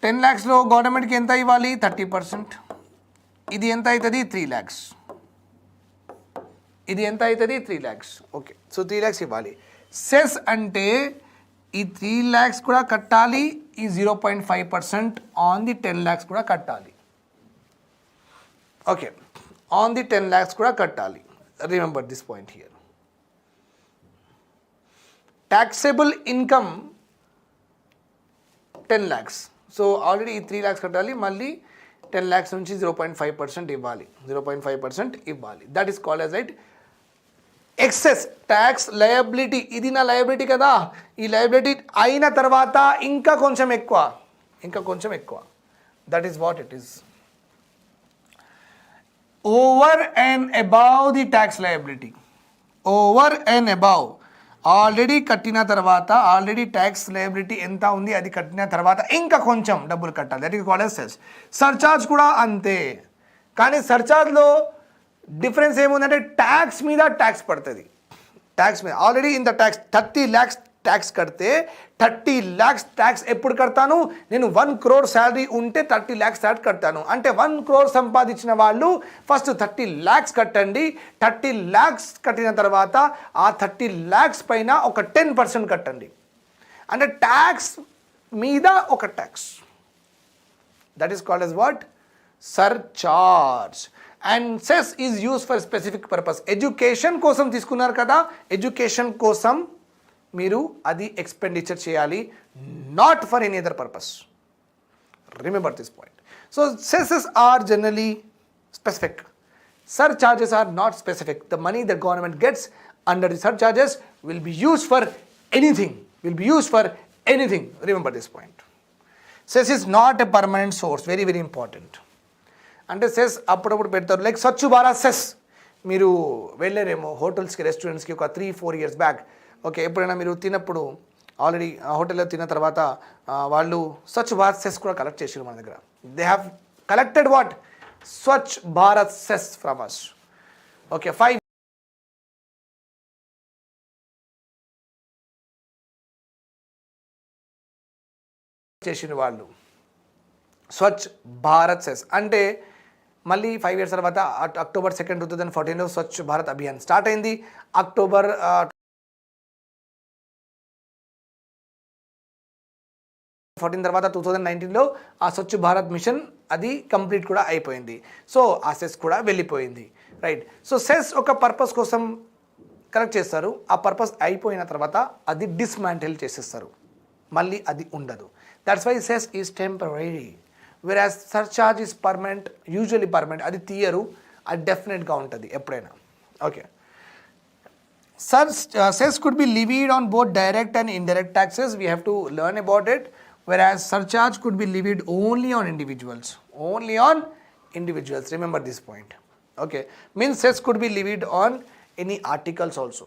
10 lakhsలో గవర్నమెంట్కి ఎంత ఇవ్వాలి? 30%. ఇది ఎంత అవుతుంది? 3 lakhs. ఇది ఎంత అవుతుంది? 3 lakhs. ఓకే, సో 3 lakhs ఇవ్వాలి. సెస్ అంటే ఈ 3 lakhs కూడా కట్టాలి, ఈ 0.5% ఆన్ ది 10 lakhs కూడా కట్టాలి. ఓకే, ఆన్ ది 10 lakhs కూడా కట్టాలి. Remember this point here. Taxable income 10 lakhs. So already ఈ 3 lakhs కట్టాలి, మళ్ళీ 10 lakhs నుంచి 0.5% ఇవ్వాలి. 0.5% ఇవ్వాలి. That is called as right excess tax liability. ఇది నా లయబిలిటీ కదా, ఈ లయబిలిటీ అయిన తర్వాత ఇంకా కొంచెం ఎక్కువ. That is what it is. Over and above the tax liability. Over and above. Already కట్టిన తర్వాత, ఆల్రెడీ ట్యాక్స్ లయబిలిటీ ఎంత ఉంది అది కట్టిన తర్వాత ఇంకా కొంచెం డబ్బులు కట్టాలి. That is called as cess. Surcharge కూడా అంతే. కానీ సర్చార్జ్లో డిఫరెన్స్ ఏముందంటే ట్యాక్స్ మీద ట్యాక్స్ పడుతుంది. ట్యాక్స్ మీద ఆల్రెడీ ఇంత ట్యాక్స్ 30 lakhs ట్యాక్స్ కడితే 30 lakhs ట్యాక్స్ ఎప్పుడు కడతాను? నేను 1 crore శాలరీ ఉంటే 30 lakhs ట్యాక్స్ కడతాను. అంటే 1 crore సంపాదించిన వాళ్ళు ఫస్ట్ 30 lakhs కట్టండి. 30 lakhs కట్టిన తర్వాత ఆ 30 lakhs పైన ఒక 10% కట్టండి. అంటే ట్యాక్స్ మీద ఒక tax. That is called as what? Surcharge. And cess is use for specific purpose. Education కోసం తీసుకున్నారు కదా, ఎడ్యుకేషన్ కోసం మీరు అది ఎక్స్పెండిచర్ చేయాలి, not for any other purpose. Remember this point. So cesses are generally specific. Surcharges are not specific. The money the government gets under the surcharges will be used for anything. Remember this point. Cess is not a permanent source. Very very important. అంటే cess అప్పుడప్పుడు పెడతారు. Like స్వచ్ఛ Bharat cess. మీరు వెళ్ళారేమో హోటల్స్కి, రెస్టారెంట్స్కి ఒక 3-4 years back. Okay, ఎప్పుడైనా మీరు తిన్నప్పుడు already హోటల్లో తిన్న తర్వాత వాళ్ళు స్వచ్ఛ భారత్ సెస్ కూడా కలెక్ట్ చేసారు మన దగ్గర. They have collected what? Swachh Bharat cess from us. Okay, 5 చేసిన వాళ్ళు స్వచ్ఛ భారత్ సెస్. అంటే మళ్ళీ 5 years తర్వాత October 2, 2014లో స్వచ్ఛ భారత్ అభియాన్ స్టార్ట్ అయింది. October 14 తర్వాత 2019లో ఆ స్వచ్ఛ భారత్ మిషన్ అది కంప్లీట్ కూడా అయిపోయింది. సో ఆ సెస్ కూడా వెళ్ళిపోయింది. రైట్. సో సెస్ ఒక పర్పస్ కోసం కలెక్ట్ చేస్తారు. ఆ పర్పస్ అయిపోయిన తర్వాత అది డిస్మాంటిల్ చేసేస్తారు, మళ్ళీ అది ఉండదు. That's why cess is temporary. Whereas surcharge is permanent, usually permanent. అది తీయరు, అది డెఫినెట్గా ఉంటుంది ఎప్పుడైనా. Okay, Cess could be levied on both direct and indirect taxes. We have to learn about it. Whereas surcharge could be levied only on individuals. Only on individuals. Remember this point. Okay. Means cess could be levied on any articles also.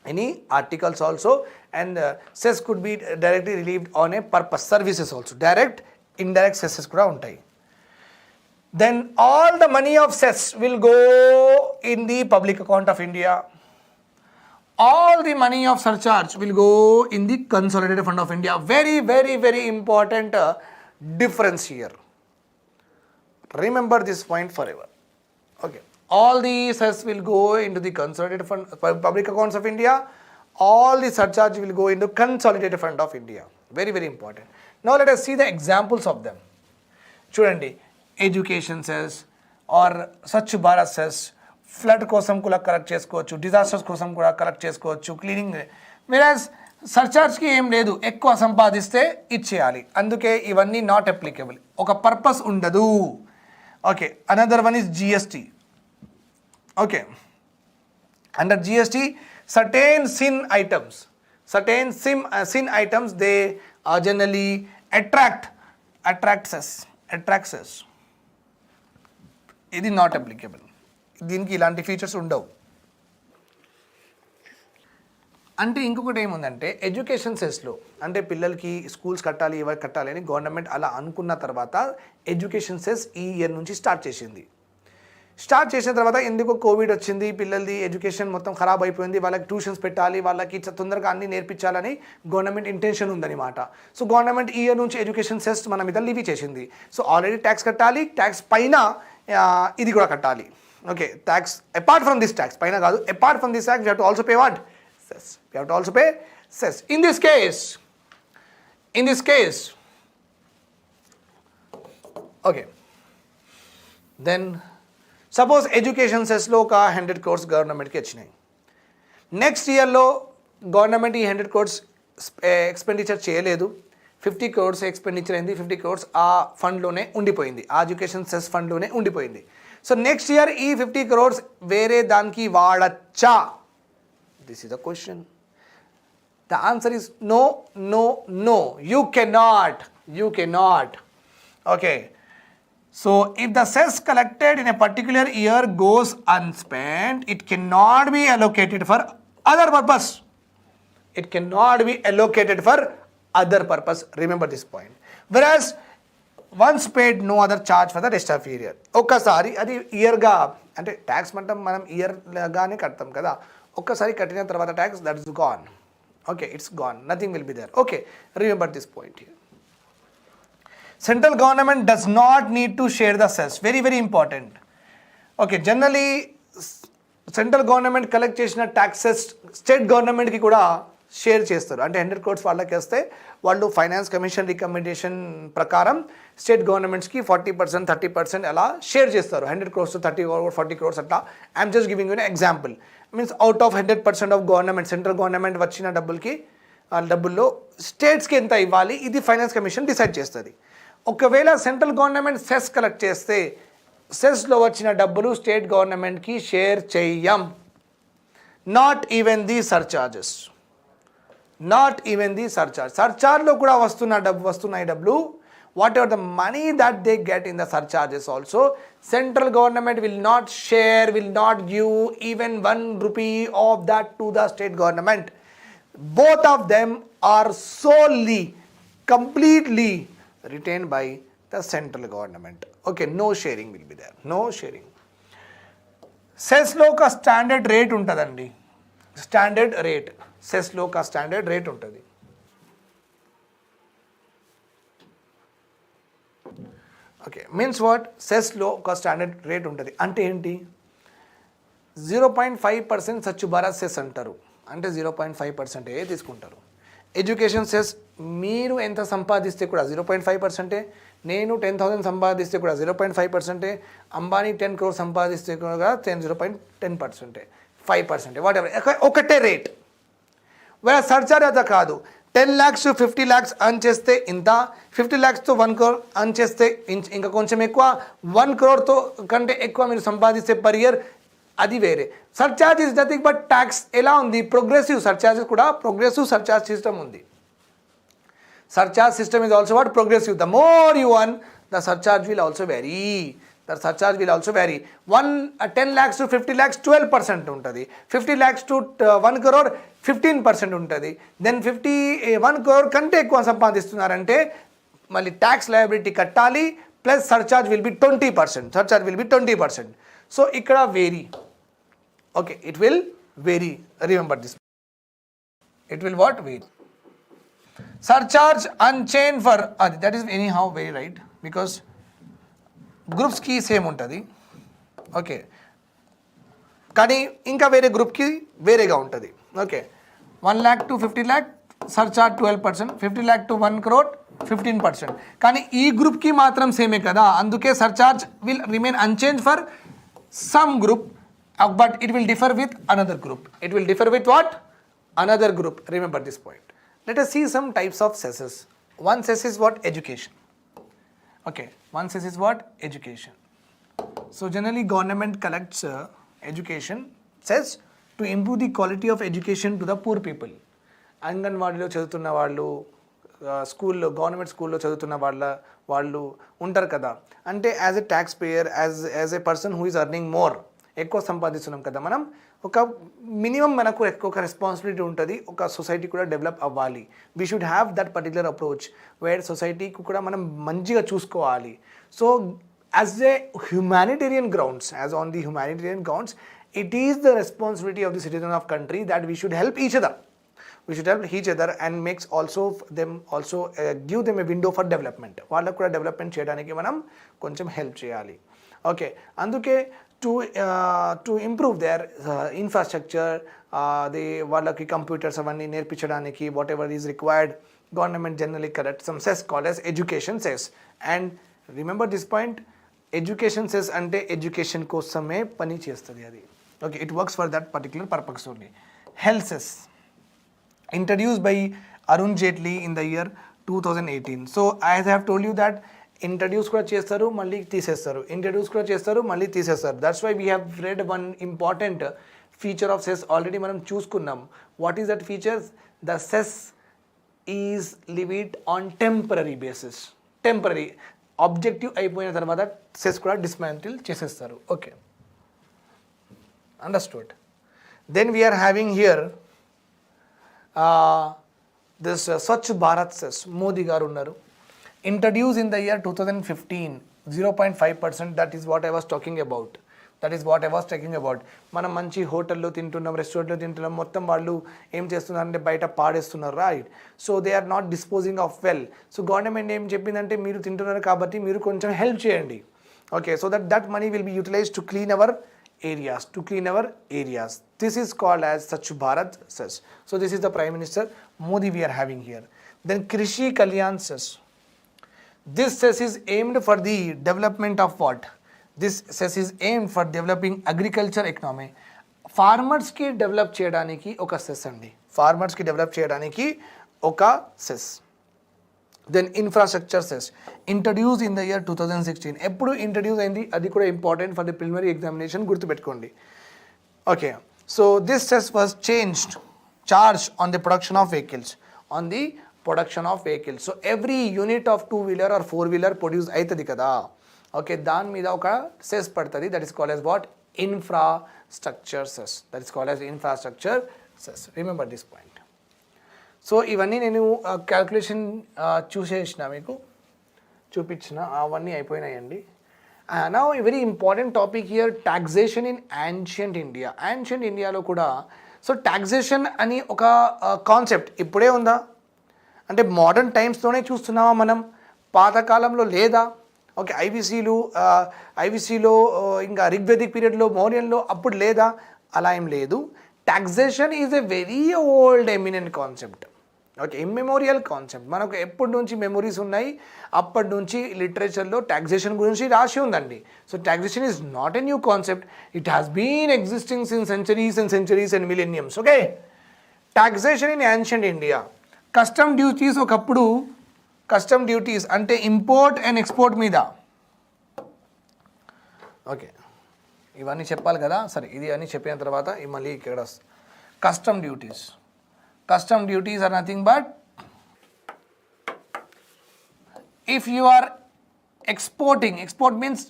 Any articles also, and cess could be directly relieved on a purpose, services also. Direct, indirect cesses kuda untai. Then all the money of cess will go in the public account of India. All the money of surcharge will go in the consolidated fund of India. Very, very, very important difference here. Remember this point forever. Okay. All the cess will go into the consolidated fund, public accounts of India. All the surcharge will go into consolidated fund of India. Very, very important. Now let us see the examples of them. Chudandi, education cess or Swachh Bharat cess, flood కోసం కూడా collect చేసుకోవచ్చు, disasters కోసం కూడా collect చేసుకోవచ్చు, cleaning. వెరాజ్ సర్చార్జ్కి ఏం లేదు, ఎక్కువ సంపాదిస్తే ఇచ్చేయాలి. అందుకే ఇవన్నీ నాట్ అప్లికబుల్, ఒక పర్పస్ ఉండదు. Okay, another one is GST. Okay, under GST certain sin items they generally attract cess. ఇది నాట్ అప్లికబుల్, దీనికి ఇలాంటి ఫీచర్స్ ఉండవు. అంటే ఇంకొకటి ఏముందంటే ఎడ్యుకేషన్ సెస్లో అంటే పిల్లలకి స్కూల్స్ కట్టాలి, ఎవరు కట్టాలి అని గవర్నమెంట్ అలా అనుకున్న తర్వాత ఎడ్యుకేషన్ సెస్ ఈ ఇయర్ నుంచి స్టార్ట్ చేసిన తర్వాత ఎందుకో కోవిడ్ వచ్చింది, పిల్లలది ఎడ్యుకేషన్ మొత్తం ఖరాబ్ అయిపోయింది, వాళ్ళకి ట్యూషన్స్ పెట్టాలి, వాళ్ళకి తొందరగా అన్ని నేర్పించాలని గవర్నమెంట్ ఇంటెన్షన్ ఉందన్నమాట. సో గవర్నమెంట్ ఈ ఇయర్ నుంచి ఎడ్యుకేషన్ సెస్ మన మీద లివీ చేసింది. సో ఆల్రెడీ ట్యాక్స్ కట్టాలి, ట్యాక్స్ పైన ఇది కూడా కట్టాలి. Okay, tax apart from this tax పైన కాదు, apart from this tax you have to also pay what? Cess. You have to also pay cess. In this case okay, then suppose education సెస్లో ఒక 100 crores గవర్నమెంట్కి వచ్చినాయి. Next ఇయర్లో government ఈ 100 crores expenditure చేయలేదు, 50 crores expenditure అయింది, 50 crores ఆ ఫండ్లోనే ఉండిపోయింది, ఆ ఎడ్యుకేషన్ సెస్ ఫండ్లోనే ఉండిపోయింది. సో నెక్స్ట్ ఇయర్ ఈ 50 crores వేరే దానికి వాడచ్చా? This is the question. The answer is no, no, no. You cannot. Okay. So if the cess collected in a particular year goes unspent, it cannot be allocated for other purpose. Remember this point. Whereas once paid, no other charge for the rest of year. ఒక్కసారి అది ఇయర్గా అంటే tax మనం ఇయర్గానే కడతాం కదా, ఒక్కసారి కట్టిన తర్వాత tax that is gone. Okay, it's gone, nothing will be there. Okay, remember this point here. Central government does not need to share the cess. Very, very important. Okay, generally central government collect చేసిన taxes state గవర్నమెంట్కి కూడా share చేస్తారు. అంటే 100 crores వాళ్ళకి వస్తే వాళ్ళు finance commission recommendation ప్రకారం state గవర్నమెంట్స్కి 40%, 30% అలా షేర్ చేస్తారు. 100 crores to 30 or 40 crores అట్లా. I'm just giving you an example. Means out of 100% of government, central government వచ్చిన డబ్బుల్లో స్టేట్స్కి ఎంత ఇవ్వాలి ఇది ఫైనాన్స్ కమిషన్ డిసైడ్ చేస్తుంది. ఒకవేళ సెంట్రల్ గవర్నమెంట్ సెస్ కలెక్ట్ చేస్తే సెస్లో వచ్చిన డబ్బులు స్టేట్ గవర్నమెంట్కి షేర్ చెయ్యం. Not even the surcharges. సర్చార్జ్లో కూడా వస్తున్నాయి డబ్బులు. Whatever the money that they get in the surcharges also central government will not share, will not give even 1 rupee of that to the state government. Both of them are solely, completely retained by the central government. Okay, no sharing will be there. No sharing. సెస్లో ఒక standard rate ఉంటుందండి. సెస్లో ఒక standard rate ఉంటుంది. Okay, means what? సెస్లో ఒక standard rate ఉంటుంది. అంటే ఏంటి? 0.5% స్వచ్ఛ భారత్ సెస్ అంటారు. అంటే 0.5% తీసుకుంటారు. ఎడ్యుకేషన్ సెస్ మీరు ఎంత సంపాదిస్తే కూడా 0.5%. నేను 10,000 సంపాదిస్తే కూడా 0.5%. అంబానీ 10 crores సంపాదిస్తే కూడా 0.10%, 5%, వాట్ ఎవర్, ఒకటే రేట్. వేరే సర్చార్జ్ అదా కాదు. 10 lakhs to 50 lakhs అర్న్ చేస్తే ఇంత, 50 lakhs to 1 crore అర్న్ చేస్తే ఇంకా కొంచెం ఎక్కువ, 1 crore కంటే ఎక్కువ మీరు సంపాదిస్తే పర్ ఇయర్ అది వేరే. Surcharge is nothing but tax. ఎలా ఉంది? ప్రోగ్రెసివ్ సర్చార్జెస్ కూడా ప్రోగ్రెసివ్ సర్చార్జ్ సిస్టమ్ ఉంది. Surcharge system is also what? Progressive. The more you earn, the surcharge will also vary. The surcharge will also vary. 10 lakhs to 50 lakhs 12% untadi. 50 lakhs to 1 crore 15% untadi. Then 1 crore kante ekkuva సంపాదిస్తున్నారంటే మళ్ళీ tax liability కట్టాలి, plus surcharge will be 20%. Surcharge will be 20%. So ఇక్కడ vary. Okay, it will vary. Remember this. It will what? Vary. Surcharge unchained for that is anyhow very right, because groups ki same untadi. Okay, కానీ ఇంకా వేరే గ్రూప్కి వేరేగా ఉంటుంది. Okay, 1 lakh to 50 lakh surcharge 12%, 50 lakh to 1 crore 15%. కానీ ఈ గ్రూప్కి మాత్రం సేమే కదా, అందుకే surcharge will remain unchanged for some group, but it will differ with another group. It will differ with what? Another group. Remember this point. Let us see some types of cesses. One cess is what? Education. Okay, one cess is what? Education. So generally government collects education cess to improve the quality of education to the poor people. అంగన్వాడీలో చదువుతున్న వాళ్ళు, స్కూల్లో government స్కూల్లో చదువుతున్న వాళ్ళు ఉంటారు కదా, అంటే as a tax payer, as a person who is earning more, ఎక్కువ సంపాదిస్తున్నాం కదా మనం, ఒక మినిమం మనకు ఒక రెస్పాన్సిబిలిటీ ఉంటుంది, ఒక సొసైటీ కూడా డెవలప్ అవ్వాలి. We should have that particular approach where సొసైటీకి కూడా మనం మంచిగా చూసుకోవాలి. So as a humanitarian grounds, as on the humanitarian grounds, it is the responsibility of the citizen of country that we should help each other. We should help each other and makes also them also give them a window for development. వాళ్ళకు కూడా development చేయడానికి మనం కొంచెం help చేయాలి. Okay, అందుకే to improve their infrastructure, వాళ్ళకి computers అవన్నీ నేర్పించడానికి whatever is required, government generally correct some cess called as education cess. And remember this point, education cess అంటే ఎడ్యుకేషన్ కోసమే పని చేస్తుంది అది. Okay, it works for that particular purpose only. Health cess introduced by Arun Jaitley in the year 2018. So as I have told you that introduce kuda chestaru malli teesestaru, introduce kuda chestaru malli teesestaru. That's why we have read one important feature of cess already మనం చూసుకున్నాం. What is that feature? The cess is levied on temporary basis. Temporary objective అయిపోయిన తర్వాత cess కూడా dismantle చేసేస్తారు. Okay, understood. Then we are having here this Swachh Bharat cess. Modi garu unnaru, introduced in the year 2015, 0.5%. That is what I was talking about. మనం మంచి హోటల్లో తింటున్నాం, రెస్టారెంట్లో తింటున్నాం, మొత్తం వాళ్ళు ఏం చేస్తున్నారంటే బయట పాడేస్తున్నారు, right? So they are not disposing of well. So government ఏం చెప్పిందంటే మీరు తింటున్నారు కాబట్టి మీరు కొంచెం హెల్ప్ చేయండి. Okay, so that money will be utilised to clean our areas. This is called as Swachh Bharat cess. So this is the Prime Minister Modi we are having here. Then Krishi Kalyan cess. This cess is aimed for the development of what? This cess is aimed for developing agriculture economy. Farmers ki develop cheyadaniki oka cess andi. Farmers ki develop cheyadaniki oka cess. Then infrastructure cess, introduced in the year 2016. ఎప్పుడు introduce అయింది అది కూడా important for the preliminary examination, గుర్తుపెట్టుకోండి. Okay, so this cess was charge on the production of vehicles. So every unit of 2-wheeler or 4-wheeler produce అవుతుంది కదా, okay, దాని మీద ఒక సెస్ పడుతుంది. That is called as what? Infrastructure cess. Remember this point. So ఇవన్నీ నేను calculation చూసేసిన, మీకు చూపించిన, అవన్నీ అయిపోయినాయండి. Now a very important topic here, taxation in ancient India. Ancient ఇండియాలో కూడా సో టాక్సేషన్ అని ఒక కాన్సెప్ట్ ఇప్పుడే ఉందా అంటే మోడర్న్ టైమ్స్లోనే చూస్తున్నామా మనం, పాతకాలంలో లేదా? ఓకే, ఐవిసిలో ఇంకా రిగ్వేదిక్ పీరియడ్లో, మౌర్యంలో అప్పుడు లేదా? అలా ఏం లేదు. Taxation is a very old eminent concept. Okay, immemorial concept. మనకు ఎప్పటి నుంచి మెమొరీస్ ఉన్నాయి, అప్పటి నుంచి లిటరేచర్లో టాక్సేషన్ గురించి రాసి ఉందండి. So taxation is not a new concept, it has been existing since centuries and millenniums. Okay, taxation in ancient India. Custom duties, ఒకప్పుడు కస్టమ్ డ్యూటీస్ అంటే ఇంపోర్ట్ అండ్ ఎక్స్పోర్ట్ మీద. ఓకే, ఇవన్నీ చెప్పాలి కదా. సరే, ఇది అని చెప్పిన తర్వాత మళ్ళీ ఇక్కడ custom duties. Custom duties are nothing but if you are exporting, export means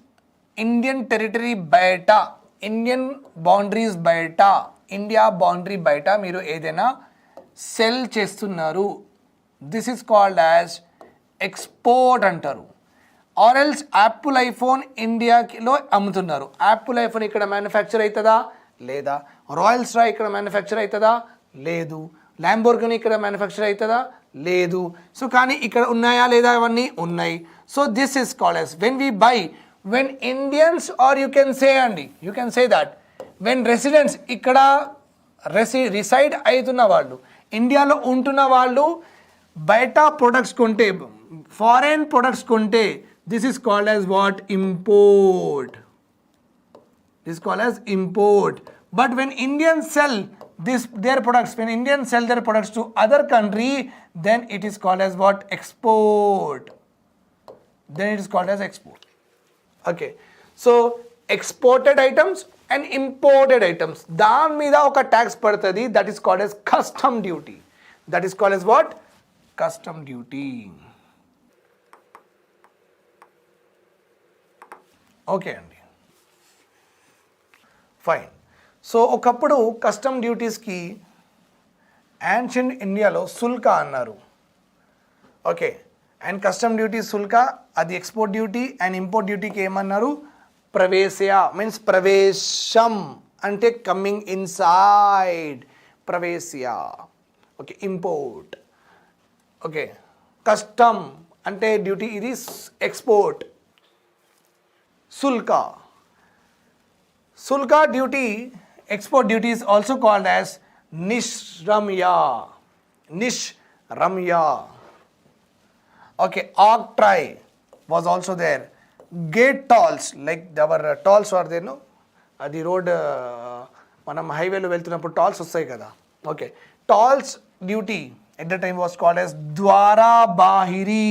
Indian territory బయట, ఇండియన్ బౌండరీస్ బయట, ఇండియా బౌండరీ బయట మీరు ఏదైనా సెల్ చేస్తున్నారు, this is called as export అంటారు. ఆర్ ఎల్స్ యాపిల్ ఐఫోన్ ఇండియాలో అమ్ముతున్నారు, యాపిల్ ఐఫోన్ ఇక్కడ మ్యానుఫ్యాక్చర్ అవుతుందా లేదా, రాయల్స్ రాయ్ ఇక్కడ మ్యానుఫ్యాక్చర్ అవుతుందా లేదు, ల్యాంబోర్గిని ఇక్కడ మ్యానుఫ్యాక్చర్ అవుతుందా లేదు. సో కానీ ఇక్కడ ఉన్నాయా లేదా, అవన్నీ ఉన్నాయి. So this is called as when we buy, when Indians are you can say అండి, you can say that when residents ఇక్కడ రిసైడ్ అవుతున్న వాళ్ళు, ఇండియాలో ఉంటున్న వాళ్ళు బయట ప్రొడక్ట్స్ కొంటే, ఫారెన్ ప్రొడక్ట్స్ కొంటే, this is called as what, import. This is called as import. But when Indians sell their products, when Indians sell their products to other country, then it is called as what, export. Then it is called as export. Okay. So exported items and imported items, daan meeda oka tax padtadi, that is called as custom duty. That is called as what, custom duty. Okay andi, fine. So ఒకప్పుడు custom డ్యూటీస్కి ancient ఇండియాలో సుల్కా అన్నారు. Okay, and custom duty సుల్కా అది export duty, and import డ్యూటీకి ఏమన్నారు, ప్రవేశయ means ప్రవేశం అంటే coming inside, ప్రవేశయ. Okay, import. Okay, custom అంటే డ్యూటీ, ఇది ఎక్స్పోర్ట్. సుల్కా, Sulka duty, export duty is also called as Nishramya. Nishramya. Okay, octroi was also there. Gate tolls, like our tolls are there, no? Adi road, manam highway lo veltunappudu tolls vastayi kada. Okay, tolls duty at the time was called as Dwara Bahiri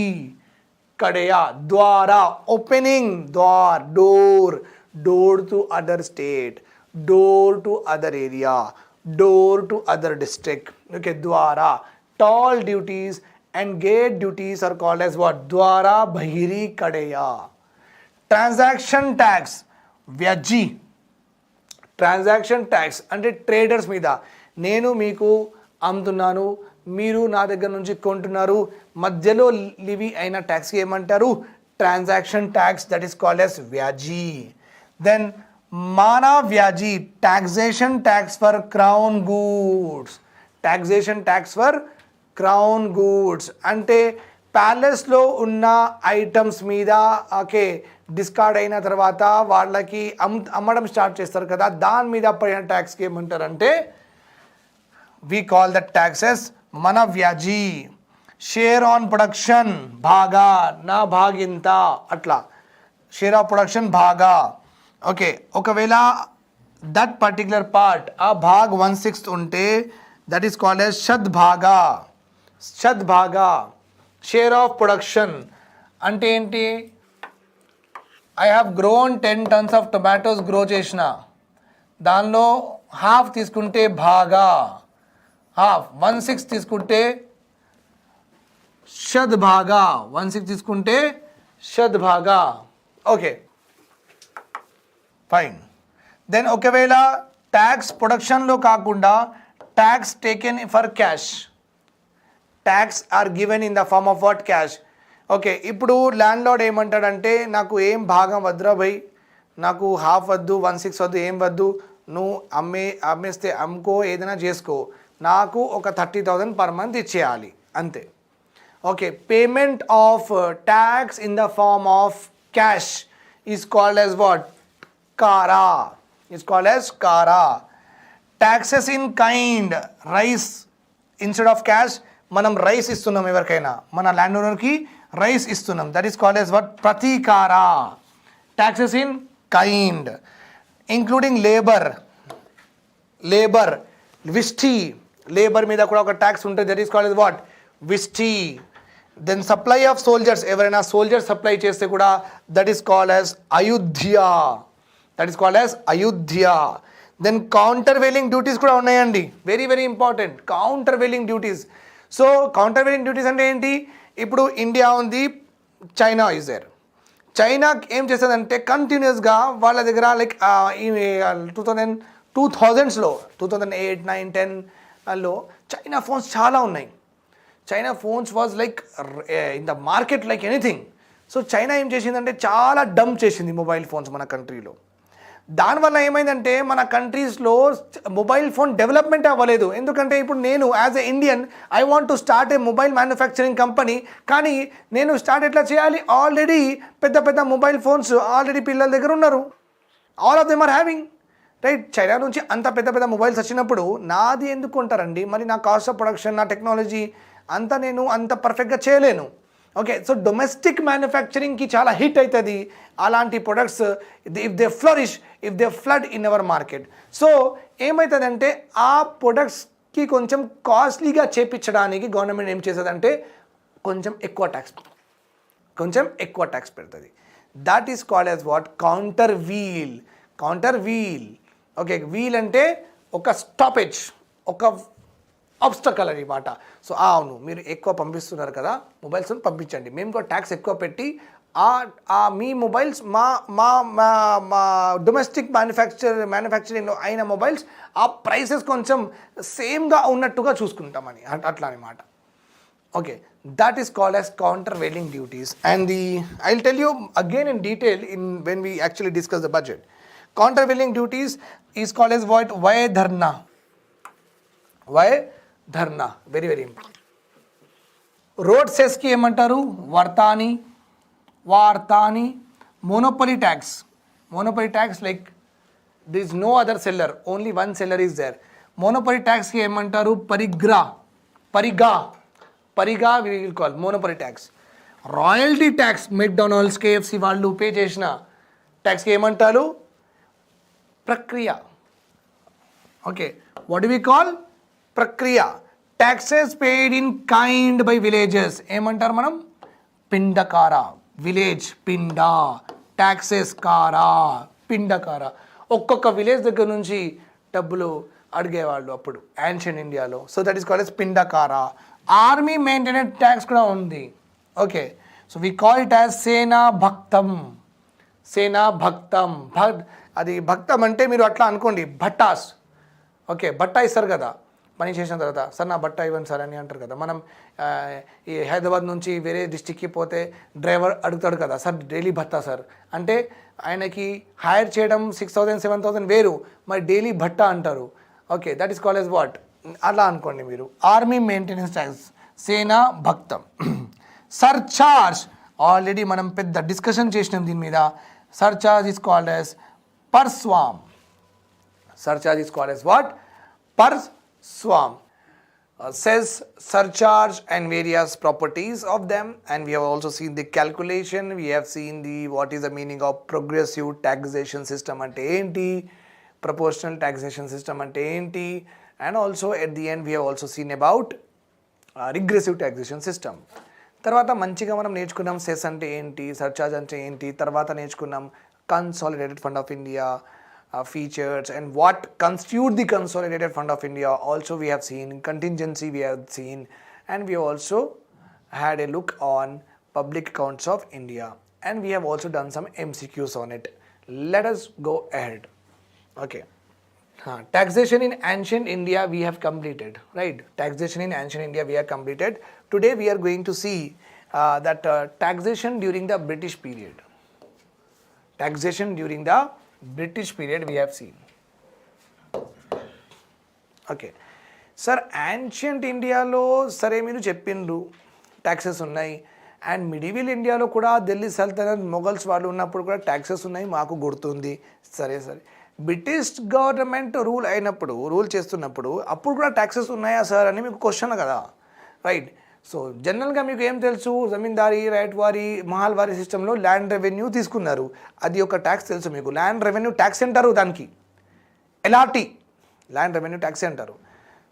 Kadeya. Dwara, opening, Dwar, door. Door to other state, door to other area, door to other district. Okay, dwara. Toll duties and gate duties are called as what, dwara bahiri kadeya. Transaction tax, vyaji. Transaction tax అంటే traders మీద, నేను మీకు అమ్ముతున్నాను, మీరు నా దగ్గర నుంచి కొంటున్నారు, మధ్యలో లివి అయిన ట్యాక్స్కి ఏమంటారు, transaction tax. That is called as vyaji. Then mana vyaji, taxation tax for crown goods. Taxation tax for crown goods అంటే ప్యాలెస్లో ఉన్న ఐటమ్స్ మీద, ఓకే, డిస్కార్డ్ అయిన తర్వాత వాళ్ళకి అమ్మడం స్టార్ట్ చేస్తారు కదా, దాని మీద పడిన ట్యాక్స్కి ఏమంటారంటే, we call that taxes mana vyaji. Share on production, bhaga, na bhaginta, atla share of production bhaga. Okay, ఒకవేళ దట్ పర్టికులర్ పార్ట్ ఆ భాగ్ 1/6 ఉంటే, దట్ ఈస్ కాల్డ్ యాజ్ షద్భాగా. షద్భాగా, షేర్ ఆఫ్ ప్రొడక్షన్ అంటే ఏంటి, I have grown 10 tons of tomatoes grow చేసిన, దానిలో హాఫ్ తీసుకుంటే భాగా, హాఫ్ 1/6 తీసుకుంటే షద్భాగా, 1/6 తీసుకుంటే షద్భాగా. Okay, fine. దెన్ ఒకవేళ ట్యాక్స్ ప్రొడక్షన్లో కాకుండా tax taken for cash, tax are given in the form of what, cash. Okay, ఇప్పుడు ల్యాండ్ లార్డ్ ఏమంటాడంటే, నాకు ఏం భాగం వద్దురా భయ్, నాకు హాఫ్ వద్దు, 1/6 వద్దు, ఏం వద్దు, నువ్వు అమ్మేస్తే అమ్ముకో, ఏదైనా చేసుకో, నాకు ఒక 30,000 పర్ మంత్ ఇచ్చేయాలి అంతే. Okay, payment of tax in the form of cash is called as what, kara. It's called as kara. Taxes in kind, rice, instead of cash మనం రైస్ ఇస్తున్నాం, ఎవరికైనా మన ల్యాండ్ ఓనర్కి రైస్ ఇస్తున్నాం, that is called as what, pratikara. Taxes in kind, including labor, vishti, labor మీద కూడా ఒక tax ఉంటుంది, that is called as what, vishti. Then supply of soldiers, ఎవరైనా సోల్జర్స్ సప్లై చేస్తే కూడా, that is called as ayudhya. That is called as Ayodhya. Then countervailing duties కూడా ఉన్నాయండి, very very important. Countervailing duties. So countervailing duties అంటే ఏంటి? ఇప్పుడు India ఉంది, China is there. China ఏం చేస్తుందంటే కంటిన్యూస్గా వాళ్ళ దగ్గర లైక్ ఈ 2000s 2008, 9, 10లో చైనా ఫోన్స్ చాలా ఉన్నాయి. China phones was like in the market like anything. So China ఏం చేసిందంటే చాలా డంప్ చేసింది మొబైల్ ఫోన్స్ మన కంట్రీలో. దానివల్ల ఏమైందంటే మన కంట్రీస్లో మొబైల్ ఫోన్ డెవలప్మెంట్ అవ్వలేదు. ఎందుకంటే ఇప్పుడు నేను as a Indian I want to start A mobile manufacturing company, కానీ నేను స్టార్ట్ ఎట్లా చేయాలి? ఆల్రెడీ పెద్ద పెద్ద మొబైల్ ఫోన్స్ ఆల్రెడీ పిల్లల దగ్గర ఉన్నారు, all of them are having, right? China నుంచి అంత పెద్ద పెద్ద మొబైల్స్ వచ్చినప్పుడు నాది ఎందుకు కొంటారండి? మరి నా కాస్ట్ ఆఫ్ ప్రొడక్షన్, నా టెక్నాలజీ అంతా నేను అంత పర్ఫెక్ట్గా చేయలేను. ఓకే, సో డొమెస్టిక్ మ్యానుఫ్యాక్చరింగ్కి చాలా హిట్ అవుతుంది అలాంటి products if they flourish, if they flood in our market. So ఏమవుతుందంటే ఆ ప్రొడక్ట్స్కి కొంచెం కాస్ట్లీగా చేపించడానికి గవర్నమెంట్ ఏం చేస్తుందంటే కొంచెం ఎక్కువ ట్యాక్స్ పెడుతుంది. That is called as what? Counter wheel. Counter wheel. Okay, wheel అంటే ఒక స్టాపేజ్, ఒక ఆబ్స్టకల్ అనమాట. సో అవును, మీరు ఎక్కువ పంపిస్తున్నారు కదా మొబైల్స్, పంపించండి, మేము కూడా ట్యాక్స్ ఎక్కువ పెట్టి మీ మొబైల్స్ మా డొమెస్టిక్ మ్యానుఫ్యాక్చరింగ్లో అయిన మొబైల్స్ ఆ ప్రైసెస్ కొంచెం సేమ్గా ఉన్నట్టుగా చూసుకుంటామని, అట్లా అనమాట. Okay, that is called as countervailing duties, and I'll tell you again in detail when we actually discuss the budget. Countervailing duties is called as what? Vay dharna. Very very important. Road సెస్కి ఏమంటారు? వార్తాని. Monopoly tax like there is no other seller, only one seller is there. Monopoly ట్యాక్స్కి ఏమంటారు? పరిగా we will call monopoly tax. Royalty tax, McDonald's, KFC వాళ్ళు pay చేసిన ట్యాక్స్కి ఏమంటారు? ప్రక్రియ. Okay, what do we call? ప్రక్రియ. Taxes paid in kind by villages ఏమంటారు మనం? పిండకార. విలేజ్ పిండ, ట్యాక్సెస్ కారా, పిండకార. ఒక్కొక్క విలేజ్ దగ్గర నుంచి డబ్బులు అడిగేవాళ్ళు అప్పుడు యాన్షియన్ ఇండియాలో. So that is called as పిండకార. ఆర్మీ మెయింటెనెన్స్ ట్యాక్స్ కూడా ఉంది. Okay, so we call it as సేనా భక్తం. అది భక్తం అంటే మీరు అట్లా అనుకోండి, భట్టాస్. ఓకే, బట్టా ఇస్తారు కదా పని చేసిన తర్వాత, సార్ నా బట్ట ఇవ్వండి సార్ అని అంటారు కదా. మనం ఈ హైదరాబాద్ నుంచి వేరే డిస్టిక్కి పోతే డ్రైవర్ అడుగుతాడు కదా, సార్ డైలీ భత్తా సార్ అంటే, ఆయనకి హైర్ చేయడం 6,000 7,000 వేరు, మరి డైలీ భట్టా అంటారు. Okay, that is called as what? అలా అనుకోండి మీరు. ఆర్మీ మెయింటెనెన్స్ ట్యాక్స్, సేనా భక్తం. సర్చార్జ్, ఆల్రెడీ మనం పెద్ద డిస్కషన్ చేసినాం దీని మీద. సర్చార్జ్ ఈస్ కాల్డ్ ఎస్ పర్స్వామ్. Surcharge is called as what? Swam. Says surcharge and various properties of them, and we have also seen the calculation. We have seen what is the meaning of progressive taxation system ante enti, proportional taxation system ante enti, and also at the end we have also seen about regressive taxation system. తర్వాత మంచిగా మనం నేర్చుకున్నాం cess అంటే ఏంటి, surcharge అంటే ఏంటి, తర్వాత నేర్చుకున్నాం consolidated fund of India features and what constitute the consolidated fund of India. Also we have seen contingency, we have seen, and we also had a look on public accounts of India, and we have also done some MCQs on it. Let us go ahead. Okay, taxation in ancient India we have completed, right? Taxation in ancient India we have completed. Today we are going to see that taxation during the British period. Taxation during the British period we have seen. Okay sir, ancient ఇండియాలో సరే మీరు చెప్పిండ్రు taxes ఉన్నాయి, and medieval ఇండియాలో కూడా Delhi సల్తనత్ Mughals వాళ్ళు ఉన్నప్పుడు కూడా ట్యాక్సెస్ ఉన్నాయి మాకు గుర్తుంది. సరే బ్రిటిష్ గవర్నమెంట్ రూల్ చేస్తున్నప్పుడు అప్పుడు కూడా ట్యాక్సెస్ ఉన్నాయా సార్ అని మీకు క్వశ్చన్ కదా, రైట్? సో జనరల్గా మీకు ఏం తెలుసు, జమీందారీ, రైట్వారీ, మహల్వారీ సిస్టంలో ల్యాండ్ రెవెన్యూ తీసుకున్నారు, అది ఒక ట్యాక్స్ తెలుసు మీకు. ల్యాండ్ రెవెన్యూ ట్యాక్స్ అంటారు దానికి, ఎల్ఆర్టీ, ల్యాండ్ రెవెన్యూ ట్యాక్స్ అంటారు.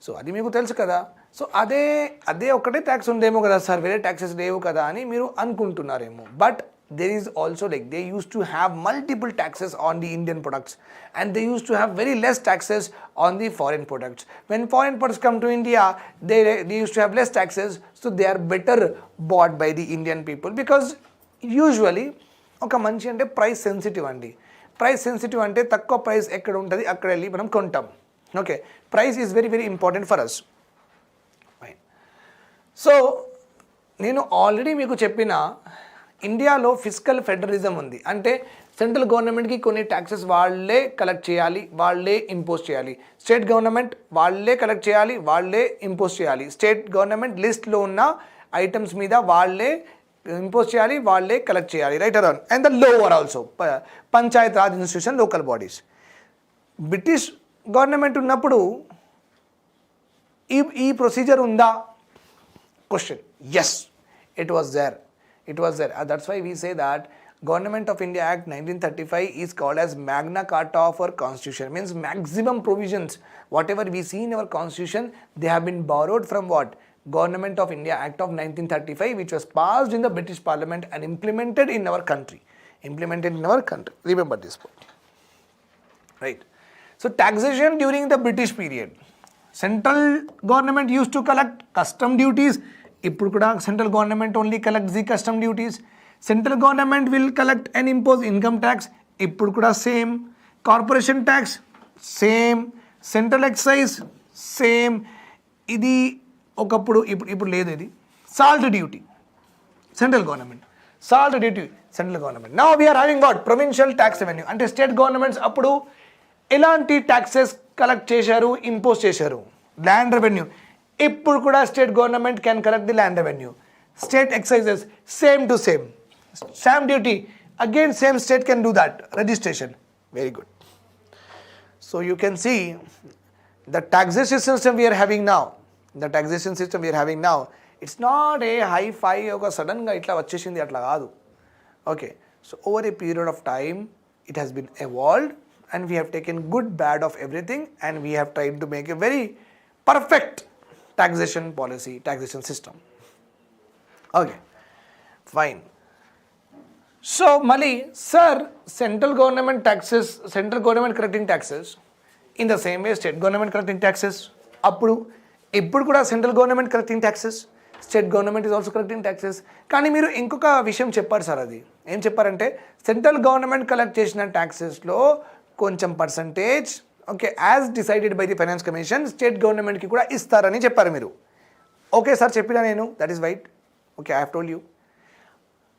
సో అది మీకు తెలుసు కదా. సో అదే ఒకటే ట్యాక్స్ ఉందేమో కదా సార్, వేరే ట్యాక్సెస్ లేవు కదా అని మీరు అనుకుంటున్నారేమో. But there is also like they used to have multiple taxes on the Indian products, and they used to have very less taxes on the foreign products. When foreign products come to India, they used to have less taxes, so they are better bought by the Indian people, because usually ఒక మంచి అంటే price sensitive అండి. Price sensitive అంటే తక్కువ price ఎక్కడ ఉంటుంది అక్కడ వెళ్ళి మనం కొంటాం. Okay, price is very very important for us. So నేను ఆల్రెడీ మీకు చెప్పిన ఇండియాలో ఫిస్కల్ ఫెడరలిజం ఉంది. అంటే సెంట్రల్ గవర్నమెంట్కి కొన్ని ట్యాక్సెస్ వాళ్ళే కలెక్ట్ చేయాలి, వాళ్ళే ఇంపోజ్ చేయాలి. స్టేట్ గవర్నమెంట్ వాళ్ళే కలెక్ట్ చేయాలి, వాళ్ళే ఇంపోజ్ చేయాలి. స్టేట్ గవర్నమెంట్ లిస్ట్లో ఉన్న ఐటమ్స్ మీద వాళ్ళే ఇంపోజ్ చేయాలి, వాళ్ళే కలెక్ట్ చేయాలి. Right around and the lower also Panchayat Raj institution, local bodies. British government ఉన్నప్పుడు ఈ ప్రొసీజర్ ఉందా? Question. Yes, it was there. It was there. That's why we say that Government of India Act 1935 is called as Magna Carta of our Constitution. Means maximum provisions, whatever we see in our Constitution, they have been borrowed from what? Government of India Act of 1935, which was passed in the British Parliament and implemented in our country. Implemented in our country. Remember this point. Right. So taxation during the British period. Central government used to collect custom duties. ఇప్పుడు కూడా central government only collects the custom duties. Central government will collect and impose income tax. ఇప్పుడు కూడా same. Corporation tax same. Central excise same. ఇది ఒకప్పుడు, ఇప్పుడు లేదు. ఇది salt duty central government. Salt duty central government. Now we are having what? Provincial tax revenue. అంటే state governments అప్పుడు ఎలాంటి ట్యాక్సెస్ కలెక్ట్ చేశారు, ఇంపోజ్ చేశారు? Land revenue. ఇప్పుడు కూడా state government can collect the land revenue. State exercises same to same. Stamp duty again same state can do that. Registration very good. So you can see the taxation system we are having now. The taxation system we are having now, it's not a high fi ఒక సడన్గా ఇట్లా వచ్చేసింది అట్లా కాదు. Okay, so over a period of time it has been evolved, and we have taken good bad of everything, and we have tried to make a very perfect taxation policy, taxation system. Okay, fine. So mali sir, central government taxes, central government collecting taxes in the same way state government collecting taxes. ఇప్పుడు కూడా central government collecting taxes, state government is also collecting taxes. కానీ మీరు ఇంకొక విషయం చెప్పారు sir. అది ఏం చెప్పారంటే సెంట్రల్ గవర్నమెంట్ కలెక్ట్ చేసిన ట్యాక్సెస్లో కొంచెం percentage okay as decided by the finance commission state గవర్నమెంట్కి కూడా ఇస్తారని చెప్పారు మీరు. ఓకే సార్, చెప్పినా నేను. That is right. Okay, I have told you.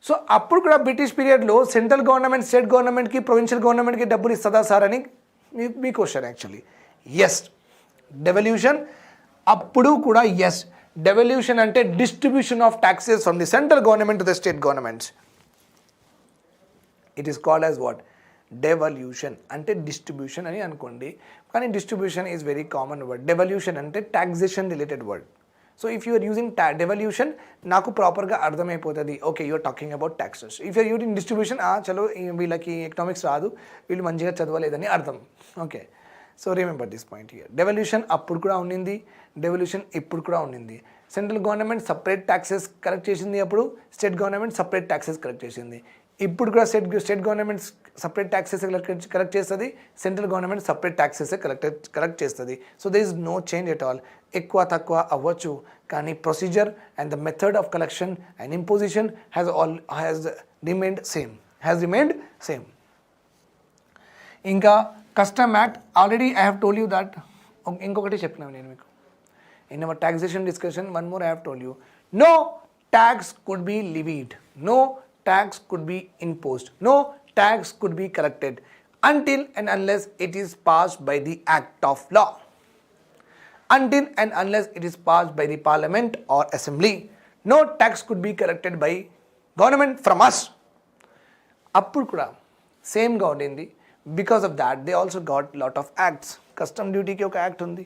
So అప్పుడు కూడా బ్రిటిష్ పీరియడ్లో సెంట్రల్ గవర్నమెంట్ స్టేట్ గవర్నమెంట్కి ప్రొవిన్షియల్ గవర్నమెంట్కి డబ్బులు ఇస్తుందా సార్ అని మీ క్వశ్చన్ యాక్చువల్లీ. ఎస్, డెవల్యూషన్ అప్పుడు కూడా ఎస్. డెవల్యూషన్ అంటే distribution of taxes from the central government to the state governments. It is called as what? Devolution. అంటే డిస్ట్రిబ్యూషన్ అని అనుకోండి, కానీ distribution is very common word. Devolution అంటే taxation related word. So if you're using devolution నాకు ప్రాపర్గా అర్థమైపోతుంది. Okay, you're talking about taxes. If you're using distribution, చలో వీళ్ళకి ఎకనామిక్స్ రాదు, వీళ్ళు మంచిగా చదవలేదని అర్థం. Okay, so remember this point here. Devolution అప్పుడు కూడా ఉండింది, డెవల్యూషన్ ఇప్పుడు కూడా ఉండింది. Central government separate taxes collect చేసింది, అప్పుడు state government separate taxes collect చేసింది. ఇప్పుడు కూడా state government separate taxes collect చేస్తుంది, central government separate taxes collect చేస్తుంది. So there is no change at all. ఎక్కువ తక్కువ అవ్వచ్చు, కానీ procedure and the method of collection and imposition has remained same. ఇంకా custom act already I have told you that. ఇంకొకటి చెప్పినాను నేను మీకు in our taxation discussion. One more I have told you, no tax could be levied, no tax could be imposed, no tax could be collected until and unless it is passed by the act of law, until and unless it is passed by the parliament or assembly. No tax could be collected by government from us. అప్పుడు కూడా సేమ్గా ఉండింది. Because of that they also got lot of acts. Custom డ్యూటీకి ఒక act ఉంది,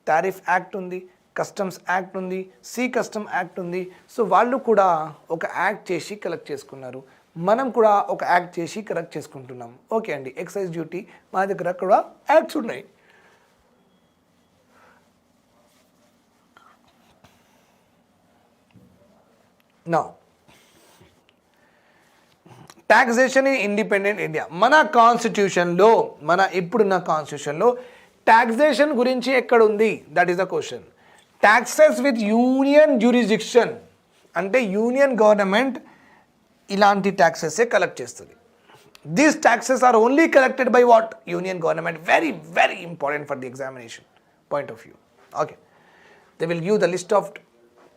tariff act ఉంది, customs act ఉంది, see custom act ఉంది. So వాళ్ళు కూడా ఒక యాక్ట్ చేసి కలెక్ట్ చేసుకున్నారు, మనం కూడా ఒక యాక్ట్ చేసి కలెక్ట్ చేసుకుంటున్నాం. ఓకే అండి, ఎక్సైజ్ డ్యూటీ మా దగ్గర కూడా యాక్ట్స్ ఉన్నాయి. నా టాక్సేషన్ ఇన్ ఇండిపెండెంట్ ఇండియా. మన కాన్స్టిట్యూషన్లో, మన ఇప్పుడున్న కాన్స్టిట్యూషన్లో టాక్సేషన్ గురించి ఎక్కడ ఉంది? That is the question. Taxes with union jurisdiction అంటే యూనియన్ గవర్నమెంట్ ఇలాంటి ట్యాక్సెసే కలెక్ట్ చేస్తుంది. These taxes are only collected by what? Union government. Very very important for the examination point of view. Okay, they will give the list of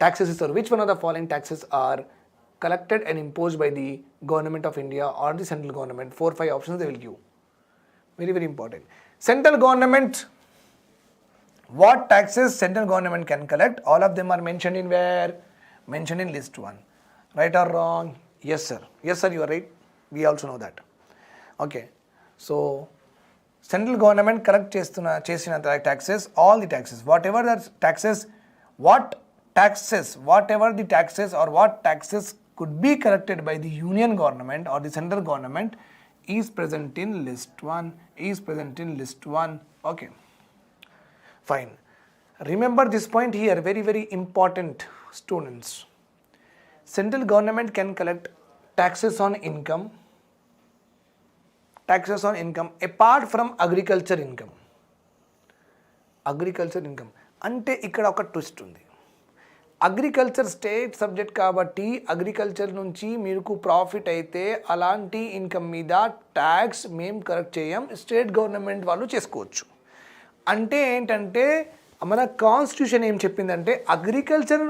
taxes or which one of the following taxes are collected and imposed by the government of India or the central government. 4-5 options they will give. Very very important. Central government, what taxes central government can collect? All of them are mentioned in where? Mentioned in list 1. Right or wrong? Yes sir. Yes sir, you are right. We also know that. Okay, so central government collect చేసిన taxes, all the taxes, whatever the taxes, whatever the taxes or what taxes could be collected by the union government or the central government is present in list 1. Okay, fine. Remember this point here, very very important students. Central government can collect taxes on income apart from agriculture income. అంటే ఇక్కడ ఒక twist ఉంది. Agriculture state subject కాబట్టి agriculture నుంచి మీకు profit అయితే అలాంటి income మీద ట్యాక్స్ మేము కలెక్ట్ చేయం, స్టేట్ గవర్నమెంట్ వాళ్ళు చేసుకోవచ్చు. అంటే ఏంటంటే మన కాన్స్టిట్యూషన్ ఏం చెప్పిందంటే అగ్రికల్చర్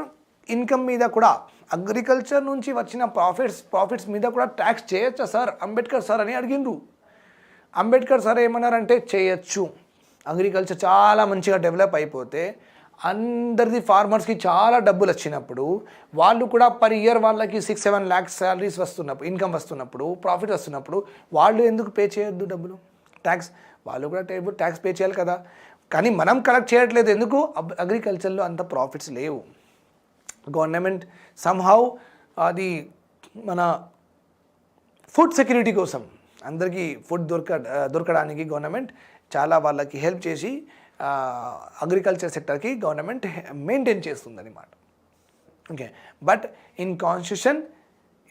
ఇన్కమ్ మీద కూడా, అగ్రికల్చర్ నుంచి వచ్చిన ప్రాఫిట్స్ మీద కూడా ట్యాక్స్ చేయొచ్చా సార్ అంబేద్కర్ సార్ అని అడిగిండ్రు. అంబేద్కర్ సార్ ఏమన్నారంటే చేయొచ్చు. అగ్రికల్చర్ చాలా మంచిగా డెవలప్ అయిపోతే అందరిది ఫార్మర్స్కి చాలా డబ్బులు వచ్చినప్పుడు వాళ్ళు కూడా పర్ ఇయర్ వాళ్ళకి 6-7 lakhs శాలరీస్ వస్తున్నప్పుడు, ఇన్కమ్ వస్తున్నప్పుడు, ప్రాఫిట్ వస్తున్నప్పుడు వాళ్ళు ఎందుకు పే చేయొద్దు డబ్బులు ట్యాక్స్? వాళ్ళు కూడా ట్యాక్స్ పే చేయాలి కదా. కానీ మనం కలెక్ట్ చేయట్లేదు ఎందుకు? అగ్రికల్చర్లో అంత ప్రాఫిట్స్ లేవు. గవర్నమెంట్ సమ్హౌ అది మన ఫుడ్ సెక్యూరిటీ కోసం అందరికీ ఫుడ్ దొరకడానికి గవర్నమెంట్ చాలా వాళ్ళకి హెల్ప్ చేసి అగ్రికల్చర్ సెక్టర్కి గవర్నమెంట్ మెయింటైన్ చేస్తుందన్నమాట. Okay, but in constitution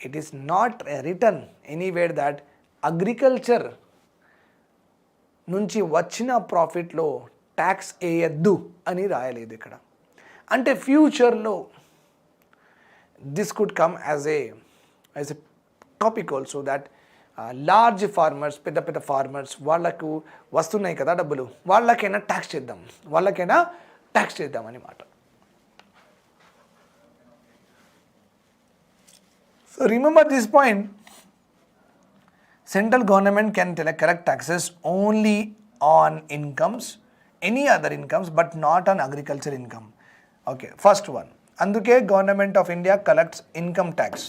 it is not written anywhere that agriculture నుంచి వచ్చిన ప్రాఫిట్లో ట్యాక్స్ వేయద్దు అని రాయలేదు ఇక్కడ. అంటే ఫ్యూచర్లో this could come as a topic also that large farmers, పెద్ద ఫార్మర్స్ వాళ్ళకు వస్తున్నాయి కదా డబ్బులు, వాళ్ళకైనా ట్యాక్స్ చేద్దాం అన్నమాట. So remember this point, central government can collect taxes only on incomes, any other incomes but not on agriculture income. Okay, first one. అందుకే government of India collects income tax.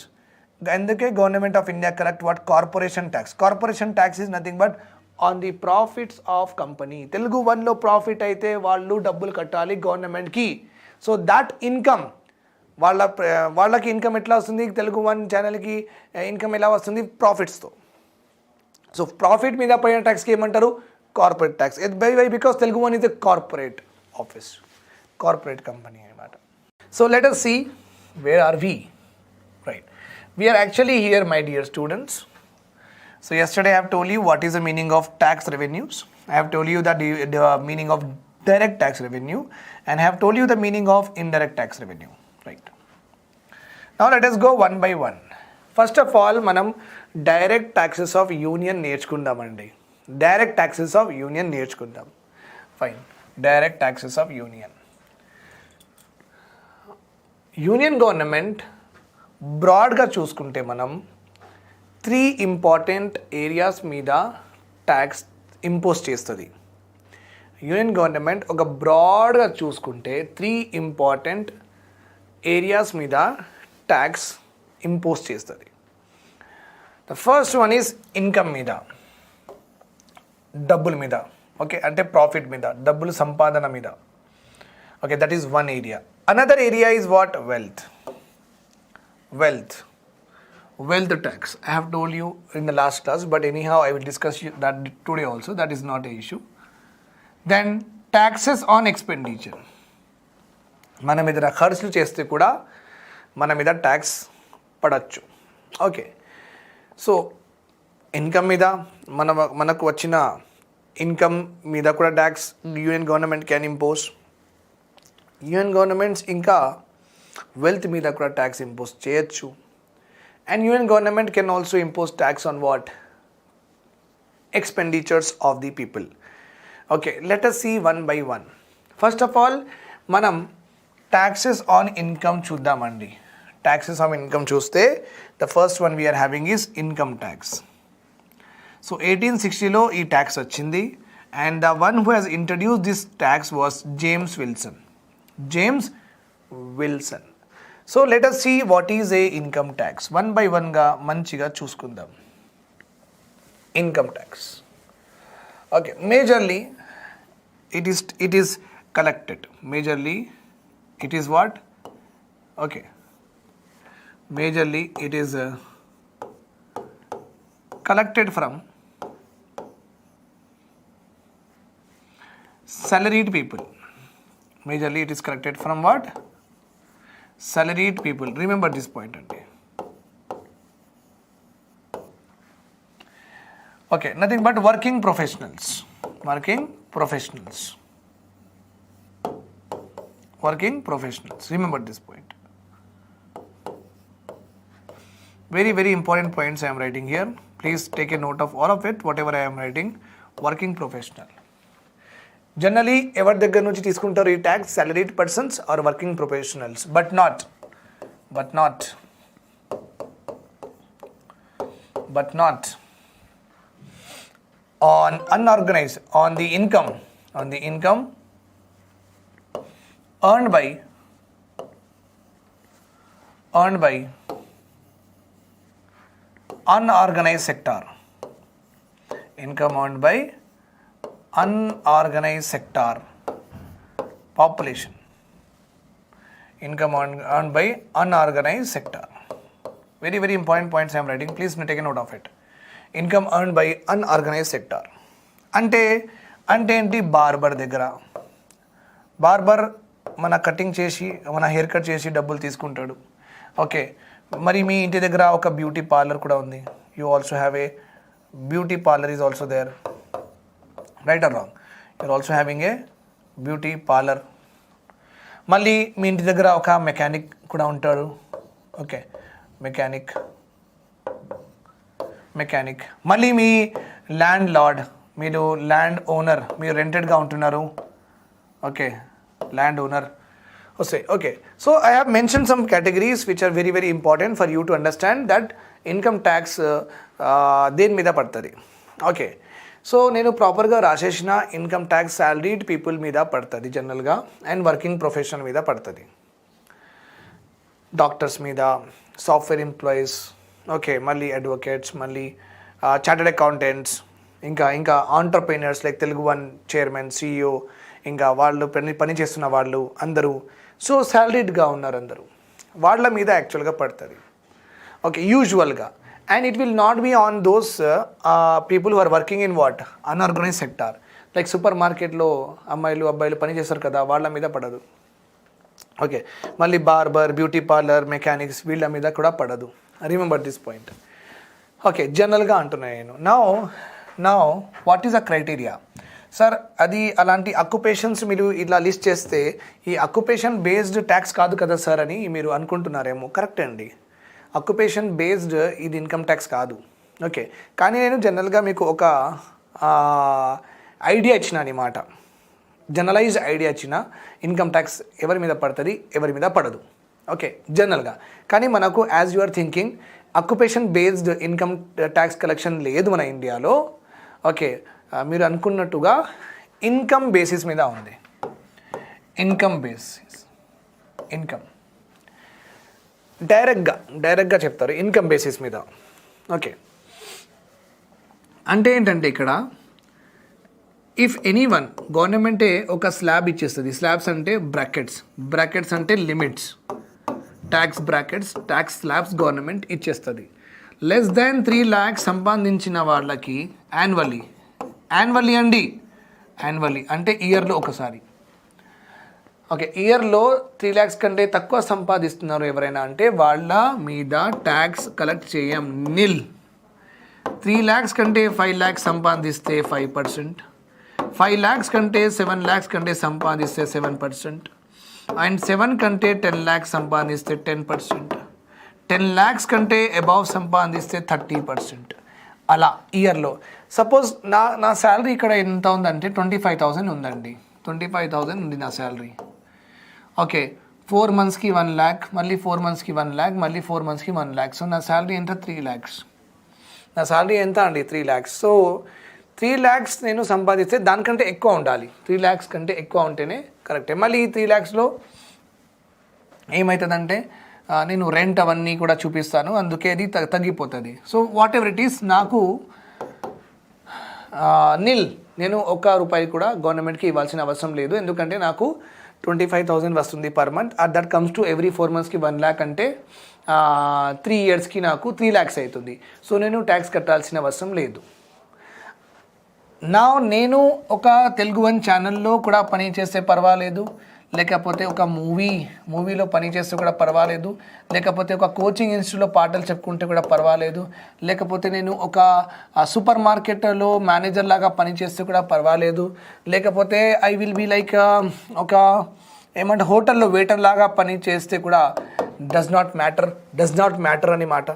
అందుకే government of India collect what? Corporation tax. Corporation tax is nothing but on the profits of company. Telugu వన్లో profit అయితే వాళ్ళు డబ్బులు కట్టాలి గవర్నమెంట్కి. So that income వాళ్ళకి income ఎట్లా వస్తుంది? తెలుగు వన్ ఛానల్కి ఇన్కమ్ ఎలా వస్తుంది? ప్రాఫిట్స్తో. సో ప్రాఫిట్ మీద పడిన ట్యాక్స్కి ఏమంటారు? Corporate tax. Because Telugu one is a corporate office, corporate company అనమాట. So let us see where are we, right? We are actually here, my dear students. So yesterday I have told you what is the meaning of tax revenues. I have told you that the meaning of direct tax revenue, and I have told you the meaning of indirect tax revenue, right? Now let us go one by one. First of all, manam direct taxes of union నేర్చుకుందామండి. Direct taxes of union నేర్చుకుందాం. Fine. Direct taxes of union. Union government బ్రాడ్గా చూసుకుంటే మనం 3 important areas మీద tax impose చేస్తుంది. Union government ఒక బ్రాడ్గా చూసుకుంటే 3 important areas మీద ట్యాక్స్ ఇంపోజ్ చేస్తుంది. The first one is income మీద, డబ్బుల మీద. ఓకే, అంటే ప్రాఫిట్ మీద, డబ్బులు సంపాదన మీద. Okay, that is one area. Another area is what? Wealth tax. I have told you in the last class, but anyhow I will discuss that today also. That is not an issue. Then taxes on expenditure. మన మీద ఖర్చులు చేస్తే కూడా మన మీద tax పడచ్చు. Okay, so income మీద మనకు వచ్చిన ఇన్కమ్ మీద కూడా tax union government can impose. Union governments ఇంకా వెల్త్ మీద కూడా ట్యాక్స్ ఇంపోజ్ చేయొచ్చు. And union government can also impose tax on what? Expenditures of the people. Okay, let us see one by one. First of all మనం taxes on income చూద్దామండి. Taxes on income చూస్తే the first one we are having is income tax. So 1860లో ఈ tax వచ్చింది. And the one who has introduce this tax was James Wilson. So let us see what is a income tax. One by వన్గా మంచిగా చూసుకుందాం. Income tax, okay, majorly it is collected. Majorly it is what? Okay, majorly it is collected from salaried people. Majorly it is collected from what? Salaried people. Remember this point only. Okay, nothing but working professionals. Remember this point. Very, very important points I am writing here. Please take a note of all of it, whatever I am writing. Working professional. Generally, ఎవరి దగ్గర నుంచి తీసుకుంటారు ఈ tax? salaried persons or working professionals, but not on unorganized, on the income earned by unorganized sector. Income earned by unorganized sector population. Income earned by unorganized sector. Very, very important points I am writing. Please take a note of it. Income earned by unorganised sector అంటే ఏంటి? Barber మన cutting చేసి, మన hair cut చేసి డబ్బులు తీసుకుంటాడు. Okay, మరి మీ ఇంటి దగ్గర ఒక బ్యూటీ పార్లర్ కూడా ఉంది. You also have a beauty parlour is also there, right or wrong? You are also having a beauty parlour. మళ్ళీ మీ ఇంటి దగ్గర ఒక మెకానిక్ కూడా ఉంటాడు. Okay, mechanic. మళ్ళీ మీ ల్యాండ్ లార్డ్, మీరు ల్యాండ్ ఓనర్, మీరు రెంటెడ్గా ఉంటున్నారు. ఓకే, ల్యాండ్ ఓనర్ వస్తాయి. Okay, so I have mention some categories which are very, very important for you to understand that income tax దేని మీద పడుతుంది. ఓకే, సో నేను ప్రాపర్గా రాసేసిన ఇన్కమ్ ట్యాక్స్ సాలరీడ్ పీపుల్ మీద పడుతుంది జనరల్గా, అండ్ వర్కింగ్ ప్రొఫెషన్ మీద పడుతుంది. డాక్టర్స్ మీద, సాఫ్ట్వేర్ ఎంప్లాయీస్, ఓకే, మళ్ళీ అడ్వకేట్స్, మళ్ళీ చార్టెడ్ అకౌంటెంట్స్, ఇంకా entrepreneurs like Telugu one chairman, CEO, ఇంకా వాళ్ళు పని చేస్తున్న వాళ్ళు అందరూ. సో సాలరీడ్గా ఉన్నారు అందరూ, వాళ్ళ మీద యాక్చువల్గా పడుతుంది. ఓకే, యూజువల్గా. And it will not be on those people who are working in what? Unorganise sector. Like super మార్కెట్లో అబ్బాయిలు పని చేస్తారు కదా, వాళ్ళ మీద పడదు. ఓకే, మళ్ళీ బార్బర్, బ్యూటీ పార్లర్, మెకానిక్స్, వీళ్ళ మీద కూడా పడదు. Remember this point. ఓకే, జనరల్గా అంటున్నాను నేను. Now what is the criteria? Sir, అది అలాంటి అక్యుపేషన్స్ మీరు ఇలా లిస్ట్ చేస్తే ఈ అక్యుపేషన్ బేస్డ్ ట్యాక్స్ కాదు కదా సార్ అని మీరు అనుకుంటున్నారేమో. కరెక్ట్ అండి, అక్యుపేషన్ బేస్డ్ ఇది ఇన్కమ్ ట్యాక్స్ కాదు. ఓకే, కానీ నేను జనరల్గా మీకు ఒక ఐడియా ఇచ్చిన అనమాట, జనరలైజ్ ఐడియా ఇచ్చిన. ఇన్కమ్ ట్యాక్స్ ఎవరి మీద పడుతుంది, ఎవరి మీద పడదు. ఓకే, జనరల్గా. కానీ మనకు as you are thinking occupation based income tax collection లేదు మన ఇండియాలో. ఓకే, మీరు అనుకున్నట్టుగా ఇన్కమ్ బేసిస్ మీద ఉంది. ఇన్కమ్ డైరెక్ట్గా చెప్తారు ఇన్కమ్ బేసిస్ మీద. ఓకే, అంటే ఏంటంటే ఇక్కడ ఇఫ్ ఎనీ వన్, గవర్నమెంటే ఒక స్లాబ్ ఇచ్చేస్తుంది. స్లాబ్స్ అంటే బ్రాకెట్స్ అంటే limits. Tax brackets, tax slabs government ఇచ్చేస్తుంది. లెస్ దాన్ 3 lakhs సంపాదించిన వాళ్ళకి యాన్యువల్లీ అంటే ఇయర్లో ఒకసారి. ఓకే, ఇయర్లో 3 lakhs కంటే తక్కువ సంపాదిస్తున్నారు ఎవరైనా అంటే వాళ్ళ మీద ట్యాక్స్ కలెక్ట్ చేయం. 3 lakhs కంటే 5 lakhs సంపాదిస్తే 5%, 5 lakhs కంటే 7 lakhs కంటే సంపాదిస్తే 7%, అండ్ 7 కంటే 10 lakhs సంపాదిస్తే 10%, 10 lakhs కంటే అబౌవ్ సంపాదిస్తే 30%. అలా ఇయర్లో సపోజ్ నా శాలరీ ఇక్కడ ఎంత ఉందంటే 25,000 ఉందండి. 25,000 ఉంది నా శాలరీ. ఓకే, 4 monthsకి 1 lakh, మళ్ళీ 4 monthsకి 1 lakh, మళ్ళీ 4 monthsకి 1 lakh. సో నా శాలరీ ఎంత? 3 lakhs. నా శాలరీ ఎంత అండి? 3 lakhs. సో 3 lakhs నేను సంపాదిస్తే దానికంటే ఎక్కువ ఉండాలి. 3 lakhs కంటే ఎక్కువ ఉంటేనే కరెక్టే. మళ్ళీ ఈ 3 lakhsలో ఏమవుతుందంటే నేను రెంట్ అవన్నీ కూడా చూపిస్తాను, అందుకే అది తగ్గిపోతుంది. So whatever it is, నాకు నేను 1 రూపాయి కూడా గవర్నమెంట్కి ఇవ్వాల్సిన అవసరం లేదు. ఎందుకంటే నాకు 25,000 వస్తుంది per month. That comes to every 4 monthsకి 1 lakh అంటే 3 yearsకి నాకు 3 lakhs అవుతుంది. సో నేను ట్యాక్స్ కట్టాల్సిన అవసరం లేదు. నేను ఒక తెలుగు వన్ ఛానల్లో కూడా పని చేస్తే పర్వాలేదు, లేకపోతే ఒక మూవీలో పని చేస్తే కూడా పర్వాలేదు, లేకపోతే ఒక కోచింగ్ ఇన్స్టిట్యూట్లో పాటలు చెప్పుకుంటే కూడా పర్వాలేదు, లేకపోతే నేను ఒక సూపర్ మార్కెట్లో మేనేజర్ లాగా పని చేస్తే కూడా పర్వాలేదు, లేకపోతే ఐ విల్ బీ లైక్ ఒక ఏమంటే హోటల్లో వెయిటర్ లాగా పని చేస్తే కూడా డస్ నాట్ మ్యాటర్ అని మాట.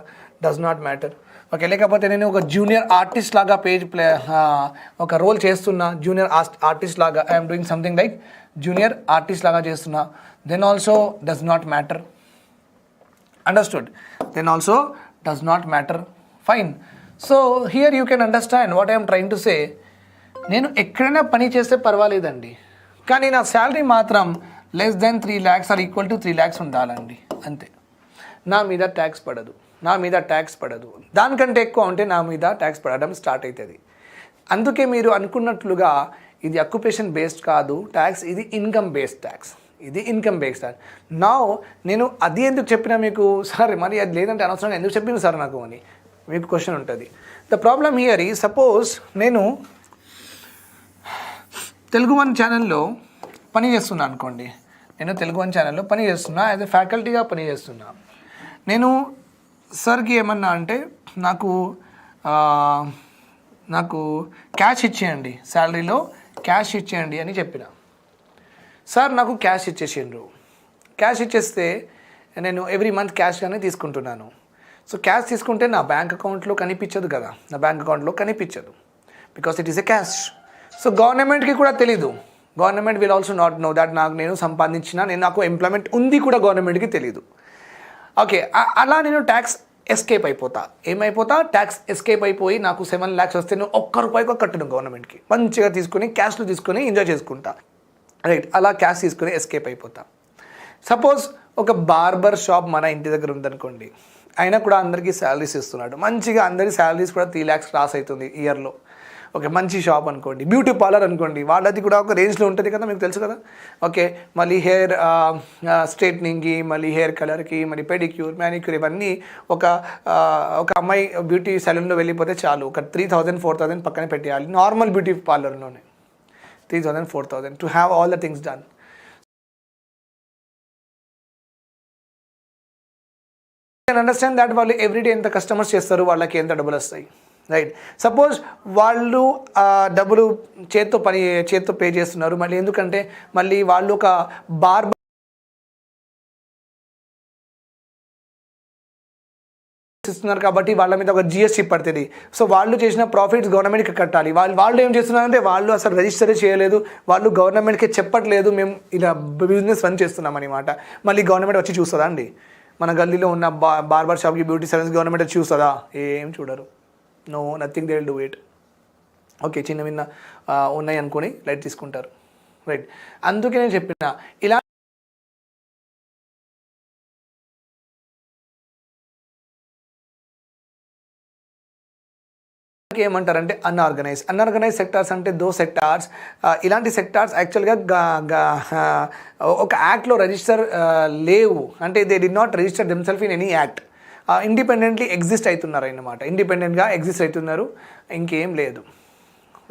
Does not matter. ఓకే, లేకపోతే నేను ఒక జూనియర్ ఆర్టిస్ట్ లాగా ఒక రోల్ చేస్తున్నా, జూనియర్ ఆర్టిస్ట్ లాగా I'm doing something like junior artist లాగా చేస్తున్నా, then also does not matter. Understood? Then also does not matter. Fine. So here you can understand what I'm trying to say. నేను ఎక్కడైనా పని చేస్తే పర్వాలేదండి, కానీ నా శాలరీ మాత్రం less than 3 lakhs or equal to 3 lakhs ఉండాలండి, అంతే. నా మీద ట్యాక్స్ పడదు. దానికంటే ఎక్కువ ఉంటే నా మీద ట్యాక్స్ పడడం స్టార్ట్ అవుతుంది. అందుకే మీరు అనుకున్నట్లుగా ఇది అక్యుపేషన్ బేస్డ్ కాదు ట్యాక్స్, ఇది ఇన్కమ్ బేస్డ్ ట్యాక్స్. నేను అది ఎందుకు చెప్పినా మీకు, సార్ మరి అది లేదంటే అనవసరంగా ఎందుకు చెప్పిన సార్ నాకు అని మీకు క్వశ్చన్ ఉంటుంది. ద ప్రాబ్లమ్ హియర్ ఈ, సపోజ్ నేను తెలుగు వన్ ఛానల్లో పని చేస్తున్నా అనుకోండి. యాజ్ ఎ ఫ్యాకల్టీగా పని చేస్తున్నా. నేను సార్కి ఏమన్నా అంటే నాకు క్యాష్ ఇచ్చేయండి, శాలరీలో క్యాష్ ఇచ్చేయండి అని చెప్పిన. సార్ నాకు క్యాష్ ఇచ్చేసిండ్రు. క్యాష్ ఇచ్చేస్తే నేను ఎవ్రీ మంత్ క్యాష్గానే తీసుకుంటున్నాను. సో క్యాష్ తీసుకుంటే నా బ్యాంక్ అకౌంట్లో కనిపించదు కదా, because it is a cash. So గవర్నమెంట్కి కూడా తెలీదు. Government will also not know that నేను సంపాదించిన, నాకు ఎంప్లాయ్మెంట్ ఉంది కూడా గవర్నమెంట్కి తెలీదు. ఓకే, అలా నేను ట్యాక్స్ ఎస్కేప్ అయిపోతా. ట్యాక్స్ ఎస్కేప్ అయిపోయి నాకు 7 lakhs వస్తే నేను 1 రూపాయి కూడా కట్టను గవర్నమెంట్కి. మంచిగా క్యాష్లో తీసుకొని ఎంజాయ్ చేసుకుంటా. రైట్, అలా క్యాష్ తీసుకొని ఎస్కేప్ అయిపోతా. సపోజ్ ఒక బార్బర్ షాప్ మన ఇంటి దగ్గర ఉందనుకోండి, అయినా కూడా అందరికీ శాలరీస్ ఇస్తున్నాడు. మంచిగా అందరి శాలరీస్ కూడా 3 lakhs క్రాస్ అవుతుంది ఇయర్లో. ఓకే, మంచి షాప్ అనుకోండి, బ్యూటీ పార్లర్ అనుకోండి, వాళ్ళది కూడా ఒక రేంజ్లో ఉంటుంది కదా, మీకు తెలుసు కదా. ఓకే, మళ్ళీ హెయిర్ స్ట్రైట్నింగ్కి, మళ్ళీ హెయిర్ కలర్కి, మళ్ళీ పెడిక్యూర్, మ్యానిక్యూర్, ఇవన్నీ ఒక అమ్మాయి బ్యూటీ సెలూన్లో వెళ్ళిపోతే చాలు, ఒక 3,000 4,000 పక్కన పెట్టేయాలి. నార్మల్ బ్యూటీ పార్లర్లోనే 3,000 4,000 to have all the things done. Can understand that వాళ్ళు ఎవ్రీడే ఎంత కస్టమర్స్ చేస్తారు, వాళ్ళకి ఎంత డబ్బులు వస్తాయి. రైట్, సపోజ్ వాళ్ళు డబ్బులు చేత్తో పే చేస్తున్నారు. మళ్ళీ ఎందుకంటే మళ్ళీ వాళ్ళు ఒక బార్బర్ ఇస్తున్నారు కాబట్టి వాళ్ళ మీద ఒక జిఎస్టీ పడుతుంది. సో వాళ్ళు చేసిన ప్రాఫిట్స్ గవర్నమెంట్కి కట్టాలి. వాళ్ళు ఏం చేస్తున్నారంటే వాళ్ళు అసలు రిజిస్టర్ చేయలేదు, వాళ్ళు గవర్నమెంట్కి చెప్పట్లేదు మేము ఇలా బిజినెస్ రన్ చేస్తున్నాం అనమాట. మళ్ళీ గవర్నమెంట్ వచ్చి చూస్తుందా అండి? మన గల్లీలో ఉన్న బార్బర్ షాప్కి, బ్యూటీ సెలూన్స్ గవర్నమెంట్ వచ్చి చూస్తుందా? ఏం చూడరు. No, nothing, they will do it. Okay, చిన్న ఉన్నాయి అనుకొని లైట్ తీసుకుంటారు. రైట్, అందుకే నేను చెప్పిన ఇలా ఏమంటారంటే అన్ఆర్గనైజ్ సెక్టార్స్ అంటే సెక్టార్స్. ఇలాంటి సెక్టార్స్ యాక్చువల్గా ఒక యాక్ట్లో రిజిస్టర్ లేవు, అంటే they did not register themself in any act. ఇండిపెండెంట్గా ఎగ్జిస్ట్ అవుతున్నారు, ఇంకేం లేదు.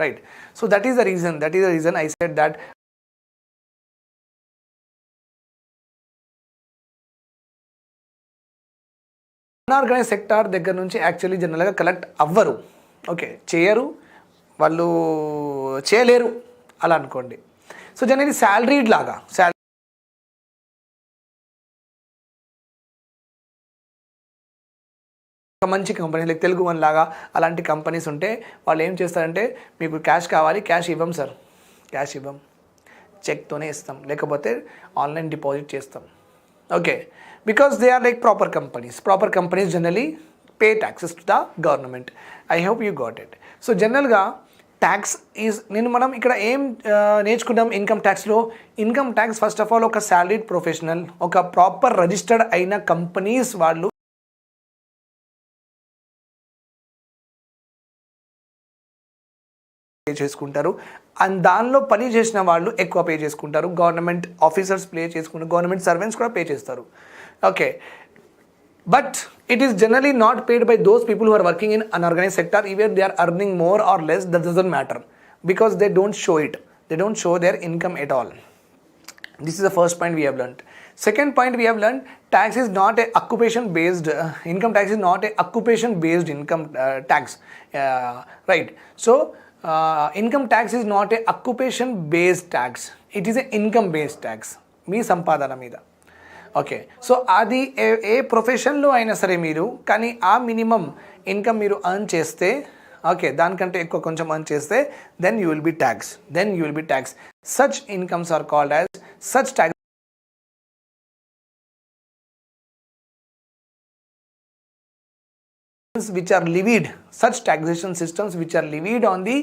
Right, so that is the reason I said that unorganised sector దగ్గర నుంచి యాక్చువల్లీ జనరల్గా కలెక్ట్ అవ్వరు. ఓకే, చేయరు, వాళ్ళు చేయలేరు అలా అనుకోండి. సో జనరల్లీ శాలరీడ్ లాగా మంచి కంపెనీ లైక్ తెలుగు వన్ లాగా అలాంటి కంపెనీస్ ఉంటే వాళ్ళు ఏం చేస్తారంటే, మీకు క్యాష్ కావాలి, క్యాష్ ఇవ్వం సార్, క్యాష్ ఇవ్వం, చెక్తోనే ఇస్తాం, లేకపోతే ఆన్లైన్ డిపాజిట్ చేస్తాం. Okay, because they are like proper companies generally pay taxes to the government. I hope you got it. So జనరల్గా ట్యాక్స్ ఈజ్ మనం ఇక్కడ ఏం నేర్చుకుంటాం ఇన్కమ్ ట్యాక్స్లో. Income tax first of all ఒక శాలరీడ్ ప్రొఫెషనల్, ఒక proper registered అయిన companies వాళ్ళు పే చేసుకుంటారు, అండ్ దానిలో పని చేసిన వాళ్ళు ఎక్కువ పే చేసుకుంటారు. గవర్నమెంట్ ఆఫీసర్స్ పే చేసుకుంటారు, గవర్నమెంట్ సర్వెంట్స్ కూడా పే చేస్తారు. Okay, but it is generally not paid by those people who are working in unorganized sector. Even they are earning more or less, that doesn't matter, because they don't show it, they don't show their income at all. This is the first point we have learned. Second point we have learned, tax is not a occupation based income tax is not a occupation based income tax, right? So income tax is not a occupation based tax, it is a income based tax, మీ సంపాదన మీద. Okay, so అది ఏ ప్రొఫెషన్లో అయినా సరే మీరు కానీ ఆ minimum income మీరు ఎర్న్ చేస్తే, ఓకే, దానికంటే ఎక్కువ కొంచెం ఎర్న్ చేస్తే then you will be tax. Such incomes are called as such tax which are levied, such taxation systems which are levied on the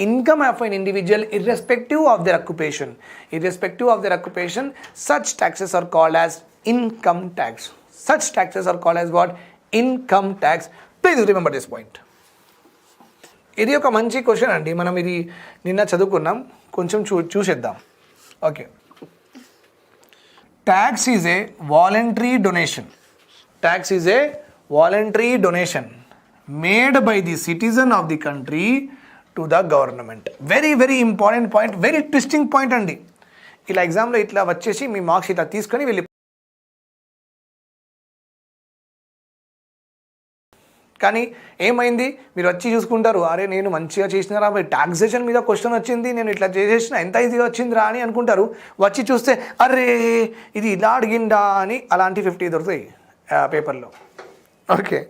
income of an individual irrespective of their occupation. Such taxes are called as income tax. Such taxes are called as what? Income tax. Please remember this point. ఇది ఒక మంచి question అండి, మనం ఇది నిన్న చదువుకున్నాం, కొంచెం చూసేద్దాం. Okay, tax is a voluntary donation made by the citizen of the country to the government. Very very important point, very twisting point అండి. ఇలా ఎగ్జామ్లో ఇట్లా వచ్చేసి మీ మార్క్స్ ఇట్లా తీసుకొని వెళ్ళి, కానీ ఏమైంది, మీరు వచ్చి చూసుకుంటారు, అరే నేను మంచిగా చేసినారా, మరి టాక్సేషన్ మీద క్వశ్చన్ వచ్చింది, నేను ఇట్లా చేసేసిన, ఎంత ఈజీగా వచ్చిందిరా అని అనుకుంటారు. వచ్చి చూస్తే అరే ఇది ఇలా అడిగిందా అని అలాంటి 50 దొరుకుతాయి పేపర్లో. ఓకే,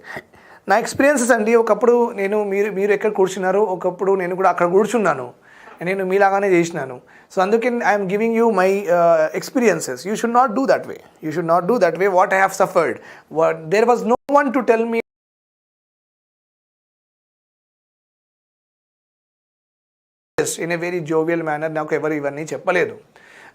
నా ఎక్స్పీరియన్సెస్ అండి. ఒకప్పుడు మీరు ఎక్కడ కూర్చున్నారు, ఒకప్పుడు నేను కూడా అక్కడ కూర్చున్నాను, నేను మీలాగానే చేసినాను. సో అందుకే I'm giving you my experiences. You should not do that way what I have suffered. There was no one to tell me in a very jovial manner. నాకు ఎవరు ఇవన్నీ చెప్పలేదు.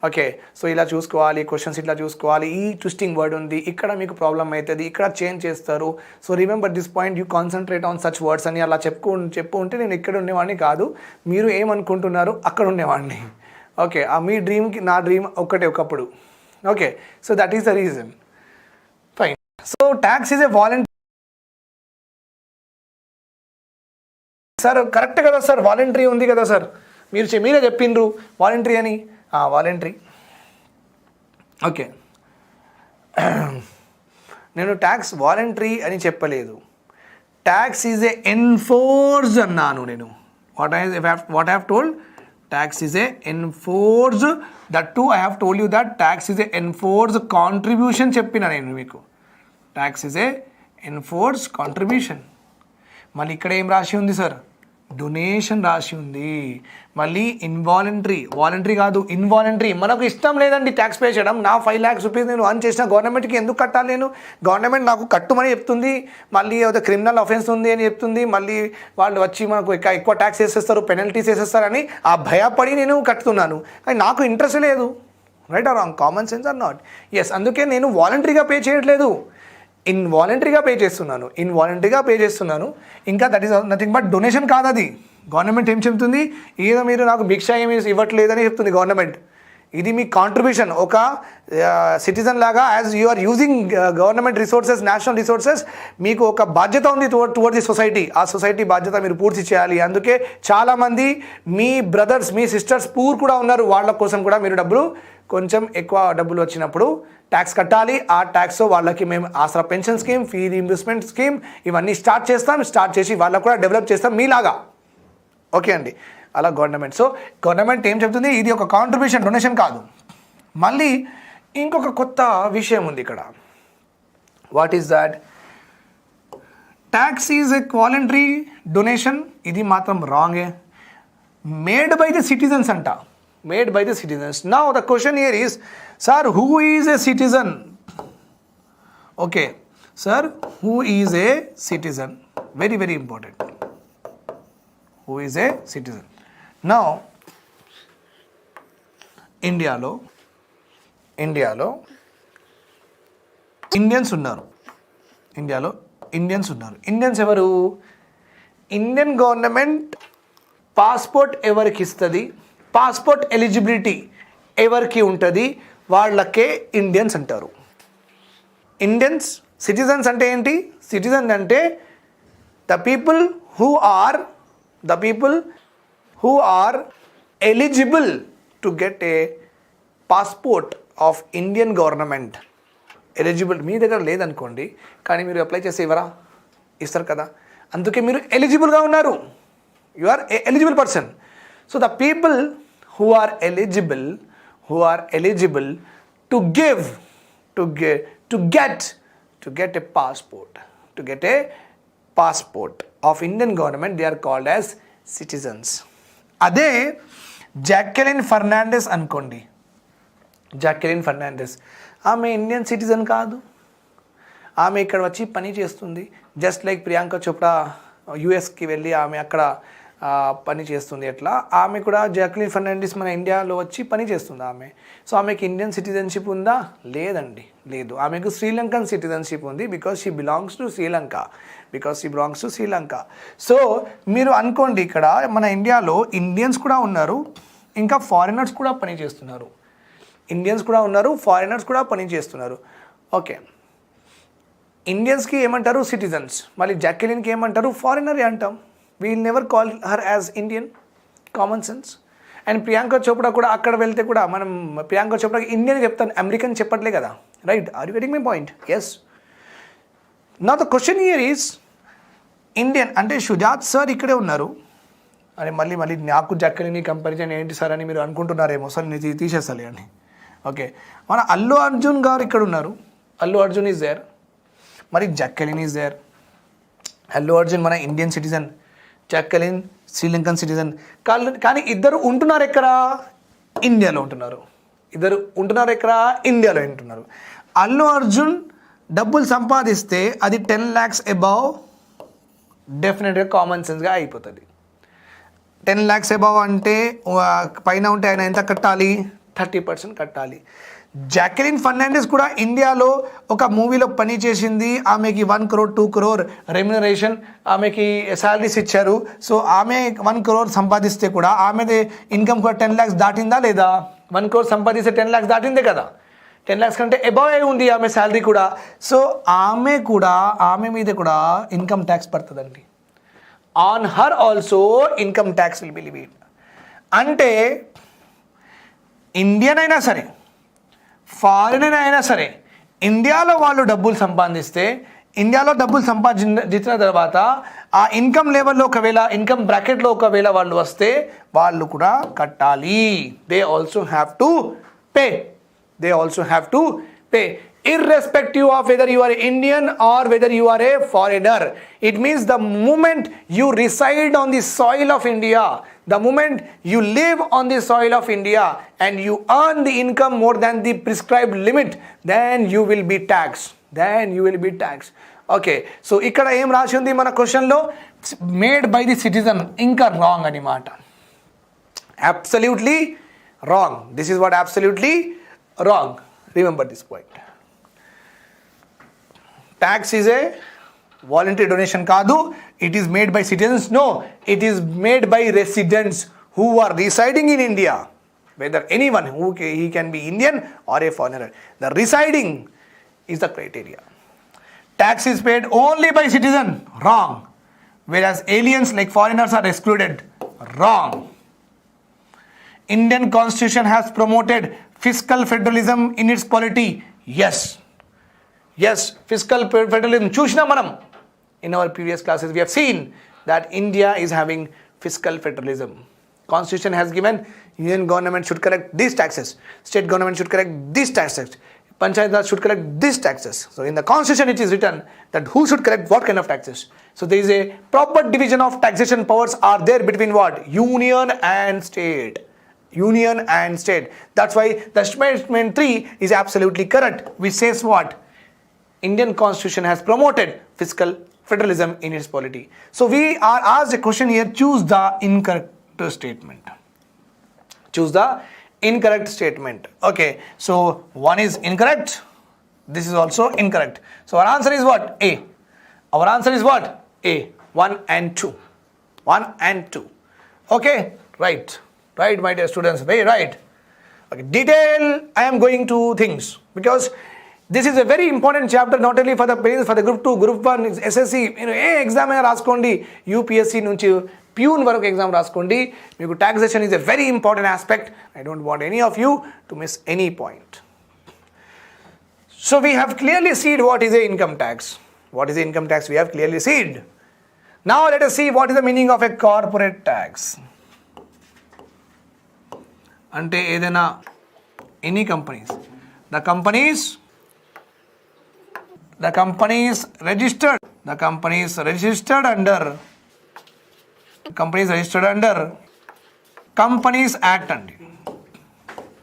ఓకే, సో ఇలా చూసుకోవాలి, క్వశ్చన్స్ ఇట్లా చూసుకోవాలి, ఈ ట్విస్టింగ్ వర్డ్ ఉంది, ఇక్కడ మీకు ప్రాబ్లం అవుతుంది, ఇక్కడ చేంజ్ చేస్తారు. So remember this point, you concentrate on such words అని అలా చెప్పు ఉంటే నేను ఇక్కడ ఉండేవాడిని కాదు, మీరు ఏమనుకుంటున్నారు అక్కడ ఉండేవాడిని. ఓకే, మీ డ్రీమ్కి నా డ్రీమ్ ఒకప్పుడు. Okay, so that is the reason. Fine. So tax is a voluntary. Sir correct కదా సార్, వాలంటరీ ఉంది కదా సార్, మీరే చెప్పిండ్రు వాలంటరీ అని. వాలంటరీ. ఓకే, నేను ట్యాక్స్ వాలంటరీ అని చెప్పలేదు, ట్యాక్స్ ఈజ్ ఏ ఎన్ఫోర్స్ అన్నాను నేను. What I have told, tax is a enforce. That to I have told you that tax is a enforce contribution చెప్పిన నేను మీకు. Tax is a enforce contribution. మళ్ళీ ఇక్కడ ఏం రాసి ఉంది సార్, డొనేషన్ రాసి ఉంది. మళ్ళీ వాలంటరీ కాదు, ఇన్వాలంటరీ. మనకు ఇష్టం లేదండి ట్యాక్స్ పే చేయడం. నా 5 lakhs రూపీస్ నేను అర్న్ చేసిన గవర్నమెంట్కి ఎందుకు కట్టాలి నేను? గవర్నమెంట్ నాకు కట్టుమని చెప్తుంది, మళ్ళీ ఏదో క్రిమినల్ అఫెన్స్ ఉంది అని చెప్తుంది, మళ్ళీ వాళ్ళు వచ్చి మనకు ఎక్కువ ట్యాక్స్ వేసేస్తారు, పెనల్టీస్ వేసేస్తారని ఆ భయపడి నేను కట్టుతున్నాను. కానీ నాకు ఇంట్రెస్ట్ లేదు. Right or wrong? Common sense or not? Yes, అందుకే నేను వాలంటరీగా పే చేయట్లేదు, ఇన్వాలంటరీగా పే చేస్తున్నాను. ఇంకా that is nothing but donation కాదు అది. గవర్నమెంట్ ఏం చెప్తుంది, ఏదో మీరు నాకు భిక్ష ఏమి ఇవ్వట్లేదని చెప్తుంది గవర్నమెంట్. ఇది మీ కాంట్రిబ్యూషన్. ఒక సిటిజన్ లాగా as you are using government resources, national resources, మీకు ఒక బాధ్యత ఉంది టువర్డ్ ది సొసైటీ. ఆ సొసైటీ బాధ్యత మీరు పూర్తి చేయాలి. అందుకే చాలామంది మీ బ్రదర్స్, మీ సిస్టర్స్ పూర్ కూడా ఉన్నారు. వాళ్ళ కోసం కూడా మీరు కొంచెం ఎక్కువ డబ్బులు వచ్చినప్పుడు ట్యాక్స్ కట్టాలి. ఆ ట్యాక్స్ వాళ్ళకి మేము Aasara pension scheme, fee reimbursement scheme ఇవన్నీ స్టార్ట్ చేసి వాళ్ళకు కూడా డెవలప్ చేస్తాం మీలాగా. ఓకే అండి, అలా గవర్నమెంట్. సో గవర్నమెంట్ ఏం చెప్తుంది, ఇది ఒక కాంట్రిబ్యూషన్, డొనేషన్ కాదు. మళ్ళీ ఇంకొక కొత్త విషయం ఉంది ఇక్కడ. What is that? Tax is a voluntary donation. ఇది మాత్రం రాంగే. మేడ్ బై ది సిటిజన్స్ అంట. Made by the citizens. Now the question here is, sir who is a citizen? Okay sir, who is a citizen? Very very important. Who is a citizen? Now ఇండియాలో Indians ఉన్నారు. Indians ఎవరు? Indian government passport ఎవరికి ఇస్తుంది, passport eligibility ఎవరికి ఉంటుంది, వాళ్ళకే Indians అంటారు. Indians. Citizens అంటే ఏంటి? సిటిజన్ అంటే the people who are eligible to get a passport of Indian government. Eligible మీ దగ్గర లేదనుకోండి, కానీ మీరు అప్లై చేసి ఇస్తారు కదా, అందుకే మీరు ఎలిజిబుల్గా ఉన్నారు. You are eligible person. So the people who are eligible to get a passport of Indian government, they are called as citizens. అదే జాక్వెలిన్ ఫెర్నాండెస్ అనుకోండి. జాక్వెలిన్ ఫెర్నాండెస్ ఆమె ఇండియన్ సిటిజన్ కాదు. ఆమె ఇక్కడ వచ్చి పని చేస్తుంది. జస్ట్ లైక్ ప్రియాంక చోప్రా యుఎస్కి వెళ్ళి ఆమె అక్కడ పని చేస్తుంది. ఎట్లా ఆమె కూడా జాక్వెలిన్ ఫెర్నాండెస్ మన ఇండియాలో వచ్చి పని చేస్తుంది ఆమె. సో ఆమెకి ఇండియన్ సిటిజన్షిప్ ఉందా? లేదండి, లేదు. ఆమెకు శ్రీలంకన్ సిటిజన్షిప్ ఉంది. Because she belongs to Sri Lanka. So మీరు అనుకోండి, ఇక్కడ మన ఇండియాలో ఇండియన్స్ కూడా ఉన్నారు, ఇంకా ఫారినర్స్ కూడా పని చేస్తున్నారు. ఓకే, ఇండియన్స్కి ఏమంటారు? సిటిజన్స్. మళ్ళీ జాక్వెలిన్కి ఏమంటారు? ఫారినరే అంటాం. We'll never call her as Indian. Common sense. And Priyanka Chopra కూడా అక్కడ వెళ్తే కూడా మనం ప్రియాంక చోప్రాకి ఇండియన్ చెప్తాను, అమెరికన్ చెప్పట్లే కదా. Right? Are you getting my point? Yes. నా the question here is, Indian అంటే షుజాత్ సార్ ఇక్కడే ఉన్నారు అని మళ్ళీ నాకు జాక్వెలిన్ కంపారిజన్ ఏంటి సార్ అని మీరు అనుకుంటున్నారేమో. సార్ నేను తీసేస్తాలే అని. ఓకే, మన అల్లు అర్జున్ గారు ఇక్కడ ఉన్నారు. Allu Arjun is there. మరి Jacqueline is there. Allu Arjun మన Indian citizen, Jacqueline Sri Lankan citizen. కానీ ఇద్దరు ఉంటున్నారు ఎక్కడ? ఇండియాలో ఉంటున్నారు. అల్లు అర్జున్ డబ్బులు సంపాదిస్తే అది 10 lakhs అబౌవ్ డెఫినెట్గా కామన్ సెన్స్గా అయిపోతుంది. 10 lakhs అబౌవ్ అంటే పైన ఉంటే ఆయన ఎంత కట్టాలి? 30% కట్టాలి. జాక్వెలిన్ ఫెర్నాండెస్ కూడా ఇండియాలో ఒక మూవీలో పని చేసింది. ఆమెకి 1 crore 2 crore రెమ్యునరేషన్, ఆమెకి శాలరీస్ ఇచ్చారు. సో ఆమె 1 crore సంపాదిస్తే కూడా ఆమెది ఇన్కమ్ కూడా 10 lakhs దాటిందా లేదా? 1 crore సంపాదిస్తే 10 lakhs దాటిందే కదా. 10 lakhs కంటే అబౌవ్ ఉంది ఆమె శాలరీ కూడా. సో ఆమె మీద కూడా ఇన్కమ్ ట్యాక్స్ పడుతుందండి. On her also income tax will be levied. అంటే ఇండియన్ అయినా సరే, ఫారినర్ అయినా సరే, ఇండియాలో వాళ్ళు డబ్బులు సంపాదించిన తర్వాత ఆ ఇన్కమ్ లెవెల్లో ఒకవేళ ఇన్కమ్ బ్రాకెట్లో ఒకవేళ వాళ్ళు వస్తే వాళ్ళు కూడా కట్టాలి. They also have to pay irrespective of whether you are Indian or whether you are a foreigner. It means the moment you reside on the soil of India, the moment you live on the soil of India and you earn the income more than the prescribed limit, then you will be taxed. Okay, so ikkada em rashi undi mana question lo, made by the citizen. Inka wrong ani mata. Absolutely wrong. This is what absolutely wrong. Remember this point. Tax is a voluntary donation కాదు. It is made by citizens. No, it is made by residents who are residing in India. whether anyone he can be Indian or a foreigner. The residing is the criteria. Tax is paid only by citizen, wrong. Whereas aliens like foreigners are excluded, wrong. Indian constitution has promoted fiscal federalism in its polity, yes. Yes, fiscal federalism. Chushna manam. In our previous classes we have seen that India is having fiscal federalism. Constitution has given union government should collect these taxes, state government should collect these taxes, Panchayat Raj should collect these taxes. So in the constitution it is written that who should collect what kind of taxes. So there is a proper division of taxation powers are there between what? Union and state. Union and state. That's why the statement 3 is absolutely correct, which says what? Indian constitution has promoted fiscal federalism in its polity. So we are asked a question here, choose the incorrect statement. Choose the incorrect statement. Okay, so one is incorrect. This is also incorrect. So our answer is what? A. Our answer is what? A. 1 and 2. 1 and 2. Okay, right. Right, my dear students, very right. Okay, detail, I am going to things because this is a very important chapter not only for the parents, for the group 2, group 1, SSC, exam raskondi, UPSC nunchi Pune varaku exam raskondi. Meeku taxation is a very important aspect. I don't want any of you to miss any point. So we have clearly seen what is a income tax. What is the income tax? We have clearly seen. Now let us see what is the meaning of a corporate tax. Ante edana any companies. The companies registered under Companies Act and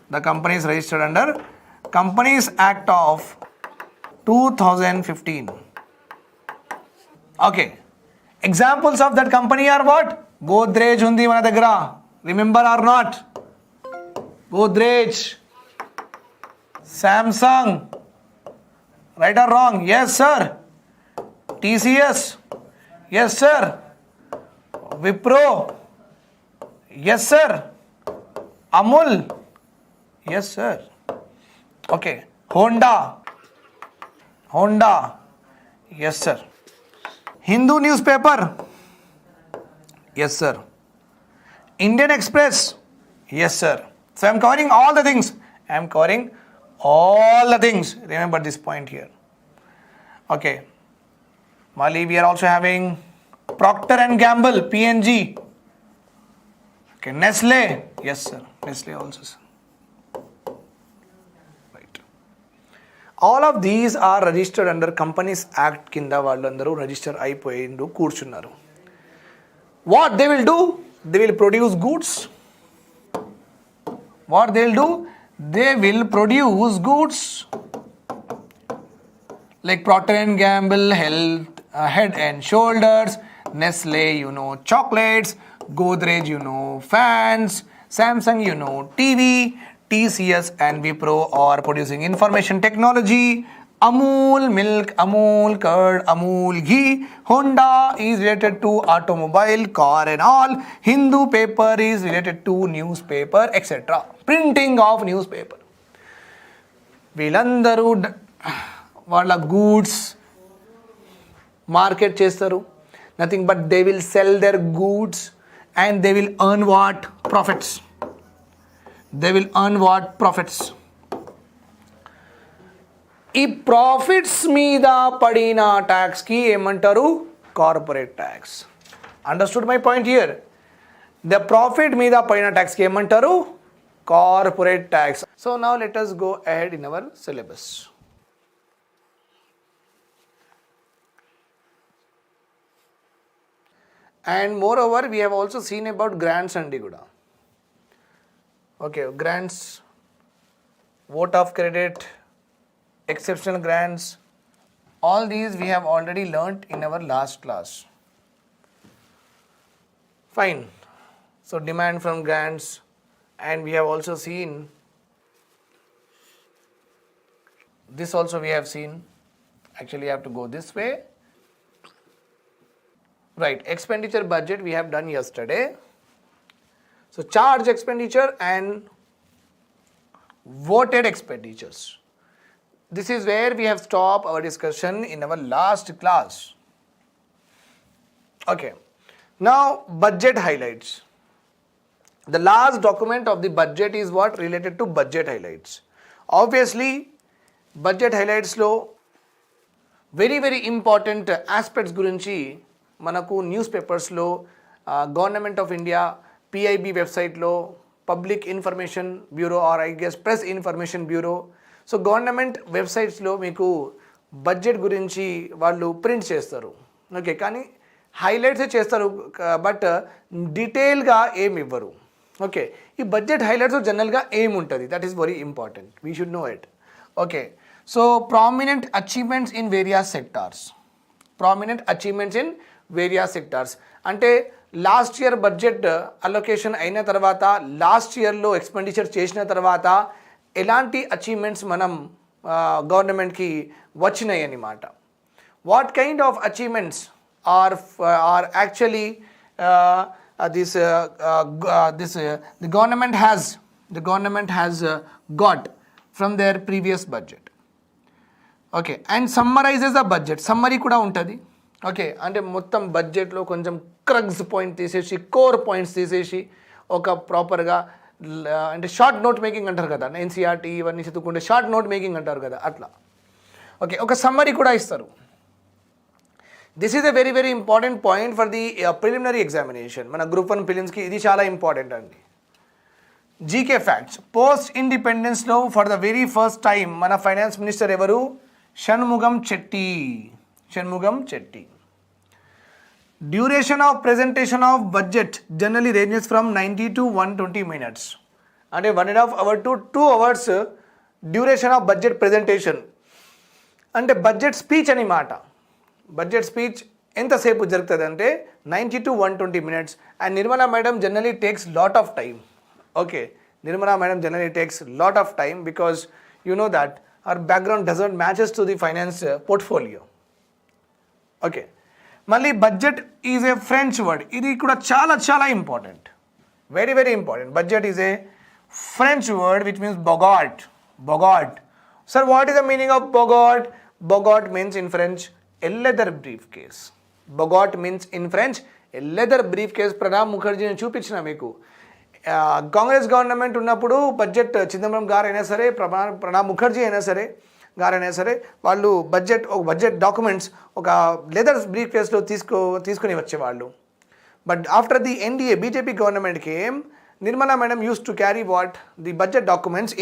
the companies registered under Companies Act of 2015. Okay. Examples of that company are what? Godrej undi mana daggara. Remember or not? Godrej, Samsung, right or wrong? Yes sir. TCS, yes sir. Wipro, yes sir. Amul, yes sir. Okay. Honda, yes sir. Hindu newspaper, yes sir. Indian Express, yes sir. So I am covering all the things. Remember this point here. Okay. Mali, we are also having Procter and Gamble, PNG. Okay. Nestle, yes sir. Nestle also, sir. Right. All of these are registered under Companies Act kinda vallandaru register ayipoyindu kurchunnaru. What they will do? They will produce goods. What they will do? They will produce goods like Procter and Gamble, Head and Shoulders, Nestle, chocolates, Godrej, fans, Samsung, TV, TCS and Wipro are producing information technology, Amul milk, Amul curd, Amul ghee, Honda is related to automobile, car and all, Hindu paper is related to newspaper, etc. Printing of newspaper. వీళ్ళందరూ వాళ్ళ goods market చేస్తారు. Nothing but they will sell their goods and they will earn what? Profits. They will earn what? Profits. ఈ profits మీద పడిన tax కి ఏమంటారు? Corporate tax. Understood my point here? The profit మీద పడిన ట్యాక్స్ కి ఏమంటారు? Corporate tax. So now let us go ahead in our syllabus. And moreover, we have also seen about grants and kuda. Okay, grants, vote of credit, exceptional grants, all these we have already learnt in our last class. Fine. So demand from grants, and we have also seen this also we have seen. Actually I have to go this way. Right, expenditure budget we have done yesterday. So charge expenditure and voted expenditures. This is where we have stopped our discussion in our last class. Okay, now budget highlights. The last document of the budget is what? Related to budget highlights. Obviously, budget highlights lo very important aspects gurinchi manaku newspapers lo government of India PIB website lo public information bureau or I guess press information bureau so government websites lo meeku budget gurinchi వాళ్ళు print చేస్తారు okay కానీ highlights చేస్తారు but డీటెయిల్గా ఏమి ఇవ్వరు okay ఈ budget highlights జనరల్గా ఏమి ఉంటుంది that is very important we should know it okay so prominent achievements in various sectors prominent achievements in various sectors అంటే లాస్ట్ ఇయర్ బడ్జెట్ అలొకేషన్ అయిన తర్వాత లాస్ట్ ఇయర్లో ఎక్స్పెండిచర్ చేసిన తర్వాత ఎలాంటి అచీవ్మెంట్స్ మనం గవర్నమెంట్కి వచ్చినాయి అన్నమాట what kind of achievements are actually the government has got from their previous budget. Okay, and summarizes the budget. Summary kuda untadi. Okay, ante mottam budget lo koncham crux point తీసేసి core points తీసేసి ఒక proper గా అంటే short note making అంటారు కదా NCERT ఇవన్నీ చదువుకుంటే short note making అంటారు కదా అట్లా ఓకే ఒక సమ్మరీ కూడా ఇస్తారు. This is a very important point for the preliminary examination మన గ్రూప్ 1 ప్రిలిమ్స్కి ఇది చాలా ఇంపార్టెంట్ అండి. జీకే ఫ్యాక్ట్స్ పోస్ట్ ఇండిపెండెన్స్లో for the very first time మన ఫైనాన్స్ మినిస్టర్ ఎవరు Shanmugam Chetty. Duration of presentation of budget generally ranges from 90 to 120 minutes అంటే 1.5 hours to 2 hours duration of budget presentation అంటే బడ్జెట్ స్పీచ్ అని మాట. బడ్జెట్ స్పీచ్ ఎంతసేపు జరుగుతుంది అంటే 90 to 120 minutes and Nirmala madam generally takes lot of time. Okay Nirmala madam generally takes lot of time because you know that our background doesn't matches to the finance portfolio. Okay మళ్ళీ budget is a French word ఇది కూడా చాలా important very important. Budget is a French word which means bougette. Sir, what is the meaning of bogot? Bogot means in French a leather briefcase. Bogot means in French a leather briefcase. Pranab ముఖర్జీని చూపించిన మీకు Congress government ఉన్నప్పుడు budget Chidambaram గారైనా సరే ప్రణబ్ ముఖర్జీ అయినా సరే గారైనా సరే వాళ్ళు బడ్జెట్ డాక్యుమెంట్స్ ఒక లెదర్ బ్రీఫ్ కేస్లో తీసుకుని వచ్చేవాళ్ళు. But after the NDA BJP government came Nirmala madam used to carry what the budget documents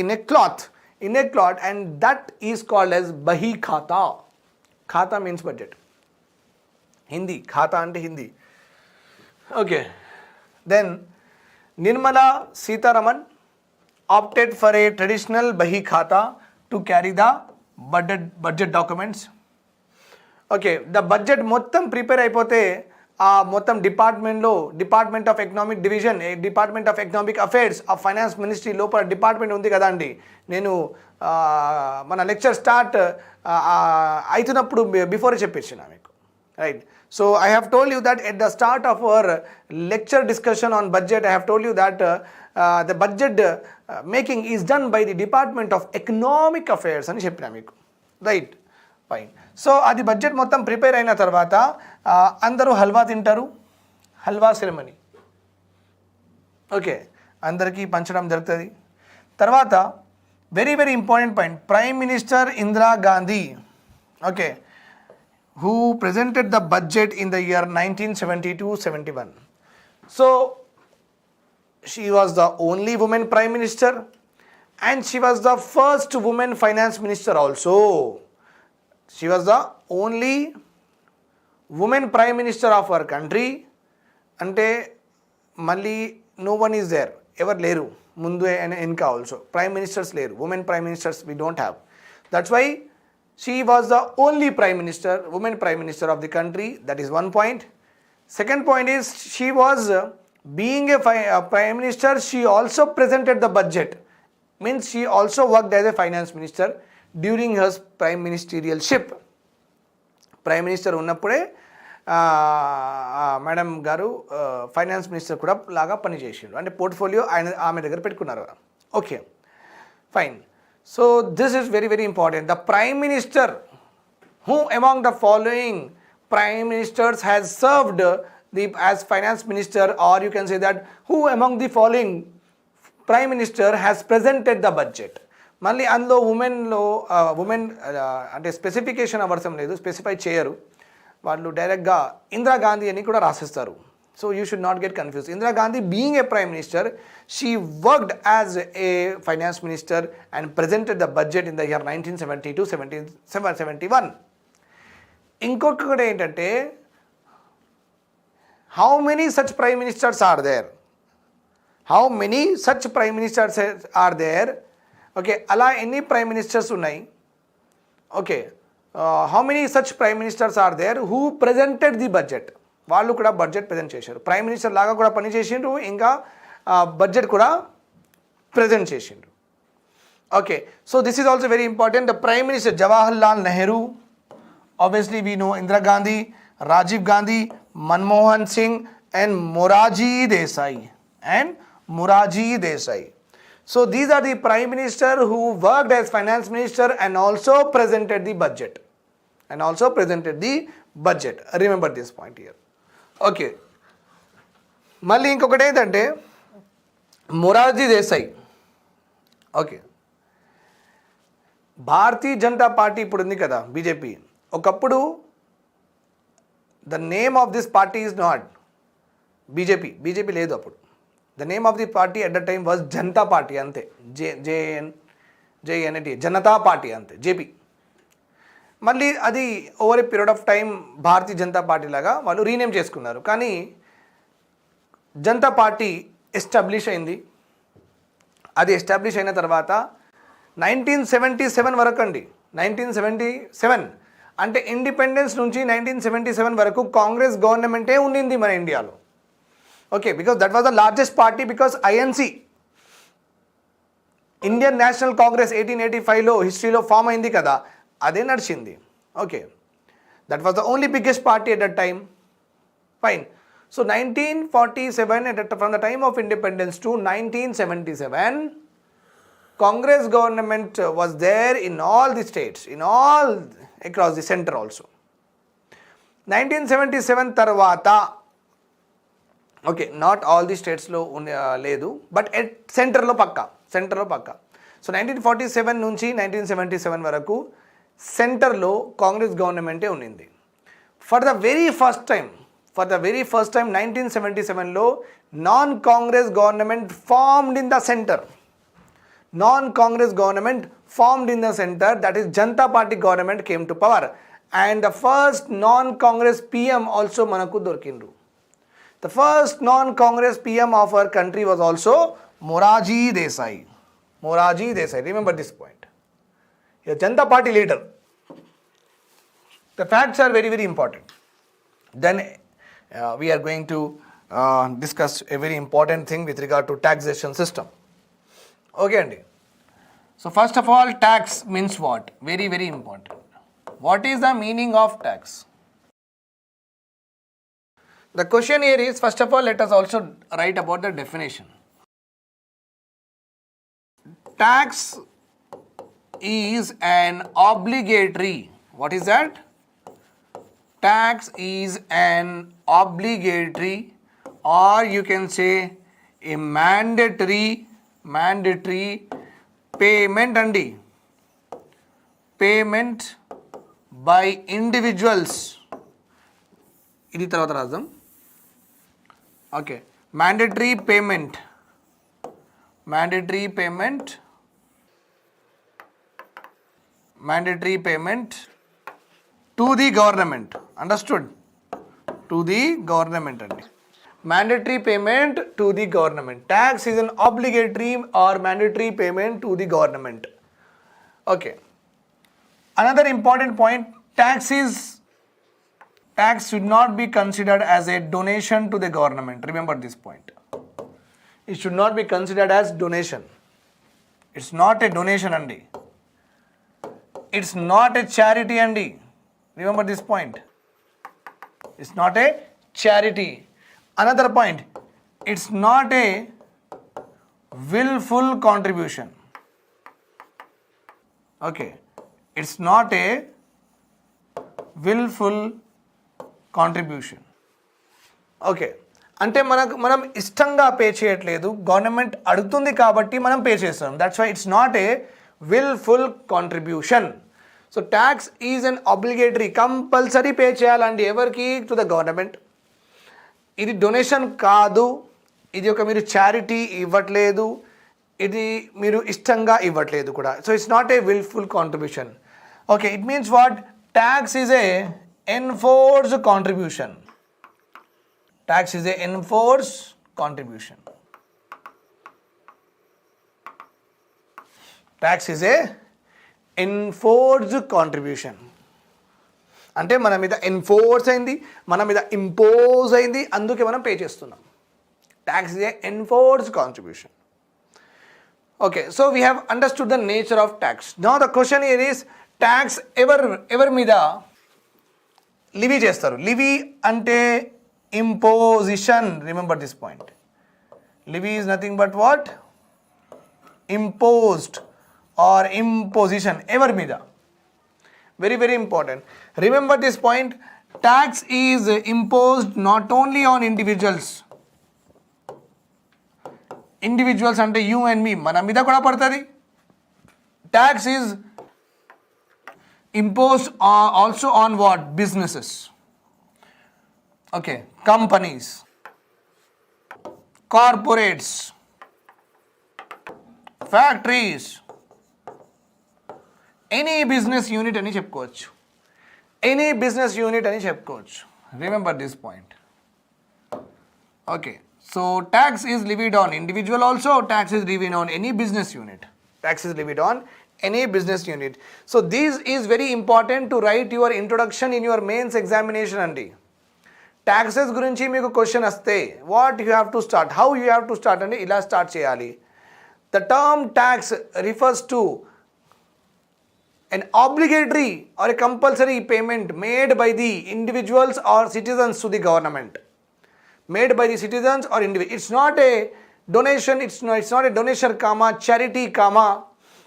in a cloth and that is called as bahi khata. Khata means budget. Hindi, khata ante Hindi. Okay. Then Nirmala Sitharaman opted for a traditional bahi khata to carry the budget documents. Okay, the budget మొత్తం prepare అయిపోతే ఆ మొత్తం department of economic division department of economic affairs ఆ finance ministry లోపల department ఉంది కదా అండి. నేను మన లెక్చర్ స్టార్ట్ అవుతున్నప్పుడు బిఫోరే చెప్పించిన మీకు right. So I have told you that at the start of our lecture discussion on budget I have told you that the budget making is done by the department of economic affairs అని చెప్పిన మీకు right fine. So అది budget మొత్తం prepare అయిన తర్వాత అందరూ హల్వా తింటారు. Halwa ceremony okay అందరికీ పంచడం జరుగుతుంది. తర్వాత very important point prime minister Indira Gandhi okay who presented the budget in the year 1972-71. So she was the only woman prime minister and she was the first woman finance minister also. She was the only woman prime minister of our country. Ante malli no one is there, ever leru mundu enka also prime ministers leru, women prime ministers we don't have. That's why she was the only prime minister, woman prime minister of the country. That is one point. Second point is she was being a prime minister, she also presented the budget. Means she also worked as a finance minister during her prime ministerialship. Prime minister ఉన్నప్పుడే madam గారు finance minister కూడా లాగా పనిచేసిండు అంటే portfolio ఆమె దగ్గర పెట్టుకున్నారు. Okay Fine. So this is very, very important. The Prime Minister, who among the following Prime Ministers has served as Finance Minister, or you can say that who among the following Prime Minister has presented the budget? మళ్ళీ అందులో women అంటే specification అవసరం లేదు, specify చేయరు వాళ్ళు, డైరెక్ట్గా ఇందిరాగాంధీ అని కూడా రాసిస్తారు. So you should not get confuse. Indira Gandhi being a prime minister, she worked as a finance minister and presented the budget in the year 1970-71. ఇంకొకటి ఏంటంటే, how many such prime ministers are there? How many such prime ministers are there? Okay, అలా ఎన్ని prime ministers ఉన్నాయి? Okay, how many such prime ministers are there who presented the budget? వాళ్ళు కూడా budget present చేశారు. Prime minister లాగా కూడా పని చేసిండ్రు, ఇంకా బడ్జెట్ కూడా ప్రజెంట్ చేసిండ్రు. Okay, so this is also very important. The prime minister Jawaharlal Nehru, obviously we know Indira Gandhi, Rajiv Gandhi, Manmohan Singh and Morarji Desai. So these are the prime minister who worked as finance minister and also presented the budget. Remember this point here. Okay, మళ్ళీ ఇంకొకటి ఏంటంటే Morarji Desai. Okay, Bharatiya Janata party ఇప్పుడు ఉంది కదా, BJP. ఒకప్పుడు the name of this party is not BJP లేదు అప్పుడు. The name of the party at the time was Janata party, అంతే. జేఎన్టీ జనతా పార్టీ, అంతే, జేపీ. మళ్ళీ అది over a period of time Bharatiya Janata party లాగా వాళ్ళు రీనేమ్ చేసుకున్నారు. కానీ జనతా పార్టీ ఎస్టాబ్లిష్ అయింది. అది ఎస్టాబ్లిష్ అయిన తర్వాత 1977 వరకు అండి, 1977 అంటే ఇండిపెండెన్స్ నుంచి 1977 వరకు కాంగ్రెస్ గవర్నమెంటే ఉండింది మన ఇండియాలో. Okay, because that was the largest party, because INC, Indian National Congress 1885లో హిస్టరీలో ఫామ్ అయింది కదా, అదే నడిచింది. Okay, that was the only biggest party at that time. Fine. So 1947, from the time of independence to 1977, Congress government was there in all the states, across the center also. 1977 తర్వాత, okay, not all the స్టేట్స్లో లేదు, but సెంటర్లో పక్కా. So 1947 నుంచి 1977 వరకు సెంటర్లో కాంగ్రెస్ గవర్నమెంటే ఉండింది. For the very first time 1977లో non Congress government formed in the centre. That is Janata Party government came to power, and the first non-Congress PM also manaku dorkindru. The first non-Congress PM of our country was also Morarji Desai. Remember this point. He is Janata Party leader. The facts are very, very important. Then we are going to discuss a very important thing with regard to taxation system. Okay, Andy. So first of all, tax means what? Very, very important. What is the meaning of tax? The question here is, first of all, let us also write about the definition. Tax is an obligatory. What is that? Tax is an obligatory, or you can say a mandatory payment by individuals. ఇది తర్వాత రాద్దాం. Okay, mandatory payment to the government. Understood? To the government అండి. Mandatory payment to the government. Tax is an obligatory or mandatory payment to the government. Okay. Another important point, tax should not be considered as a donation to the government. Remember this point. It should not be considered as donation. It's not a donation, andi. It's not a charity, andi. Remember this point. It's not a charity. Another point, it's not a willful contribution. Okay, it's not a willful contribution. Okay, అంటే మనం ఇష్టంగా pay చేయట్లేదు, government అడుగుతుంది కాబట్టి మనం pay చేస్తాం. That's why it's not a wilful contribution. So tax is an obligatory, compulsory pay చేయాలండి. ఎవరికి? To the government. ఇది డొనేషన్ కాదు, ఇది ఒక మీరు చారిటీ ఇవ్వట్లేదు, ఇది మీరు ఇష్టంగా ఇవ్వట్లేదు కూడా. So it's not a wilful contribution. Okay, it means what? Tax is a enforced contribution. Tax is a enforced contribution. Tax is a enforced contribution. అంటే మన మీద ఎన్ఫోర్స్ అయింది, మన మీద ఇంపోజ్ అయింది, అందుకే మనం పే చేస్తున్నాం. Tax is a enforced contribution. Okay, so we have understood the nature of tax. Now the question here is, tax ఎవరి మీద లివీ చేస్తారు? లివీ అంటే imposition. Remember this point. Levy is nothing but what? Imposed or imposition. Ever mida. Very, very important. Remember this point. Tax is imposed not only on individuals. Individuals ante you and me. Mana mida kuda padtadi. Tax is imposed also on what? Businesses. Okay, companies, corporates, factories, any business unit ani chepkochu. Any business unit ani chepkochu. Remember this point. Okay, so tax is levied on individual also, tax is levied on any business unit. Tax is levied on any business unit. So this is very important to write your introduction in your mains examination andi. Taxes గురించి మీకు question వస్తే what you have to start, how you have to start అంటే ఇలా start చేయాలి. The term tax refers to an obligatory or a compulsory payment made by the individuals or citizens to the government. Made by the citizens or individuals. It's not a donation, it's not a donation comma, charity comma.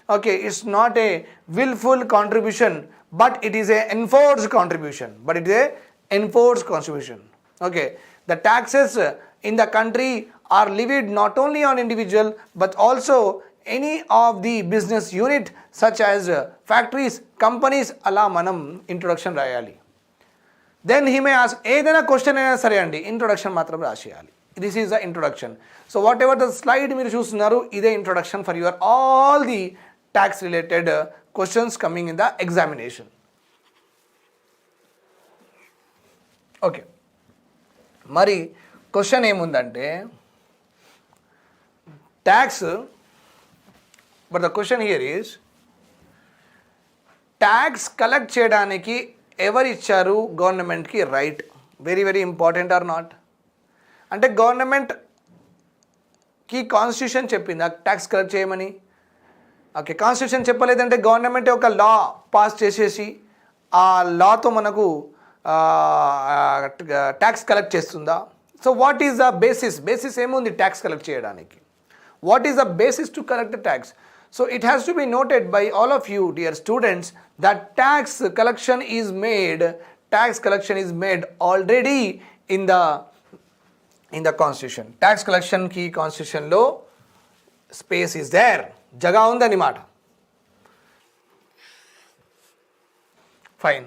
Okay, it's not a willful contribution, but it is a enforced contribution. But it is a enforced contribution. Okay, the taxes in the country are levied not only on individual but also any of the business unit such as factories, companies. Ala manam introduction rayali. Then he may ask ఏదైనా question అయినా సరే అండి, introduction మాత్రం రాసేయాలి. This is the introduction. So whatever the slide మీరు చూస్తున్నారు, ఇదే introduction for your all the tax related questions coming in the examination. Okay, మరి క్వశ్చన్ ఏముందంటే tax, but the question here is tax collect చేయడానికి ఎవరు ఇచ్చారు గవర్నమెంట్కి right? Very very important or not? అంటే గవర్నమెంట్కి కాన్స్టిట్యూషన్ చెప్పింది ట్యాక్స్ కలెక్ట్ చేయమని. ఓకే, కాన్స్టిట్యూషన్ చెప్పలేదంటే గవర్నమెంట్ ఒక లా పాస్ చేసేసి ఆ లాతో మనకు ట్యాక్స్ కలెక్ట్ చేస్తుందా? So what is the basis ఏముంది ట్యాక్స్ కలెక్ట్ చేయడానికి? What is the basis to collect the tax? So it has to be noted by all of you, dear students, that tax collection is made already in the constitution. Tax collection ki constitution lo space is there, jaga undani mata. Fine.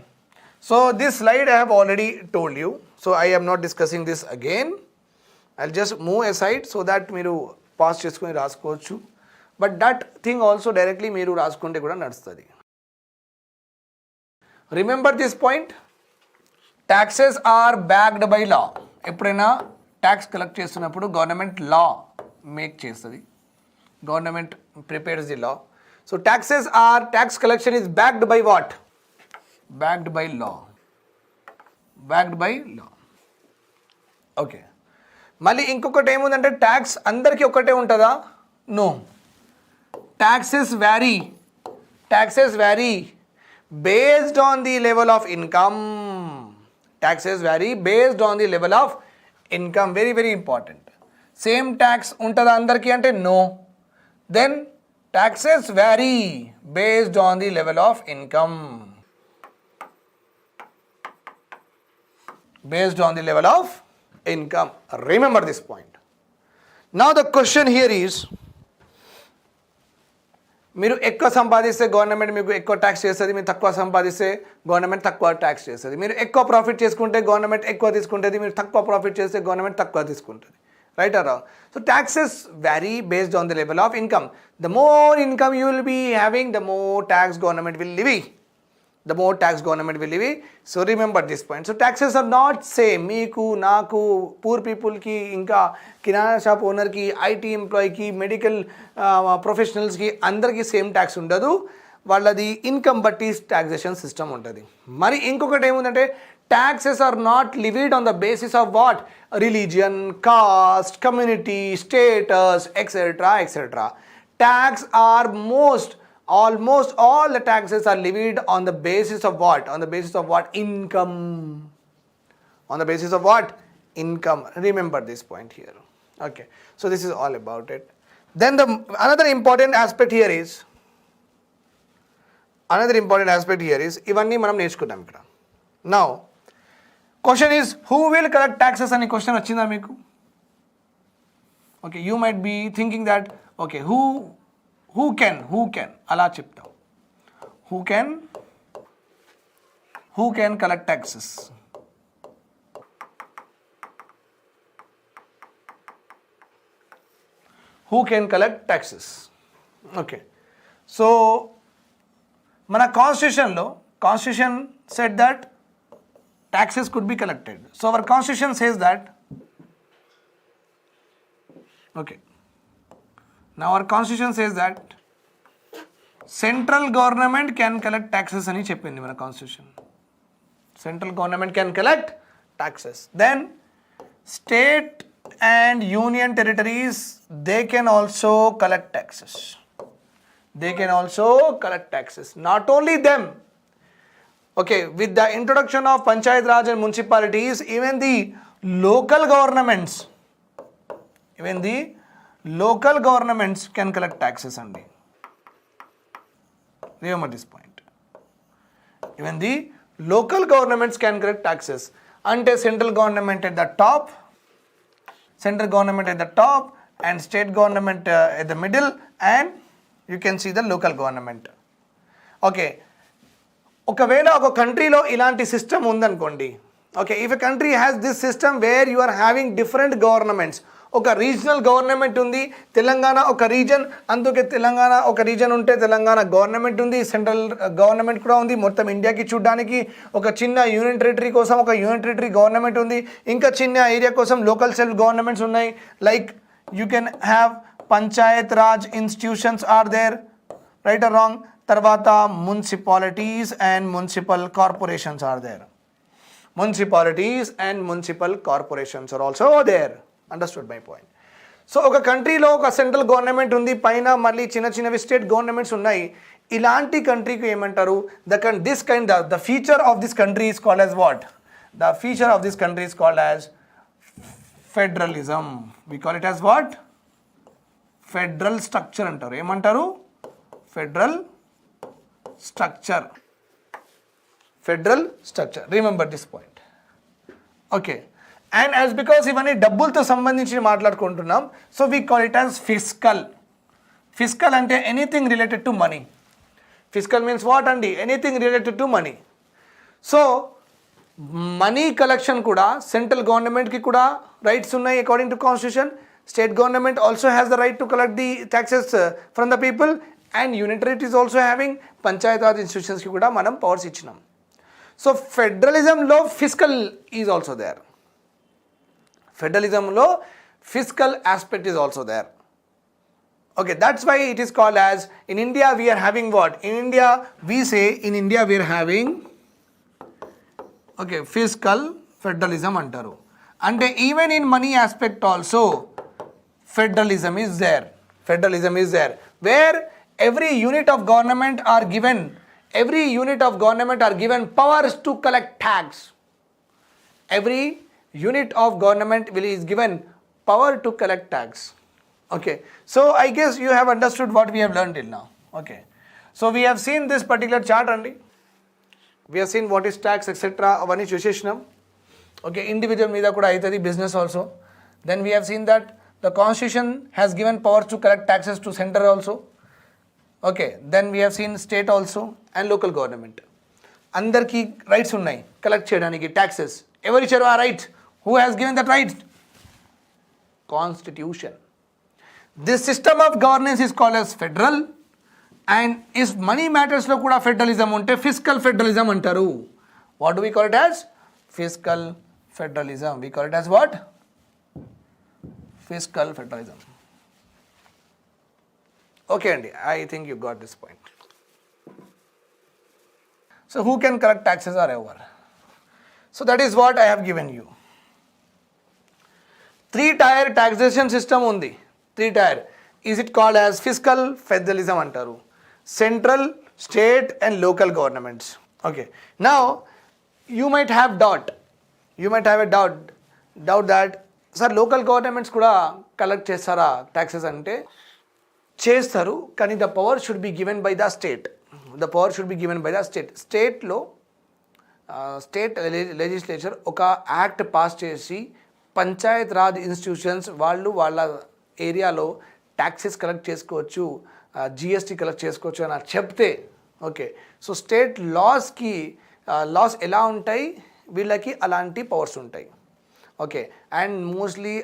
So this slide I have already told you, so I am not discussing this again. I'll just move aside so that మీరు pass చేసుకొని రాసుకోవచ్చు. But that thing also directly మీరు రాసుకుంటే కూడా నడుస్తుంది. Remember this point, taxes are backed by law. ఎప్పుడైనా tax collect చేస్తున్నప్పుడు government law make చేస్తుంది, government prepares the law. So tax collection is backed by what? Backed by law. Backed by law. Okay, మళ్ళీ ఇంకొకటి ఏముందంటే tax అందరికీ ఒకటే ఉంటుందా? No. Taxes vary based on the level of income. Taxes vary based on the level of income. Very very important. Same tax untada andarki ante no. Then taxes vary based on the level of income. Based on the level of income. Remember this point. Now the question here is, మీరు ఎక్కువ సంపాదిస్తే government మీకు ఎక్కువ tax చేస్తుంది, మీరు తక్కువ సంపాదిస్తే government తక్కువ ట్యాక్స్ చేస్తుంది. మీరు ఎక్కువ ప్రాఫిట్ చేసుకుంటే గవర్నమెంట్ ఎక్కువ తీసుకుంటుంది, మీరు తక్కువ ప్రాఫిట్ చేస్తే గవర్నమెంట్ తక్కువ తీసుకుంటుంది. Right or wrong? So taxes vary based on the level of income. The more income you will be having, the more tax government will levy. The more tax government will levy. So remember this point. So taxes are not same. Meeku, naku, poor people ki, inka kirana shop owner ki, IT employee ki, medical professionals ki, andar ki same tax undadu. వాళ్ళది income బట్టి taxation system ఉంటుంది. మరి ఇంకొకటి ఏముందంటే taxes are not levied on the basis of what? Religion, caste, community, status, etc. etc. Tax are almost all the taxes are levied on the basis of what? On the basis of what? Income. On the basis of what? Income. Remember this point here. Okay. So this is all about it. Then another important aspect here is ఇవన్నీ మనం నేర్చుకుంటాం ఇక్కడ. Now question is, who will collect taxes అని question వచ్చిందా మీకు? Okay, you might be thinking that okay, who can అలా చెప్తాం. who can collect taxes? Who can collect taxes? Okay, so మన constitution said that taxes could be collected. So our constitution says that, okay, now our constitution says that central government can collect taxes అని చెప్పింది మన constitution. Central government can collect taxes. Then state and union territories, they can also collect taxes. They can also collect taxes. Not only them. Okay, with the introduction of Panchayat Raj and municipalities, even the local governments can collect taxes only. Remember this point. Even the local governments can collect taxes. Ante central government at the top and state government at the middle, and you can see the local government. Okay, ఒకవేళ ఒక కంట్రీలో ఇలాంటి system ఉందనుకోండి. Okay, if a country has this system where you are having different governments. ఒక regional government ఉంది, తెలంగాణ ఒక region, అందుకే తెలంగాణ ఒక రీజన్ ఉంటే తెలంగాణ గవర్నమెంట్ ఉంది, సెంట్రల్ గవర్నమెంట్ కూడా ఉంది. మొత్తం ఇండియాకి చూడడానికి ఒక చిన్న యూనియన్ టెరిటరీ కోసం ఒక యూనియన్ టెరిటరీ గవర్నమెంట్ ఉంది, ఇంకా చిన్న ఏరియా కోసం లోకల్ సెల్ఫ్ గవర్నమెంట్స్ ఉన్నాయి. Like you can have panchayat Raj institutions are there, right or wrong. తర్వాత municipalities and municipal corporations are there. Municipalities and municipal corporations are also there. Understood my point? So ఒక కంట్రీలో ఒక central government ఉంది, పైన మళ్ళీ చిన్న చిన్నవి స్టేట్ గవర్నమెంట్స్ ఉన్నాయి. ఇలాంటి కంట్రీకి ఏమంటారు? The feature of this country is called as what? The feature of this country is called as federalism. We call it as what? Federal structure అంటారు. ఏమంటారు? Federal structure. Federal structure. Remember this point. Okay, and as because ఇవన్నీ డబ్బులతో సంబంధించి మాట్లాడుకుంటున్నాం, so we call it as fiscal. Fiscal అంటే anything related to money. Fiscal means what అండి? Anything related to money. So money collection కూడా central గవర్నమెంట్కి కూడా rights ఉన్నాయి according to constitution. State government also has the right to collect the taxes from the people, and union territories also having panchayat Raj ఇన్స్టిట్యూషన్స్కి కూడా మనం powers ఇచ్చినాం. So ఫెడరలిజంలో fiscal is also there. ఫెడరలిజంలో fiscal aspect is also there. Okay, that's why it is called as, in India we are having what? In India we say, in India we are having, okay, fiscal federalism antaru. And even in money aspect also federalism is there. Federalism is there, where every unit of government are given powers to collect tax. Every unit of government is given power to collect tax. Okay, so I guess you have understood what we have learned till now. Okay, so we have seen this particular chart only. We have seen what is tax, etc. avani chuseshnam. Okay, individual meeda kuda aitadi, business also. Then we have seen that the constitution has given powers to collect taxes to center also. Okay, then we have seen state also and local government. అందరికీ rights ఉన్నాయి collect చేయడానికి taxes. ఎవరు ఇచ్చారు ఆ right? Who has given that right? Constitution. This system of governance is called as federal. And is money మ్యాటర్స్లో కూడా federalism ఉంటే fiscal federalism అంటారు. What do we call it as? Fiscal federalism. We call it as what? Fiscal federalism. Okay అండి, I think you got this point. So who can collect taxes or ever? So that is what I have given you. 3-tier taxation system undi. 3-tier. Is it called as fiscal federalism antaru? Central, state and local governments. Okay. Now you might have doubt. You might have a doubt that sir local governments kuda collect chestara taxes ante chestaru kani the power should be given by the state. The power should be given by the state. స్టేట్లో state legislature ఒక act pass చేసి Panchayat Raj institutions వాళ్ళు వాళ్ళ ఏరియాలో taxes collect చేసుకోవచ్చు, GST collect చేసుకోవచ్చు అని చెప్తే, ఓకే, సో స్టేట్ లాస్ ఎలా ఉంటాయి, వీళ్ళకి అలాంటి పవర్స్ ఉంటాయి. Okay, and mostly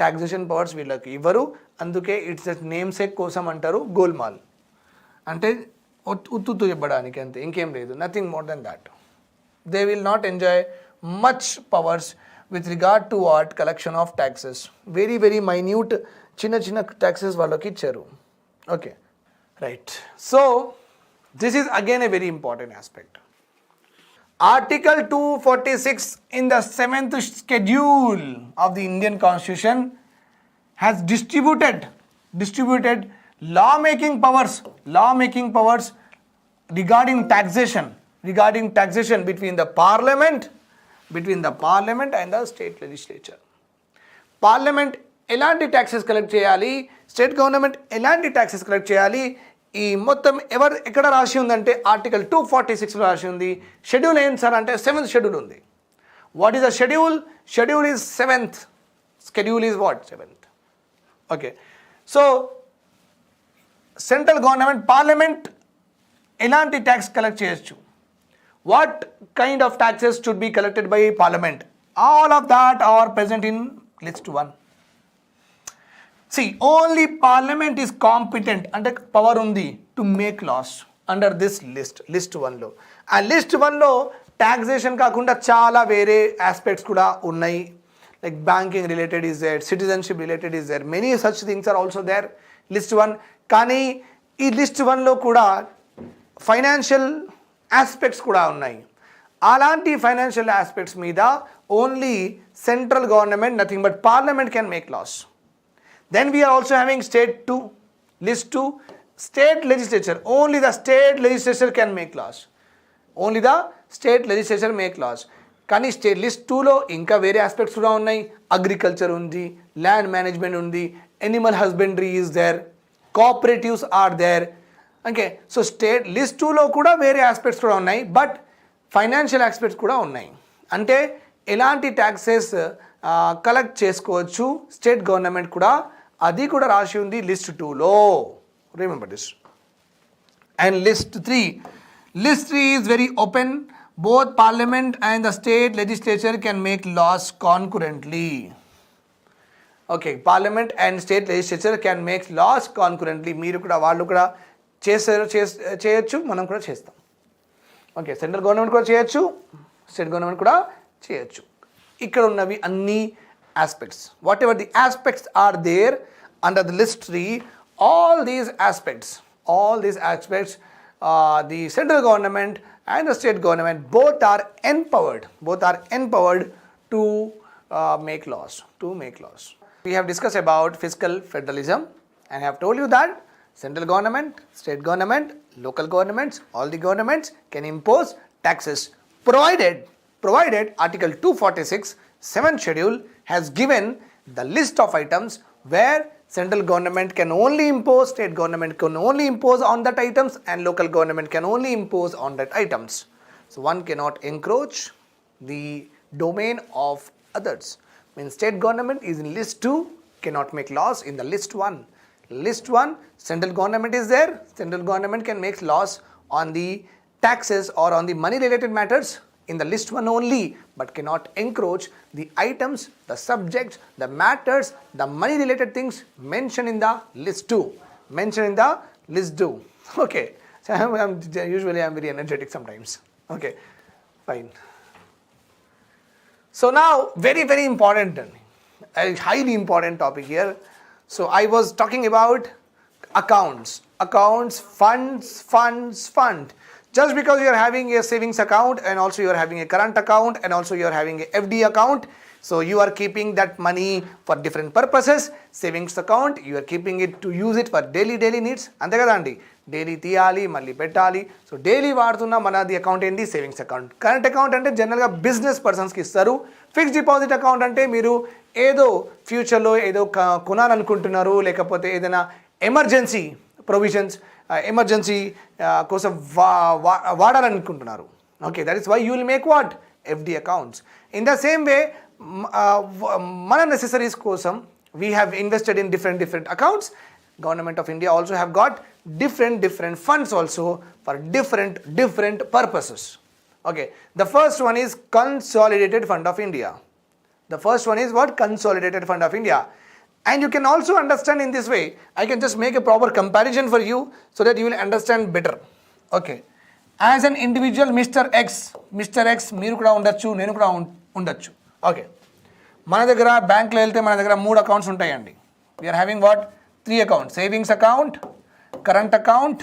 taxation powers వీళ్ళకి ఇవ్వరు. అందుకే ఇట్స్ నేమ్ సేక్ కోసం అంటారు గోల్మాల్. అంటే ఉత్తుతూ చెప్పడానికి అంతే, ఇంకేం లేదు, nothing more than that. They will not enjoy much powers with regard to what collection of taxes. Very very minute చిన్న ట్యాక్సెస్ వాళ్ళకి ఇచ్చారు. Okay, right. So this is again a very important aspect. Article 246 in the 7th schedule of the Indian Constitution has distributed lawmaking powers regarding taxation between the parliament and the state legislature. Parliament elanti taxes collect cheyali, state government elanti taxes collect cheyali, ఈ మొత్తం ఎక్కడ రాసి ఉందంటే article 246లో రాసి ఉంది. Schedule ఏం sir అంటే 7th schedule ఉంది. What is the schedule? Schedule is 7th. Schedule is what? 7th. Okay, so central government parliament ఎలాంటి ట్యాక్స్ కలెక్ట్ చేయొచ్చు, what kind of taxes should be collected by parliament, all of that are present in list 1. See, only parliament is competent అంటే power ఉంది to make laws under this list 1లో. ఆ list 1లో taxation కాకుండా చాలా వేరే aspects కూడా ఉన్నాయి. Like banking related is there, citizenship related is there, many such things are also there list 1. కానీ ఈ లిస్ట్ 1లో కూడా ఫైనాన్షియల్ ఆస్పెక్ట్స్ కూడా ఉన్నాయి. అలాంటి ఫైనాన్షియల్ ఆస్పెక్ట్స్ మీద only central government, nothing but parliament can make laws. Then we are also having state 2, list 2, state legislature. Only the state legislature can make laws. Only the state legislature make laws. కానీ state list 2లో ఇంకా వేరే aspects కూడా ఉన్నాయి. Agriculture ఉంది, land management ఉంది, animal husbandry is there, cooperatives are there. Okay, so state list 2లో కూడా వేరే ఆస్పెక్ట్స్ కూడా ఉన్నాయి, బట్ ఫైనాన్షియల్ ఆస్పెక్ట్స్ కూడా ఉన్నాయి. అంటే ఎలాంటి ట్యాక్సెస్ కలెక్ట్ చేసుకోవచ్చు స్టేట్ గవర్నమెంట్ కూడా, అది కూడా రాసి ఉంది లిస్ట్ 2లో. Remember this. And list 3 is very open. Both parliament and the state legislature can make laws concurrently. Okay, parliament and state legislature can make laws concurrently. మీరు కూడా వాళ్ళు కూడా చేయొచ్చు, మనం కూడా చేస్తాం. ఓకే, సెంట్రల్ గవర్నమెంట్ కూడా చేయొచ్చు, స్టేట్ గవర్నమెంట్ కూడా చేయొచ్చు. ఇక్కడ ఉన్నవి అన్ని aspects, whatever the aspects are there under the list 3, all these aspects, the central government and the state government both are empowered to make laws. We have discussed about fiscal federalism and have told you that central government, state government, local governments, all the governments can impose taxes provided Article 246 7th schedule has given the list of items where Central government can only impose, state government can only impose on that items, and local government can only impose on that items. So one cannot encroach the domain of others. Means state government is in list 2, cannot make laws in the list 1. List 1, central government is there, central government can make laws on the taxes or on the money related matters in the list 1 only, but cannot encroach the items, the subjects, the matters, the money related things mentioned in the list 2. Mentioned in the list 2. Okay. So usually I'm very energetic sometimes. Okay. Fine. So now very important, a highly important topic here. So I was talking about accounts, fund. Just because you are having a savings account and also you are having a current account and also you are having a FD account, so you are keeping that money for different purposes. Savings account, you are keeping it to use it for daily needs. అంతే కదా అండి, daily తీయాలి మళ్ళీ పెట్టాలి. So daily వాడుతున్న మనది account ఏంటి, savings account. Current account అంటే జనరల్గా బిజినెస్ పర్సన్స్కి ఇస్తారు. ఫిక్స్డ్ డిపాజిట్ అకౌంట్ అంటే మీరు ఏదో ఫ్యూచర్లో ఏదో కొనాలనుకుంటున్నారు, లేకపోతే ఏదైనా ఎమర్జెన్సీ ప్రొవిజన్స్ ఎమర్జెన్సీ కోసం వాడాలనుకుంటున్నారు. Okay, that is why you will make what, FD accounts. In the same way మన నెసెసరీస్ కోసం we have invested in different accounts. Government of India also have got different funds also for different purposes. Okay, the first one is Consolidated Fund of India. The first one is what? Consolidated Fund of India. And you can also understand in this way. I can just make a proper comparison for you so that you will understand better. Okay. As an individual, Mr. X మీరు కూడా ఉండొచ్చు, నేను కూడా ఉండొచ్చు. Okay, మన దగ్గర బ్యాంక్లో వెళ్తే మన దగ్గర 3 అకౌంట్స్ ఉంటాయండి. We are having what, 3 accounts, savings account, current account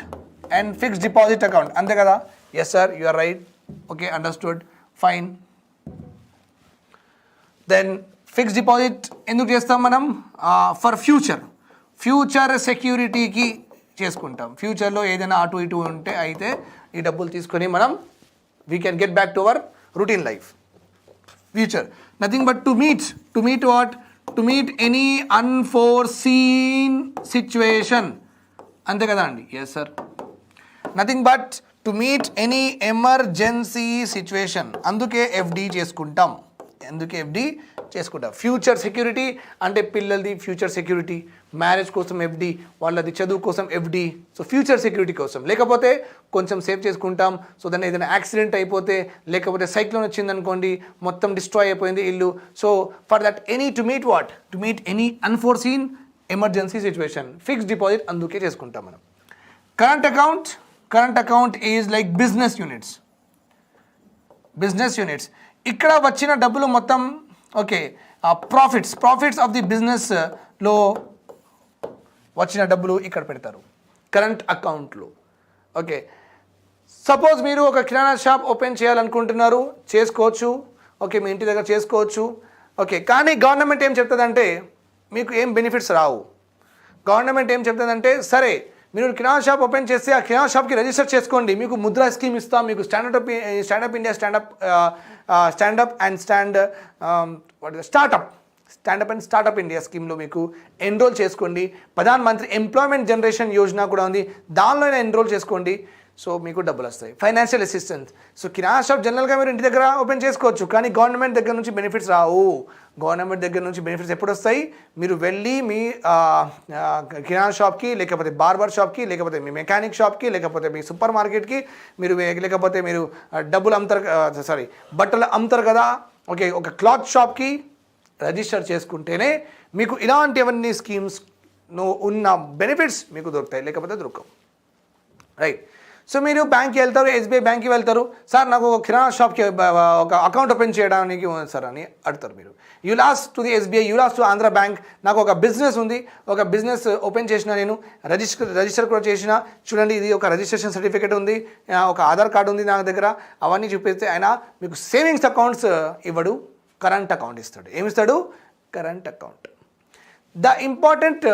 and fixed deposit account. అంతే కదా? Yes sir, you are right. Okay, understood, fine. Then fixed deposit ఎందుకు చేస్తాం మనం? ఫర్ ఫ్యూచర్ సెక్యూరిటీకి చేసుకుంటాం. ఫ్యూచర్లో ఏదైనా అటు ఇటు ఉంటే అయితే ఈ డబ్బులు తీసుకొని మనం we can get back to our routine life. Future nothing but to meet what, to meet any unforeseen situation. అంతే కదా అండి? Yes sir. Nothing but to meet any emergency situation. అందుకే ఎఫ్డి చేసుకుంటాం. ఫ్యూచర్ సెక్యూరిటీ అంటే పిల్లలది future security, marriage కోసం FD, వాళ్ళది చదువు కోసం ఎఫ్డి. సో ఫ్యూచర్ సెక్యూరిటీ కోసం, లేకపోతే కొంచెం సేవ్ చేసుకుంటాం. సో దాన్ని ఏదైనా యాక్సిడెంట్ అయిపోతే, లేకపోతే సైక్లోన్ వచ్చిందనుకోండి, మొత్తం డిస్ట్రాయ్ అయిపోయింది ఇల్లు. So for that to meet any unforeseen emergency situation, fixed deposit అందుకే చేసుకుంటాం మనం. Current account is like business units. ఇక్కడ వచ్చిన డబ్బులు మొత్తం ఓకే, ప్రాఫిట్స్ ఆఫ్ ది బిజినెస్లో వచ్చిన డబ్బులు ఇక్కడ పెడతారు కరెంట్ అకౌంట్లో. ఓకే, సపోజ్ మీరు ఒక కిరాణా షాప్ ఓపెన్ చేయాలనుకుంటున్నారు, చేసుకోవచ్చు. ఓకే, మీ ఇంటి దగ్గర చేసుకోవచ్చు. ఓకే, కానీ గవర్నమెంట్ ఏం చెప్తుందంటే మీకు ఏం బెనిఫిట్స్ రావు. గవర్నమెంట్ ఏం చెప్తుందంటే, సరే మీరు కిరాణా షాప్ ఓపెన్ చేస్తే ఆ కిరాణా షాప్కి రిజిస్టర్ చేసుకోండి, మీకు ముద్రా స్కీమ్ ఇస్తాం, మీకు స్టాండప్ ఇండియా స్టార్టప్ ఇండియా స్కీమ్లో మీకు ఎన్రోల్ చేసుకోండి. ప్రధాన మంత్రి ఎంప్లాయ్మెంట్ జనరేషన్ యోజన కూడా ఉంది, దానిలో ఎన్రోల్ చేసుకోండి. సో మీకు డబ్బులు వస్తాయి, ఫైనాన్షియల్ అసిస్టెన్స్. సో కిరాణా షాప్ జనరల్గా మీరు ఇంటి దగ్గర ఓపెన్ చేసుకోవచ్చు, కానీ గవర్నమెంట్ దగ్గర నుంచి బెనిఫిట్స్ రావు. గవర్నమెంట్ దగ్గర నుంచి బెనిఫిట్స్ ఎప్పుడు వస్తాయి? మీరు వెళ్ళి మీ కిరాణా షాప్కి, లేకపోతే బార్బర్ షాప్కి, లేకపోతే మీ మెకానిక్ షాప్కి, లేకపోతే మీ సూపర్ మార్కెట్కి లేకపోతే మీరు బట్టలు అమ్ముతారు కదా, ఓకే, ఒక క్లాత్ షాప్కి రిజిస్టర్ చేసుకుంటేనే మీకు ఇలాంటివన్నీ స్కీమ్స్ ఉన్న బెనిఫిట్స్ మీకు దొరుకుతాయి, లేకపోతే దొరకవు. రైట్. సో మీరు బ్యాంక్కి వెళ్తారు, ఎస్బీఐ బ్యాంక్కి వెళ్తారు, సార్ నాకు ఒక కిరాణా షాప్కి ఒక అకౌంట్ ఓపెన్ చేయడానికి సార్ అని అడుగుతారు. మీరు you last to the SBI, you last to Andhra bank, నాకు ఒక బిజినెస్ ఉంది, ఒక బిజినెస్ ఓపెన్ చేసిన, నేను రిజిస్టర్ కూడా చేసిన, చూడండి ఇది ఒక రిజిస్ట్రేషన్ సర్టిఫికేట్ ఉంది, ఒక ఆధార్ కార్డు ఉంది నా దగ్గర, అవన్నీ చూపిస్తే ఆయన మీకు సేవింగ్స్ అకౌంట్స్ ఇవ్వడు, కరెంట్ అకౌంట్ ఇస్తాడు. ఏమిస్తాడు? Current account. The important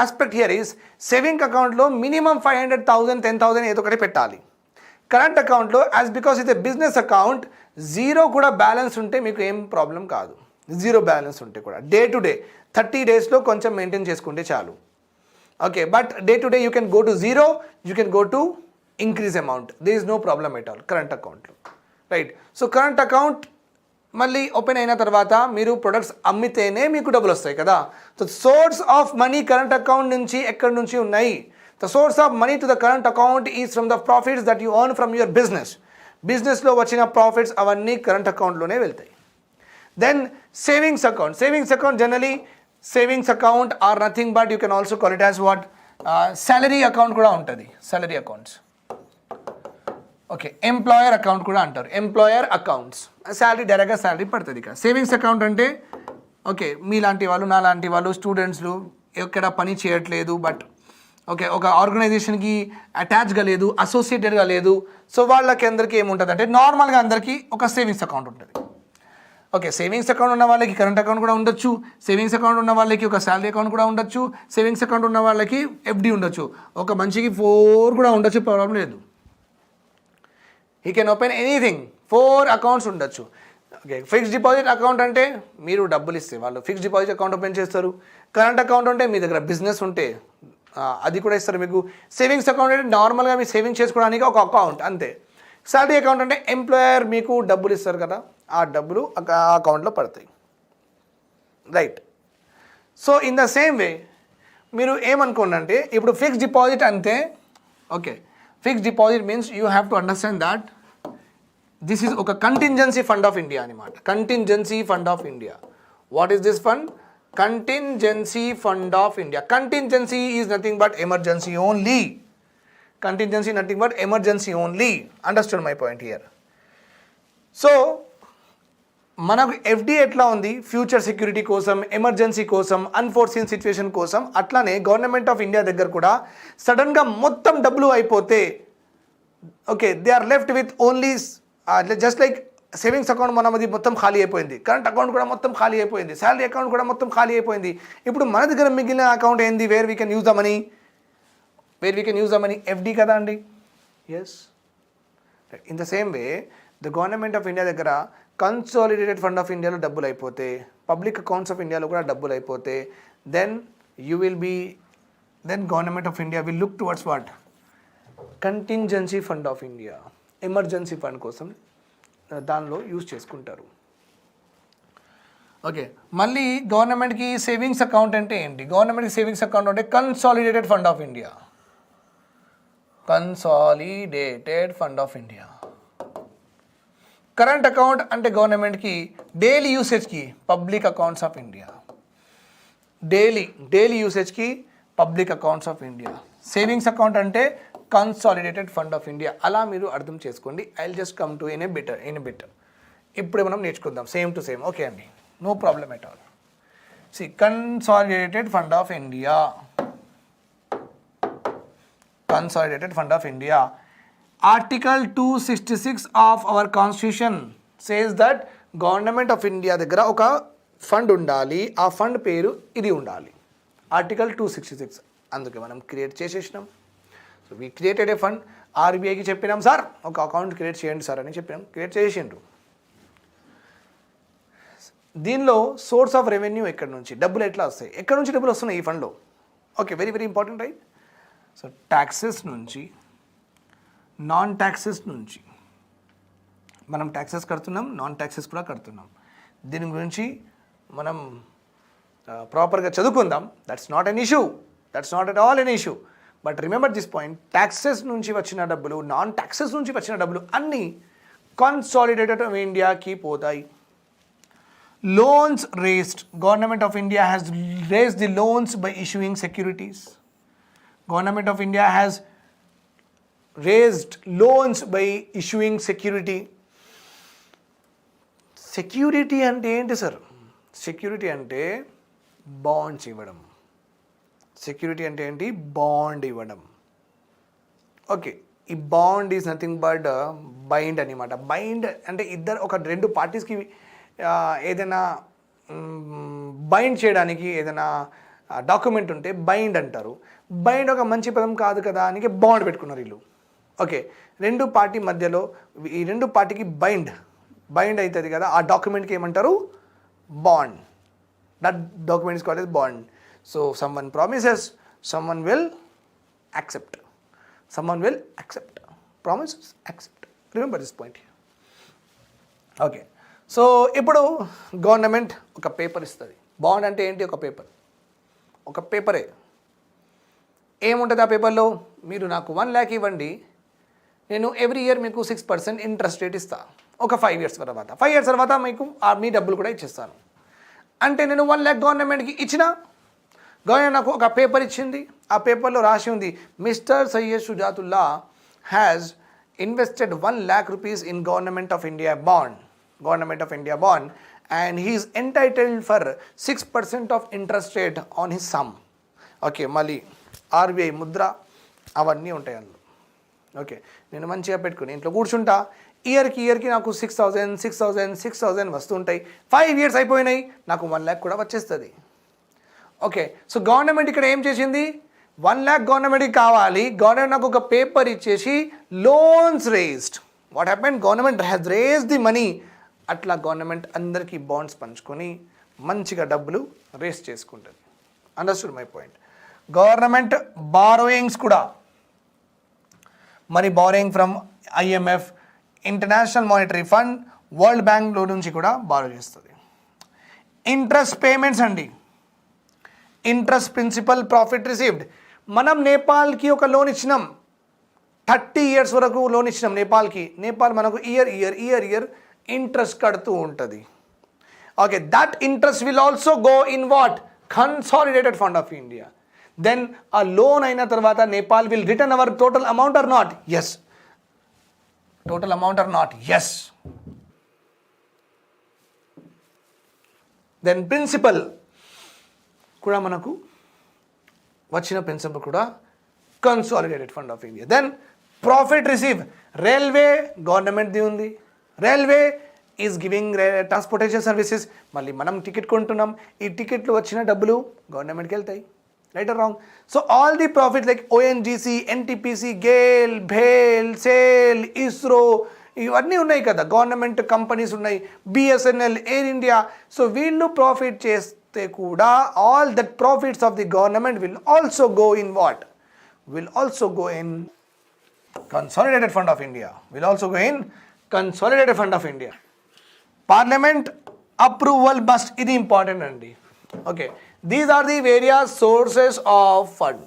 aspect here is, saving అకౌంట్లో మినిమం 500,000 10,000 ఏదో ఒకటి పెట్టాలి. కరెంట్ అకౌంట్లో బికాస్ ఇది బిజినెస్ అకౌంట్, జీరో కూడా బ్యాలెన్స్ ఉంటే మీకు ఏం ప్రాబ్లం కాదు. జీరో బ్యాలెన్స్ ఉంటే కూడా డే టు డే 30 డేస్లో కొంచెం మెయింటైన్ చేసుకుంటే చాలు. Okay, but day to day you can go to zero, you can go to increase amount, there is no problem at all current అకౌంట్లో, రైట్. సో కరెంట్ అకౌంట్ మళ్ళీ open అయిన తర్వాత మీరు products అమ్మితేనే మీకు డబ్బులు వస్తాయి కదా. So source of money current account నుంచి ఎక్కడి నుంచి ఉన్నాయి? The source of money to the current account is from the profits that you earn from your business. బిజినెస్లో వచ్చిన ప్రాఫిట్స్ అవన్నీ కరెంట్ అకౌంట్లోనే వెళ్తాయి. Then savings account. Savings account generally savings account are nothing but you can also call it as what, salary account కూడా ఉంటుంది, salary accounts. Okay, employer account కూడా అంటారు, employer accounts. Salary డైరెక్ట్గా శాలరీ పడుతుంది. ఇక సేవింగ్స్ అకౌంట్ అంటే okay మీలాంటి వాళ్ళు నాలాంటి వాళ్ళు స్టూడెంట్స్లు ఎక్కడ పని చేయట్లేదు, బట్ ఓకే ఒక ఆర్గనైజేషన్కి అటాచ్గా లేదు, అసోసియేటెడ్గా లేదు, సో వాళ్ళకి అందరికీ ఏముంటుంది అంటే నార్మల్గా అందరికీ ఒక సేవింగ్స్ అకౌంట్ ఉంటుంది. ఓకే, సేవింగ్స్ అకౌంట్ ఉన్న వాళ్ళకి కరెంట్ అకౌంట్ కూడా ఉండొచ్చు, సేవింగ్స్ అకౌంట్ ఉన్న వాళ్ళకి ఒక శాలరీ అకౌంట్ కూడా ఉండొచ్చు, సేవింగ్స్ అకౌంట్ ఉన్న వాళ్ళకి ఎఫ్డి ఉండొచ్చు, ఒక మనిషికి 4 కూడా ఉండొచ్చు, ప్రాబ్లం లేదు. He can open anything, 4 accounts ఉండొచ్చు. ఓకే, ఫిక్స్డ్ డిపాజిట్ అకౌంట్ అంటే మీరు డబ్బులు ఇస్తే వాళ్ళు ఫిక్స్డ్ డిపాజిట్ అకౌంట్ ఓపెన్ చేస్తారు. కరెంట్ అకౌంట్ అంటే మీ దగ్గర బిజినెస్ ఉంటే అది కూడా ఇస్తారు మీకు. సేవింగ్స్ అకౌంట్ అంటే నార్మల్గా మీరు సేవింగ్ చేసుకోవడానికి ఒక అకౌంట్ అంతే. శాలరీ అకౌంట్ అంటే ఎంప్లాయర్ మీకు డబ్బులు ఇస్తారు కదా, ఆ డబ్బులు ఆ అకౌంట్లో పడతాయి, right. So in the same వే మీరు ఏమనుకోండి అంటే ఇప్పుడు ఫిక్స్డ్ డిపాజిట్ అంతే. Okay, fixed deposit means you have to understand that this is ఒక కంటింజెన్సీ ఫండ్ ఆఫ్ ఇండియా అనమాట. Contingency fund of India. What is this fund? Contingency fund of India. Contingency is nothing but emergency only. Contingency nothing but emergency only. Understood my point here? So మనకు FD ఎట్లా ఉంది future security కోసం, emergency కోసం, unforeseen situation కోసం, అట్లానే government of India దగ్గర కూడా సడన్గా మొత్తం డబ్బులు అయిపోతే okay they are left with only just like savings account మనది మొత్తం ఖాళీ అయిపోయింది, కరెంట్ అకౌంట్ కూడా మొత్తం ఖాళీ అయిపోయింది, శాలరీ అకౌంట్ కూడా మొత్తం ఖాళీ అయిపోయింది. ఇప్పుడు మన దగ్గర మిగిలిన అకౌంట్ ఏంది? Where we can use the money, FD కదా అండి. Yes, in the same way the government of India దగ్గర కన్సాలిడేటెడ్ ఫండ్ ఆఫ్ ఇండియాలో డబ్బులు అయిపోతే, పబ్లిక్ అకౌంట్స్ ఆఫ్ ఇండియాలో కూడా డబ్బులు అయిపోతే, then government of India will look towards what, contingency fund of India, emergency fund కోసం దానిలో యూజ్ చేసుకుంటారు. ఓకే, మళ్ళీ గవర్నమెంట్కి సేవింగ్స్ అకౌంట్ అంటే ఏంటి? గవర్నమెంట్కి సేవింగ్స్ అకౌంట్ అంటే consolidated fund of India. Consolidated fund of India. Current account అంటే గవర్నమెంట్కి డైలీ యూసేజ్కి public accounts of India. Daily యూసేజ్కి public accounts of India. Savings account అంటే కన్సాలిడేటెడ్ ఫండ్ ఆఫ్ ఇండియా. అలా మీరు అర్థం చేసుకోండి. I will just come to in a bit. ఇప్పుడే మనం నేర్చుకుందాం సేమ్ టు సేమ్. ఓకే అండి, no problem at all. See consolidated fund of India. Consolidated Fund of India. Article 266 of our Constitution says that Government of India దగ్గర ఒక fund ఉండాలి, ఆ fund పేరు ఇది ఉండాలి. ఆర్టికల్ 266 అందుకే మనం క్రియేట్ చేసేసినాం. So we created a fund. ఆర్బీఐకి చెప్పినాం సార్ ఒక అకౌంట్ క్రియేట్ చేయండి సార్ అని చెప్పినాం, క్రియేట్ చేసిండ్రు. దీనిలో సోర్స్ ఆఫ్ రెవెన్యూ ఎక్కడి నుంచి, డబ్బులు ఎట్లా వస్తాయి, ఎక్కడి నుంచి డబ్బులు వస్తున్నాయి ఈ ఫండ్లో? Okay, very very important right. So taxes నుంచి, నాన్ ట్యాక్సెస్ నుంచి. మనం ట్యాక్సెస్ కడుతున్నాం, నాన్ ట్యాక్సెస్ కూడా కడుతున్నాం. దీని గురించి మనం ప్రాపర్గా చదువుకుందాం. That's not an issue, that's not at all N issue. But remember this point, taxes నుంచి వచ్చిన డబ్బులు, నాన్ ట్యాక్సెస్ నుంచి వచ్చిన డబ్బులు అన్నీ కన్సాలిడేటెడ్ ఆఫ్ ఇండియాకి పోతాయి. Loans raised. Government of India has raised the loans by issuing securities. Government of India has raised loans by issuing security. Security అంటే ఏంటి సార్? సెక్యూరిటీ అంటే బాండ్స్ ఇవ్వడం. సెక్యూరిటీ అంటే ఏంటి? బాండ్ ఇవ్వడం. ఓకే, ఈ bond is nothing but bind అనమాట. Bind అంటే రెండు పార్టీస్కి ఏదైనా బైండ్ చేయడానికి ఏదైనా డాక్యుమెంట్ ఉంటే బైండ్ అంటారు. బైండ్ ఒక మంచి పదం కాదు కదా అని బాండ్ పెట్టుకున్నారు వీళ్ళు. ఓకే, రెండు పార్టీ మధ్యలో ఈ రెండు పార్టీకి బైండ్ అవుతుంది కదా, ఆ డాక్యుమెంట్కి ఏమంటారు? bond. That document is called as bond. So someone promises, someone will accept. Someone will accept. Promises, accept. Remember this point here. Okay. So ఇప్పుడు గవర్నమెంట్ ఒక పేపర్ ఇస్తుంది. బాండ్ అంటే ఏంటి? ఒక పేపర్, ఒక పేపరే. ఏముంటుంది ఆ పేపర్లో? మీరు నాకు 1 lakh ఇవ్వండి, నేను ఎవ్రీ ఇయర్ మీకు 6% ఇంట్రెస్ట్ రేట్ ఇస్తాను. ఒక 5 years తర్వాత, 5 years తర్వాత మీకు మీ డబ్బులు కూడా ఇచ్చేస్తాను. అంటే నేను 1 lakh గవర్నమెంట్కి ఇచ్చిన, గవర్నమెంట్ నాకు ఒక పేపర్ ఇచ్చింది. ఆ పేపర్లో రాసి ఉంది, mister Syed Shujatullah has invested 1 lakh rupees in Government of India bond, and he is entitled for 6% of interest rate on his sum. Okay, మళ్ళీ ఆర్బీఐ ముద్ర అవన్నీ ఉంటాయి అందులో. ఓకే, నేను మంచిగా పెట్టుకుని ఇంట్లో కూర్చుంటా, ఇయర్కి నాకు 6,000 వస్తుంటాయి. 5 years అయిపోయినాయి, నాకు 1 lakh కూడా వచ్చేస్తుంది. ఓకే, సో గవర్నమెంట్ ఇక్కడ ఏం చేసింది? 1 lakh గవర్నమెంట్కి కావాలి, గవర్నమెంట్ నాకు ఒక పేపర్ ఇచ్చేసి loans raised. What happened? Government has raised the money. అట్లా గవర్నమెంట్ అందరికీ బాండ్స్ పంచుకొని మంచిగా డబ్బులు రేస్ చేసుకుంటుంది. Understood my point? Government borrowings కూడా, money borrowing from IMF, international monetary fund, world బ్యాంక్లో నుంచి కూడా బారో చేస్తుంది. ఇంట్రెస్ట్ పేమెంట్స్ అండి, ఇంట్రెస్ట్ ప్రిన్సిపల్ ప్రాఫిట్ రిసీవ్డ్. మనం నేపాల్కి ఒక లోన్ ఇచ్చినాం, 30 years వరకు లోన్ ఇచ్చినాం నేపాల్కి. నేపాల్ మనకు ఇయర్ ఇంట్రెస్ట్ కడుతూ ఉంటుంది. Okay, that interest will also go in what? Consolidated fund of India. Then ఆ లోన్ అయిన తర్వాత Nepal will return our total amount or not? Yes. Total amount or not? Yes. Then principal కూడా మనకు వచ్చిన principal కూడా consolidated fund of India. Then profit receive. Railway గవర్నమెంట్ది ఉంది, railway is giving transportation services. మళ్ళీ మనం టికెట్ కొంటున్నాం, ఈ టికెట్లు వచ్చిన డబ్బులు గవర్నమెంట్కి వెళ్తాయి. Right or wrong? So all the profit like ONGC, NTPC, GAIL, భేల్, సేల్, ఇస్రో, ఇవన్నీ ఉన్నాయి కదా, గవర్నమెంట్ కంపెనీస్ ఉన్నాయి, BSNL, ఎయిర్ ఇండియా. సో వీళ్ళు ప్రాఫిట్ చేస్తే కూడా all that profits of the government will also go in what? Will also go in consolidated fund of India. Will also go in consolidated fund of India. Parliament approval must. ఇది important అండి. Okay, these are the various sources of fund.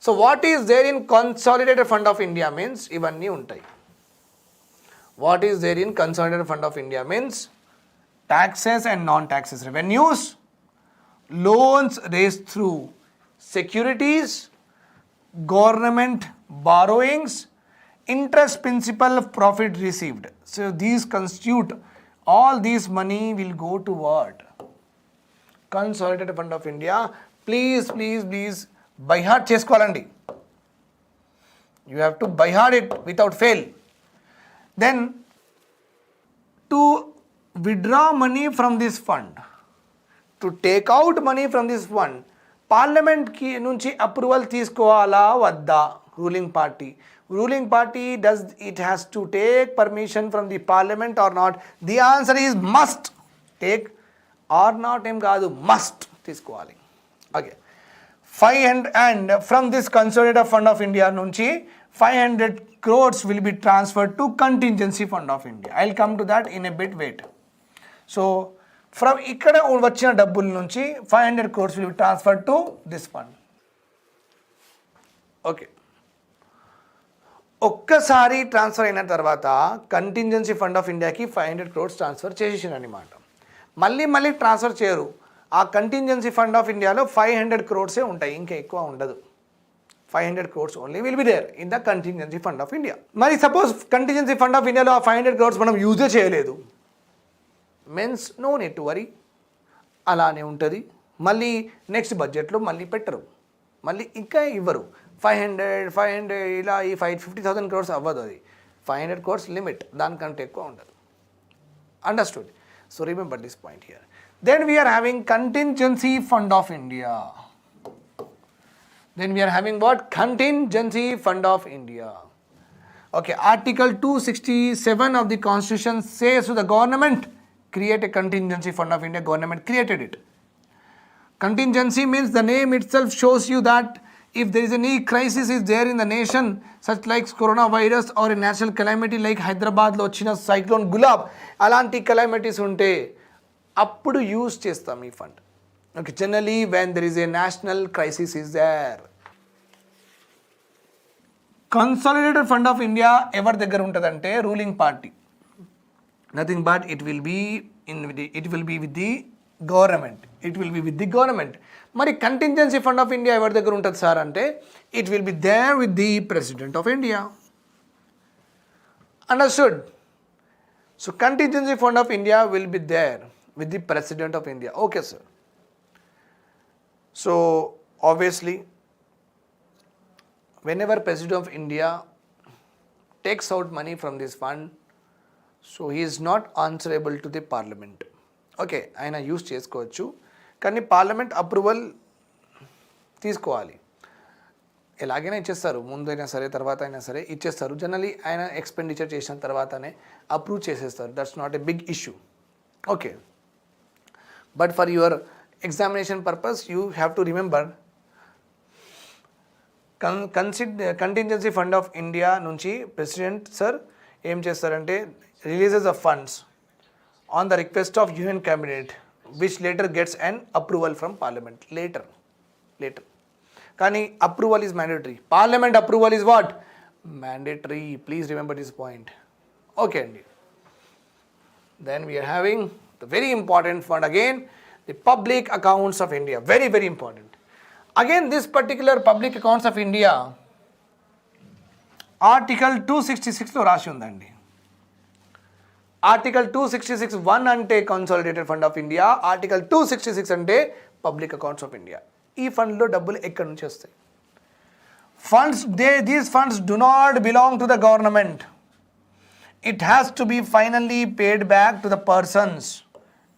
So what is there in consolidated fund of India means ఇవన్నీ ఉంటాయి. What is there in consolidated fund of India means taxes and non-taxes revenues, loans raised through securities, government borrowings, interest principal of profit received. So these constitute, all these money will go to what? Consolidated fund of India. Please by heart cheskovalandi. You have to by heart it without fail. Then to withdraw money from this fund, to take out money from this fund, పార్లమెంట్కి నుంచి approval తీసుకోవాలా వద్దా? Ruling party does it has to take permission from the parliament or not? The answer is must. Take or not ఏం కాదు, must తీసుకోవాలి. Okay, 500 and from this consolidated fund of India నుంచి 500 crores will be transferred to contingency fund of India. I will come to that in a bit. Wait. So from ఇక్కడ వచ్చిన డబ్బుల నుంచి 500 crores will be transfer to this fund. Okay, ఒక్కసారి transfer అయిన తర్వాత contingency fund of ఇండియాకి 500 crores transfer చేసేసాను అనమాట. మళ్ళీ ట్రాన్స్ఫర్ చేయరు. ఆ కంటింజెన్సీ ఫండ్ ఆఫ్ ఇండియాలో 500 crores ఉంటాయి, ఇంకా ఎక్కువ ఉండదు. 500 crores only will be there in the contingency fund of India. మరి సపోజ్ కంటింజెన్సీ ఫండ్ ఆఫ్ ఇండియాలో ఆ 500 crores మనం యూజే చేయలేదు, means no need to worry, అలానే ఉంటుంది. మళ్ళీ నెక్స్ట్ బడ్జెట్లో మళ్ళీ పెట్టరు, మళ్ళీ ఇంకా ఇవ్వరు. 500 ఇలా ఈ 50,000 crores అవ్వదు. అది 500 crores లిమిట్, దానికంటే ఎక్కువ ఉండదు. Understood? So remember this point here. Then we are having contingency fund of India. Then we are having what? Contingency fund of India. Okay, Article 267 of the Constitution says to the government, create a contingency fund of India. Government created it. Contingency means the name itself shows you that if there is any crisis is there in the nation, such like coronavirus or a natural calamity like Hyderabad lo vachina cyclone Gulab, alanti calamities unte appudu use chestam ee fund. Okay, generally when there is a national crisis is there. Consolidated Fund of India ఎవరి దగ్గర ఉంటుందంటే ruling party. Nothing but it will be with the government. మరి contingency fund of India ఎవరి దగ్గర ఉంటుంది sir అంటే it will be there with the President of India. Understood? So contingency fund of India will be there with the President of India. Okay sir. So obviously whenever President of India takes out money from this fund, so he is not answerable to the parliament. Okay, ఆయన use చేసుకోవచ్చు కానీ parliament approval తీసుకోవాలి. ఎలాగైనా ఇచ్చేస్తారు, ముందైనా సరే తర్వాత అయినా సరే ఇచ్చేస్తారు. జనరలీ ఆయన ఎక్స్పెండిచర్ చేసిన తర్వాతనే అప్రూవ్ చేసేస్తారు. That's not a big issue. Okay, but for your examination purpose you have to remember contingency fund of India నుంచి ప్రెసిడెంట్ సార్ ఏం చేస్తారంటే releases of funds on the request of union cabinet which later gets an approval from parliament. Later కానీ approval is mandatory. Parliament approval is what? Mandatory. Please remember this point. Okay అండి. Then we are having the very important fund again, the public accounts of India. Very very important. Again, this particular public accounts of India, Article 266 లో రాసి ఉందండి. Article 266 1 అంటే Consolidated Fund of India, Article 266 అంటే Public Accounts of India. ఈ ఫండ్లో డబ్బులు ఎక్కడి నుంచి వస్తాయి? These funds do not belong to the government. It has to be finally paid back to the persons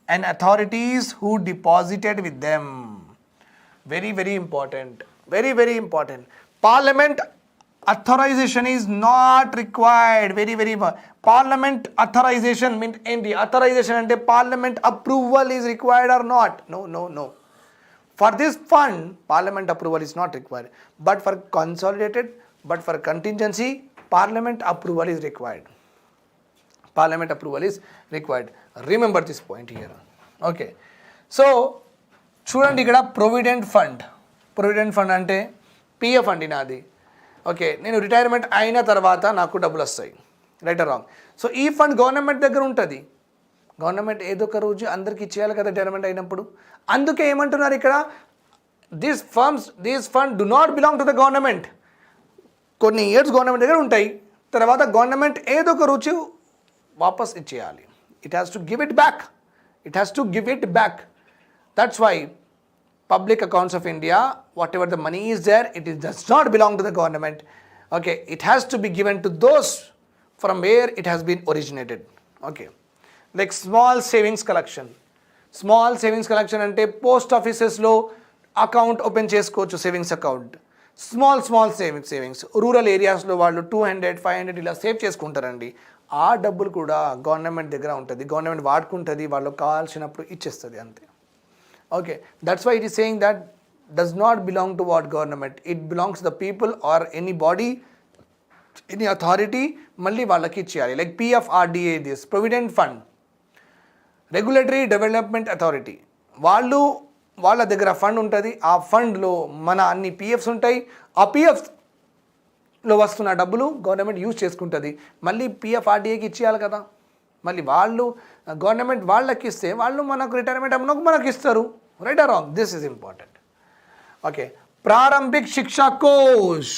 and authorities who deposited with them. Very very important. Parliament authorization is not required. Very Parliament authorization means ఏంటి? authorization అంటే parliament approval is required or not? No. For this fund parliament approval is not required, but for consolidated, but for contingency parliament approval is required. Remember this point here. Okay, so చూడండి ఇక్కడ provident fund అంటే PF అండి నాది. Okay, నేను retirement అయిన తర్వాత నాకు డబ్బులు వస్తాయి. Right or wrong? సో ఈ ఫండ్ గవర్నమెంట్ దగ్గర ఉంటుంది. గవర్నమెంట్ ఏదో ఒక రోజు అందరికి ఇచ్చేయాలి కదా రిటైర్మెంట్ అయినప్పుడు. అందుకే ఏమంటున్నారు ఇక్కడ, these fund do not belong to the government. కొన్ని ఇయర్స్ గవర్నమెంట్ దగ్గర ఉంటాయి, తర్వాత గవర్నమెంట్ ఏదో ఒక రోజు వాపస్ ఇచ్చేయాలి. It has to give it back. That's why public accounts of India, whatever the money is there, does not belong to the government. Okay, it has to be given to those from where it has been originated. Okay, like small savings collection అంటే post ఆఫీసెస్లో account open చేసుకోవచ్చు, savings account. Small savings rural ఏరియాస్లో వాళ్ళు 200, 500 ఇలా save చేసుకుంటారండి. ఆ డబ్బులు కూడా government దగ్గర ఉంటుంది. గవర్నమెంట్ వాడుకుంటుంది, వాళ్ళకి కావాల్సినప్పుడు ఇచ్చేస్తుంది, అంతే. Okay, that's why it is saying that does not belong to what government, it belongs to the people or any body, any authority. మళ్ళీ వాళ్ళకి ఇచ్చేయాలి. Like PFRDA, this Provident Fund, Regulatory Development Authority, వాళ్ళ దగ్గర fund ఉంటుంది. ఆ ఫండ్లో మన అన్ని PFs ఉంటాయి. ఆ PFలో వస్తున్న డబ్బులు గవర్నమెంట్ యూజ్ చేసుకుంటుంది. మళ్ళీ PFRDAకి ఇచ్చేయాలి కదా. మళ్ళీ గవర్నమెంట్ వాళ్ళకి ఇస్తే వాళ్ళు మనకు రిటైర్మెంట్ అమ్మకు మనకు ఇస్తారు. Right or wrong? This is important. Okay, Prarambhik Shiksha Kosh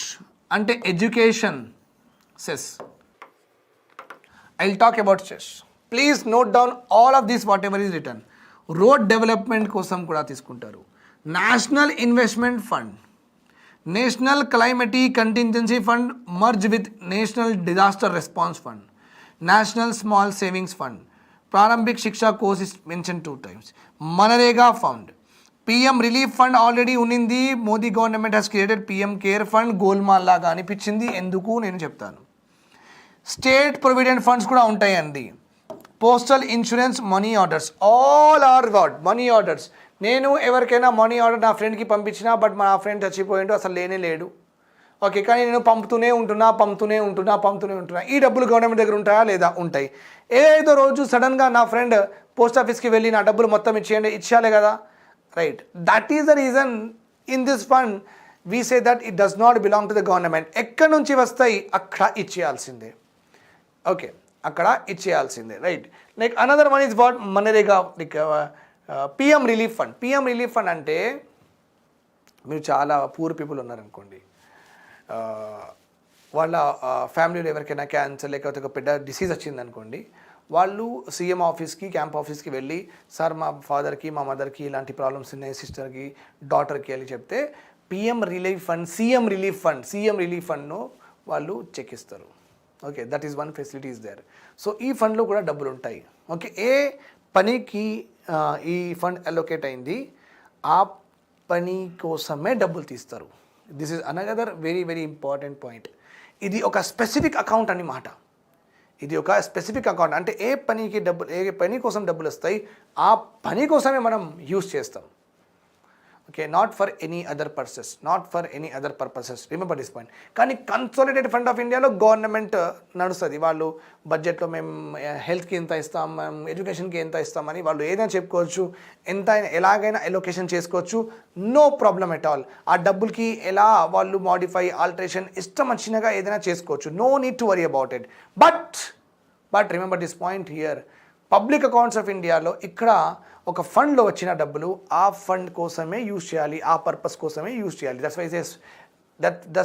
అంటే education cess. I will talk about cess. Please note down all of this whatever is return. Road development కోసం కూడా తీసుకుంటారు. National investment fund, national climatic contingency fund merge with national disaster response fund, national small savings fund. Prarambhik Shiksha Kosh is mention 2 times. MNREGA fund, PM relief fund already ఉన్నింది. Modi government has created PM care fund. Golmaal లాగా అనిపించింది, ఎందుకు నేను చెప్తాను. State provident funds కూడా ఉంటాయండి. Postal insurance, money orders, all are what money orders. నేను ఎవరికైనా మనీ ఆర్డర్ నా ఫ్రెండ్కి పంపించినా, బట్ మా ఫ్రెండ్ చచ్చిపోయిండు, అసలు లేనే లేడు. ఓకే, కానీ నేను పంపుతూనే ఉంటున్నా. ఈ డబ్బులు గవర్నమెంట్ దగ్గర ఉంటాయా లేదా? ఉంటాయి. ఏదో రోజు సడన్గా నా ఫ్రెండ్ పోస్ట్ ఆఫీస్కి వెళ్ళి నా డబ్బులు మొత్తం ఇచ్చేయాలి కదా, right? That is the reason in this fund we say that it does not belong to the government. ఎక్కడి నుంచి వస్తాయి అక్కడ ఇచ్చేయాల్సిందే. ఓకే, అక్కడ ఇచ్చేయాల్సిందే, right? Like another one is what MNREGA, like PM relief fund. PM relief fund అంటే మీరు చాలా పూర్ పీపుల్ ఉన్నారనుకోండి, వాళ్ళ ఫ్యామిలీలో ఎవరికైనా క్యాన్సర్ లేకపోతే ఒక పెద్ద డిసీజ్ వచ్చిందనుకోండి, వాళ్ళు సీఎం ఆఫీస్కి, క్యాంప్ ఆఫీస్కి వెళ్ళి, సార్ మా ఫాదర్కి, మా మదర్కి ఇలాంటి ప్రాబ్లమ్స్ ఉన్నాయి, సిస్టర్కి, డాటర్కి అని చెప్తే PM relief fund, CM relief ఫండ్ను వాళ్ళు చెక్ ఇస్తారు. Okay, that is one facility is there. So ఈ ఫండ్లో కూడా డబ్బులు ఉంటాయి. ఓకే, ఏ పనికి ఈ ఫండ్ అలొకేట్ అయింది ఆ పని కోసమే డబ్బులు తీస్తారు. This is another very very important point. ఇది ఒక స్పెసిఫిక్ అకౌంట్ అన్నమాట. ఇది ఒక స్పెసిఫిక్ అకౌంట్ అంటే ఏ పని కోసం డబ్బులు వస్తాయి ఆ పని కోసమే మనం యూజ్ చేస్తాం. Okay, not for any other purposes, remember this point. కానీ కన్సాలిడేటెడ్ ఫండ్ ఆఫ్ ఇండియాలో గవర్నమెంట్ నడుస్తుంది. వాళ్ళు బడ్జెట్లో మేము హెల్త్కి ఎంత ఇస్తాం, మేము ఎడ్యుకేషన్కి ఎంత ఇస్తామని వాళ్ళు ఏదైనా చెప్పుకోవచ్చు, ఎలాగైనా ఎలొకేషన్ చేసుకోవచ్చు, నో ప్రాబ్లమ్ ఎట్ ఆల్. ఆ డబ్బులకి ఎలా వాళ్ళు మాడిఫై, ఆల్టరేషన్ ఇష్టం వచ్చినగా ఏదైనా చేసుకోవచ్చు, no need to worry about it. But remember this point here, public accounts of ఇండియాలో ఇక్కడ ఒక ఫండ్లో వచ్చిన డబ్బులు ఆ ఫండ్ కోసమే యూజ్ చేయాలి, ఆ పర్పస్ కోసమే యూజ్ చేయాలి. That's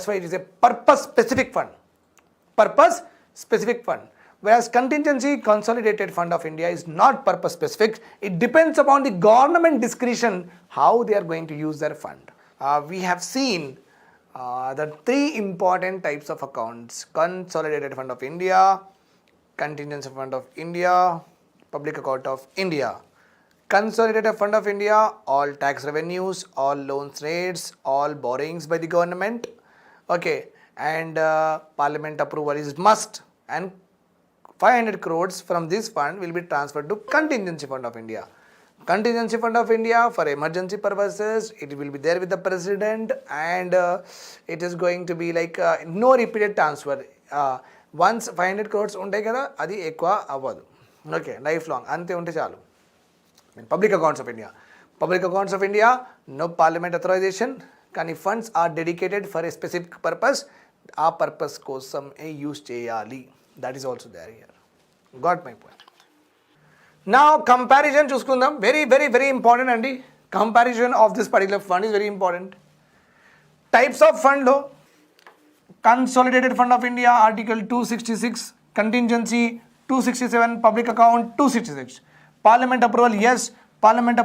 why it is a purpose specific fund. Whereas contingency consolidated fund of India is not purpose specific. It depends upon the government discretion how they are going to use their fund. We have seen the three important types of accounts: consolidated fund of India, contingency fund of India, public account of India. Consolidated fund of India, all tax revenues, all loans rates, all borrowings by the government. Okay, and parliament approval is must, and 500 crores from this fund will be transferred to contingency fund of India. Contingency fund of India for emergency purposes, it will be there with the president, and it is going to be like no repeated transfer. Once 500 crores ఉంటాయి కదా, అది ఎక్కువ అవ్వదు. Okay, life long అంతే ఉంటే చాలు. Public accounts of India, no parliament authorization, కానీ funds are dedicated for a specific purpose, ఆ purpose కోసం యూజ్ చేయాలి. That is also there here. Got my point. Now comparison చూసుకుందాం. very important అండి. Comparison of this particular fund is very important. Types of fund లో consolidated fund of India article 266, contingency 267, public account 266. Parliament approval yes, Parliament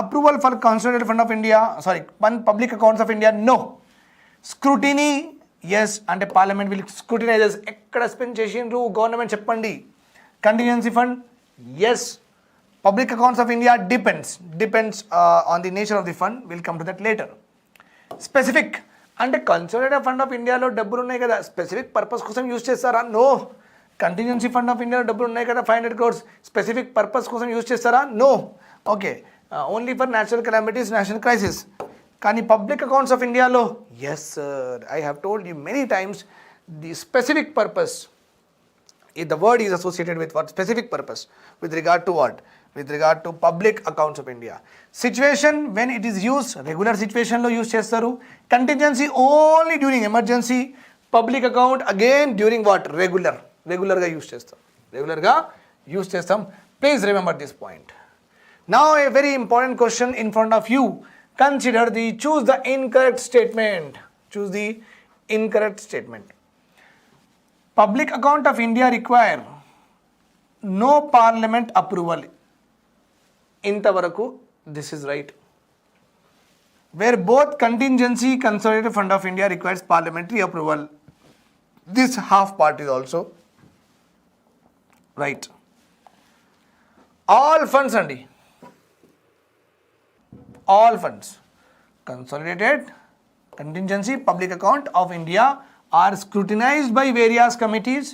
approval for consolidated fund of India, public accounts of India no. Scrutiny yes, అంటే parliament will స్క్రూటినైజర్స్ ఎక్కడ spend చేసిండ్రు government చెప్పండి. Contingency fund yes, public accounts of India depends on the nature of the fund, we'll come to that later. Specific అంటే consolidated fund of ఇండియాలో డబ్బులు ఉన్నాయి కదా, specific purpose కోసం యూజ్ చేస్తారా? నో. కంటింజెన్సీ ఫండ్ ఆఫ్ ఇండియాలో డబ్బులు ఉన్నాయి కదా 500 crores, స్పెసిఫిక్ పర్పస్ కోసం యూజ్ చేస్తారా? No. Okay, only for natural calamities, national crisis. కానీ పబ్లిక్ అకౌంట్స్ ఆఫ్ ఇండియాలో yes sir, I have told you many times, the specific purpose, the word is associated with what? Specific purpose. With regard to what? With regard to public accounts of India. Situation when it is used, regular situation lo use chestaru. Contingency only during emergency. Public account again during what? Regular ga use chestam. Please remember this point. Now a very important question in front of you. Choose the incorrect statement. Public account of India require no parliament approval. Intavaraku, this is right. Where both contingency, consolidated fund of India requires parliamentary approval. This half part is also right. All funds andi. All funds. Consolidated, contingency, public account of India are scrutinized by various committees.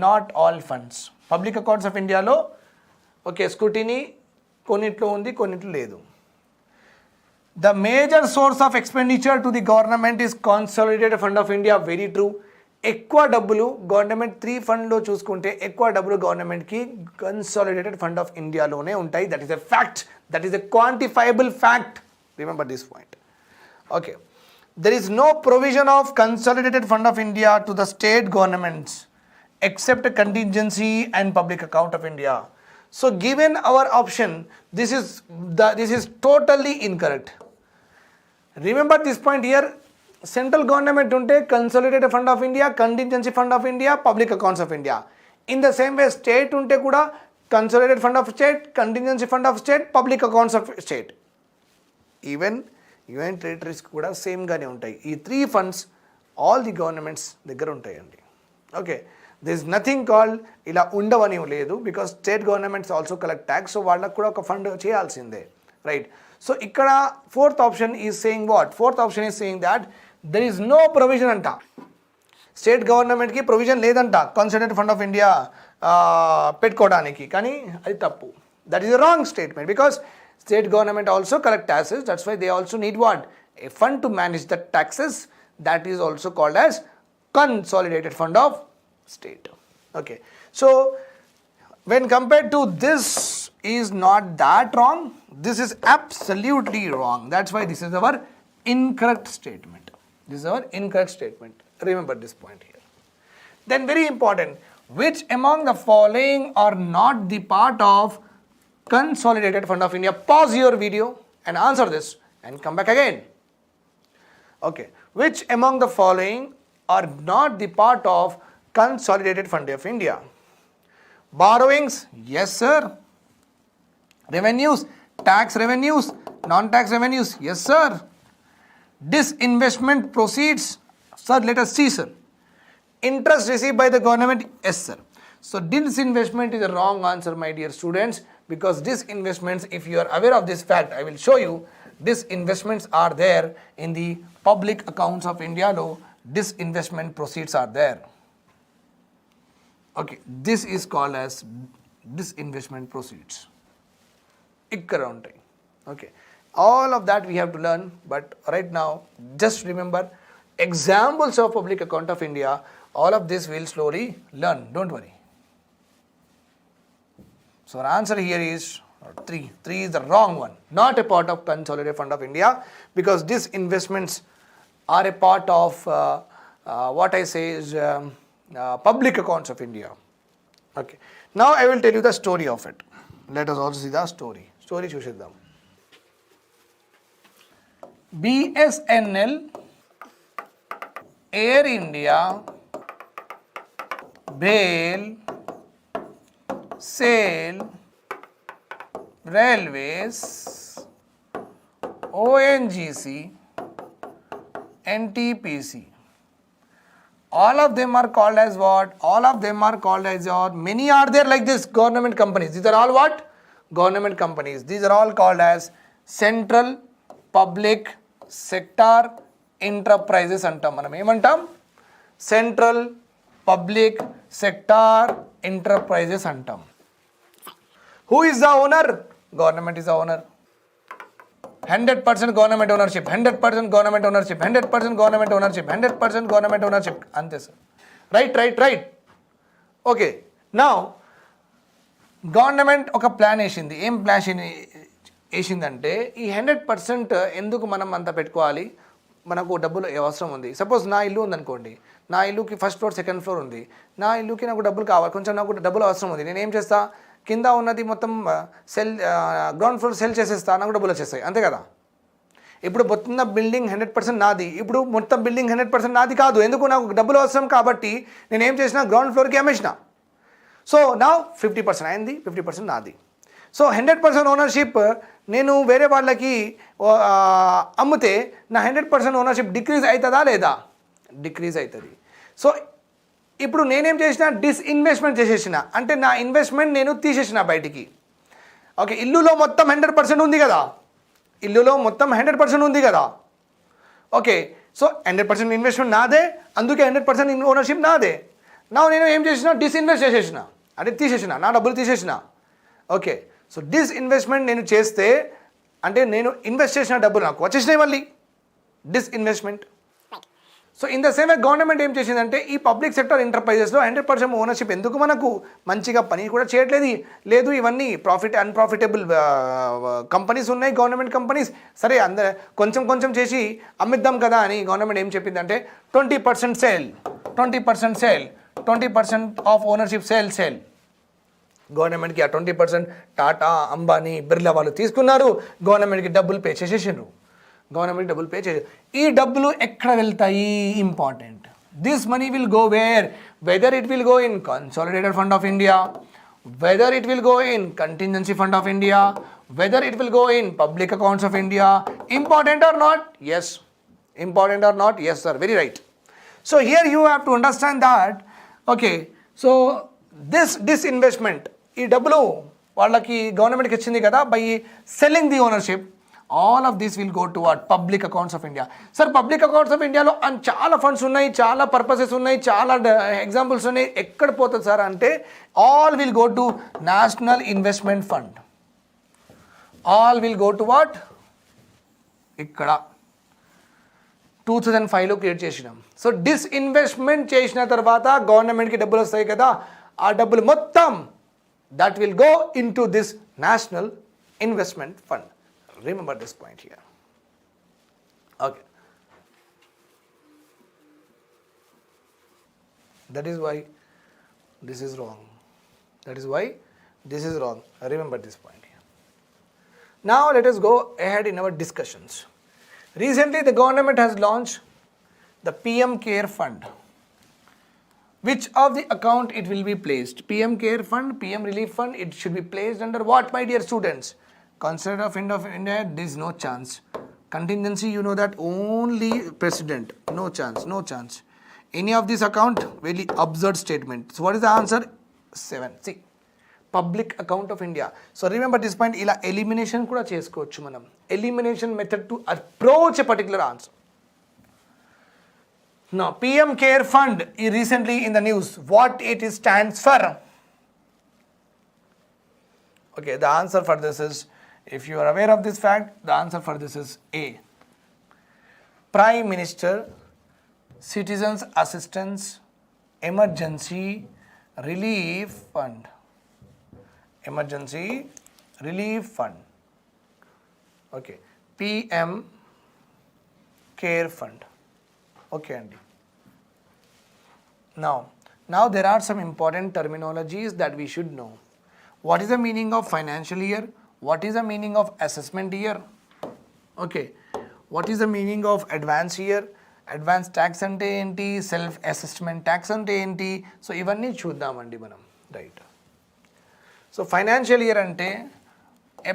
Not all funds. Public accounts of ఇండియాలో okay scrutiny కొన్నిట్లో ఉంది, కొన్నిట్లో లేదు. The major source of expenditure to the government is consolidated fund of India. Very true. ఎక్కువ డబ్బులు government 3 ఫండ్లో చూసుకుంటే ఎక్కువ డబ్బులు గవర్నమెంట్కి కన్సాలిడేటెడ్ ఫండ్ ఆఫ్ ఇండియాలోనే ఉంటాయి. That is a fact, that is a quantifiable fact. Remember this point. Okay, there is no provision of consolidated fund of India to the state governments except contingency and public account of India. So given our option, this is totally incorrect. Remember this point here. Central government unte consolidated fund of India, contingency fund of India, public accounts of India. In the same way state unte kuda consolidated fund of state, contingency fund of state, public accounts of state. Even union territories కూడా సేమ్గానే ఉంటాయి. ఈ 3 funds all the governments దగ్గర ఉంటాయండి. Okay, this is nothing called ఇలా ఉండవని లేదు, because state governments also collect tax. So వాళ్ళకు కూడా ఒక ఫండ్ చేయాల్సిందే, రైట్? సో ఇక్కడ fourth option is saying what? Fourth option is saying that there is no provision అంట. స్టేట్ గవర్నమెంట్కి ప్రొవిజన్ లేదంట కన్సాలిడేటెడ్ ఫండ్ ఆఫ్ ఇండియా పెట్టుకోవడానికి. కానీ అది తప్పు. That is a wrong statement, because state government also collect taxes. That's why they also need what? A fund to manage the taxes. That is also called as consolidated fund of state. Okay, so when compared to this is not that wrong, this is absolutely wrong. That's why this is our incorrect statement. This is our incorrect statement. Remember this point here. Then very important, which among the following are not the part of consolidated fund of India? Pause your video and answer this and come back again. Okay, which among the following are not the part of consolidated fund of India? Borrowings, yes sir. Revenues, tax revenues, non-tax revenues, yes sir. Disinvestment proceeds, sir, let us see sir. Interest received by the government, yes sir. So disinvestment is a wrong answer, my dear students, because disinvestments, if you are aware of this fact, I will show you, disinvestments are there in the public accounts of India. Lo disinvestment proceeds are there. Okay, this is called as disinvestment proceeds. Ikkada untai. Okay, all of that we have to learn, but right now just remember examples of public account of India. All of this will slowly learn, don't worry. So our answer here is 3. 3 is the wrong one. Not a part of consolidated fund of India, because these investments are a part of what I say is public accounts of India. Okay. Now I will tell you the story of it. Let us also see the story. Story చూసేద్దాం. BSNL, Air India, BHEL, SAIL, Railways, ONGC, NTPC. All of them are called as what? All of them are called as your, many are there like this, government companies. These are all what? Government companies. These are all called as central public sector enterprises అంటాం. మనం ఏమంటాం? Central public sector enterprises అంటాం. Who is the owner? Government is the owner. 100% government ownership, 100% government ownership, 100% government ownership, 100% government ownership. అంతే sir. Right. Okay, now government ఒక plan వేసింది. ఏం plan వేసిందంటే, ఈ 100% ఎందుకు మనం అంత పెట్టుకోవాలి, మనకు డబ్బులు అవసరం ఉంది. సపోజ్ నా ఇల్లు ఉందనుకోండి, నా ఇల్లుకి ఫస్ట్ ఫ్లోర్ సెకండ్ ఫ్లోర్ ఉంది, నా ఇల్లుకి నాకు డబ్బులు కావాలి, కొంచెం నాకు డబ్బులు అవసరం ఉంది. నేను ఏం చేస్తా, కింద ఉన్నది మొత్తం గ్రౌండ్ ఫ్లోర్ సెల్ చేసేస్తా, నాకు డబ్బులు వచ్చేస్తాయి, అంతే కదా. ఇప్పుడు మొత్తం బిల్డింగ్ 100% నాది. ఇప్పుడు మొత్తం బిల్డింగ్ 100% నాది కాదు, ఎందుకు, నాకు డబ్బులు అవసరం కాబట్టి నేను ఏం చేసిన, గ్రౌండ్ ఫ్లోర్కి అమ్మేసిన. సో నా 50% అయింది, 50% నాది. సో 100% ఓనర్షిప్ నేను వేరే వాళ్ళకి అమ్మితే నా 100% ఓనర్షిప్ డిక్రీజ్ అవుతుందా లేదా? డిక్రీజ్ అవుతుంది. సో ఇప్పుడు నేనేం చేసిన, డిస్ఇన్వెస్ట్మెంట్ చేసేసిన, అంటే నా ఇన్వెస్ట్మెంట్ నేను తీసేసిన బయటికి. ఓకే, ఇల్లులో మొత్తం 100% ఉంది కదా, ఇల్లులో మొత్తం 100% ఉంది కదా. ఓకే, సో 100% ఇన్వెస్ట్మెంట్ నాదే, అందుకే 100% ఓనర్షిప్ నాదే. నా నేను ఏం చేసిన, డిస్ఇన్వెస్ట్ చేసేసిన, అంటే తీసేసిన, నా డబ్బులు తీసేసిన. ఓకే, సో డిస్ఇన్వెస్ట్మెంట్ నేను చేస్తే అంటే నేను ఇన్వెస్ట్ చేసిన డబ్బులు నాకు వచ్చేసినాయి మళ్ళీ, disinvestment. So in the same way government ఏం చేసిందంటే ఈ పబ్లిక్ సెక్టర్ ఎంటర్ప్రైజెస్లో 100% ఓనర్షిప్ ఎందుకు, మనకు మంచిగా పని కూడా చేయట్లేదు లేదు, ఇవన్నీ అన్ప్రాఫిటబుల్ కంపెనీస్ ఉన్నాయి, గవర్నమెంట్ కంపెనీస్. సరే కొంచెం కొంచెం చేసి అమ్మిద్దాం కదా అని గవర్నమెంట్ ఏం చెప్పిందంటే 20% సేల్, 20% ఆఫ్ ఓనర్షిప్ సేల్. గవర్నమెంట్కి ఆ 20% టాటా, అంబానీ, బిర్లా వాళ్ళు తీసుకున్నారు, గవర్నమెంట్కి డబ్బులు పే చేసేసిండ్రు. ఈ డబ్బులు ఎక్కడ వెళ్తాయి important. This money will go where, whether it will go in consolidated fund of India, whether it will go in contingency fund of India, whether it will go in public accounts of India. Important or not? Yes. Important or not? Yes sir, very right. So here you have to understand that, okay, so this disinvestment, ఈ డబ్బులు వాళ్ళకి గవర్నమెంట్కి ఇచ్చింది కదా, by selling the ownership, all of this will go to what, public accounts of India. Sir public accounts of ఇండియాలో చాలా funds ఉన్నాయి, చాలా పర్పసెస్ ఉన్నాయి, చాలా ఎగ్జాంపుల్స్ ఉన్నాయి, ఎక్కడ పోతుంది సార్ అంటే all will go to national investment fund. All will go to what, ఇక్కడ 2005లో క్రియేట్ చేసినాం. సో డిస్ఇన్వెస్ట్మెంట్ చేసిన తర్వాత గవర్నమెంట్కి డబ్బులు వస్తాయి కదా, ఆ డబ్బులు మొత్తం that will go into this national investment fund. Remember this point here. Okay. That is why this is wrong. Remember this point here. Now let us go ahead in our discussions. Recently the government has launched the PM Care Fund. Which of the account it will be placed? PM Care Fund, PM Relief Fund, it should be placed under what, my dear students? Consider of India, there is no chance. Contingency, you know that, only president, no chance. Any of this account, very absurd statement. So what is the answer? 7. See, public account of India. So remember this point, ila elimination kuda chesukochu manam. Elimination method to approach a particular answer. Now, PM Care Fund is recently in the news. What it stands for? Okay, the answer for this is, if you are aware of this fact, the answer for this is A. Prime Minister Citizens Assistance Emergency Relief Fund. Emergency Relief Fund. Okay, PM Care Fund. Okay, Andy. Now there are some important terminologies that we should know. What is the meaning of financial year? What is the meaning of assessment year? Okay, what is the meaning of advance year? Advance tax ante enti, self assessment tax ante enti. So ivanni chuddamandi manam, right? So financial year ante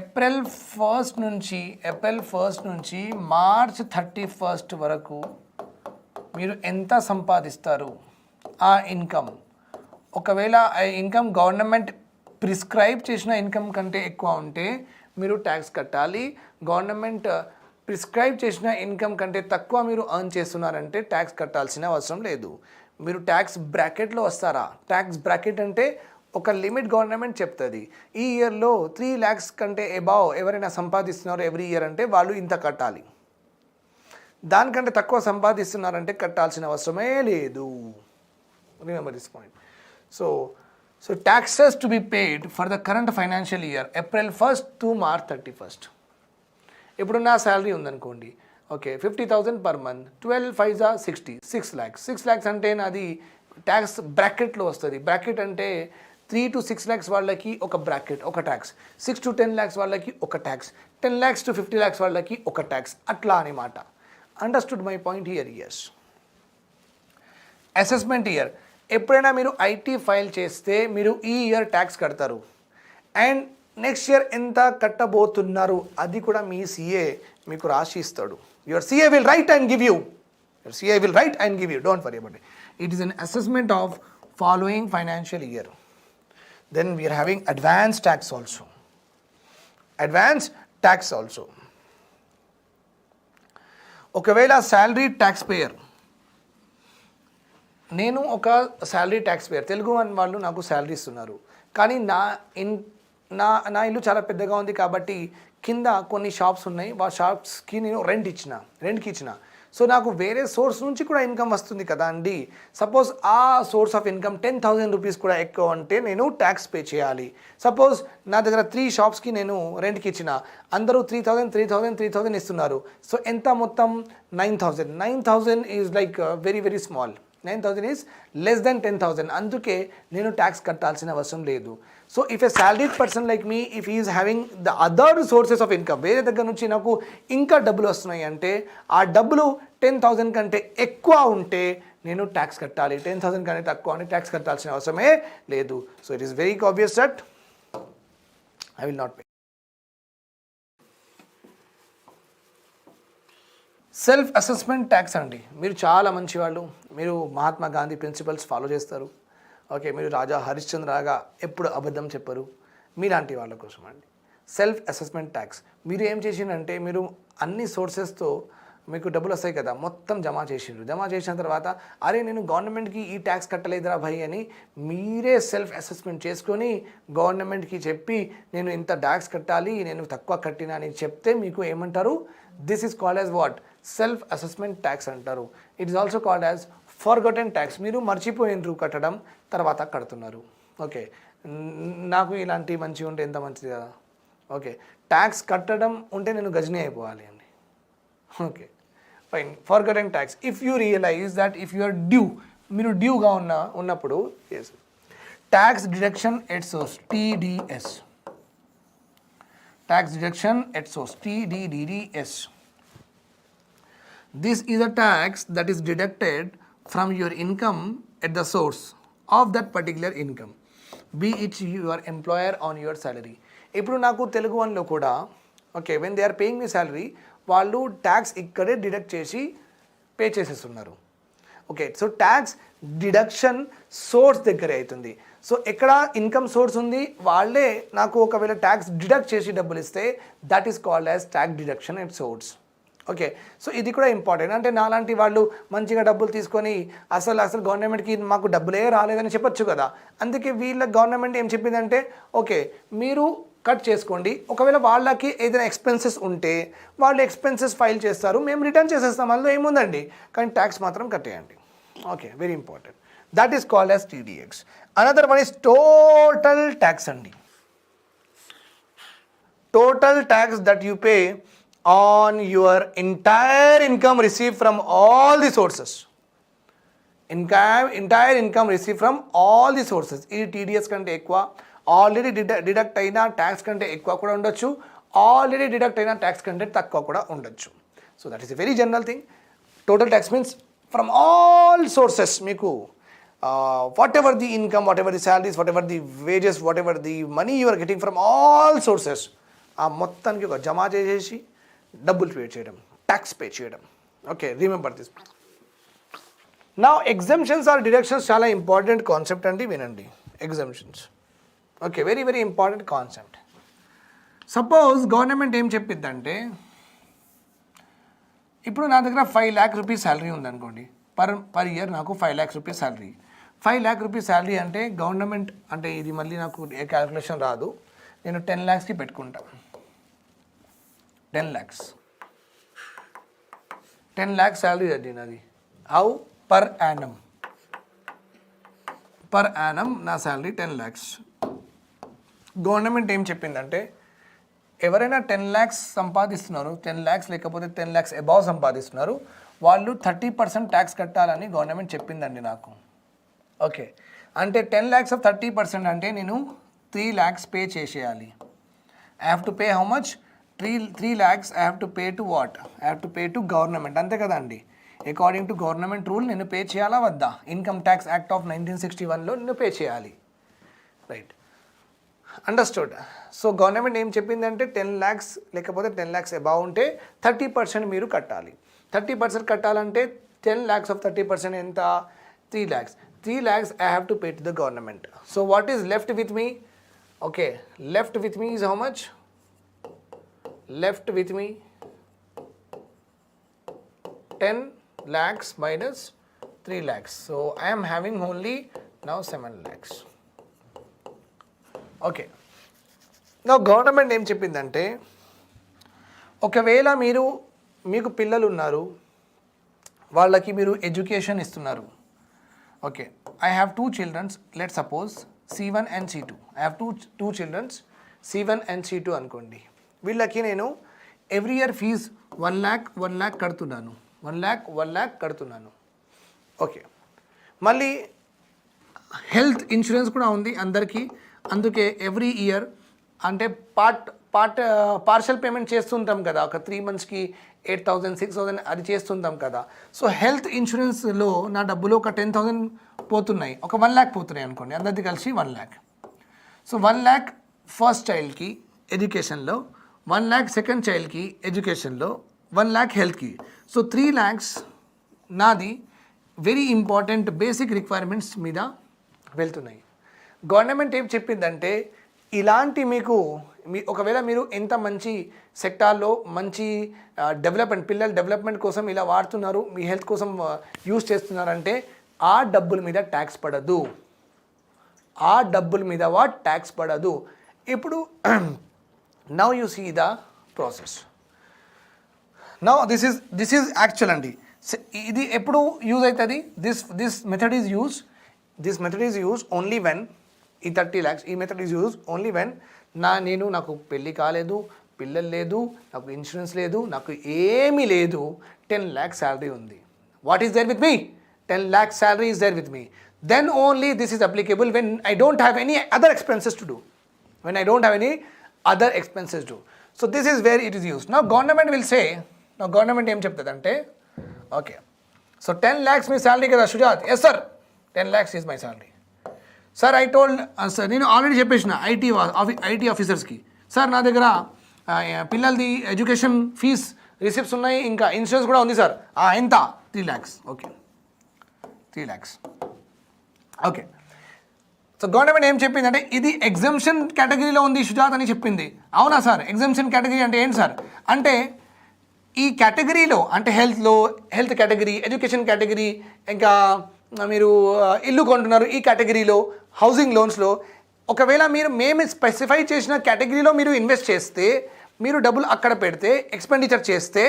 April 1st నుంచి March 31st వరకు మీరు ఎంత సంపాదిస్తారు, ఆ income, ఒకవేళ ఆ income government prescribe చేసిన income కంటే ఎక్కువ ఉంటే మీరు ట్యాక్స్ కట్టాలి. గవర్నమెంట్ ప్రిస్క్రైబ్ చేసిన ఇన్కమ్ కంటే తక్కువ మీరు ఎర్న్ చేస్తున్నారంటే ట్యాక్స్ కట్టాల్సిన అవసరం లేదు. మీరు ట్యాక్స్ బ్రాకెట్లో వస్తారా? ట్యాక్స్ బ్రాకెట్ అంటే ఒక లిమిట్ గవర్నమెంట్ చెప్తుంది. ఈ ఇయర్లో 3 lakhs కంటే అబౌవ్ ఎవరైనా సంపాదిస్తున్నారు ఎవ్రీ ఇయర్ అంటే వాళ్ళు ఇంత కట్టాలి. దానికంటే తక్కువ సంపాదిస్తున్నారంటే కట్టాల్సిన అవసరమే లేదు. Remember this point. So taxes to be paid for the current financial year April 1st to March 31st. ఇప్పుడు నా శాలరీ ఉందనుకోండి, okay, 50,000 per month, 12 5 60, 6 lakhs. 6 lakhs అంటే నాది ట్యాక్స్ బ్రాకెట్లో వస్తుంది. బ్రాకెట్ అంటే 3 to 6 lakhs వాళ్ళకి ఒక బ్రాకెట్, ఒక ట్యాక్స్, 6 to 10 lakhs వాళ్ళకి ఒక ట్యాక్స్, 10 lakhs to 50 lakhs వాళ్ళకి ఒక ట్యాక్స్, అట్లా అనమాట. Understood my point here? Yes. Assessment year, ఎప్పుడైనా మీరు ఐటీ ఫైల్ చేస్తే మీరు ఈ ఇయర్ ట్యాక్స్ కడతారు, అండ్ నెక్స్ట్ ఇయర్ ఎంత కట్టబోతున్నారు అది కూడా మీ సిఏ మీకు రాసి ఇస్తాడు. Your CA will write and give you. Don't worry about it. It is an assessment of following financial year. Then we are having advance tax also. ఒకవేళ salary taxpayer నేను ఒక శాలరీ ట్యాక్స్ పేయర్, తెలుగు వాళ్ళు నాకు salary ఇస్తున్నారు, కానీ నా నా ఇల్లు చాలా పెద్దగా ఉంది కాబట్టి కింద కొన్ని షాప్స్ ఉన్నాయి, ఆ షాప్స్కి నేను రెంట్కి ఇచ్చిన. సో నాకు వేరే సోర్స్ నుంచి కూడా ఇన్కమ్ వస్తుంది కదా అండి. సపోజ్ ఆ సోర్స్ ఆఫ్ ఇన్కమ్ 10,000 రూపీస్ కూడా ఎక్కువ అంటే నేను ట్యాక్స్ పే చేయాలి. సపోజ్ నా దగ్గర 3 షాప్స్కి నేను రెంట్కి ఇచ్చిన, అందరూ 3,000 ఇస్తున్నారు. సో ఎంత మొత్తం? 9,000. 9,000 is like very very small. 9,000 is less than 10,000. అందుకే నేను ట్యాక్స్ కట్టాల్సిన అవసరం లేదు. So if a salaried person like me, if is having the other sources of income, వేరే దగ్గర నుంచి నాకు ఇంకా డబ్బులు వస్తున్నాయి అంటే ఆ డబ్బులు 10,000 కంటే ఎక్కువ ఉంటే నేను ట్యాక్స్ కట్టాలి. 10,000 కంటే తక్కువ అంటే ట్యాక్స్ కట్టాల్సిన అవసరమే లేదు. So it is very obvious that I will not pay. Self assessment tax అండి. మీరు చాలా మంచి వాళ్ళు, మీరు మహాత్మా గాంధీ ప్రిన్సిపల్స్ ఫాలో చేస్తారు. ఓకే, మీరు రాజా హరిశ్చంద్రగా ఎప్పుడు అబద్ధం చెప్పరు. మీలాంటి వాళ్ళ కోసం అండి సెల్ఫ్ అసెస్మెంట్ ట్యాక్స్. మీరు ఏం చేసిందంటే, మీరు అన్ని సోర్సెస్తో మీకు డబ్బులు వస్తాయి కదా, మొత్తం జమ చేసిన తర్వాత అరే నేను గవర్నమెంట్కి ఈ ట్యాక్స్ కట్టలేదురా భయ్ అని మీరే సెల్ఫ్ అసెస్మెంట్ చేసుకొని గవర్నమెంట్కి చెప్పి నేను ఇంత ట్యాక్స్ కట్టాలి, నేను తక్కువ కట్టినా అని చెప్తే మీకు ఏమంటారు? This is called as what? Self assessment tax అంటారు. It is also called as forgotten tax. మీరు మర్చిపోయినరు కట్టడం, తర్వాత కడుతున్నారు. ఓకే, నాకు ఇలాంటి మంచి ఉంటే ఎంత మంచిది కదా. ఓకే, ట్యాక్స్ కట్టడం ఉంటే నేను గజనీ అయిపోవాలి అండి. Okay fine. Forgotten tax, if you realize that if you are due, మీరు డ్యూగా ఉన్నప్పుడు is tax deduction at source, TDS. Tax deduction at source, TDDS. This is a tax that is deducted from your income at the source of that particular income, be it your employer on your salary. ఇప్పుడు నాకు తెలుగు వన్లో కూడా okay, when they are paying మీ salary, వాళ్ళు tax ఇక్కడే deduct చేసి pay చేసేస్తున్నారు. Okay, so tax deduction source దగ్గరే అవుతుంది. సో ఎక్కడ ఇన్కమ్ సోర్స్ ఉంది, వాళ్ళే నాకు ఒకవేళ ట్యాక్స్ డిడక్ట్ చేసి డబ్బులు ఇస్తే that is called as tax deduction at source. Okay, so ఇది కూడా ఇంపార్టెంట్. అంటే నాలాంటి వాళ్ళు మంచిగా డబ్బులు తీసుకొని అసలు గవర్నమెంట్కి మాకు డబ్బులే రాలేదని చెప్పొచ్చు కదా. అందుకే వీళ్ళ గవర్నమెంట్ ఏం చెప్పిందంటే ఓకే మీరు కట్ చేసుకోండి, ఒకవేళ వాళ్ళకి ఏదైనా ఎక్స్పెన్సెస్ ఉంటే వాళ్ళు ఎక్స్పెన్సెస్ ఫైల్ చేస్తారు, మేము రిటర్న్ చేసేస్తాం, అందులో ఏముందండి, కానీ ట్యాక్స్ మాత్రం కట్టేయండి. Okay, very important. That is called as TDX. Another one is total tax అండి. Total tax that you pay on your entire income received from all the sources. Entire income received from all the sources. ఇది TDS కంటే ఎక్కువ, already deduct అయిన tax కంటే ఎక్కువ కూడా ఉండొచ్చు, already deduct అయిన ట్యాక్స్ కంటే తక్కువ కూడా ఉండొచ్చు. So that is a very general thing. Total tax means from all sources, మీకు whatever the income, whatever the salaries, whatever the wages, whatever the money you are getting from all sources, ఆ మొత్తానికి ఒక జమ చేసేసి డబ్బులు pay చేయడం, tax pay చేయడం. Okay, remember this. నా ఎగ్జంప్షన్స్ ఆర్ డిడక్షన్స్ చాలా ఇంపార్టెంట్ కాన్సెప్ట్ అండి, వినండి. Exemptions okay, very very important concept. Suppose government ఏం చెప్పిద్దంటే, ఇప్పుడు నా దగ్గర 5 lakh రూపీస్ శాలరీ ఉందనుకోండి, పర్ ఇయర్ నాకు 5 lakh rupees salary. 5 lakh rupees salary అంటే గవర్నమెంట్ అంటే ఇది మళ్ళీ నాకు ఏ క్యాలిక్యులేషన్ రాదు, నేను 10 lakhsకి పెట్టుకుంటాను. 10 lakhs 10 lakhs శాలరీ అండి నాది. హౌ? పర్ యానం నా శాలరీ 10 lakhs. గవర్నమెంట్ ఏం చెప్పిందంటే, ఎవరైనా 10 lakhs సంపాదిస్తున్నారు, 10 lakhs లేకపోతే 10 lakhs అబౌవ్ సంపాదిస్తున్నారు, వాళ్ళు 30% ట్యాక్స్ కట్టాలని గవర్నమెంట్ చెప్పిందండి నాకు. ఓకే, అంటే 10 lakhs ఆఫ్ 30% అంటే నేను 3 lakhs పే చేసేయాలి. I have to pay how much? 3 lakhs I have to pay to what? I have to pay to government. అంతే కదండి. అకార్డింగ్ టు గవర్నమెంట్ రూల్ నేను పే చేయాలా వద్దా? ఇన్కమ్ ట్యాక్స్ యాక్ట్ ఆఫ్ 1961లో నేను pay చేయాలి. Right, understood. So government ఏం చెప్పిందంటే 10 lakhs లేకపోతే 10 lakhs అబౌవ్ ఉంటే 30% మీరు కట్టాలి. 30% కట్టాలంటే 10 lakhs ఆఫ్ 30% ఎంత? 3 lakhs. 3 lakhs I have to pay to the government. So what is left with me? Okay, left with me is how much? Left with me 10 lakhs minus 3 lakhs. So I am having only now 7 lakhs. Okay. Now government ఏం చెప్పిందంటే ఒకవేళ మీకు పిల్లలు ఉన్నారు, వాళ్ళకి మీరు education ఇస్తున్నారు. Okay, I have 2 childrens, let suppose C1 and C2. I have two childrens C1 and C2 అనుకోండి. వీళ్ళకి నేను ఎవ్రీ ఇయర్ ఫీజ్ 1 lakh కడుతున్నాను. 1 lakh కడుతున్నాను. ఓకే, మళ్ళీ హెల్త్ ఇన్సూరెన్స్ కూడా ఉంది అందరికీ. అందుకే ఎవ్రీ ఇయర్ అంటే పార్షల్ పేమెంట్ చేస్తుంటాం కదా, ఒక 3 monthsకి 8,000 6,000 అది చేస్తుంటాం కదా. సో హెల్త్ ఇన్సూరెన్స్లో నా డబ్బులు ఒక 10,000 పోతున్నాయి, ఒక 1 lakh పోతున్నాయి అనుకోండి, అందరిది కలిసి 1 lakh. సో 1 lakh ఫస్ట్ చైల్డ్కి ఎడ్యుకేషన్లో, 1 lakh సెకండ్ చైల్డ్కి ఎడ్యుకేషన్లో, 1 lakh హెల్త్కి. సో 3 lakhs నాది వెరీ ఇంపార్టెంట్ బేసిక్ రిక్వైర్మెంట్స్ మీద వెళ్తున్నాయి. గవర్నమెంట్ ఏం చెప్పిందంటే ఇలాంటి ఒకవేళ మీరు ఎంత మంచి సెక్టార్లో మంచి పిల్లల డెవలప్మెంట్ కోసం ఇలా వాడుతున్నారు, మీ హెల్త్ కోసం యూజ్ చేస్తున్నారంటే ఆ డబ్బుల మీద ట్యాక్స్ పడదు. ట్యాక్స్ పడదు. ఇప్పుడు now you see the process. Now this is actual అండి. ఇది ఎప్పుడు యూజ్ అవుతుంది? This method is use only when, ఈ 30 lakhs ఈ method is use only when నాకు పెళ్ళి కాలేదు, పిల్లలు లేదు, నాకు ఇన్సూరెన్స్ లేదు, నాకు ఏమీ లేదు, 10 lakhs శాలరీ ఉంది. What is there with me? 10 lakhs salary is there with me. Then only this is applicable when I don't have any other expenses to do. So this is where it is used. Now government will say, ఏం చెప్తుందంటే, okay, so 10 lakhs మీ salary కదా Shujat? Yes sir, 10 lakhs is my salary. Sir, I told, sir, నేను already చెప్పేసిన IT ఆఫీసర్స్కి, sir నా దగ్గర పిల్లలది education fees receipts ఉన్నాయి, ఇంకా insurance కూడా ఉంది సార్. ఎంత? 3 lakhs. Okay, 3 lakhs. Okay, so government ఏం చెప్పిందంటే ఇది ఎగ్జంప్షన్ కేటగిరీలో ఉంది షుజాత్ అని చెప్పింది. అవునా సార్? ఎగ్జంప్షన్ కేటగిరీ అంటే ఏంటి సార్? అంటే ఈ కేటగిరీలో అంటే హెల్త్ కేటగిరీ, ఎడ్యుకేషన్ కేటగిరీ, ఇంకా మీరు ఇల్లు కొంటున్నారు ఈ కేటగిరీలో, హౌసింగ్ లోన్స్లో, ఒకవేళ మేము స్పెసిఫై చేసిన కేటగిరీలో మీరు ఇన్వెస్ట్ చేస్తే, మీరు డబ్బులు అక్కడ పెడితే, ఎక్స్పెండిచర్ చేస్తే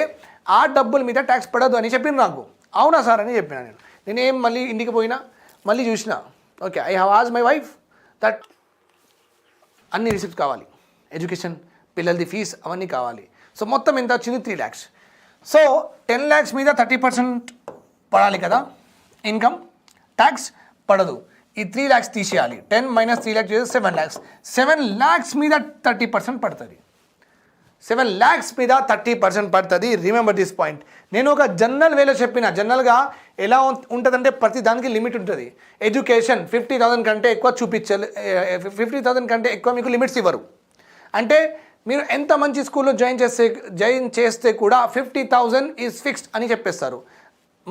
ఆ డబ్బుల మీద ట్యాక్స్ పడదు అని చెప్పింది నాకు. అవునా సార్ అని చెప్పిన నేనేం మళ్ళీ ఇంటికి పోయినా మళ్ళీ చూసిన, okay, I have asked my wife that అన్ని రిసిప్ట్స్ కావాలి, ఎడ్యుకేషన్, పిల్లలది ఫీజ్ అవన్నీ కావాలి. సో మొత్తం ఎంత వచ్చింది? 3 lakhs. సో 10 lakhs మీద 30% పడాలి కదా ఇన్కమ్, ట్యాక్స్ పడదు. ఈ 3 lakhs తీసేయాలి. 10 - 3 lakhs చేస్తే 7 lakhs. 7 lakhs మీద 30% పడుతుంది. 7 lakhs మీద 30% పడుతుంది. Remember this point. నేను ఒక జనరల్ వేలో చెప్పిన, జనరల్గా ఎలా ఉంటుందంటే ప్రతి దానికి లిమిట్ ఉంటుంది. ఎడ్యుకేషన్ 50,000 కంటే ఎక్కువ 50,000 కంటే ఎక్కువ మీకు లిమిట్స్ ఇవ్వరు. అంటే మీరు ఎంత మంచి స్కూల్లో జాయిన్ చేస్తే కూడా 50,000 ఈజ్ ఫిక్స్డ్ అని చెప్పేస్తారు.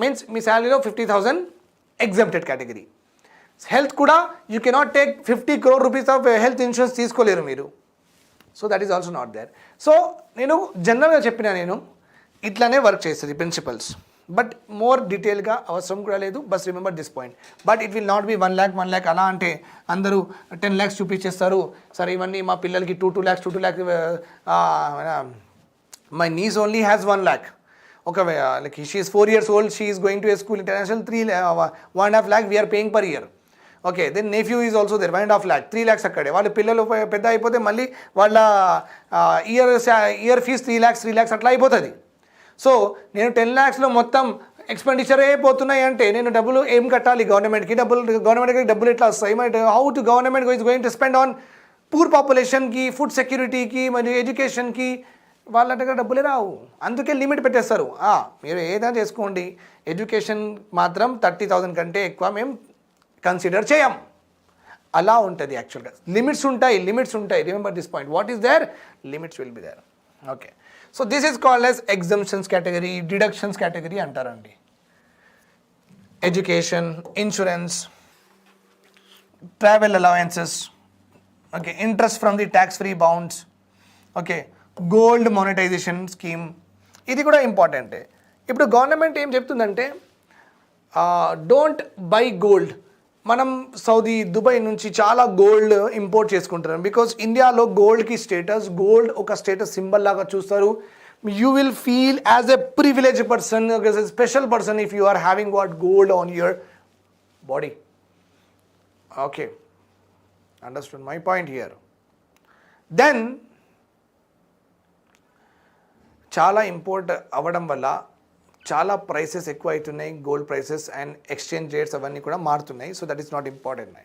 మీన్స్ మీ శాలరీలో 50,000 ఎగ్జంప్టెడ్ కేటగిరీ. హెల్త్ కూడా you cannot take 50 crore rupees of health insurance తీసుకోలేరు మీరు. So that is also not there. సో నేను జనరల్గా చెప్పిన, నేను ఇట్లానే వర్క్ చేస్తుంది ప్రిన్సిపల్స్, బట్ మోర్ డీటెయిల్గా అవసరం కూడా లేదు. Bus remember this point. But it will not be 1 lakh అలా అంటే అందరూ 10 lakhs చూపించేస్తారు. సరే ఇవన్నీ మా పిల్లలకి 2 lakhs my niece only has 1 lakh. Okay, like she is 4 years old, she is going to a school international, 1.5 lakh we are paying per year. Okay, then nephew is also there, 1.5 lakh, 3 lakhs akkade. వాళ్ళ పిల్లలు పెద్ద అయిపోతే మళ్ళీ వాళ్ళ year fees 3 lakhs అట్లా అయిపోతుంది. So నేను 10 lakhsలో మొత్తం ఎక్స్పెండిచర్ అయిపోతున్నాయి అంటే నేను డబ్బులు ఏం కట్టాలి గవర్నమెంట్కి? గవర్నమెంట్కి డబ్బులు ఎట్లా వస్తాయి? How to government is going to spend on poor పాపులేషన్కి, ఫుడ్ సెక్యూరిటీకి, మరియు ఎడ్యుకేషన్కి? వాళ్ళ దగ్గర డబ్బులే రావు. అందుకే లిమిట్ పెట్టేస్తారు. మీరు ఏదైనా చేసుకోండి, ఎడ్యుకేషన్ మాత్రం 30,000 కంటే ఎక్కువ మేము కన్సిడర్ చేయం. అలా ఉంటుంది యాక్చువల్గా. లిమిట్స్ ఉంటాయి. Remember this point. What is there? Limits will be there. Okay, so this is called as exemptions category, deductions category అంటారండి. Education, insurance, travel allowances, okay, interest from the tax free bonds, okay, gold monetization scheme, ఇది కూడా ఇంపార్టెంటే. ఇప్పుడు government ఏం చెప్తుందంటే don't buy gold. మనం Saudi Dubai నుంచి చాలా గోల్డ్ ఇంపోర్ట్ చేసుకుంటున్నాం. బికాస్ ఇండియాలో గోల్డ్కి స్టేటస్, గోల్డ్ ఒక స్టేటస్ సింబల్ లాగా చూస్తారు. You will feel as a privilege person, as a special person if you are having what gold on your body. Okay, understood my point here. Then చాలా import అవ్వడం వల్ల చాలా prices ఎక్కువ అవుతున్నాయి, gold prices and exchange rates అవన్నీ కూడా మారుతున్నాయి. So that is not important.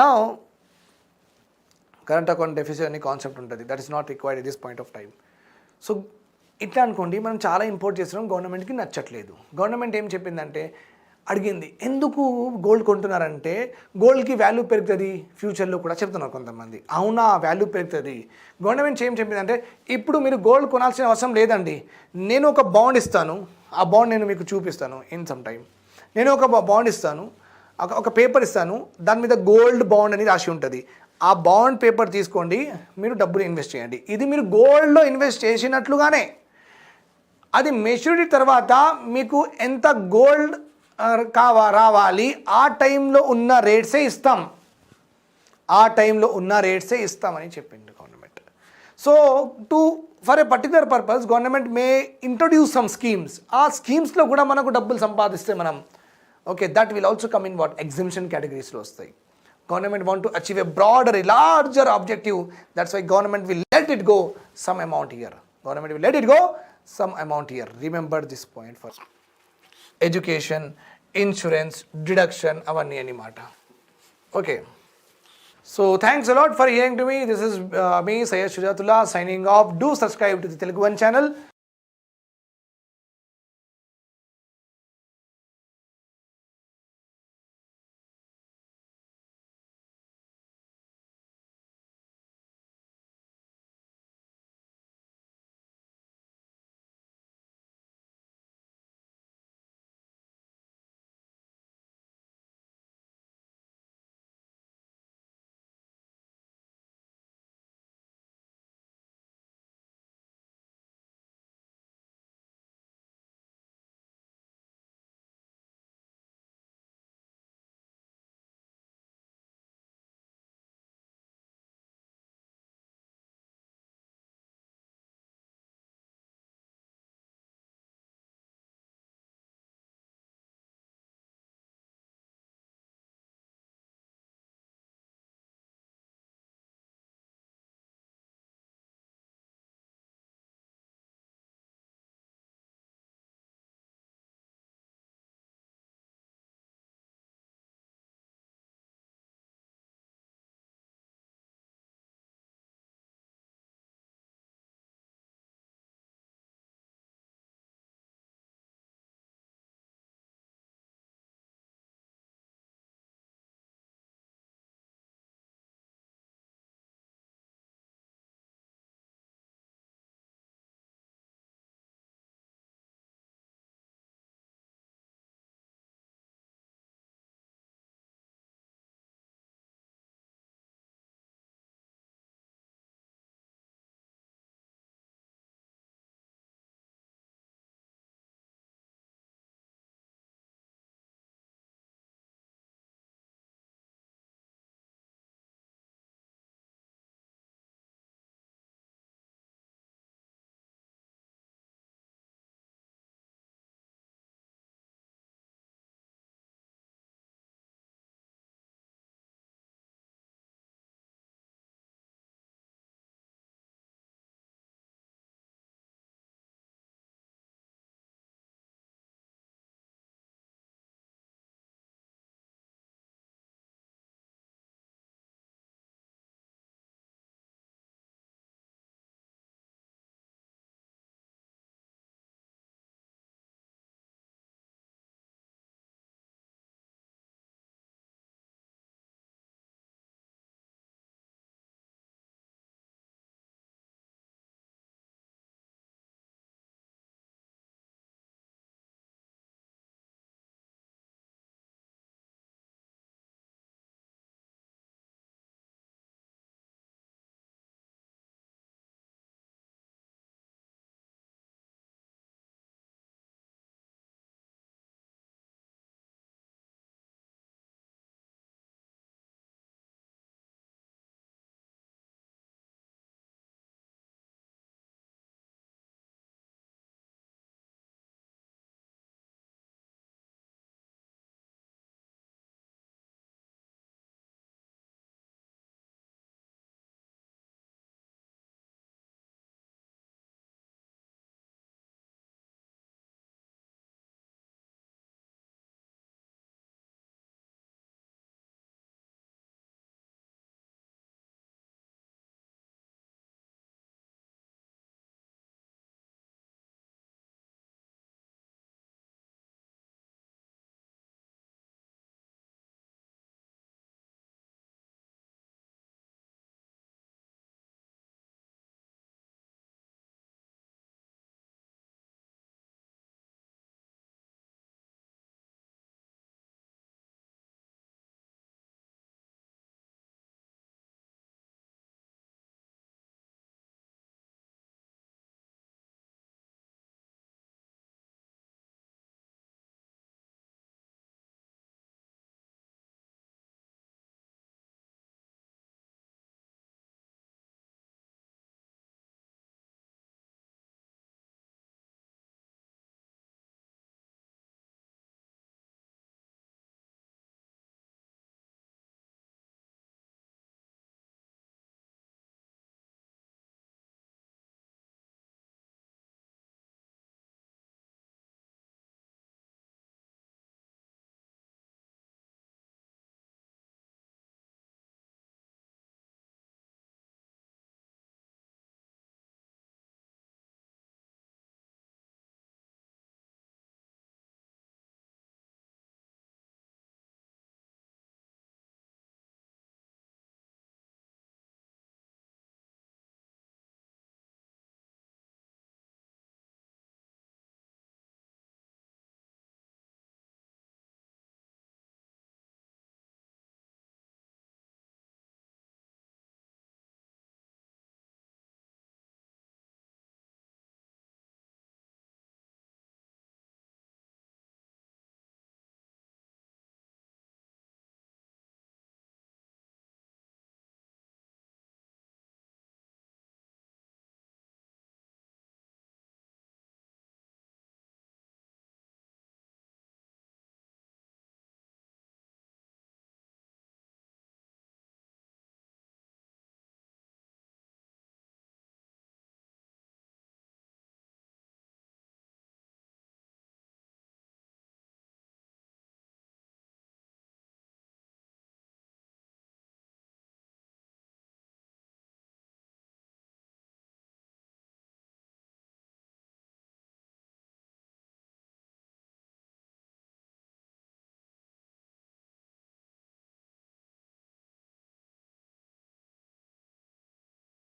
Now current account deficit అనే కాన్సెప్ట్ ఉంటుంది, that is not required at this point of time. సో ఇట్లా అనుకోండి, మనం చాలా ఇంపోర్ట్ చేస్తున్నాం, గవర్నమెంట్కి నచ్చట్లేదు. గవర్నమెంట్ ఏం చెప్పిందంటే, అడిగింది ఎందుకు గోల్డ్ కొంటున్నారంటే గోల్డ్కి వాల్యూ పెరుగుతుంది ఫ్యూచర్లో కూడా చెప్తున్నారు కొంతమంది. అవునా, వాల్యూ పెరుగుతుంది. గవర్నమెంట్ ఏం చెప్పిందంటే, ఇప్పుడు మీరు గోల్డ్ కొనాల్సిన అవసరం లేదండి, నేను ఒక బాండ్ ఇస్తాను, ఆ బాండ్ నేను మీకు చూపిస్తాను ఇన్ సమ్ టైమ్. నేను ఒక బాండ్ ఇస్తాను, ఒక పేపర్ ఇస్తాను, దాని మీద గోల్డ్ బాండ్ అని రాసి ఉంటుంది. ఆ బాండ్ పేపర్ తీసుకోండి, మీరు డబ్బులు ఇన్వెస్ట్ చేయండి. ఇది మీరు గోల్డ్లో ఇన్వెస్ట్ చేసినట్లుగానే. అది మెచ్యూరిటీ తర్వాత మీకు ఎంత గోల్డ్ రావాలి ఆ టైంలో ఉన్న రేట్సే ఇస్తాం, ఆ టైంలో ఉన్న రేట్సే ఇస్తామని చెప్పింది government. So for a particular purpose government may introduce some schemes. ఆ స్కీమ్స్లో కూడా మనకు డబ్బులు సంపాదిస్తే మనం okay, that will also come in what exhibition కేటగిరీస్లో వస్తాయి. Government want to achieve a broader, a larger objective. That's why government will let it go some amount here. Government will let it go some amount here. Remember this point for education, insurance, deduction అవన్నీ అన్నమాట. Okay, so thanks a lot for hearing to me. This is me Syed Shujatullah signing off. Do subscribe to the Telugu One channel.